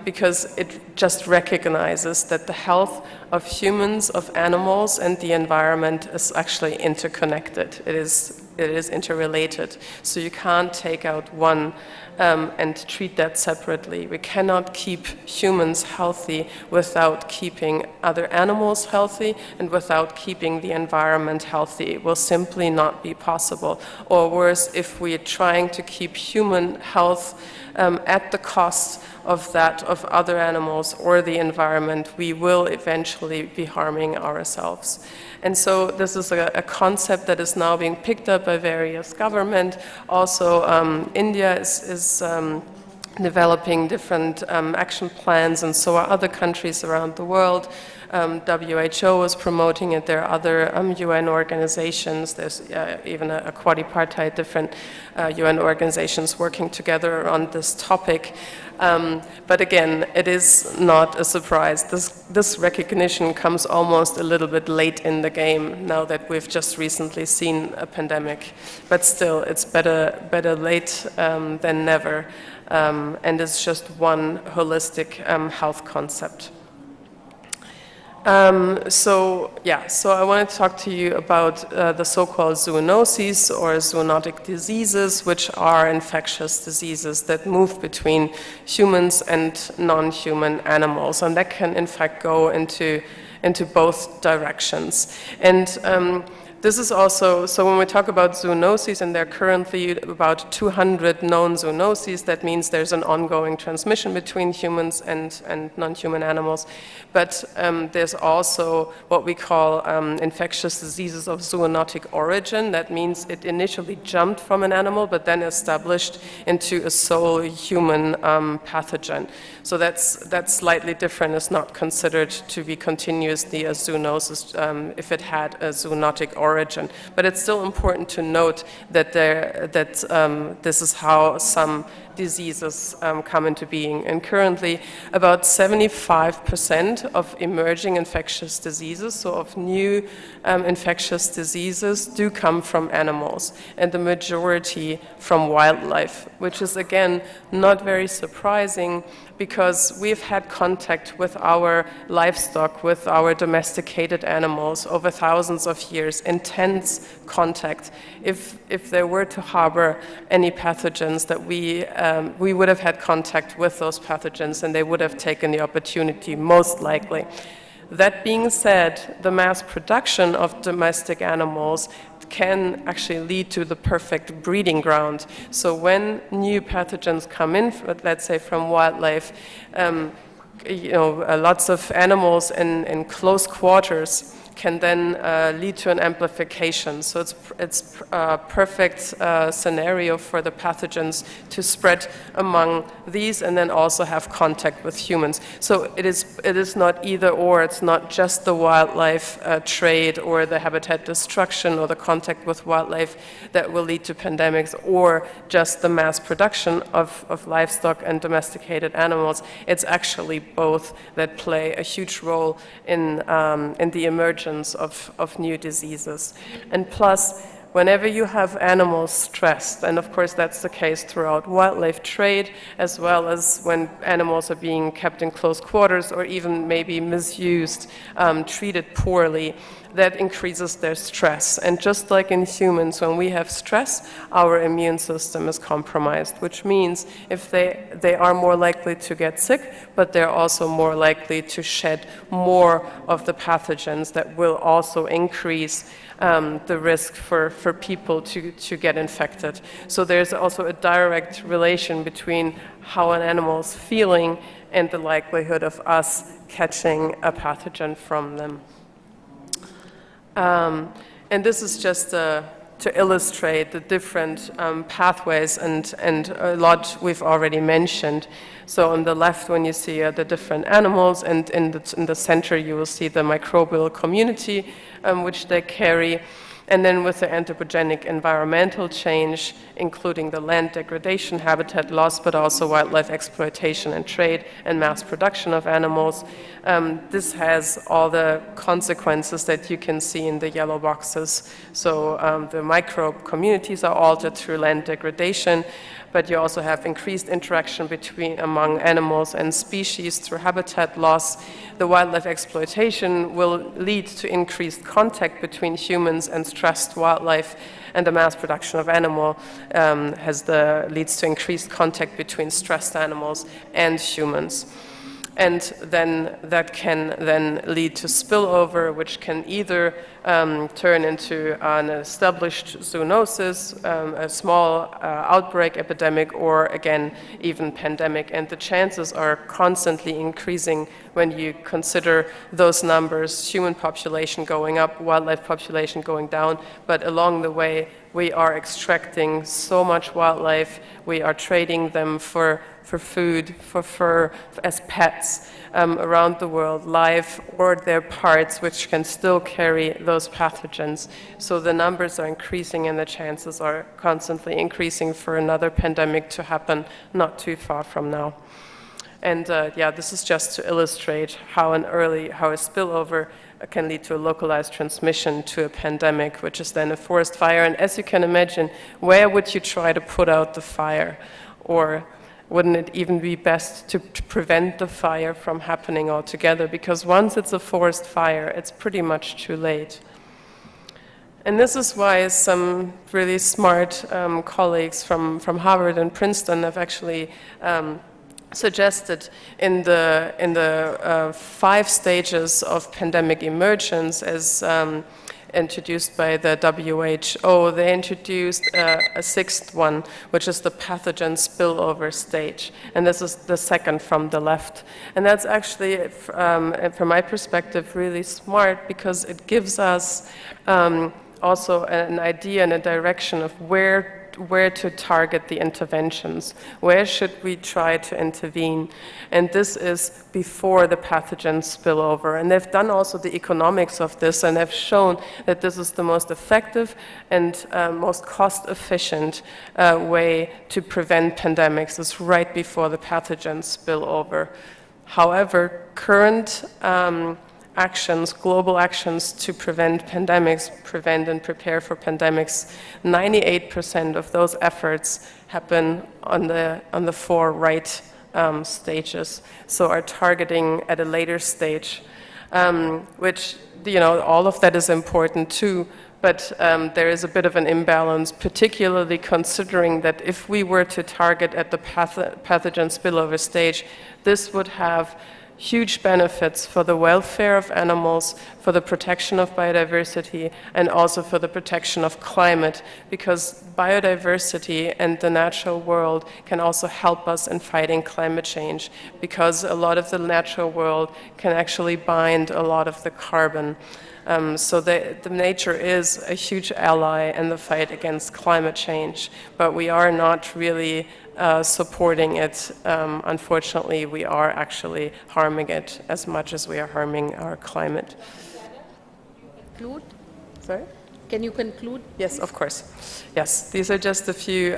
because it just recognizes that the health of humans, of animals, and the environment is actually interconnected. It is interrelated. So you can't take out one and treat that separately. We cannot keep humans healthy without keeping other animals healthy and without keeping the environment healthy. It will simply not be possible. Or worse, if we're trying to keep human health at the cost of that of other animals or the environment, we will eventually be harming ourselves. And so this is a concept that is now being picked up by various governments. Also, India is developing different action plans, and so are other countries around the world. WHO is promoting it. There are other UN organizations. There's even a quadripartite, different UN organizations working together on this topic. But again, it is not a surprise. This recognition comes almost a little bit late in the game now that we've just recently seen a pandemic. But still, it's better late than never. And it's just one holistic health concept. So I wanted to talk to you about the so-called zoonoses or zoonotic diseases, which are infectious diseases that move between humans and non-human animals, and that can in fact go into both directions. And this is also, so when we talk about zoonoses, and there are currently about 200 known zoonoses, that means there's an ongoing transmission between humans and non-human animals. But there's also what we call infectious diseases of zoonotic origin. That means it initially jumped from an animal, but then established into a sole human pathogen. So that's slightly different. It's not considered to be continuously a zoonosis if it had a zoonotic origin. But it's still important to note that this is how some diseases come into being. And currently, about 75% of emerging infectious diseases, so of new infectious diseases, do come from animals, and the majority from wildlife, which is again not very surprising because we've had contact with our livestock, with our domesticated animals over thousands of years, intense contact. If there were to harbor any pathogens, that we would have had contact with those pathogens and they would have taken the opportunity, most likely. That being said, the mass production of domestic animals can actually lead to the perfect breeding ground. So when new pathogens come in, let's say from wildlife, lots of animals in close quarters can then lead to an amplification. So it's a perfect scenario for the pathogens to spread among these and then also have contact with humans. So it is not either or. It's not just the wildlife trade or the habitat destruction or the contact with wildlife that will lead to pandemics, or just the mass production of livestock and domesticated animals. It's actually both that play a huge role in the emergence of new diseases. And plus, whenever you have animals stressed, and of course that's the case throughout wildlife trade, as well as when animals are being kept in close quarters or even maybe misused, treated poorly, that increases their stress. And just like in humans, when we have stress, our immune system is compromised, which means if they are more likely to get sick, but they're also more likely to shed more of the pathogens that will also increase the risk for people to get infected. So there's also a direct relation between how an animal is feeling and the likelihood of us catching a pathogen from them. And this is just to illustrate the different pathways and a lot we've already mentioned. So on the left, when you see the different animals, and in the center you will see the microbial community which they carry. And then with the anthropogenic environmental change, including the land degradation, habitat loss, but also wildlife exploitation and trade and mass production of animals, this has all the consequences that you can see in the yellow boxes. So the microbe communities are altered through land degradation, but you also have increased interaction among animals and species through habitat loss. The wildlife exploitation will lead to increased contact between humans and stressed wildlife, and the mass production of animal leads to increased contact between stressed animals and humans. And then that can then lead to spillover, which can either turn into an established zoonosis, a small outbreak epidemic, or again, even pandemic. And the chances are constantly increasing when you consider those numbers, human population going up, wildlife population going down, but along the way, we are extracting so much wildlife, we are trading them for food, for fur, as pets around the world, live or their parts, which can still carry those pathogens. So the numbers are increasing and the chances are constantly increasing for another pandemic to happen not too far from now. And yeah, this is just to illustrate how a spillover can lead to a localized transmission to a pandemic, which is then a forest fire. And as you can imagine, where would you try to put out the fire? Or wouldn't it even be best to prevent the fire from happening altogether? Because once it's a forest fire, it's pretty much too late. And this is why some really smart colleagues from Harvard and Princeton have actually suggested in the 5 stages of pandemic emergence, as introduced by the WHO, they introduced a 6th one, which is the pathogen spillover stage. And this is the second from the left. And that's actually, from my perspective, really smart, because it gives us also an idea and a direction of where to target the interventions. Where should we try to intervene? And this is before the pathogens spill over. And they've done also the economics of this, and have shown that this is the most effective and most cost-efficient way to prevent pandemics, is right before the pathogens spill over. However, current actions, global actions to prevent pandemics, prevent and prepare for pandemics, 98% of those efforts happen on the 4 right stages. So are targeting at a later stage, which, you know, all of that is important too, but there is a bit of an imbalance, particularly considering that if we were to target at the pathogen spillover stage, this would have huge benefits for the welfare of animals, for the protection of biodiversity, and also for the protection of climate, because biodiversity and the natural world can also help us in fighting climate change, because a lot of the natural world can actually bind a lot of the carbon. So the nature is a huge ally in the fight against climate change, but we are not really supporting it. Unfortunately, we are actually harming it as much as we are harming our climate. Conclude? Sorry? Can you conclude? Yes, of course. Yes, these are just a few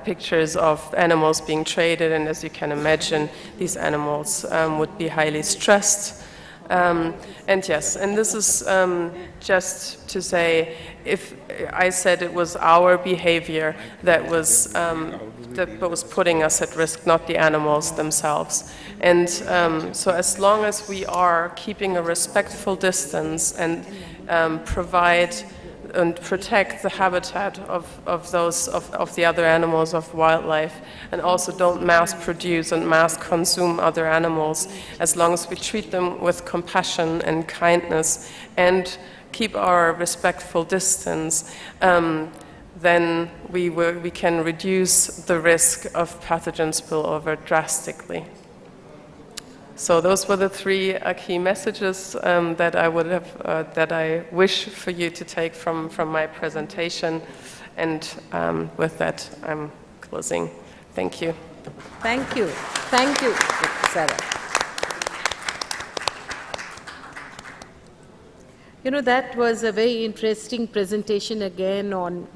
pictures of animals being traded, and as you can imagine, these animals would be highly stressed. And yes, and this is just to say, if I said it was our behavior that was putting us at risk, not the animals themselves. And so as long as we are keeping a respectful distance and provide and protect the habitat of the other animals, of wildlife, and also don't mass produce and mass consume other animals, as long as we treat them with compassion and kindness and keep our respectful distance, then we can reduce the risk of pathogen spillover drastically. So those were the three key messages that I wish for you to take from my presentation. And with that, I'm closing. Thank you. Thank you. Thank you, Sarah. You know, that was a very interesting presentation again on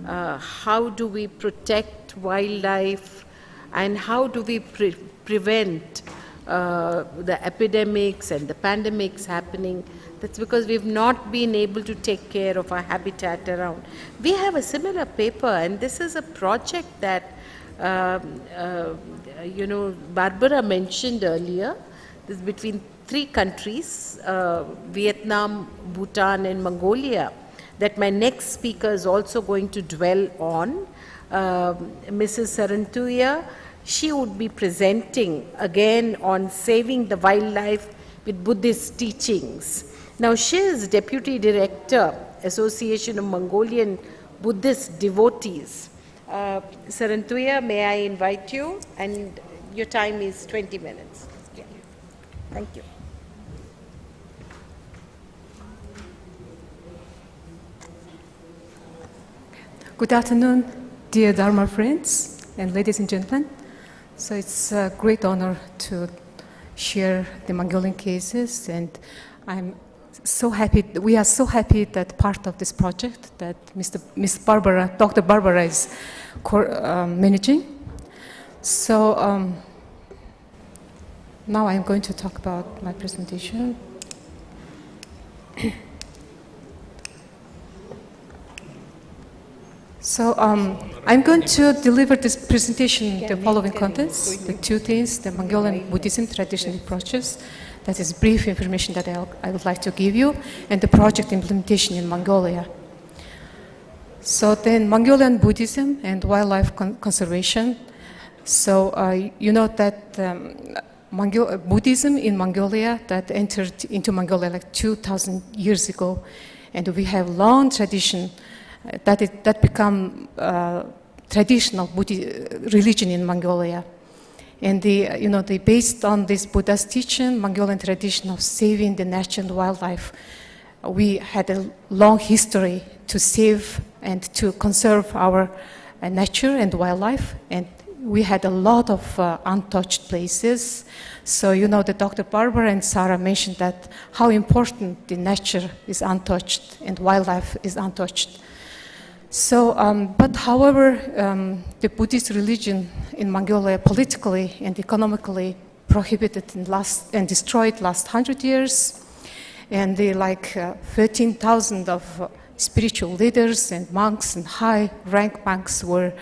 how do we protect wildlife and how do we prevent the epidemics and the pandemics happening. That's because we've not been able to take care of our habitat around. We have a similar paper, and this is a project that you know, Barbara mentioned earlier. This is between 3 countries, Vietnam, Bhutan and Mongolia, that my next speaker is also going to dwell on. Mrs. Sarantuya, she would be presenting again on saving the wildlife with Buddhist teachings. Now she is Deputy Director, Association of Mongolian Buddhist Devotees. Sarantuya, may I invite you? And your time is 20 minutes. Okay. Thank you. Good afternoon, dear Dharma friends and ladies and gentlemen. So it's a great honor to share the Mongolian cases, and I'm so happy, we are so happy that part of this project that Dr. Barbara is managing. So now I'm going to talk about my presentation. So I'm going to deliver this presentation, the following contents, the 2 things, the Mongolian Buddhism traditional approaches, that is brief information that I would like to give you, and the project implementation in Mongolia. So then Mongolian Buddhism and wildlife conservation. So you know that Buddhism in Mongolia that entered into Mongolia like 2,000 years ago, and we have long tradition that become traditional religion in Mongolia. And they based on this Buddha's teaching, Mongolian tradition of saving the nature and wildlife. We had a long history to save and to conserve our nature and wildlife, and we had a lot of untouched places. So the Dr. Barbara and Sarah mentioned that how important the nature is untouched and wildlife is untouched. So, but however, the Buddhist religion in Mongolia politically and economically prohibited and destroyed last 100 years, and the 13,000 of spiritual leaders and monks and high-rank monks were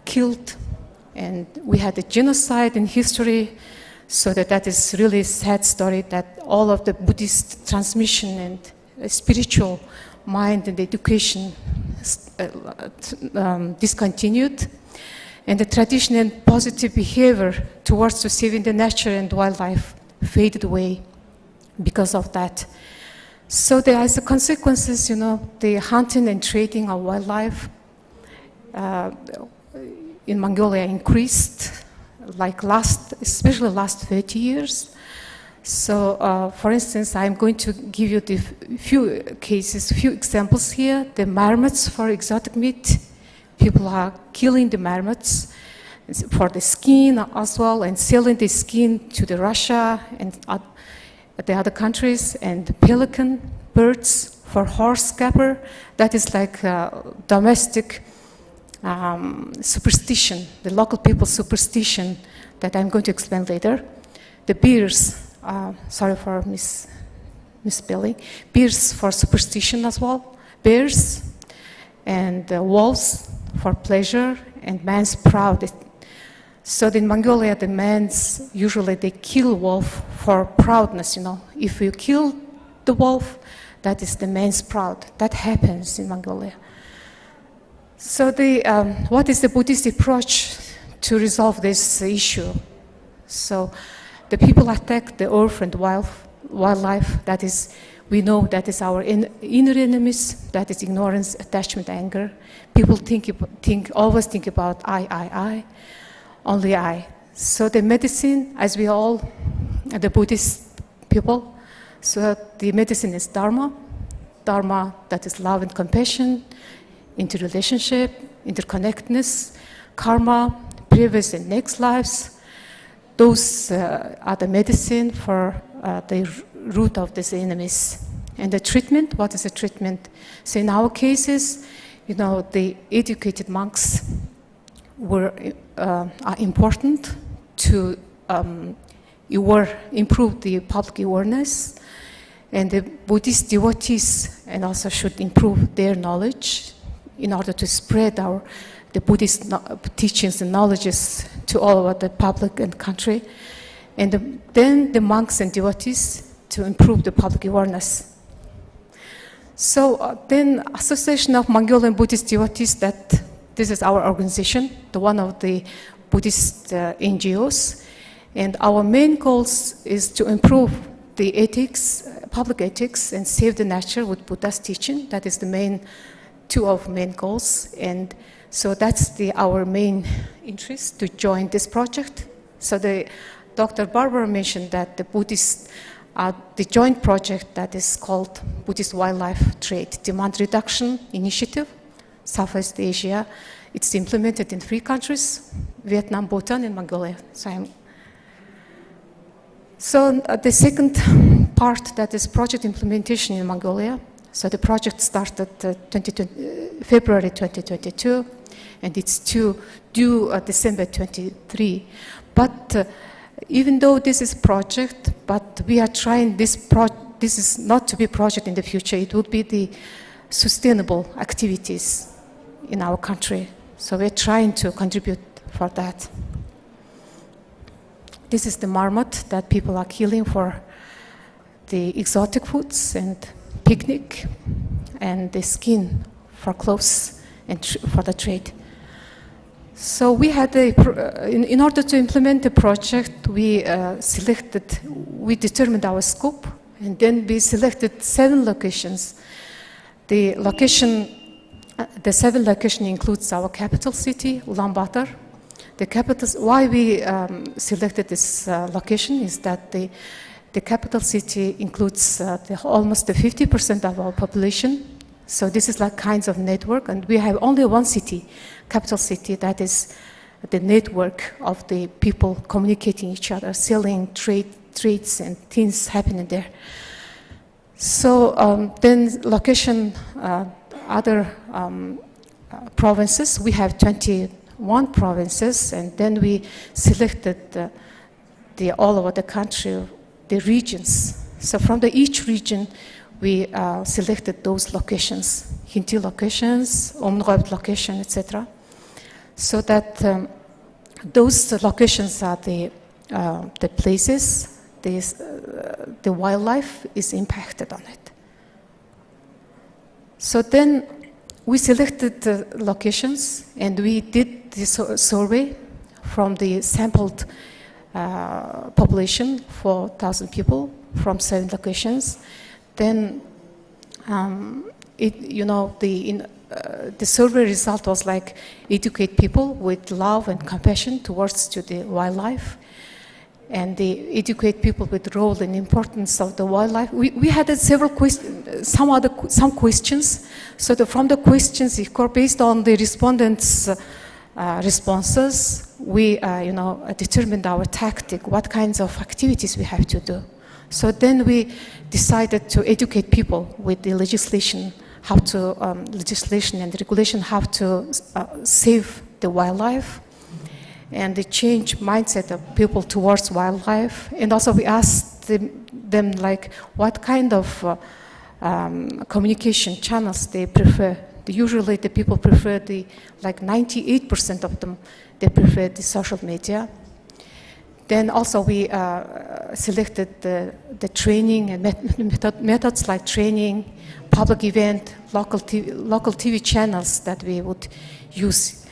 killed, and we had a genocide in history. So that is really a sad story that all of the Buddhist transmission and spiritual mind and education discontinued, and the tradition and positive behavior towards saving the nature and wildlife faded away because of that. So there as a consequences, the hunting and trading of wildlife in Mongolia increased, especially last 30 years. So, for instance, I'm going to give you the few examples here. The marmots for exotic meat. People are killing the marmots for the skin as well, and selling the skin to Russia and the other countries. And the pelican birds for horse capper. That is like domestic superstition, the local people's superstition that I'm going to explain later. The bears. Sorry for misspelling. Bears for superstition as well. Bears and wolves for pleasure, and man's pride. So in Mongolia, the men's usually they kill wolf for proudness. If you kill the wolf, that is the man's proud. That happens in Mongolia. So what is the Buddhist approach to resolve this issue? So the people attack the earth and wildlife. That is, We know that is our inner enemies, that is ignorance, attachment, anger. People always think about I, only I. So the medicine, as we all, the Buddhist people, so the medicine is Dharma. Dharma, that is love and compassion, interrelationship, interconnectedness, karma, previous and next lives. Those are the medicine for the root of these enemies. And the treatment, what is the treatment? So in our cases, the educated monks are important to improve the public awareness, and the Buddhist devotees and also should improve their knowledge in order to spread the Buddhist teachings and knowledges to all over the public and country, and then the monks and devotees to improve the public awareness. So then Association of Mongolian Buddhist Devotees, this is our organization, one of the Buddhist NGOs, and our main goals is to improve the ethics, public ethics, and save the nature with Buddha's teaching. That is the two of main goals, and so that's our main interest to join this project. So Dr. Barbara mentioned that the joint project that is called Buddhist Wildlife Trade Demand Reduction Initiative, Southeast Asia. It's implemented in 3 countries, Vietnam, Bhutan, and Mongolia. So the second part, that is project implementation in Mongolia. So the project started February 2022, and it's due December 23. But even though this is project, but we are trying this is not to be project in the future. It would be the sustainable activities in our country. So we're trying to contribute for that. This is the marmot that people are killing for the exotic foods and picnic, and the skin for clothes and for the trade. So we had in order to implement the project, we determined our scope, and then we selected 7 locations. The 7 location includes our capital city, Ulaanbaatar. Why we selected this location is that the capital city includes almost 50% of our population. So this is like kinds of network, and we have only one city, capital city, that is the network of the people communicating each other, selling trades and things happening there. So then location, other provinces, we have 21 provinces, and then we selected all over the country, the regions. So from each region, we selected those locations, Hinti locations, Omnroyd location, etc. So that those locations are the places the wildlife is impacted on it. So then we selected the locations, and we did the survey from the sampled population, 4,000 people from 7 locations. Then, the survey result was like educate people with love and compassion towards the wildlife, and they educate people with role and importance of the wildlife. We had several questions, some questions. So from the questions, based on the respondents' responses, we determined our tactic, what kinds of activities we have to do. So then we decided to educate people with the legislation, legislation and regulation, how to save the wildlife, and the change mindset of people towards wildlife. And also we asked them like what kind of communication channels they prefer. Usually the people prefer 98% of them, they prefer the social media. Then also we selected the training and methods like training, public event, local TV channels that we would use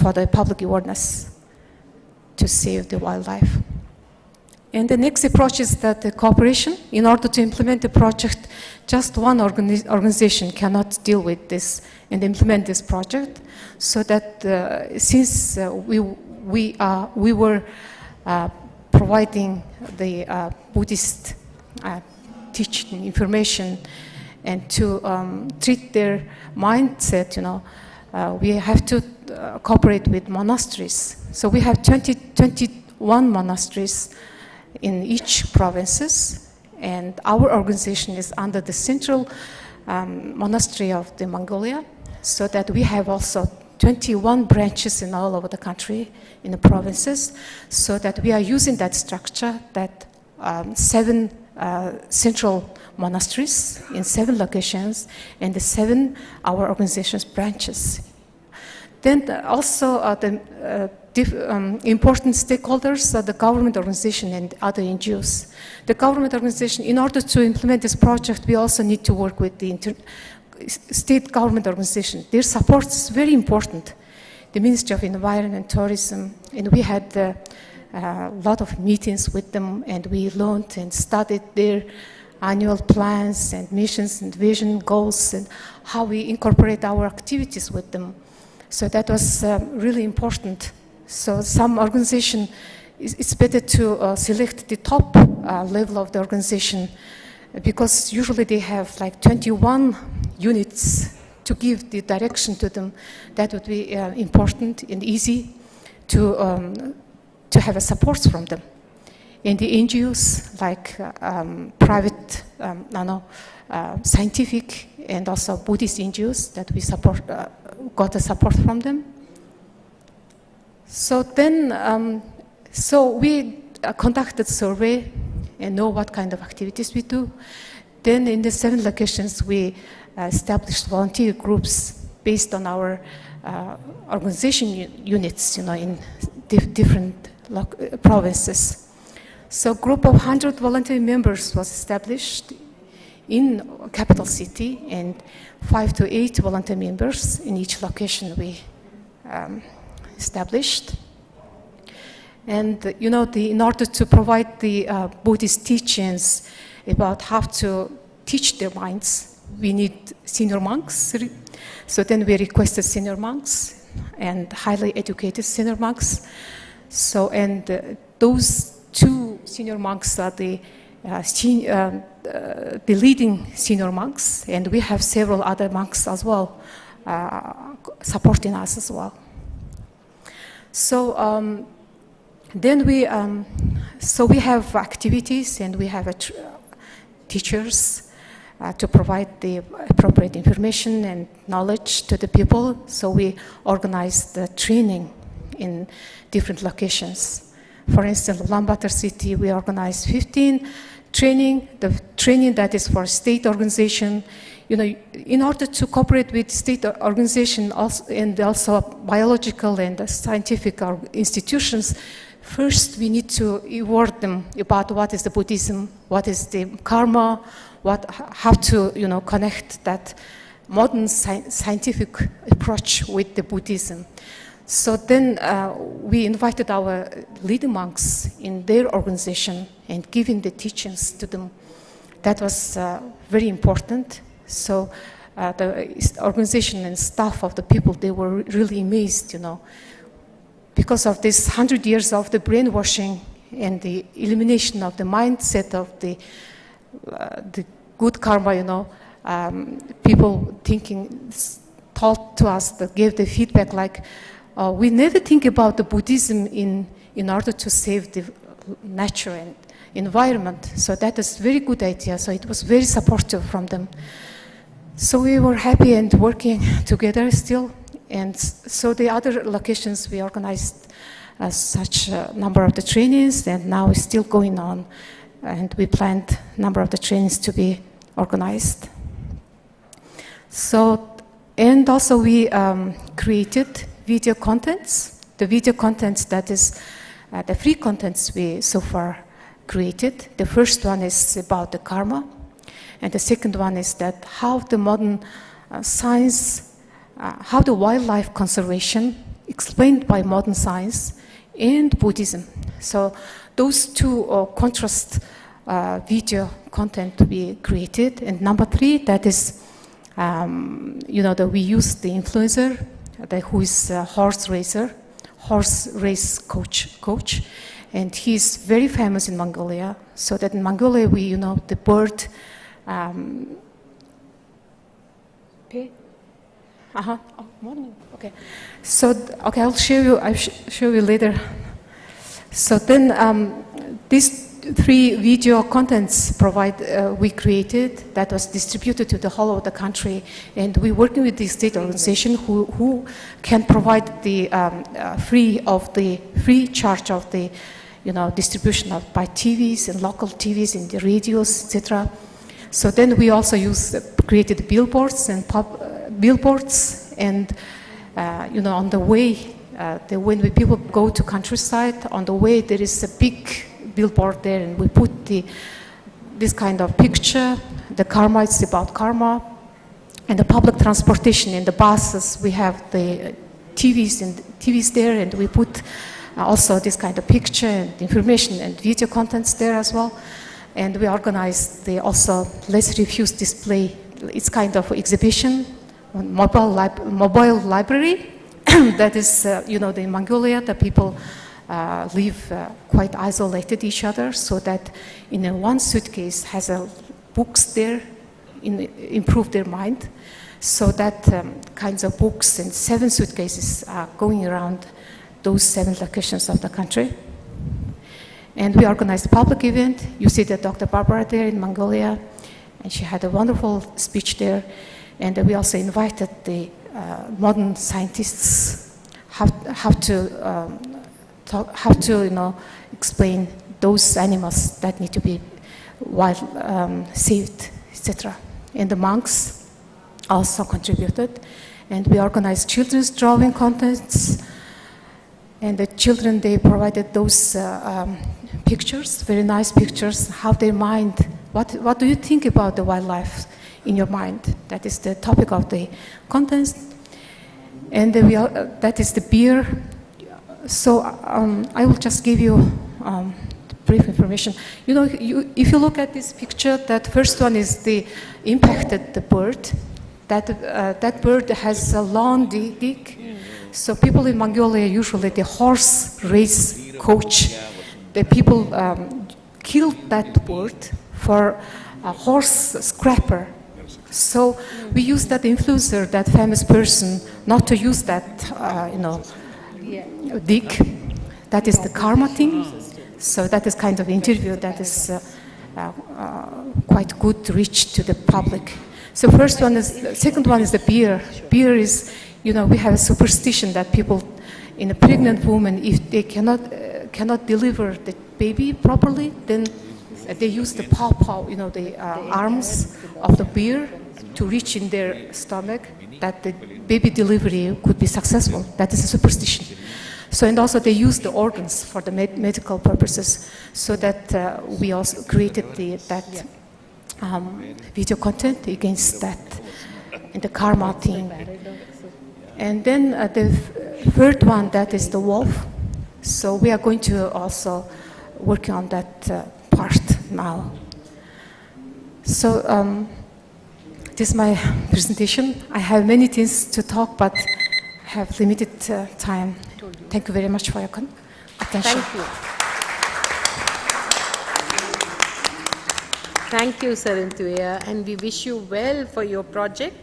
for the public awareness to save the wildlife. And the next approach is that the cooperation. In order to implement the project, just one organization cannot deal with this and implement this project. So that since we were providing the Buddhist teaching information and to treat their mindset, we have to cooperate with monasteries. So we have 21 monasteries in each provinces, and our organization is under the central monastery of the Mongolia, so that we have also 21 branches in all over the country, in the provinces, so that we are using that structure, that 7 central monasteries in 7 locations, and the 7 our organization's branches. Then also the important stakeholders are the government organization and other NGOs. The government organization, in order to implement this project, we also need to work with the state government organization. Their support is very important. The Ministry of Environment and Tourism, and we had a lot of meetings with them, and we learned and studied their annual plans and missions and vision goals and how we incorporate our activities with them. So that was really important. So some organization, it's better to select the top level of the organization, because usually they have like 21 units to give the direction to them. That would be important and easy to have a support from them. And the NGOs, like private, scientific, and also Buddhist NGOs that we support, got the support from them. So then, so we conducted survey and know what kind of activities we do. Then in the 7 locations, we established volunteer groups based on our organization units, in different provinces. So a group of 100 volunteer members was established in capital city, and 5 to 8 volunteer members in each location we established. And in order to provide the Buddhist teachings about how to teach their minds, we need senior monks. So then we requested senior monks and highly educated senior monks. So, and those 2 senior monks are the leading senior monks, and we have several other monks as well supporting us as well. So then we have activities, and we have teachers to provide the appropriate information and knowledge to the people. So we organize the training in different locations. For instance, Ulaanbaatar city, we organized 15 training. The training that is for state organization, in order to cooperate with state organization and also biological and scientific institutions, first we need to award them about what is the Buddhism, what is the karma, how to connect that modern scientific approach with the Buddhism. So then we invited our leading monks in their organization and giving the teachings to them. That was very important. So the organization and staff of the people, they were really amazed, because of this 100 years of the brainwashing and the elimination of the mindset of the good karma, people told to us, that gave the feedback like, we never think about the Buddhism in order to save the nature and environment. So that is a very good idea. So it was very supportive from them. So we were happy and working together still. And so the other locations we organized such a number of the trainings, and now it's still going on. And we planned a number of the trainings to be organized. So, and also we created video contents. The video contents, that is the free contents we so far created. The first one is about the karma, and the second one is that how the modern science, how the wildlife conservation explained by modern science and Buddhism. So those two contrast video content to be created. And number 3, that is, that we use the influencer, who is a horse race coach, and he's very famous in Mongolia. So that in Mongolia, the bird. Okay. So I'll show you later. So then these 3 video contents we created that was distributed to the whole of the country, and we're working with the state organization who can provide the free charge of the distribution by TVs and local TVs and the radios, etc. So then we also created billboards and on the way, when people go to countryside, on the way there is a big billboard there, and we put this kind of picture. The karma is about karma, and the public transportation in the buses. We have the TVs there, and we put also this kind of picture and information and video contents there as well. And we organized also Let's Refuse display. It's kind of exhibition, mobile library. That is, in Mongolia, the people live quite isolated each other, so that in one suitcase has books there, improve their mind. So that kinds of books and 7 suitcases are going around those 7 locations of the country. And we organized a public event. You see that Dr. Barbara there in Mongolia, and she had a wonderful speech there. And we also invited the modern scientists how to explain those animals that need to be saved, etc. And the monks also contributed, and we organized children's drawing contests. And the children, they provided those pictures, very nice pictures, how their mind, what do you think about the wildlife in your mind? That is the topic of the contest. And that is the beer. So I will just give you brief information. If you look at this picture, that first one is the impacted bird. That bird has a long beak. So people in Mongolia, usually the horse race coach, the people killed that bird for a horse scrapper. So we use that influencer, that famous person, not to use that, dick. That is the karma thing. So that is kind of interview that is quite good to reach to the public. So second one is the beer. Beer is, we have a superstition that people, in a pregnant woman, if they cannot deliver the baby properly, then they use the paw, the arms of the beer to reach in their stomach, that the baby delivery could be successful. That is a superstition. So, and also they use the organs for the medical purposes. So that we also created that video content against that and the karma thing. And then the third one, that is the wolf. So we are going to also work on that part now. So this is my presentation. I have many things to talk, but have limited time. Thank you very much for your attention. Thank you. Thank you, Sarantuya, and we wish you well for your project.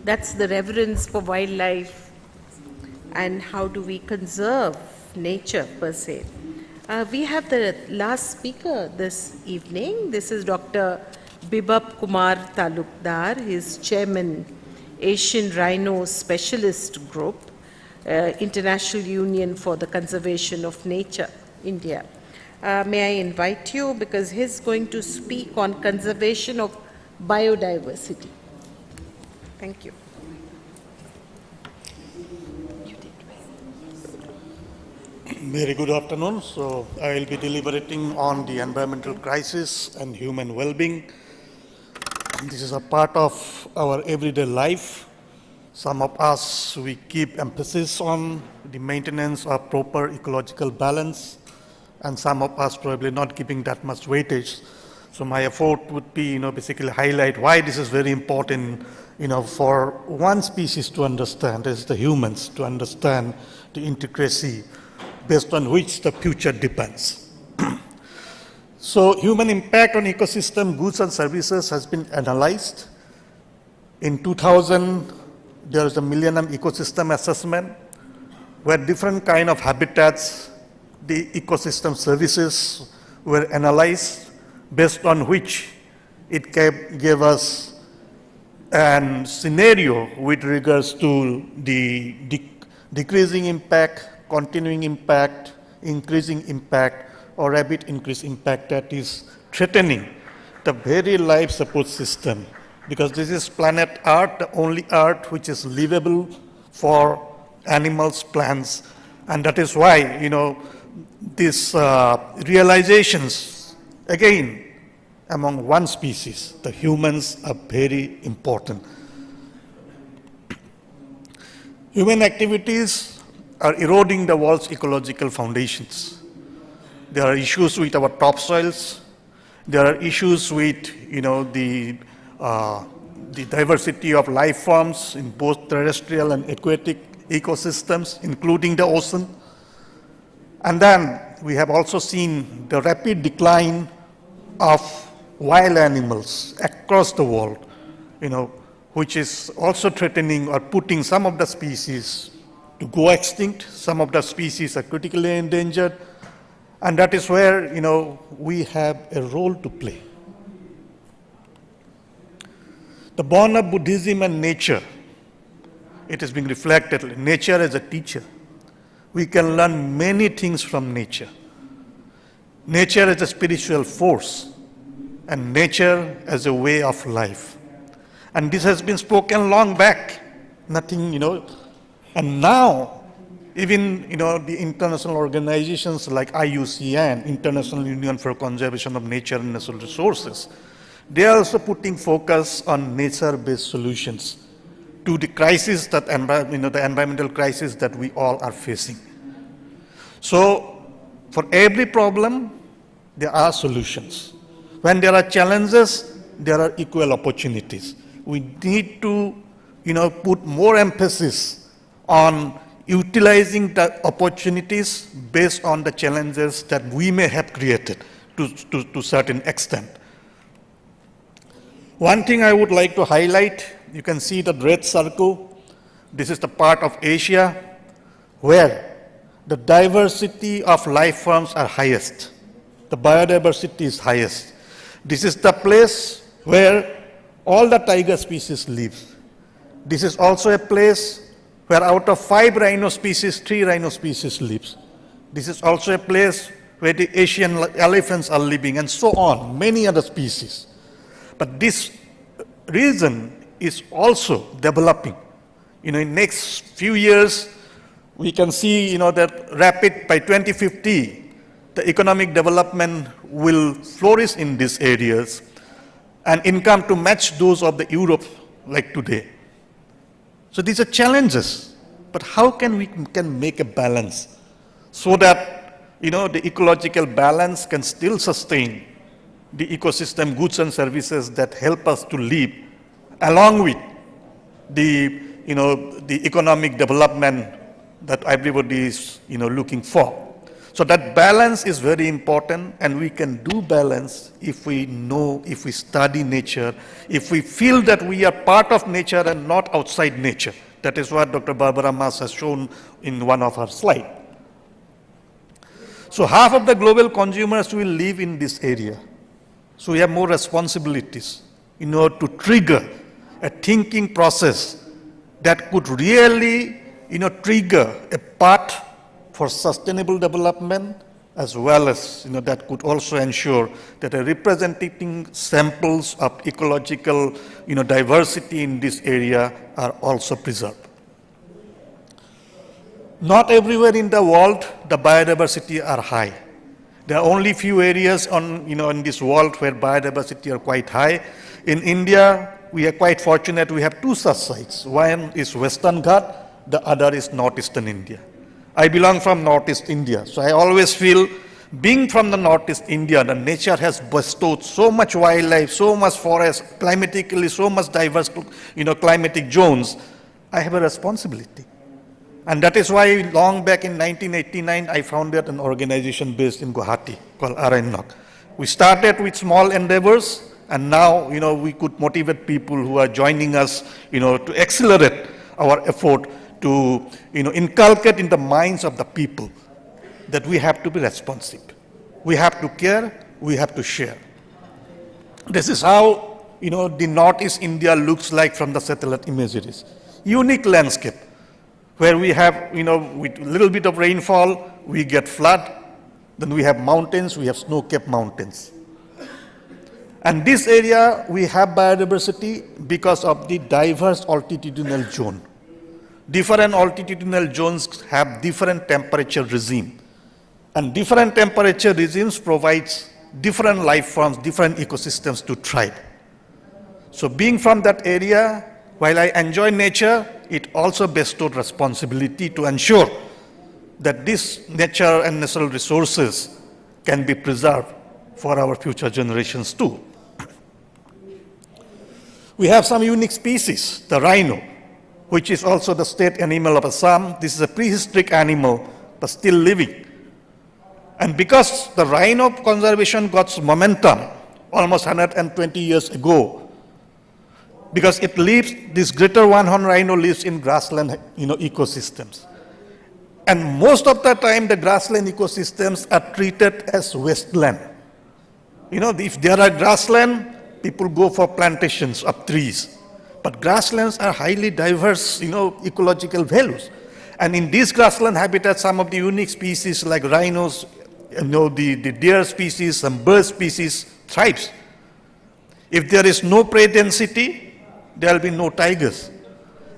That's the reverence for wildlife and how do we conserve nature per se. We have the last speaker this evening. This is Dr. Bibab Kumar Talukdar. He is Chairman, Asian Rhino Specialist Group, International Union for the Conservation of Nature, India. May I invite you, because he's going to speak on conservation of biodiversity. Thank you. Very good afternoon. So I will be deliberating on the environmental crisis and human well-being. This is a part of our everyday life. Some of us, we keep emphasis on the maintenance of proper ecological balance, and some of us probably not giving that much weightage. So my effort would be, basically highlight why this is very important, for one species to understand, as the humans, to understand the intricacy based on which the future depends. So human impact on ecosystem, goods and services has been analyzed. In 2000, there is a Millennium Ecosystem Assessment, where different kind of habitats, the ecosystem services were analyzed, based on which it gave us a scenario with regards to the decreasing impact, continuing impact, increasing impact, or rapid increased impact that is threatening the very life support system. Because this is planet Earth, the only Earth which is livable for animals, plants, and that is why, these realizations, again, among one species, the humans, are very important. Human activities are eroding the world's ecological foundations. There are issues with our topsoils. There are issues with, the diversity of life forms in both terrestrial and aquatic ecosystems, including the ocean. And then we have also seen the rapid decline of wild animals across the world, which is also threatening or putting some of the species to go extinct. Some of the species are critically endangered. And that is where, we have a role to play. The bond of Buddhism and nature, it is being reflected. Nature as a teacher. We can learn many things from nature. Nature as a spiritual force, and nature as a way of life. And this has been spoken long back. Nothing, and now, even, the international organizations like IUCN, International Union for Conservation of Nature and Natural Resources, they are also putting focus on nature-based solutions to the crisis that, the environmental crisis that we all are facing. So, for every problem, there are solutions. When there are challenges, there are equal opportunities. We need to, put more emphasis on utilizing the opportunities based on the challenges that we may have created to certain extent. One thing I would like to highlight, you can see the red circle. This is the part of Asia where the diversity of life forms are highest. The biodiversity is highest. This is the place where all the tiger species live. This is also a place where out of 5 rhino species, 3 rhino species live. This is also a place where the Asian elephants are living, and so on, many other species. But this region is also developing. In next few years, we can see, that rapid, by 2050, the economic development will flourish in these areas, and income to match those of the Europe like today. So these are challenges, but how can we make a balance so that, the ecological balance can still sustain the ecosystem goods and services that help us to live along with the, the economic development that everybody is, looking for. So that balance is very important, and we can do balance if we know, if we study nature, if we feel that we are part of nature and not outside nature. That is what Dr. Barbara Mas has shown in one of her slides. So half of the global consumers will live in this area. So we have more responsibilities in order to trigger a thinking process that could really, trigger a path for sustainable development, as well as, that could also ensure that a representing samples of ecological, diversity in this area are also preserved. Not everywhere in the world the biodiversity are high. There are only few areas in this world where biodiversity are quite high. In India, we are quite fortunate, we have two such sites. One is Western Ghat, the other is Northeastern India. I belong from Northeast India, so I always feel, being from the Northeast India, the nature has bestowed so much wildlife, so much forest, climatically so much diverse, climatic zones. I have a responsibility. And that is why long back in 1989, I founded an organization based in Guwahati called Aranyok. We started with small endeavors, and now, we could motivate people who are joining us, to accelerate our effort to, inculcate in the minds of the people that we have to be responsive. We have to care, we have to share. This is how, the Northeast India looks like from the satellite imageries. Unique landscape, where we have, with a little bit of rainfall, we get flood, then we have mountains, we have snow-capped mountains. And this area, we have biodiversity because of the diverse altitudinal zone. Different altitudinal zones have different temperature regime. And different temperature regimes provides different life forms, different ecosystems to thrive. So being from that area, while I enjoy nature, it also bestowed responsibility to ensure that this nature and natural resources can be preserved for our future generations too. We have some unique species, the rhino, which is also the state animal of Assam. This is a prehistoric animal, but still living. And because the rhino conservation got momentum almost 120 years ago, because it lives, this greater one-horn rhino lives in grassland, ecosystems. And most of the time, the grassland ecosystems are treated as wasteland. If there are grassland, people go for plantations of trees. But grasslands are highly diverse, ecological values. And in these grassland habitats, some of the unique species like rhinos, the deer species, some bird species thrives. If there is no prey density, there will be no tigers.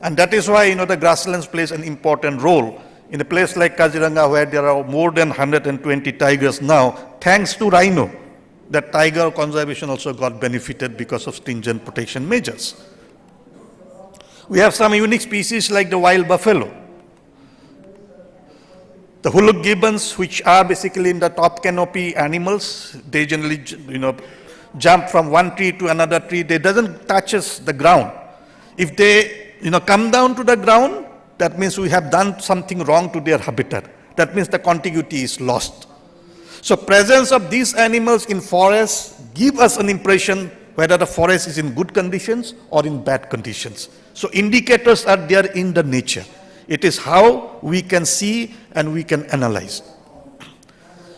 And that is why, the grasslands plays an important role. In a place like Kaziranga, where there are more than 120 tigers now, thanks to rhino, that tiger conservation also got benefited because of stringent protection measures. We have some unique species like the wild buffalo. The huluk gibbons, which are basically in the top canopy animals, they generally, jump from one tree to another tree. They doesn't touches the ground. If they, come down to the ground, that means we have done something wrong to their habitat. That means the contiguity is lost. So presence of these animals in forests give us an impression whether the forest is in good conditions or in bad conditions. So indicators are there in the nature. It is how we can see and we can analyze.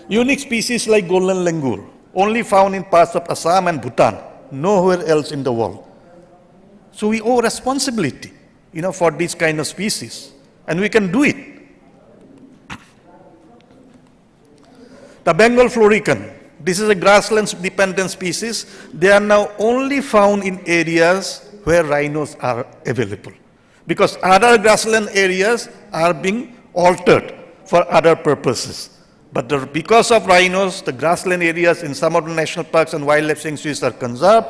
Unique species like golden langur, only found in parts of Assam and Bhutan, nowhere else in the world. So we owe responsibility, for these kind of species, and we can do it. The Bengal florican, this is a grassland-dependent species. They are now only found in areas where rhinos are available, because other grassland areas are being altered for other purposes. But because of rhinos, the grassland areas in some of the national parks and wildlife sanctuaries are conserved.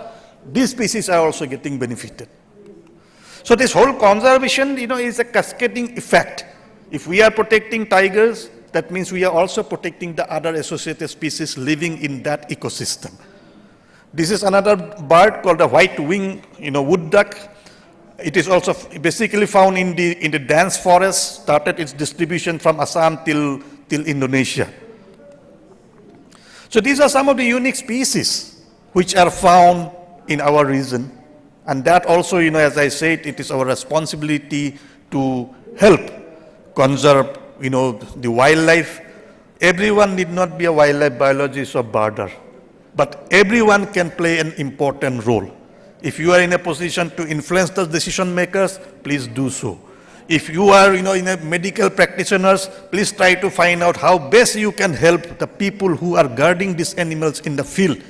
These species are also getting benefited. So this whole conservation, is a cascading effect. If we are protecting tigers, that means we are also protecting the other associated species living in that ecosystem. This is another bird called the white-winged, wood duck. It is also basically found in the dense forest, started its distribution from Assam till Indonesia. So these are some of the unique species which are found in our region. And that also, as I said, it is our responsibility to help conserve, the wildlife. Everyone need not be a wildlife biologist or birder, but everyone can play an important role. If you are in a position to influence the decision makers, please do so. If you are, in a medical practitioners, please try to find out how best you can help the people who are guarding these animals in the field,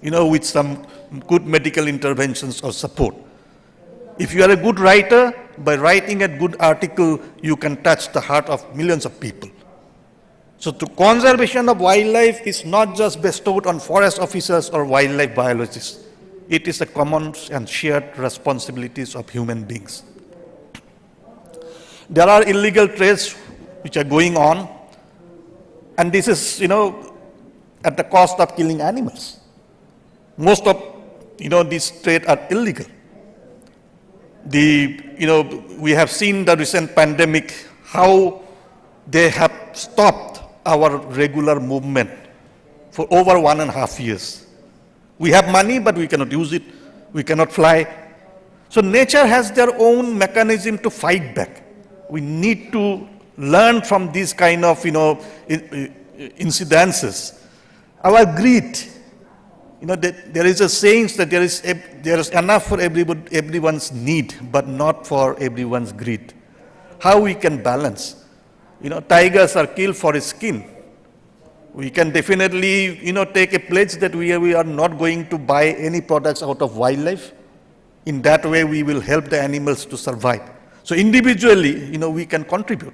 with some good medical interventions or support. If you are a good writer, by writing a good article, you can touch the heart of millions of people. So the conservation of wildlife is not just bestowed on forest officers or wildlife biologists. It is a common and shared responsibilities of human beings. There are illegal trades which are going on, and this is, at the cost of killing animals. Most of, these trades are illegal. We have seen the recent pandemic, how they have stopped our regular movement for over 1.5 years. We have money, but we cannot use it. We cannot fly. So nature has their own mechanism to fight back. We need to learn from these kind of, incidences. Our greed, there is a saying that there is enough for everyone's need, but not for everyone's greed. How we can balance? Tigers are killed for its skin. We can definitely, take a pledge that we are not going to buy any products out of wildlife. In that way, we will help the animals to survive. So individually, we can contribute.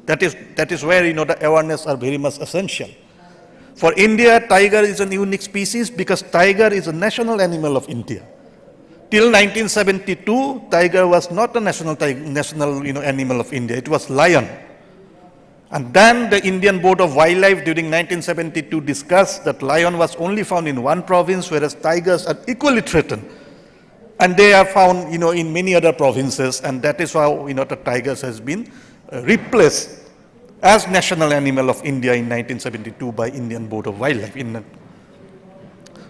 That is where, the awareness are very much essential. For India, tiger is a unique species because tiger is a national animal of India. Till 1972, tiger was not a national animal of India. It was lion. And then the Indian Board of Wildlife during 1972 discussed that lion was only found in one province, whereas tigers are equally threatened. And they are found, in many other provinces, and that is how, the tigers has been replaced as national animal of India in 1972 by Indian Board of Wildlife.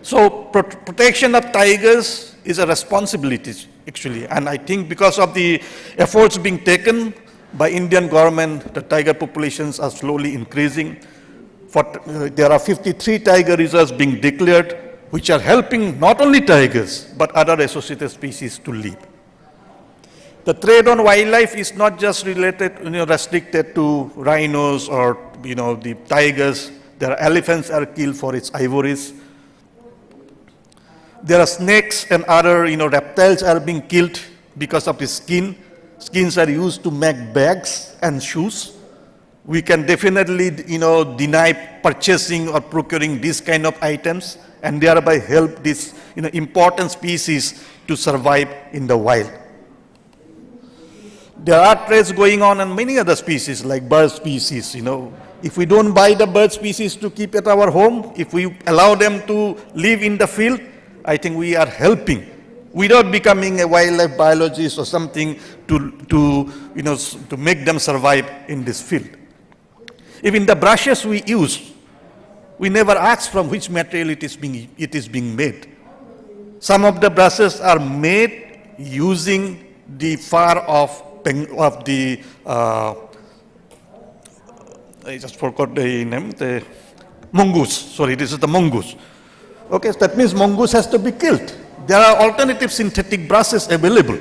So protection of tigers is a responsibility, actually, and I think because of the efforts being taken by Indian government, the tiger populations are slowly increasing. There are 53 tiger reserves being declared, which are helping not only tigers, but other associated species to live. The trade on wildlife is not just restricted to rhinos or, the tigers. There are elephants are killed for its ivories. There are snakes and other, reptiles are being killed because of the skin. Skins are used to make bags and shoes. We can definitely, deny purchasing or procuring these kind of items and thereby help these, important species to survive in the wild. There are trades going on many other species like bird species, If we don't buy the bird species to keep at our home, if we allow them to live in the field, I think we are helping without becoming a wildlife biologist or something to make them survive in this field. Even the brushes we use, we never ask from which material it is being made. Some of the brushes are made using the fur of the, I just forgot the name, the mongoose. Sorry, this is the mongoose. Okay, so that means mongoose has to be killed. There are alternative synthetic brushes available.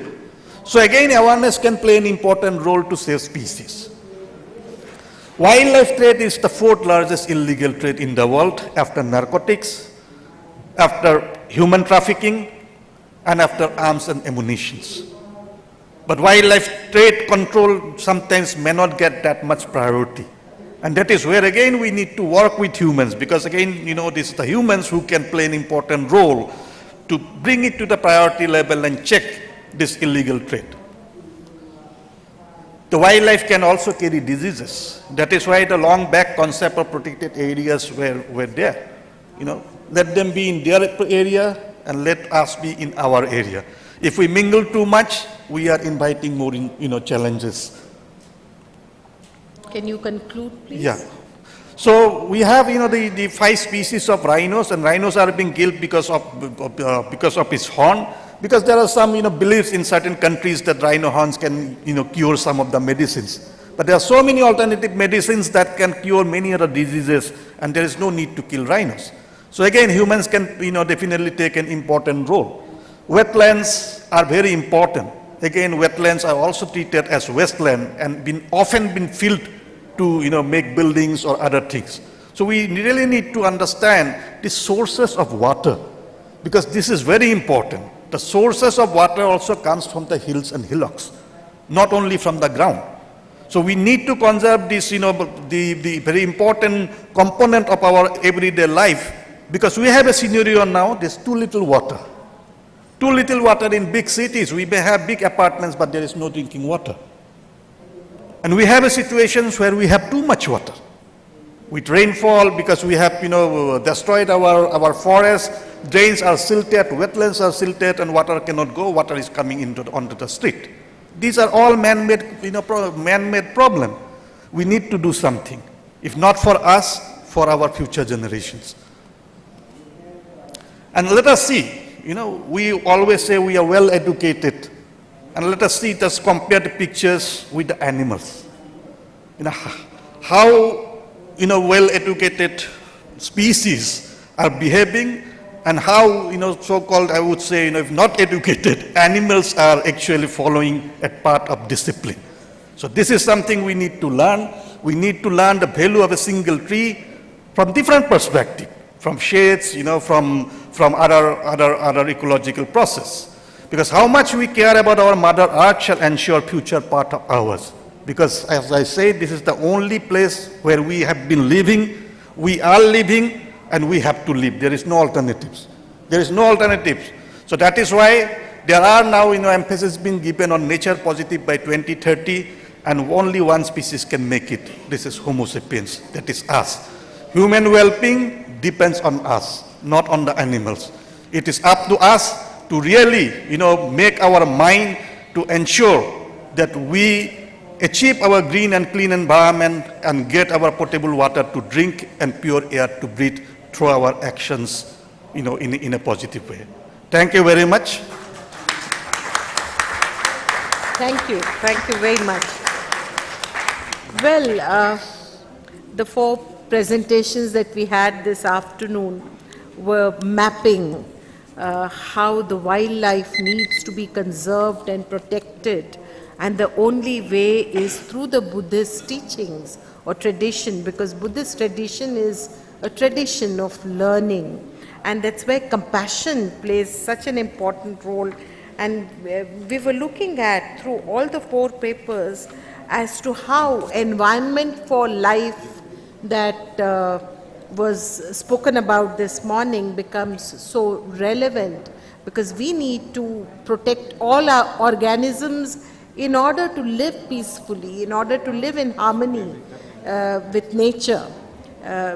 So again, awareness can play an important role to save species. Wildlife trade is the 4th largest illegal trade in the world after narcotics, after human trafficking, and after arms and ammunitions. But wildlife trade control sometimes may not get that much priority. And that is where again we need to work with humans, because again, this is the humans who can play an important role to bring it to the priority level and check this illegal trade. The wildlife can also carry diseases. That is why the long back concept of protected areas were there. Let them be in their area and let us be in our area. If we mingle too much, we are inviting more challenges. Can you conclude, please? Yeah. So we have, the 5 species of rhinos, and rhinos are being killed because of its horn. Because there are some, beliefs in certain countries that rhino horns can, cure some of the medicines. But there are so many alternative medicines that can cure many other diseases, and there is no need to kill rhinos. So again, humans can, definitely take an important role. Wetlands are very important. Again, wetlands are also treated as wasteland and often been filled to, make buildings or other things. So we really need to understand the sources of water, because this is very important. The sources of water also comes from the hills and hillocks, not only from the ground. So we need to conserve this, the very important component of our everyday life, because we have a scenario now, there's too little water. Too little water in big cities. We may have big apartments, but there is no drinking water. And we have situations where we have too much water. With rainfall, because we have, destroyed our forests, drains are silted, wetlands are silted, and water cannot go. Water is coming onto the street. These are all man-made, man-made problem. We need to do something. If not for us, for our future generations. And let us see. We always say we are well educated, and let us see, just compare the pictures with the animals. How well educated species are behaving, and how so-called, I would say, if not educated, animals are actually following a part of discipline. So this is something we need to learn. We need to learn the value of a single tree from different perspectives, from shades, from other ecological process. Because how much we care about our Mother Earth shall ensure future part of ours. Because as I say, this is the only place where we have been living, we are living, and we have to live. There is no alternatives. There is no alternatives. So that is why there are now, emphasis being given on nature positive by 2030, and only one species can make it. This is Homo sapiens, that is us. Human well-being depends on us, not on the animals. It is up to us to really, make our mind to ensure that we achieve our green and clean environment and get our potable water to drink and pure air to breathe through our actions, in a positive way. Thank you very much. Thank you. Thank you very much. Well, the four presentations that we had this afternoon were mapping how the wildlife needs to be conserved and protected, and the only way is through the Buddhist teachings or tradition, because Buddhist tradition is a tradition of learning, and that's where compassion plays such an important role. And we were looking at through all the four papers as to how environment for life that was spoken about this morning becomes so relevant, because we need to protect all our organisms in order to live peacefully, in order to live in harmony with nature,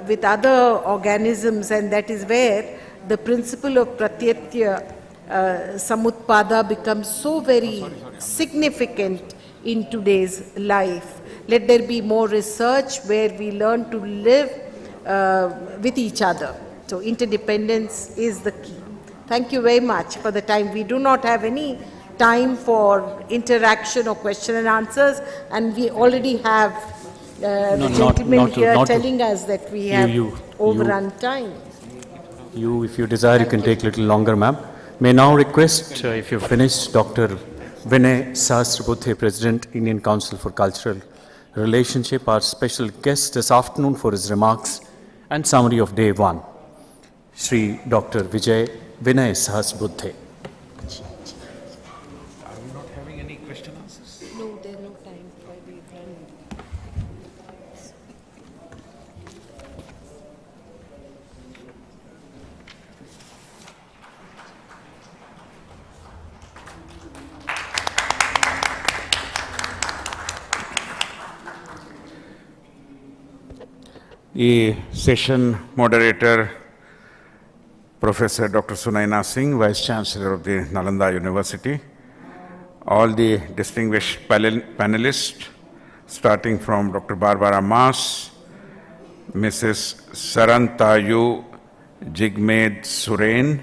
with other organisms, and that is where the principle of pratyatya samutpada becomes so very significant in today's life. Let there be more research where we learn to live with each other. So interdependence is the key. Thank you very much for the time. We do not have any time for interaction or question and answers, and we already have the gentleman here telling us that we have overrun time. If you desire, you can take a little longer, ma'am. May now request, if you finish, Dr. Vinay Sahasrabudhe, President, Indian Council for Cultural Relationship, our special guest this afternoon for his remarks and summary of day one. Shri Dr. Vinay Sahasrabudhe. Are we not having any question answers? No, there's no time for the run. The session moderator, Professor Dr. Sunaina Singh, Vice Chancellor of the Nalanda University, all the distinguished panelists, starting from Dr. Barbara Mas, Mrs. Sarantayu Jigmed Suren,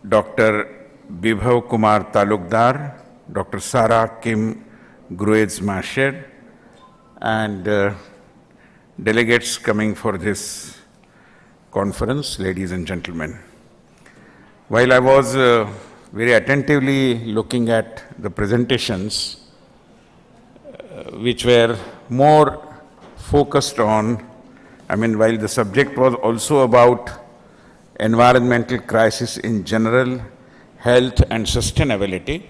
Dr. Bibhav Kumar Talukdar, Dr. Sarah Kim Gruez-Masher, and delegates coming for this conference, ladies and gentlemen. While I was very attentively looking at the presentations, which were more focused on, while the subject was also about environmental crisis in general, health and sustainability,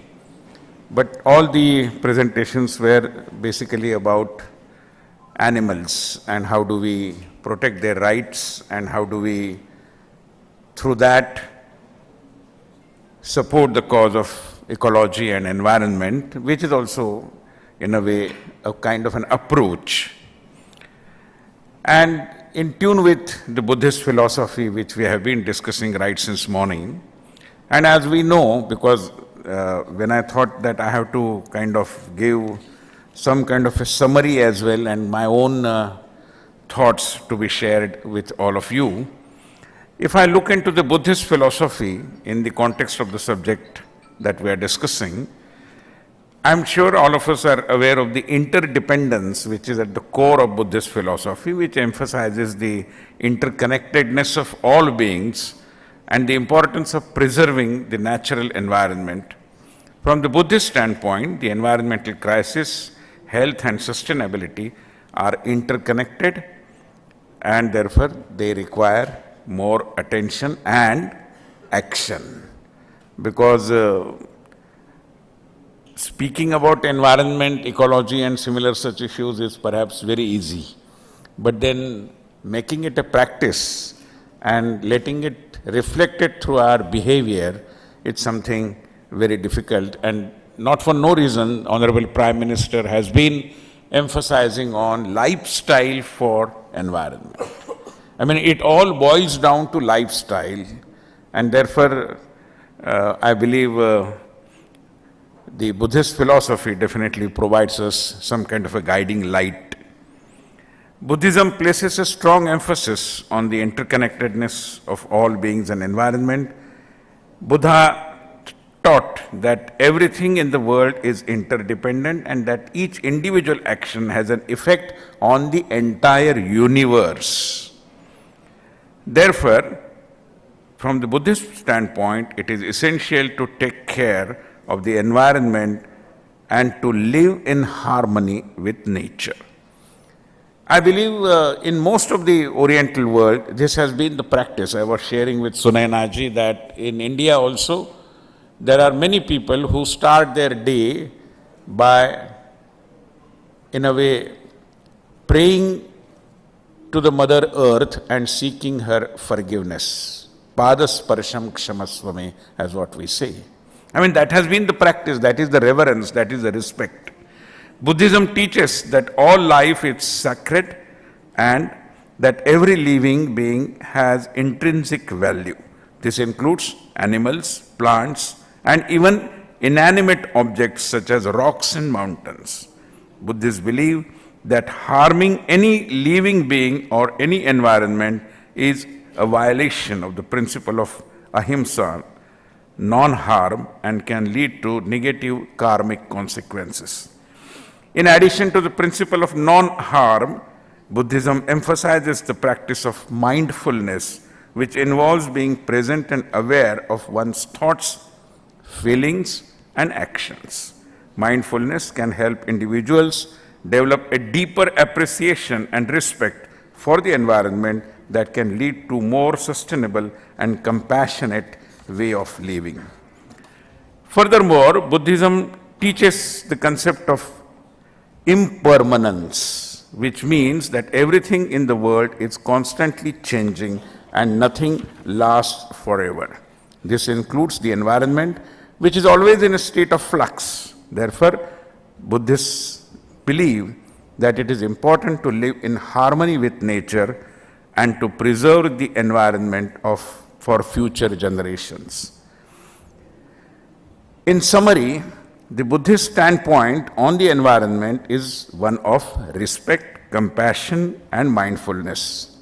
but all the presentations were basically about animals and how do we protect their rights and how do we, through that, support the cause of ecology and environment, which is also, in a way, a kind of an approach. And in tune with the Buddhist philosophy, which we have been discussing right since morning. And as we know, because when I thought that I have to kind of give some kind of a summary as well and my own thoughts to be shared with all of you, if I look into the Buddhist philosophy in the context of the subject that we are discussing, I'm sure all of us are aware of the interdependence which is at the core of Buddhist philosophy, which emphasizes the interconnectedness of all beings and the importance of preserving the natural environment. From the Buddhist standpoint, the environmental crisis, health and sustainability are interconnected, and therefore they require more attention and action. Because speaking about environment, ecology and similar such issues is perhaps very easy. But then making it a practice and letting it reflected through our behavior, it's something very difficult. And not for no reason, Honorable Prime Minister has been emphasizing on lifestyle for environment. I mean, it all boils down to lifestyle, and therefore I believe the Buddhist philosophy definitely provides us some kind of a guiding light. Buddhism places a strong emphasis on the interconnectedness of all beings and environment. Buddha taught that everything in the world is interdependent and that each individual action has an effect on the entire universe. Therefore, from the Buddhist standpoint, it is essential to take care of the environment and to live in harmony with nature. I believe in most of the Oriental world, this has been the practice. I was sharing with Sunainaji that in India also, there are many people who start their day by, in a way, praying to the Mother Earth and seeking her forgiveness. Padasparsham kshamasvame, as what we say. I mean, that has been the practice, that is the reverence, that is the respect. Buddhism teaches that all life is sacred and that every living being has intrinsic value. This includes animals, plants, and even inanimate objects such as rocks and mountains. Buddhists believe that harming any living being or any environment is a violation of the principle of ahimsa, non-harm, and can lead to negative karmic consequences. In addition to the principle of non-harm, Buddhism emphasizes the practice of mindfulness, which involves being present and aware of one's thoughts, feelings, and actions. Mindfulness can help individuals develop a deeper appreciation and respect for the environment that can lead to more sustainable and compassionate way of living. Furthermore, Buddhism teaches the concept of impermanence, which means that everything in the world is constantly changing and nothing lasts forever. This includes the environment, which is always in a state of flux. Therefore, Buddhists believe that it is important to live in harmony with nature and to preserve the environment for future generations. In summary, the Buddhist standpoint on the environment is one of respect, compassion, and mindfulness.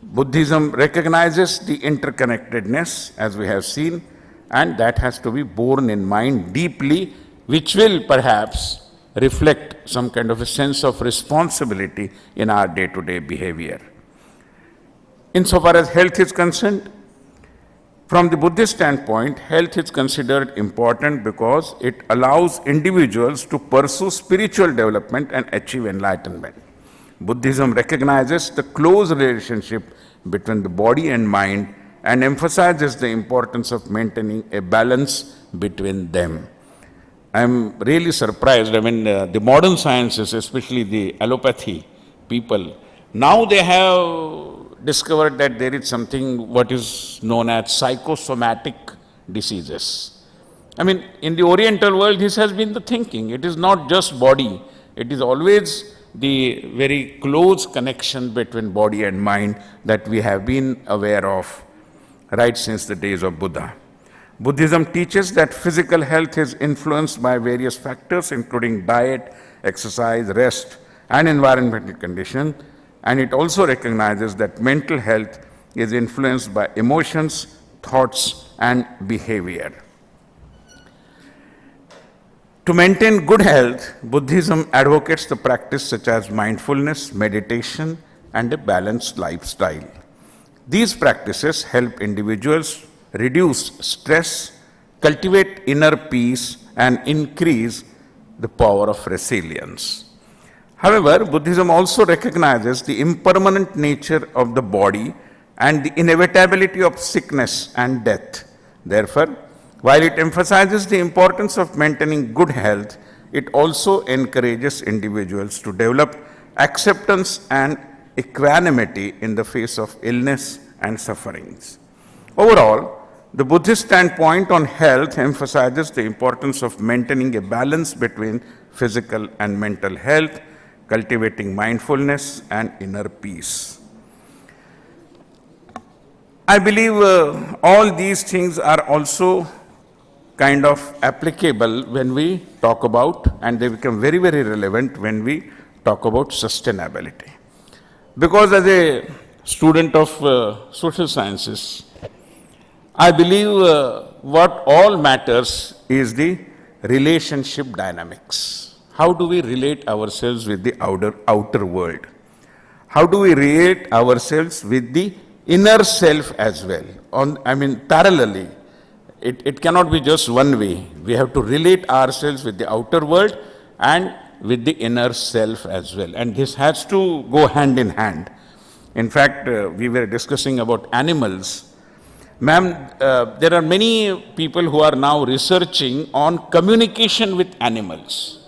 Buddhism recognizes the interconnectedness, as we have seen, and that has to be borne in mind deeply, which will perhaps reflect some kind of a sense of responsibility in our day-to-day behavior. Insofar as health is concerned, from the Buddhist standpoint, health is considered important because it allows individuals to pursue spiritual development and achieve enlightenment. Buddhism recognizes the close relationship between the body and mind and emphasizes the importance of maintaining a balance between them. I am really surprised. I mean, the modern sciences, especially the allopathy people, now they have discovered that there is something what is known as psychosomatic diseases. I mean, in the Oriental world, this has been the thinking. It is not just body. It is always the very close connection between body and mind that we have been aware of right since the days of Buddha. Buddhism teaches that physical health is influenced by various factors, including diet, exercise, rest, and environmental conditions, and it also recognizes that mental health is influenced by emotions, thoughts, and behavior. To maintain good health, Buddhism advocates the practice such as mindfulness, meditation, and a balanced lifestyle. These practices help individuals reduce stress, cultivate inner peace, and increase the power of resilience. However, Buddhism also recognizes the impermanent nature of the body and the inevitability of sickness and death. Therefore, while it emphasizes the importance of maintaining good health, it also encourages individuals to develop acceptance and equanimity in the face of illness and sufferings. Overall, the Buddhist standpoint on health emphasizes the importance of maintaining a balance between physical and mental health, cultivating mindfulness and inner peace. I believe all these things are also kind of applicable when we talk about, and they become very, very relevant when we talk about sustainability. Because as a student of social sciences, I believe what all matters is the relationship dynamics. How do we relate ourselves with the outer world? How do we relate ourselves with the inner self as well? Parallelly. It cannot be just one way. We have to relate ourselves with the outer world and with the inner self as well. And this has to go hand in hand. In fact, we were discussing about animals. Ma'am, there are many people who are now researching on communication with animals.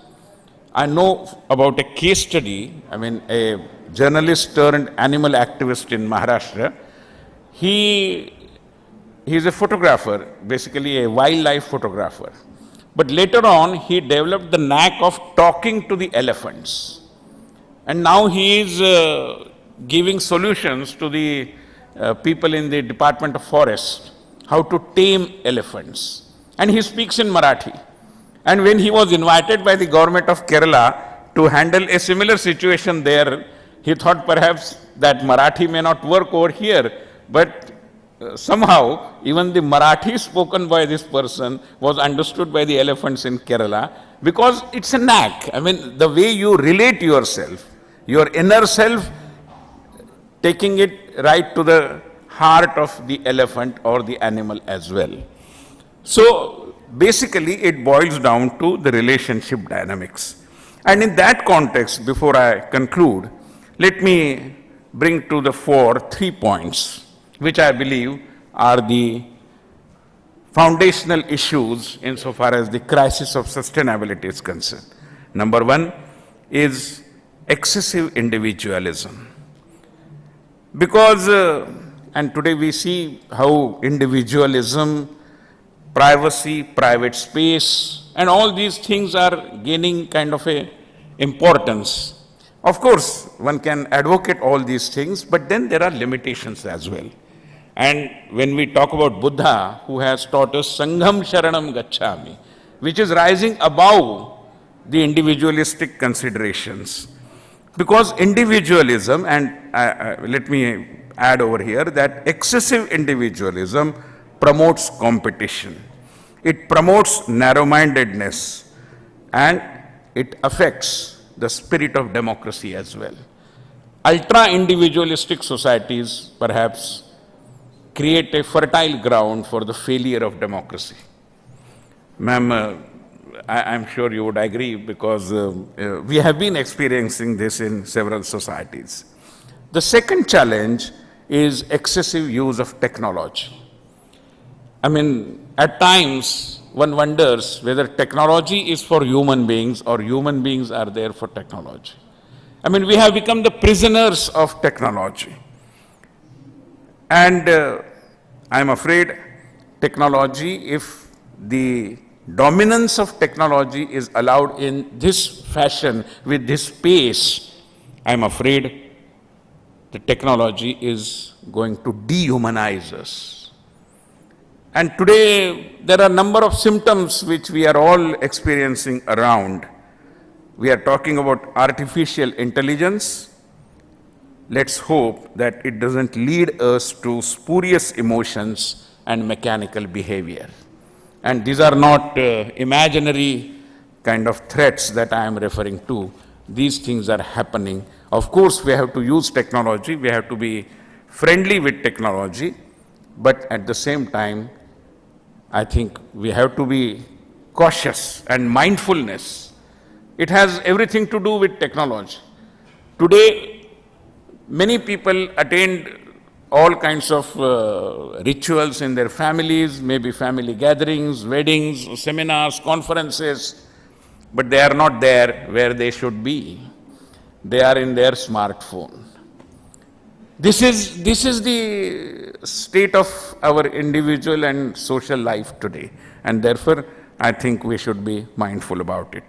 I know about a case study, a journalist turned animal activist in Maharashtra. He is a photographer, basically a wildlife photographer. But later on, he developed the knack of talking to the elephants. And now he is giving solutions to the people in the Department of Forest, how to tame elephants. And he speaks in Marathi. And when he was invited by the government of Kerala to handle a similar situation there, he thought perhaps that Marathi may not work over here, but somehow even the Marathi spoken by this person was understood by the elephants in Kerala, because it's a knack. The way you relate yourself, your inner self, taking it right to the heart of the elephant or the animal as well. So basically it boils down to the relationship dynamics. And in that context, before I conclude, let me bring to the fore 3 points, which I believe are the foundational issues insofar as the crisis of sustainability is concerned. Number 1 is excessive individualism. Because, and today we see how individualism, privacy, private space, and all these things are gaining kind of a importance. Of course, one can advocate all these things, but then there are limitations as well. And when we talk about Buddha, who has taught us Sangham Sharanam Gacchami, which is rising above the individualistic considerations. Because individualism, and let me add over here that excessive individualism promotes competition. It promotes narrow-mindedness, and it affects the spirit of democracy as well. Ultra-individualistic societies perhaps create a fertile ground for the failure of democracy. Ma'am, I'm sure you would agree, because we have been experiencing this in several societies. The second challenge is excessive use of technology. At times one wonders whether technology is for human beings or human beings are there for technology. We have become the prisoners of technology. And I'm afraid technology, if the dominance of technology is allowed in this fashion, with this pace, I'm afraid the technology is going to dehumanize us. And today, there are a number of symptoms which we are all experiencing around. We are talking about artificial intelligence. Let's hope that it doesn't lead us to spurious emotions and mechanical behavior. And these are not imaginary kind of threats that I am referring to. These things are happening. Of course, we have to use technology. We have to be friendly with technology. But at the same time, I think we have to be cautious, and mindfulness. It has everything to do with technology. Today, many people attend all kinds of rituals in their families, maybe family gatherings, weddings, seminars, conferences, but they are not there where they should be. They are in their smartphone. This is the state of our individual and social life today, and therefore I think we should be mindful about it.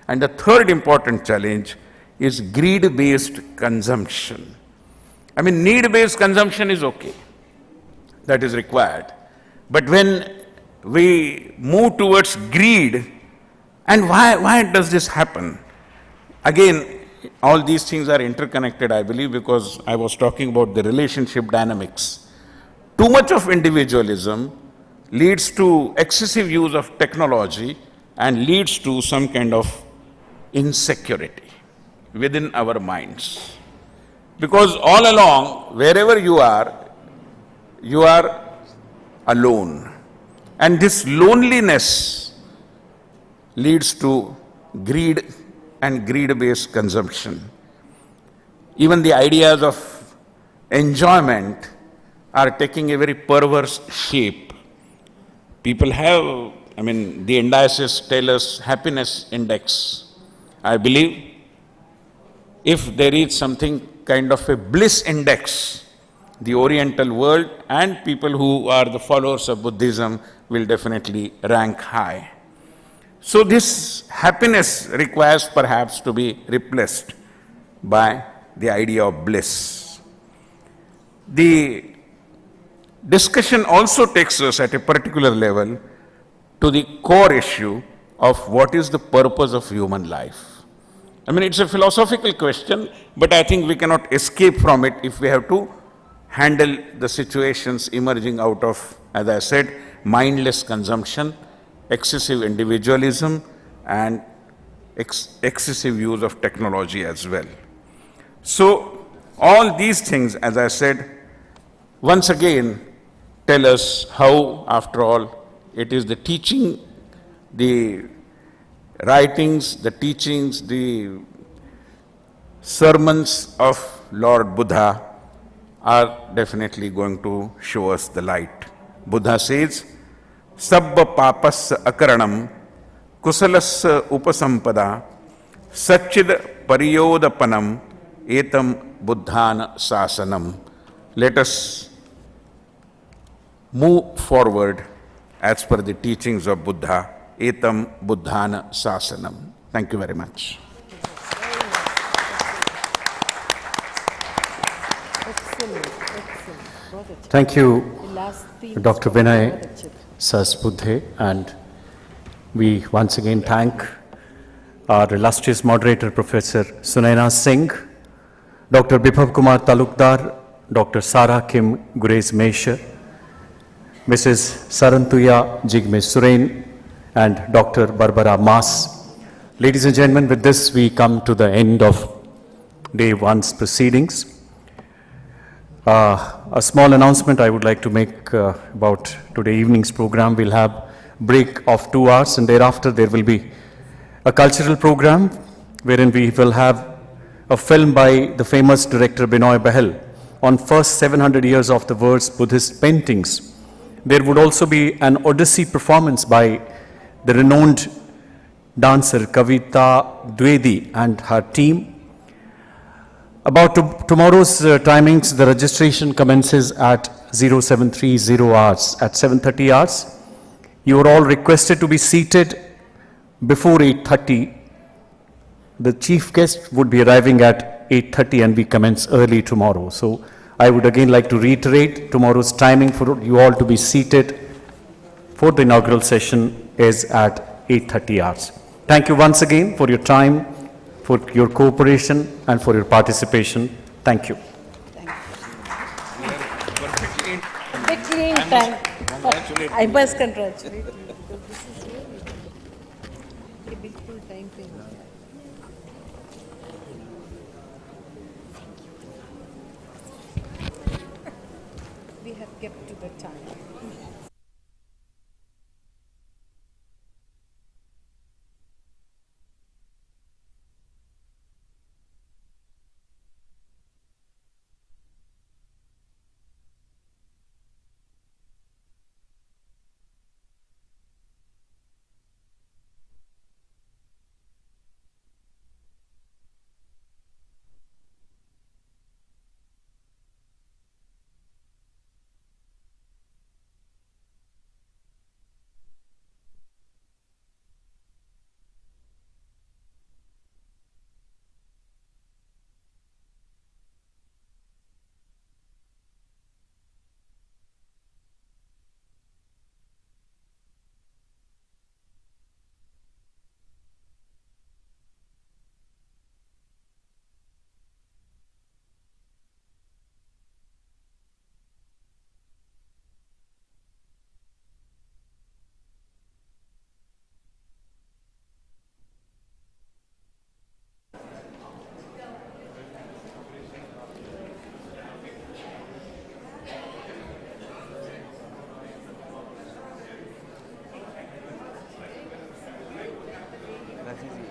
And the third important challenge is greed-based consumption. I mean, need-based consumption is okay, that is required. But when we move towards greed, and why does this happen? Again, all these things are interconnected, I believe, because I was talking about the relationship dynamics. Too much of individualism leads to excessive use of technology and leads to some kind of insecurity within our minds. Because all along, wherever you are alone. And this loneliness leads to greed and greed-based consumption. Even the ideas of enjoyment are taking a very perverse shape. People have, the indices tell us happiness index. I believe if there is something kind of a bliss index, the Oriental world and people who are the followers of Buddhism will definitely rank high. So this happiness requires perhaps to be replaced by the idea of bliss. The discussion also takes us at a particular level to the core issue of what is the purpose of human life. It's a philosophical question, but I think we cannot escape from it if we have to handle the situations emerging out of, as I said, mindless consumption, excessive individualism, and excessive use of technology as well. So all these things, as I said, once again tell us how, after all, it is the teaching, the writings, the teachings, the sermons of Lord Buddha are definitely going to show us the light. Buddha says, Sabba papas akaranam kusalas upasampada satchid pariyodapanam etam buddhana sasanam. Let us move forward as per the teachings of Buddha. Etam buddhana sasanam. Thank you very much. Thank you, Dr. Vinay Sasbudhe, and we once again thank our illustrious moderator, Professor Sunaina Singh, Dr. Biphav Kumar Talukdar, Dr. Sarah Kim Gurez-Mesher, Mrs. Sarantuya Jigme Suren, and Dr. Barbara Mas. Ladies and gentlemen, with this we come to the end of day one's proceedings. A small announcement I would like to make about today evening's program. We'll have break of 2 hours, and thereafter there will be a cultural program wherein we will have a film by the famous director Binoy Bahal on first 700 years of the world's Buddhist paintings. There would also be an Odyssey performance by the renowned dancer Kavita Dwivedi and her team. About tomorrow's timings, the registration commences at 0730 hours at 7:30 hours. You are all requested to be seated before 8:30. The chief guest would be arriving at 8:30 and we commence early tomorrow. So I would again like to reiterate tomorrow's timing for you all to be seated for the inaugural session is at 8:30 hours. Thank you once again for your time, for your cooperation and for your participation. Thank you. Victory in time. I must congratulate you. We have kept to the time.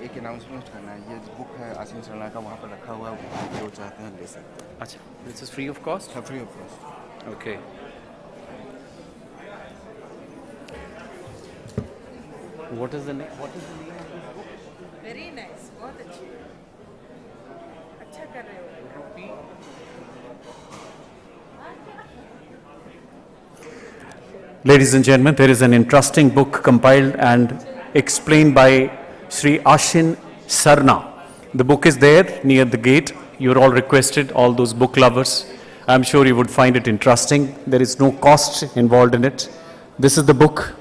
एक announcement करना है, ये book है आशीन सरला का, वहाँ पर रखा हुआ है, जो चाहते हैं ले सकते हैं। अच्छा, this is free of cost? हाँ, free of cost. Okay. What is the name? What is the name of this book? Very nice. बहुत अच्छी. अच्छा कर रहे हो. Ladies and gentlemen, there is an interesting book compiled and explained by Sri Ashin Sarna. The book is there near the gate. You're all requested, all those book lovers. I'm sure you would find it interesting. There is no cost involved in it. This is the book.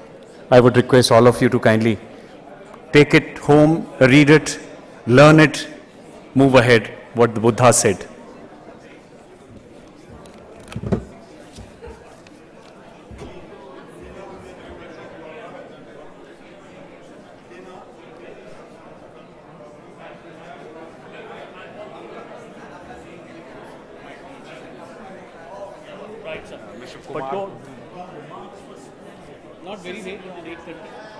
I would request all of you to kindly take it home, read it, learn it, move ahead, what the Buddha said. But not very late, 8:30.